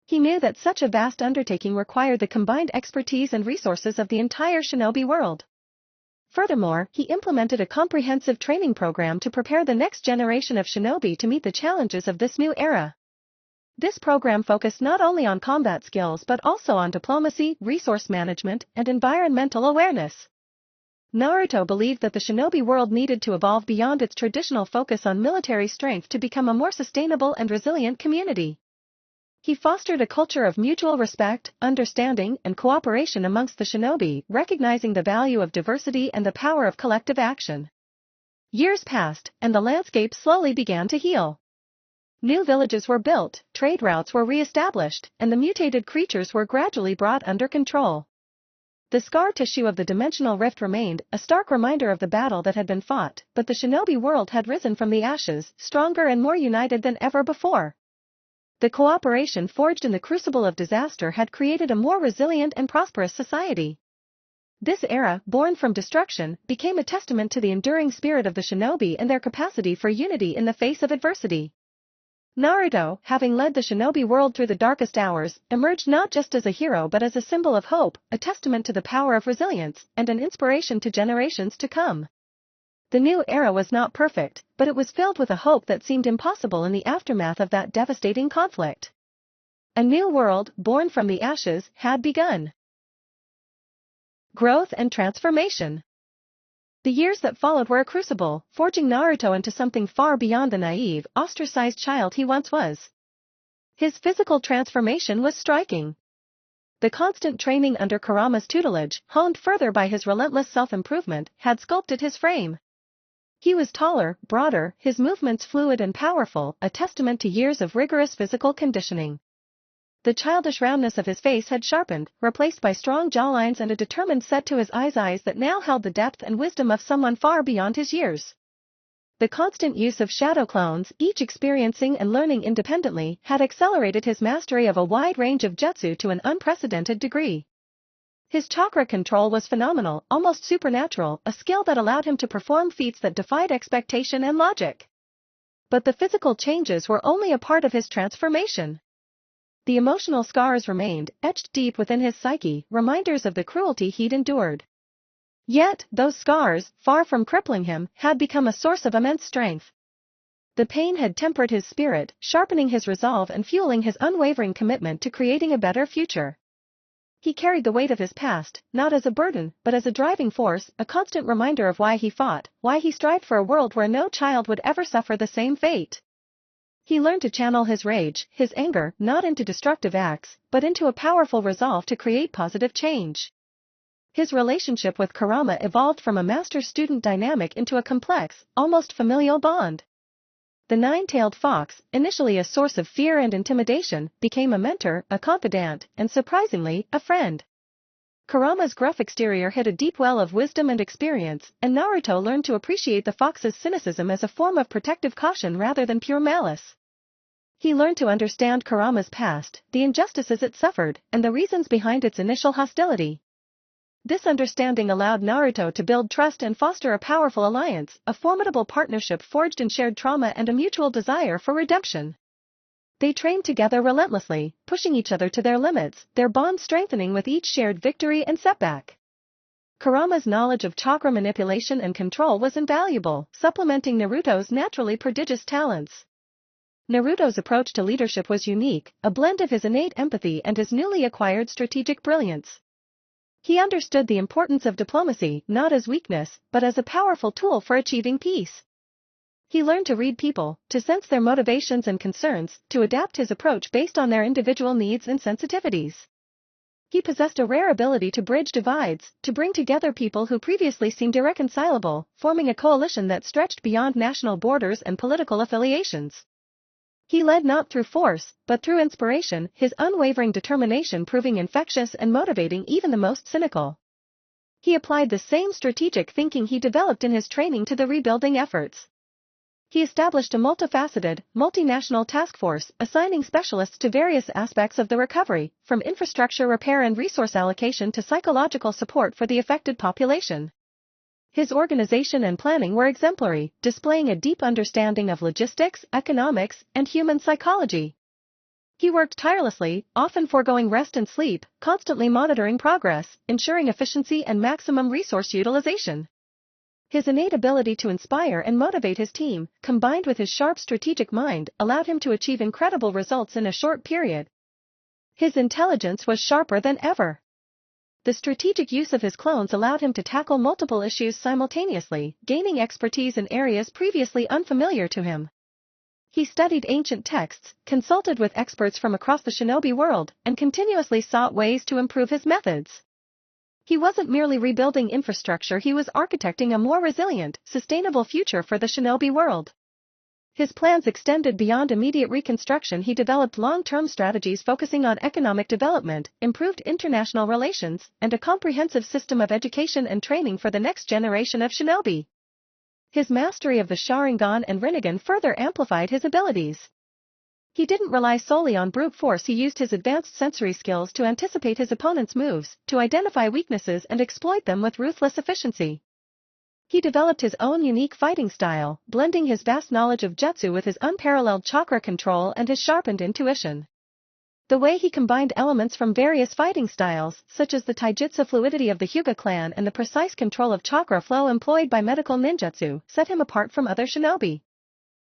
He knew that such a vast undertaking required the combined expertise and resources of the entire shinobi world. Furthermore, he implemented a comprehensive training program to prepare the next generation of shinobi to meet the challenges of this new era. This program focused not only on combat skills but also on diplomacy, resource management, and environmental awareness. Naruto believed that the shinobi world needed to evolve beyond its traditional focus on military strength to become a more sustainable and resilient community. He fostered a culture of mutual respect, understanding, and cooperation amongst the shinobi, recognizing the value of diversity and the power of collective action. Years passed, and the landscape slowly began to heal. New villages were built, trade routes were re-established, and the mutated creatures were gradually brought under control. The scar tissue of the dimensional rift remained, a stark reminder of the battle that had been fought, but the shinobi world had risen from the ashes, stronger and more united than ever before. The cooperation forged in the crucible of disaster had created a more resilient and prosperous society. This era, born from destruction, became a testament to the enduring spirit of the shinobi and their capacity for unity in the face of adversity. Naruto, having led the shinobi world through the darkest hours, emerged not just as a hero but as a symbol of hope, a testament to the power of resilience, and an inspiration to generations to come. The new era was not perfect, but it was filled with a hope that seemed impossible in the aftermath of that devastating conflict. A new world, born from the ashes, had begun. Growth and transformation. The years that followed were a crucible, forging Naruto into something far beyond the naive, ostracized child he once was. His physical transformation was striking. The constant training under Kurama's tutelage, honed further by his relentless self-improvement, had sculpted his frame. He was taller, broader, his movements fluid and powerful, a testament to years of rigorous physical conditioning. The childish roundness of his face had sharpened, replaced by strong jawlines and a determined set to his eyes that now held the depth and wisdom of someone far beyond his years. The constant use of shadow clones, each experiencing and learning independently, had accelerated his mastery of a wide range of jutsu to an unprecedented degree. His chakra control was phenomenal, almost supernatural, a skill that allowed him to perform feats that defied expectation and logic. But the physical changes were only a part of his transformation. The emotional scars remained, etched deep within his psyche, reminders of the cruelty he'd endured. Yet, those scars, far from crippling him, had become a source of immense strength. The pain had tempered his spirit, sharpening his resolve and fueling his unwavering commitment to creating a better future. He carried the weight of his past, not as a burden, but as a driving force, a constant reminder of why he fought, why he strived for a world where no child would ever suffer the same fate. He learned to channel his rage, his anger, not into destructive acts, but into a powerful resolve to create positive change. His relationship with Kurama evolved from a master-student dynamic into a complex, almost familial bond. The nine-tailed fox, initially a source of fear and intimidation, became a mentor, a confidant, and surprisingly, a friend. Kurama's gruff exterior hid a deep well of wisdom and experience, and Naruto learned to appreciate the fox's cynicism as a form of protective caution rather than pure malice. He learned to understand Kurama's past, the injustices it suffered, and the reasons behind its initial hostility. This understanding allowed Naruto to build trust and foster a powerful alliance, a formidable partnership forged in shared trauma and a mutual desire for redemption. They trained together relentlessly, pushing each other to their limits, their bond strengthening with each shared victory and setback. Kurama's knowledge of chakra manipulation and control was invaluable, supplementing Naruto's naturally prodigious talents. Naruto's approach to leadership was unique, a blend of his innate empathy and his newly acquired strategic brilliance. He understood the importance of diplomacy, not as weakness, but as a powerful tool for achieving peace. He learned to read people, to sense their motivations and concerns, to adapt his approach based on their individual needs and sensitivities. He possessed a rare ability to bridge divides, to bring together people who previously seemed irreconcilable, forming a coalition that stretched beyond national borders and political affiliations. He led not through force, but through inspiration, his unwavering determination proving infectious and motivating even the most cynical. He applied the same strategic thinking he developed in his training to the rebuilding efforts. He established a multifaceted, multinational task force, assigning specialists to various aspects of the recovery, from infrastructure repair and resource allocation to psychological support for the affected population. His organization and planning were exemplary, displaying a deep understanding of logistics, economics, and human psychology. He worked tirelessly, often foregoing rest and sleep, constantly monitoring progress, ensuring efficiency and maximum resource utilization. His innate ability to inspire and motivate his team, combined with his sharp strategic mind, allowed him to achieve incredible results in a short period. His intelligence was sharper than ever. The strategic use of his clones allowed him to tackle multiple issues simultaneously, gaining expertise in areas previously unfamiliar to him. He studied ancient texts, consulted with experts from across the shinobi world, and continuously sought ways to improve his methods. He wasn't merely rebuilding infrastructure, he was architecting a more resilient, sustainable future for the shinobi world. His plans extended beyond immediate reconstruction. He developed long-term strategies focusing on economic development, improved international relations, and a comprehensive system of education and training for the next generation of shinobi. His mastery of the Sharingan and Rinnegan further amplified his abilities. He didn't rely solely on brute force, he used his advanced sensory skills to anticipate his opponent's moves, to identify weaknesses and exploit them with ruthless efficiency. He developed his own unique fighting style, blending his vast knowledge of jutsu with his unparalleled chakra control and his sharpened intuition. The way he combined elements from various fighting styles, such as the taijutsu fluidity of the Hyuga clan and the precise control of chakra flow employed by medical ninjutsu, set him apart from other shinobi.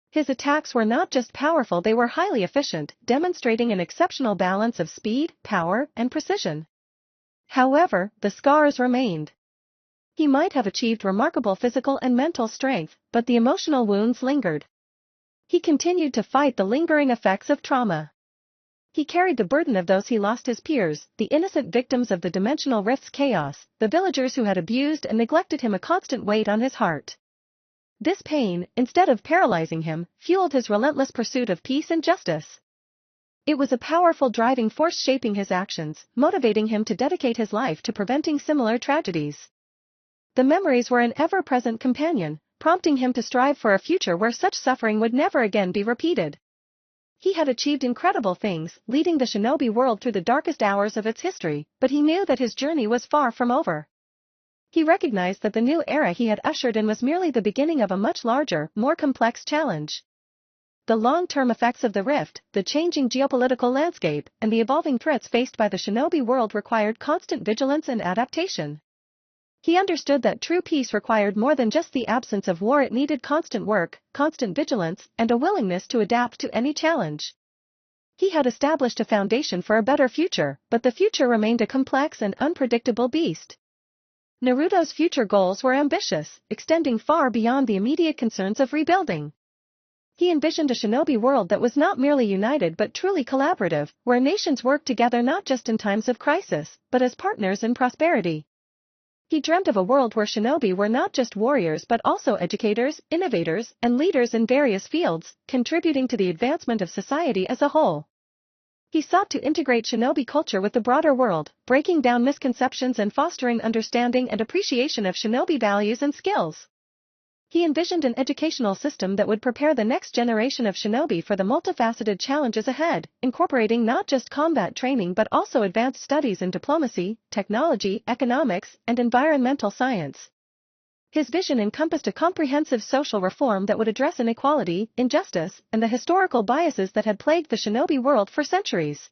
His attacks were not just powerful, they were highly efficient, demonstrating an exceptional balance of speed, power, and precision. However, the scars remained. He might have achieved remarkable physical and mental strength, but the emotional wounds lingered. He continued to fight the lingering effects of trauma. He carried the burden of those he lost: his peers, the innocent victims of the dimensional rift's chaos, the villagers who had abused and neglected him, a constant weight on his heart. This pain, instead of paralyzing him, fueled his relentless pursuit of peace and justice. It was a powerful driving force shaping his actions, motivating him to dedicate his life to preventing similar tragedies. The memories were an ever-present companion, prompting him to strive for a future where such suffering would never again be repeated. He had achieved incredible things, leading the shinobi world through the darkest hours of its history, but he knew that his journey was far from over. He recognized that the new era he had ushered in was merely the beginning of a much larger, more complex challenge. The long-term effects of the rift, the changing geopolitical landscape, and the evolving threats faced by the shinobi world required constant vigilance and adaptation. He understood that true peace required more than just the absence of war. It needed constant work, constant vigilance, and a willingness to adapt to any challenge. He had established a foundation for a better future, but the future remained a complex and unpredictable beast. Naruto's future goals were ambitious, extending far beyond the immediate concerns of rebuilding. He envisioned a shinobi world that was not merely united but truly collaborative, where nations worked together not just in times of crisis, but as partners in prosperity. He dreamt of a world where shinobi were not just warriors but also educators, innovators, and leaders in various fields, contributing to the advancement of society as a whole. He sought to integrate shinobi culture with the broader world, breaking down misconceptions and fostering understanding and appreciation of shinobi values and skills. He envisioned an educational system that would prepare the next generation of shinobi for the multifaceted challenges ahead, incorporating not just combat training but also advanced studies in diplomacy, technology, economics, and environmental science. His vision encompassed a comprehensive social reform that would address inequality, injustice, and the historical biases that had plagued the shinobi world for centuries.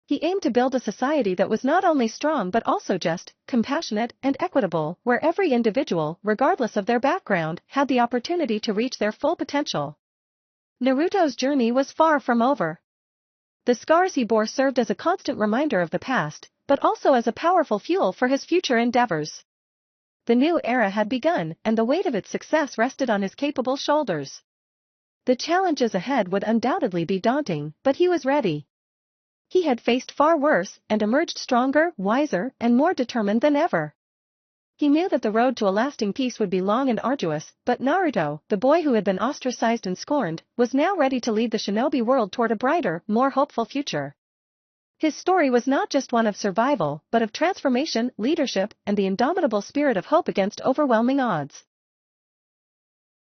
He aimed to build a society that was not only strong but also just, compassionate, and equitable, where every individual, regardless of their background, had the opportunity to reach their full potential. Naruto's journey was far from over. The scars he bore served as a constant reminder of the past, but also as a powerful fuel for his future endeavors. The new era had begun, and the weight of its success rested on his capable shoulders. The challenges ahead would undoubtedly be daunting, but he was ready. He had faced far worse and emerged stronger, wiser, and more determined than ever. He knew that the road to a lasting peace would be long and arduous, but Naruto, the boy who had been ostracized and scorned, was now ready to lead the shinobi world toward a brighter, more hopeful future. His story was not just one of survival, but of transformation, leadership, and the indomitable spirit of hope against overwhelming odds.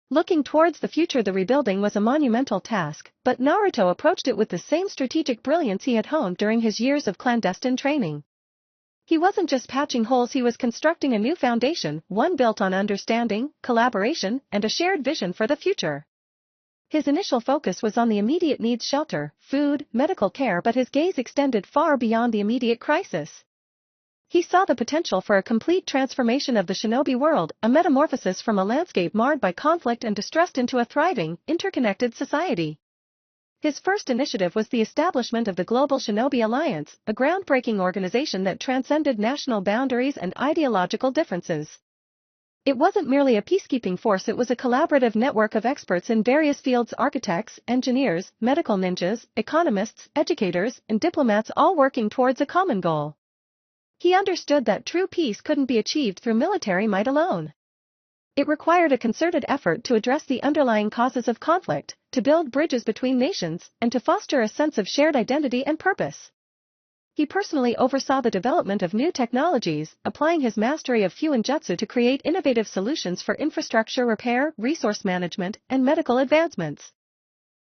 Looking towards the future, the rebuilding was a monumental task, but Naruto approached it with the same strategic brilliance he had honed during his years of clandestine training. He wasn't just patching holes, he was constructing a new foundation, one built on understanding, collaboration, and a shared vision for the future. His initial focus was on the immediate needs: shelter, food, medical care, but his gaze extended far beyond the immediate crisis. He saw the potential for a complete transformation of the shinobi world, a metamorphosis from a landscape marred by conflict and distress into a thriving, interconnected society. His first initiative was the establishment of the Global Shinobi Alliance, a groundbreaking organization that transcended national boundaries and ideological differences. It wasn't merely a peacekeeping force, it was a collaborative network of experts in various fields: architects, engineers, medical ninjas, economists, educators, and diplomats, all working towards a common goal. He understood that true peace couldn't be achieved through military might alone. It required a concerted effort to address the underlying causes of conflict, to build bridges between nations, and to foster a sense of shared identity and purpose. He personally oversaw the development of new technologies, applying his mastery of Fuinjutsu to create innovative solutions for infrastructure repair, resource management, and medical advancements.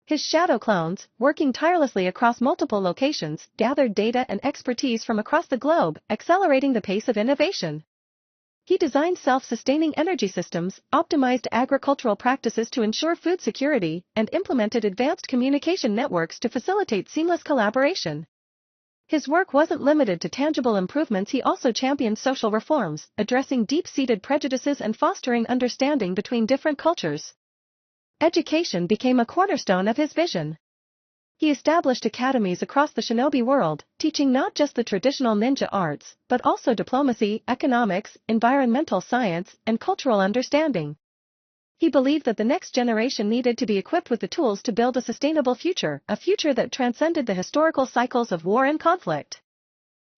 His shadow clones, working tirelessly across multiple locations, gathered data and expertise from across the globe, accelerating the pace of innovation. He designed self-sustaining energy systems, optimized agricultural practices to ensure food security, and implemented advanced communication networks to facilitate seamless collaboration. His work wasn't limited to tangible improvements, he also championed social reforms, addressing deep-seated prejudices and fostering understanding between different cultures. Education became a cornerstone of his vision. He established academies across the shinobi world, teaching not just the traditional ninja arts, but also diplomacy, economics, environmental science, and cultural understanding. He believed that the next generation needed to be equipped with the tools to build a sustainable future, a future that transcended the historical cycles of war and conflict.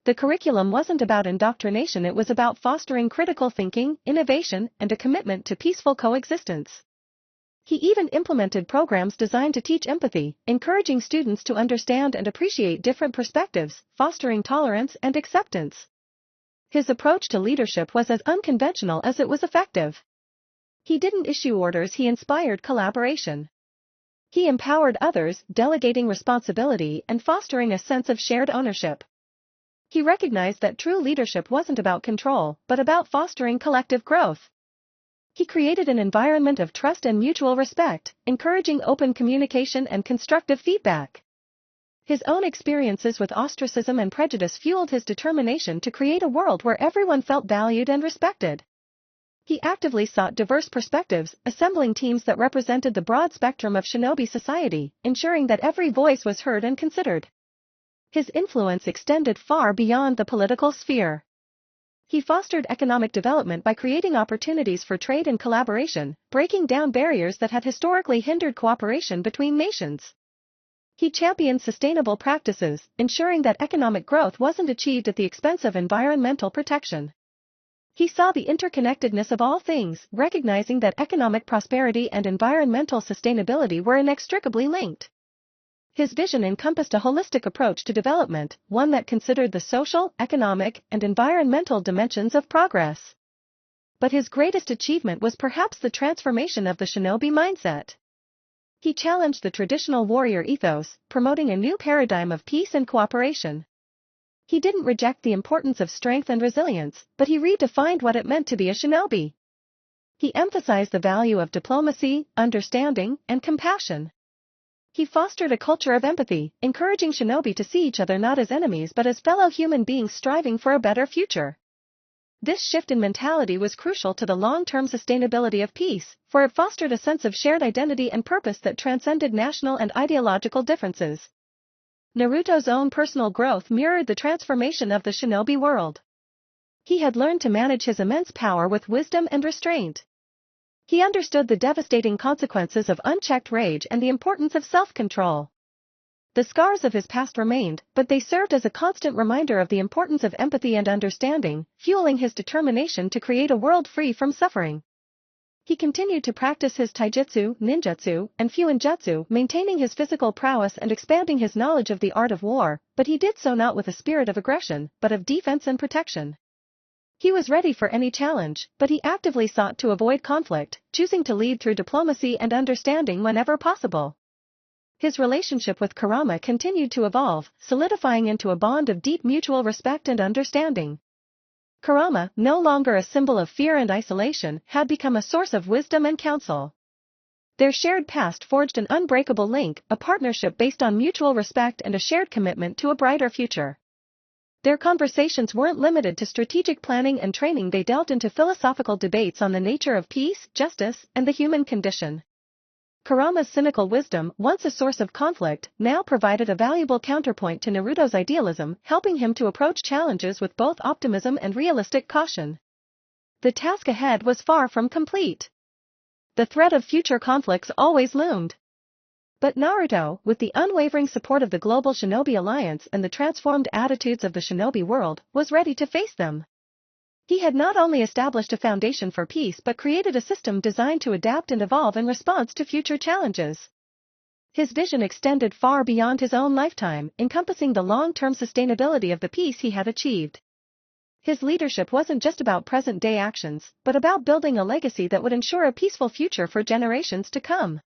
The curriculum wasn't about indoctrination, it was about fostering critical thinking, innovation, and a commitment to peaceful coexistence. He even implemented programs designed to teach empathy, encouraging students to understand and appreciate different perspectives, fostering tolerance and acceptance. His approach to leadership was as unconventional as it was effective. He didn't issue orders, he inspired collaboration. He empowered others, delegating responsibility and fostering a sense of shared ownership. He recognized that true leadership wasn't about control, but about fostering collective growth. He created an environment of trust and mutual respect, encouraging open communication and constructive feedback. His own experiences with ostracism and prejudice fueled his determination to create a world where everyone felt valued and respected. He actively sought diverse perspectives, assembling teams that represented the broad spectrum of shinobi society, ensuring that every voice was heard and considered. His influence extended far beyond the political sphere. He fostered economic development by creating opportunities for trade and collaboration, breaking down barriers that had historically hindered cooperation between nations. He championed sustainable practices, ensuring that economic growth wasn't achieved at the expense of environmental protection. He saw the interconnectedness of all things, recognizing that economic prosperity and environmental sustainability were inextricably linked. His vision encompassed a holistic approach to development, one that considered the social, economic, and environmental dimensions of progress. But his greatest achievement was perhaps the transformation of the shinobi mindset. He challenged the traditional warrior ethos, promoting a new paradigm of peace and cooperation. He didn't reject the importance of strength and resilience, but he redefined what it meant to be a shinobi. He emphasized the value of diplomacy, understanding, and compassion. He fostered a culture of empathy, encouraging shinobi to see each other not as enemies but as fellow human beings striving for a better future. This shift in mentality was crucial to the long-term sustainability of peace, for it fostered a sense of shared identity and purpose that transcended national and ideological differences. Naruto's own personal growth mirrored the transformation of the shinobi world. He had learned to manage his immense power with wisdom and restraint. He understood the devastating consequences of unchecked rage and the importance of self-control. The scars of his past remained, but they served as a constant reminder of the importance of empathy and understanding, fueling his determination to create a world free from suffering. He continued to practice his taijutsu, ninjutsu, and fuinjutsu, maintaining his physical prowess and expanding his knowledge of the art of war, but he did so not with a spirit of aggression, but of defense and protection. He was ready for any challenge, but he actively sought to avoid conflict, choosing to lead through diplomacy and understanding whenever possible. His relationship with Kurama continued to evolve, solidifying into a bond of deep mutual respect and understanding. Kurama, no longer a symbol of fear and isolation, had become a source of wisdom and counsel. Their shared past forged an unbreakable link, a partnership based on mutual respect and a shared commitment to a brighter future. Their conversations weren't limited to strategic planning and training, they delved into philosophical debates on the nature of peace, justice, and the human condition. Kurama's cynical wisdom, once a source of conflict, now provided a valuable counterpoint to Naruto's idealism, helping him to approach challenges with both optimism and realistic caution. The task ahead was far from complete. The threat of future conflicts always loomed. But Naruto, with the unwavering support of the global shinobi alliance and the transformed attitudes of the shinobi world, was ready to face them. He had not only established a foundation for peace but created a system designed to adapt and evolve in response to future challenges. His vision extended far beyond his own lifetime, encompassing the long-term sustainability of the peace he had achieved. His leadership wasn't just about present-day actions, but about building a legacy that would ensure a peaceful future for generations to come.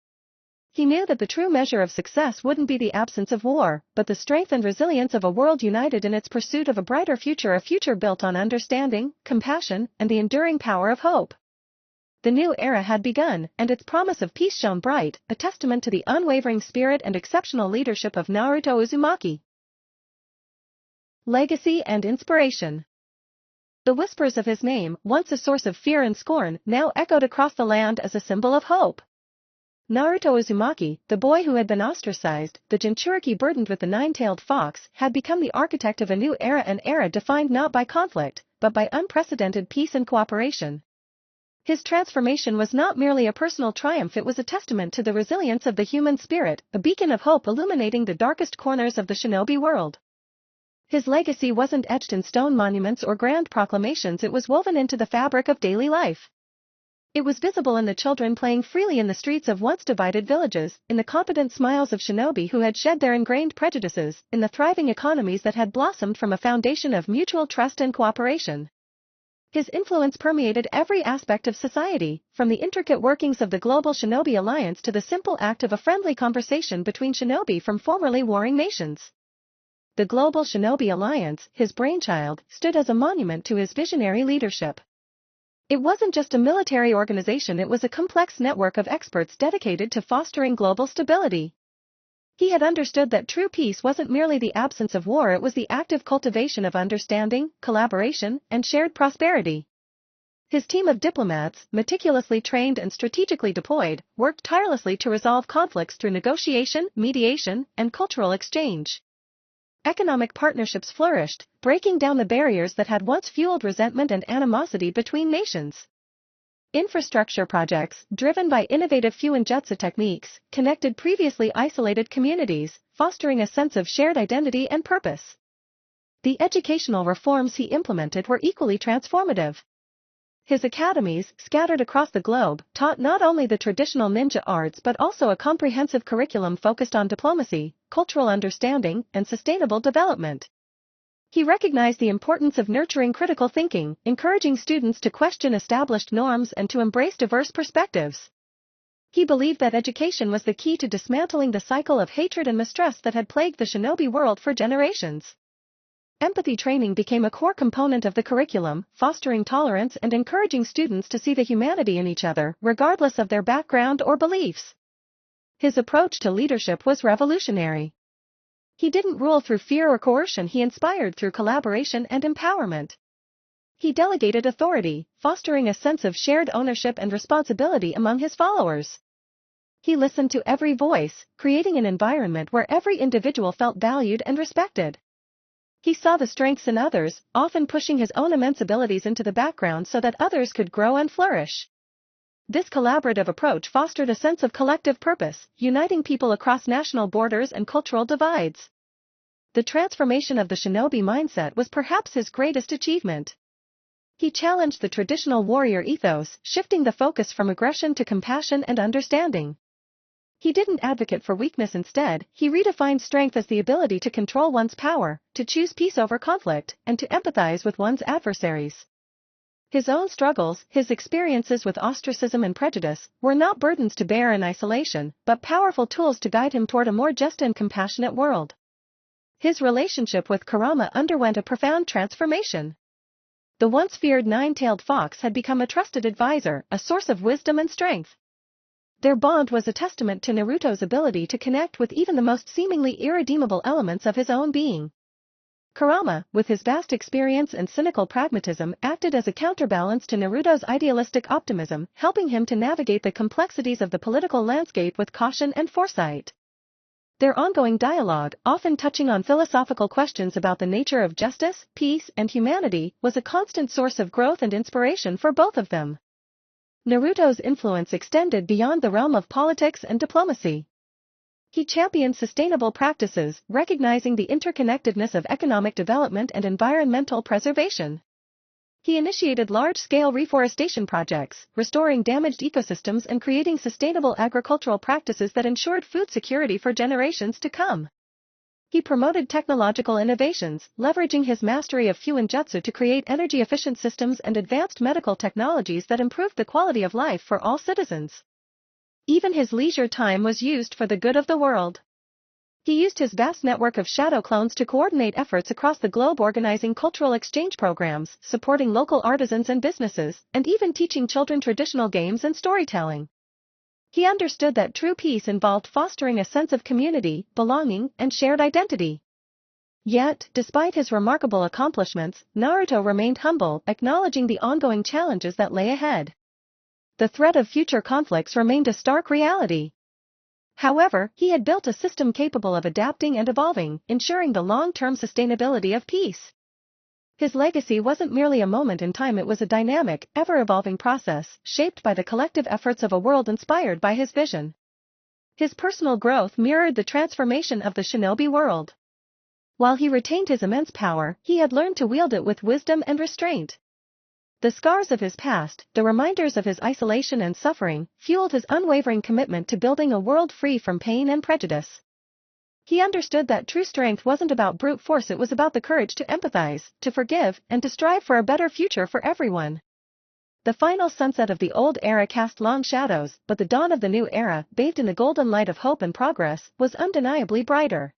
He knew that the true measure of success wouldn't be the absence of war, but the strength and resilience of a world united in its pursuit of a brighter future, a future built on understanding, compassion, and the enduring power of hope. The new era had begun, and its promise of peace shone bright, a testament to the unwavering spirit and exceptional leadership of Naruto Uzumaki. Legacy and inspiration. The whispers of his name, once a source of fear and scorn, now echoed across the land as a symbol of hope. Naruto Uzumaki, the boy who had been ostracized, the Jinchuriki burdened with the nine-tailed fox, had become the architect of a new era, an era defined not by conflict, but by unprecedented peace and cooperation. His transformation was not merely a personal triumph, it was a testament to the resilience of the human spirit, a beacon of hope illuminating the darkest corners of the shinobi world. His legacy wasn't etched in stone monuments or grand proclamations, it was woven into the fabric of daily life. It was visible in the children playing freely in the streets of once divided villages, in the confident smiles of shinobi who had shed their ingrained prejudices, in the thriving economies that had blossomed from a foundation of mutual trust and cooperation. His influence permeated every aspect of society, from the intricate workings of the global shinobi alliance to the simple act of a friendly conversation between shinobi from formerly warring nations. The Global Shinobi Alliance, his brainchild, stood as a monument to his visionary leadership. It wasn't just a military organization, it was a complex network of experts dedicated to fostering global stability. He had understood that true peace wasn't merely the absence of war, it was the active cultivation of understanding, collaboration, and shared prosperity. His team of diplomats, meticulously trained and strategically deployed, worked tirelessly to resolve conflicts through negotiation, mediation, and cultural exchange. Economic partnerships flourished, breaking down the barriers that had once fueled resentment and animosity between nations. Infrastructure projects, driven by innovative fuinjutsu techniques, connected previously isolated communities, fostering a sense of shared identity and purpose. The educational reforms he implemented were equally transformative. His academies, scattered across the globe, taught not only the traditional ninja arts but also a comprehensive curriculum focused on diplomacy, cultural understanding, and sustainable development. He recognized the importance of nurturing critical thinking, encouraging students to question established norms and to embrace diverse perspectives. He believed that education was the key to dismantling the cycle of hatred and mistrust that had plagued the shinobi world for generations. Empathy training became a core component of the curriculum, fostering tolerance and encouraging students to see the humanity in each other, regardless of their background or beliefs. His approach to leadership was revolutionary. He didn't rule through fear or coercion, he inspired through collaboration and empowerment. He delegated authority, fostering a sense of shared ownership and responsibility among his followers. He listened to every voice, creating an environment where every individual felt valued and respected. He saw the strengths in others, often pushing his own immense abilities into the background so that others could grow and flourish. This collaborative approach fostered a sense of collective purpose, uniting people across national borders and cultural divides. The transformation of the shinobi mindset was perhaps his greatest achievement. He challenged the traditional warrior ethos, shifting the focus from aggression to compassion and understanding. He didn't advocate for weakness, instead, he redefined strength as the ability to control one's power, to choose peace over conflict, and to empathize with one's adversaries. His own struggles, his experiences with ostracism and prejudice, were not burdens to bear in isolation, but powerful tools to guide him toward a more just and compassionate world. His relationship with Kurama underwent a profound transformation. The once feared nine-tailed fox had become a trusted advisor, a source of wisdom and strength. Their bond was a testament to Naruto's ability to connect with even the most seemingly irredeemable elements of his own being. Kurama, with his vast experience and cynical pragmatism, acted as a counterbalance to Naruto's idealistic optimism, helping him to navigate the complexities of the political landscape with caution and foresight. Their ongoing dialogue, often touching on philosophical questions about the nature of justice, peace, and humanity, was a constant source of growth and inspiration for both of them. Naruto's influence extended beyond the realm of politics and diplomacy. He championed sustainable practices, recognizing the interconnectedness of economic development and environmental preservation. He initiated large-scale reforestation projects, restoring damaged ecosystems and creating sustainable agricultural practices that ensured food security for generations to come. He promoted technological innovations, leveraging his mastery of fuinjutsu to create energy-efficient systems and advanced medical technologies that improved the quality of life for all citizens. Even his leisure time was used for the good of the world. He used his vast network of shadow clones to coordinate efforts across the globe, organizing cultural exchange programs, supporting local artisans and businesses, and even teaching children traditional games and storytelling. He understood that true peace involved fostering a sense of community, belonging, and shared identity. Yet, despite his remarkable accomplishments, Naruto remained humble, acknowledging the ongoing challenges that lay ahead. The threat of future conflicts remained a stark reality. However, he had built a system capable of adapting and evolving, ensuring the long-term sustainability of peace. His legacy wasn't merely a moment in time, it was a dynamic, ever-evolving process, shaped by the collective efforts of a world inspired by his vision. His personal growth mirrored the transformation of the shinobi world. While he retained his immense power, he had learned to wield it with wisdom and restraint. The scars of his past, the reminders of his isolation and suffering, fueled his unwavering commitment to building a world free from pain and prejudice. He understood that true strength wasn't about brute force, it was about the courage to empathize, to forgive, and to strive for a better future for everyone. The final sunset of the old era cast long shadows, but the dawn of the new era, bathed in the golden light of hope and progress, was undeniably brighter.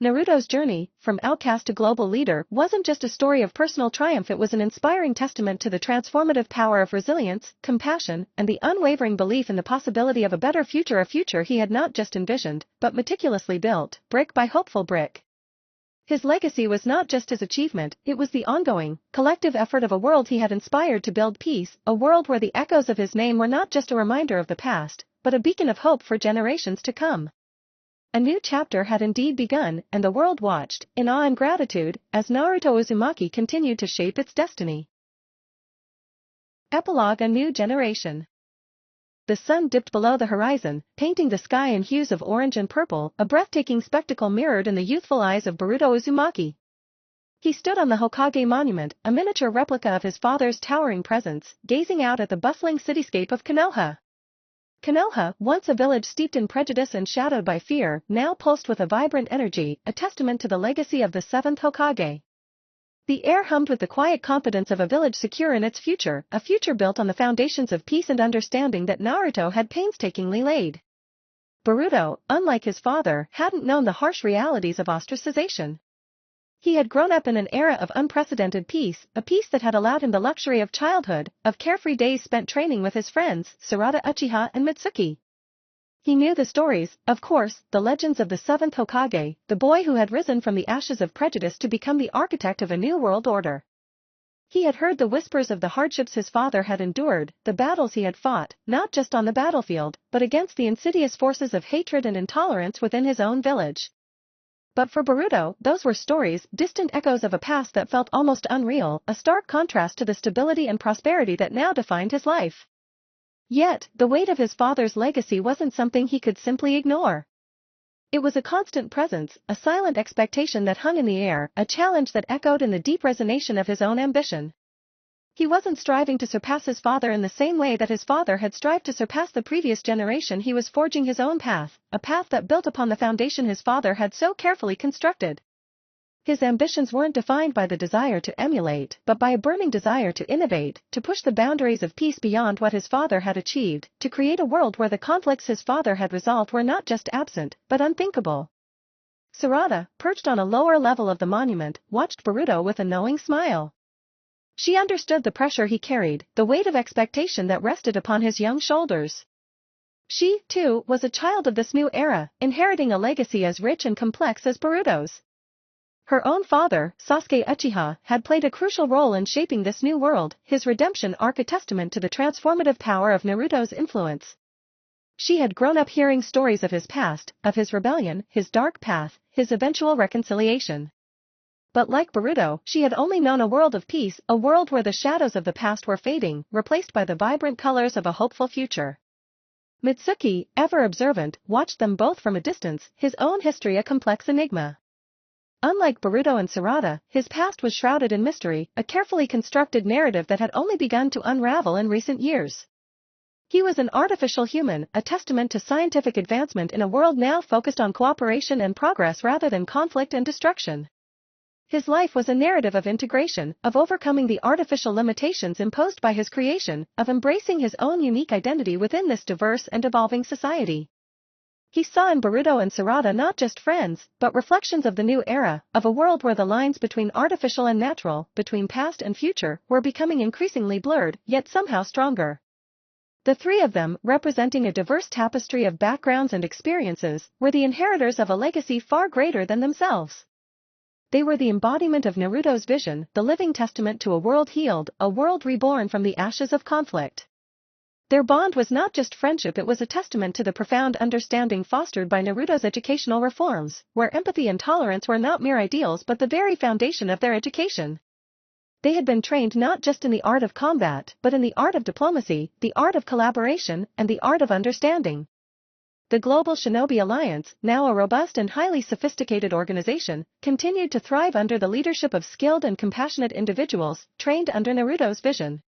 Naruto's journey, from outcast to global leader, wasn't just a story of personal triumph, it was an inspiring testament to the transformative power of resilience, compassion, and the unwavering belief in the possibility of a better future, a future he had not just envisioned, but meticulously built, brick by hopeful brick. His legacy was not just his achievement, it was the ongoing, collective effort of a world he had inspired to build peace, a world where the echoes of his name were not just a reminder of the past, but a beacon of hope for generations to come. A new chapter had indeed begun, and the world watched, in awe and gratitude, as Naruto Uzumaki continued to shape its destiny. Epilogue: A New Generation. The sun dipped below the horizon, painting the sky in hues of orange and purple, a breathtaking spectacle mirrored in the youthful eyes of Boruto Uzumaki. He stood on the Hokage monument, a miniature replica of his father's towering presence, gazing out at the bustling cityscape of Konoha. Konoha, once a village steeped in prejudice and shadowed by fear, now pulsed with a vibrant energy, a testament to the legacy of the seventh Hokage. The air hummed with the quiet confidence of a village secure in its future, a future built on the foundations of peace and understanding that Naruto had painstakingly laid. Boruto, unlike his father, hadn't known the harsh realities of ostracization. He had grown up in an era of unprecedented peace, a peace that had allowed him the luxury of childhood, of carefree days spent training with his friends, Sarada, Uchiha, and Mitsuki. He knew the stories, of course, the legends of the seventh Hokage, the boy who had risen from the ashes of prejudice to become the architect of a new world order. He had heard the whispers of the hardships his father had endured, the battles he had fought, not just on the battlefield, but against the insidious forces of hatred and intolerance within his own village. But for Boruto, those were stories, distant echoes of a past that felt almost unreal, a stark contrast to the stability and prosperity that now defined his life. Yet, the weight of his father's legacy wasn't something he could simply ignore. It was a constant presence, a silent expectation that hung in the air, a challenge that echoed in the deep resonation of his own ambition. He wasn't striving to surpass his father in the same way that his father had strived to surpass the previous generation. He was forging his own path, a path that built upon the foundation his father had so carefully constructed. His ambitions weren't defined by the desire to emulate, but by a burning desire to innovate, to push the boundaries of peace beyond what his father had achieved, to create a world where the conflicts his father had resolved were not just absent, but unthinkable. Sarada, perched on a lower level of the monument, watched Boruto with a knowing smile. She understood the pressure he carried, the weight of expectation that rested upon his young shoulders. She, too, was a child of this new era, inheriting a legacy as rich and complex as Boruto's. Her own father, Sasuke Uchiha, had played a crucial role in shaping this new world, his redemption arc a testament to the transformative power of Naruto's influence. She had grown up hearing stories of his past, of his rebellion, his dark path, his eventual reconciliation. But like Boruto, she had only known a world of peace, a world where the shadows of the past were fading, replaced by the vibrant colors of a hopeful future. Mitsuki, ever observant, watched them both from a distance, his own history a complex enigma. Unlike Boruto and Sarada, his past was shrouded in mystery, a carefully constructed narrative that had only begun to unravel in recent years. He was an artificial human, a testament to scientific advancement in a world now focused on cooperation and progress rather than conflict and destruction. His life was a narrative of integration, of overcoming the artificial limitations imposed by his creation, of embracing his own unique identity within this diverse and evolving society. He saw in Boruto and Sarada not just friends, but reflections of the new era, of a world where the lines between artificial and natural, between past and future, were becoming increasingly blurred, yet somehow stronger. The three of them, representing a diverse tapestry of backgrounds and experiences, were the inheritors of a legacy far greater than themselves. They were the embodiment of Naruto's vision, the living testament to a world healed, a world reborn from the ashes of conflict. Their bond was not just friendship, it was a testament to the profound understanding fostered by Naruto's educational reforms, where empathy and tolerance were not mere ideals but the very foundation of their education. They had been trained not just in the art of combat but in the art of diplomacy, the art of collaboration, and the art of understanding. The Global Shinobi Alliance, now a robust and highly sophisticated organization, continued to thrive under the leadership of skilled and compassionate individuals, trained under Naruto's vision.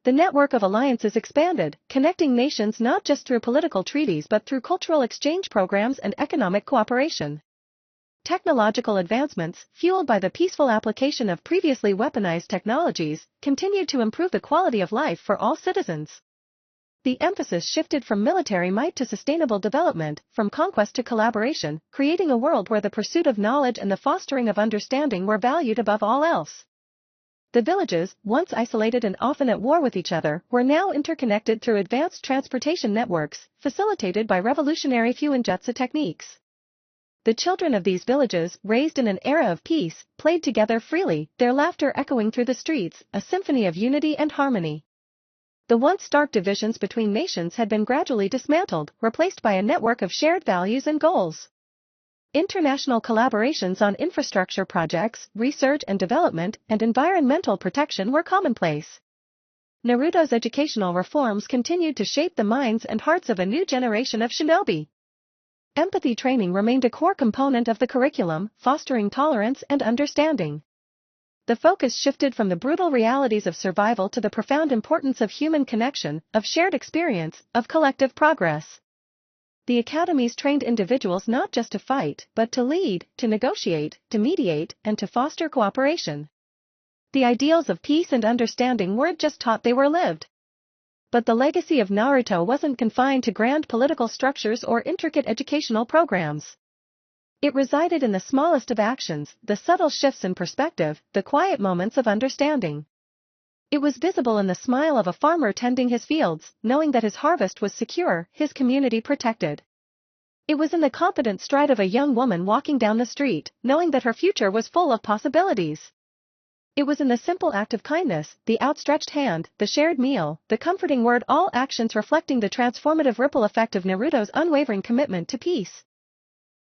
The network of alliances expanded, connecting nations not just through political treaties but through cultural exchange programs and economic cooperation. Technological advancements, fueled by the peaceful application of previously weaponized technologies, continued to improve the quality of life for all citizens. The emphasis shifted from military might to sustainable development, from conquest to collaboration, creating a world where the pursuit of knowledge and the fostering of understanding were valued above all else. The villages, once isolated and often at war with each other, were now interconnected through advanced transportation networks, facilitated by revolutionary fuinjutsu techniques. The children of these villages, raised in an era of peace, played together freely, their laughter echoing through the streets, a symphony of unity and harmony. The once stark divisions between nations had been gradually dismantled, replaced by a network of shared values and goals. International collaborations on infrastructure projects, research and development, and environmental protection were commonplace. Naruto's educational reforms continued to shape the minds and hearts of a new generation of shinobi. Empathy training remained a core component of the curriculum, fostering tolerance and understanding. The focus shifted from the brutal realities of survival to the profound importance of human connection, of shared experience, of collective progress. The academies trained individuals not just to fight, but to lead, to negotiate, to mediate, and to foster cooperation. The ideals of peace and understanding weren't just taught, they were lived. But the legacy of Naruto wasn't confined to grand political structures or intricate educational programs. It resided in the smallest of actions, the subtle shifts in perspective, the quiet moments of understanding. It was visible in the smile of a farmer tending his fields, knowing that his harvest was secure, his community protected. It was in the confident stride of a young woman walking down the street, knowing that her future was full of possibilities. It was in the simple act of kindness, the outstretched hand, the shared meal, the comforting word, all actions reflecting the transformative ripple effect of Naruto's unwavering commitment to peace.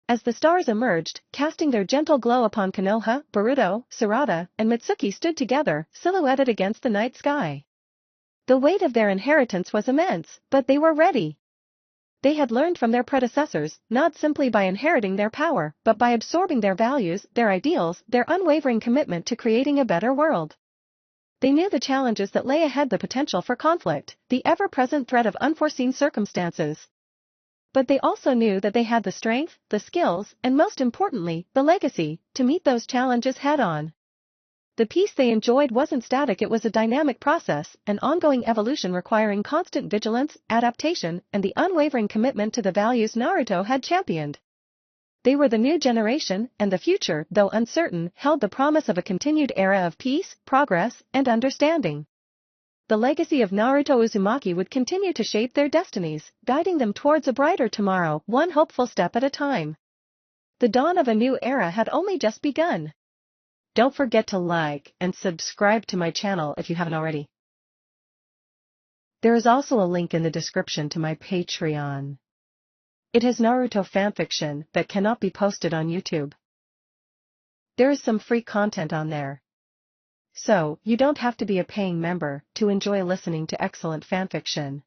As the stars emerged, casting their gentle glow upon Konoha, Boruto, Sarada, and Mitsuki stood together, silhouetted against the night sky. The weight of their inheritance was immense, but they were ready. They had learned from their predecessors, not simply by inheriting their power, but by absorbing their values, their ideals, their unwavering commitment to creating a better world. They knew the challenges that lay ahead, the potential for conflict, the ever-present threat of unforeseen circumstances. But they also knew that they had the strength, the skills, and most importantly, the legacy, to meet those challenges head-on. The peace they enjoyed wasn't static, it was a dynamic process, an ongoing evolution requiring constant vigilance, adaptation, and the unwavering commitment to the values Naruto had championed. They were the new generation, and the future, though uncertain, held the promise of a continued era of peace, progress, and understanding. The legacy of Naruto Uzumaki would continue to shape their destinies, guiding them towards a brighter tomorrow, one hopeful step at a time. The dawn of a new era had only just begun. Don't forget to like and subscribe to my channel if you haven't already. There is also a link in the description to my Patreon. It has Naruto fanfiction that cannot be posted on YouTube. There is some free content on there. So, you don't have to be a paying member to enjoy listening to excellent fanfiction.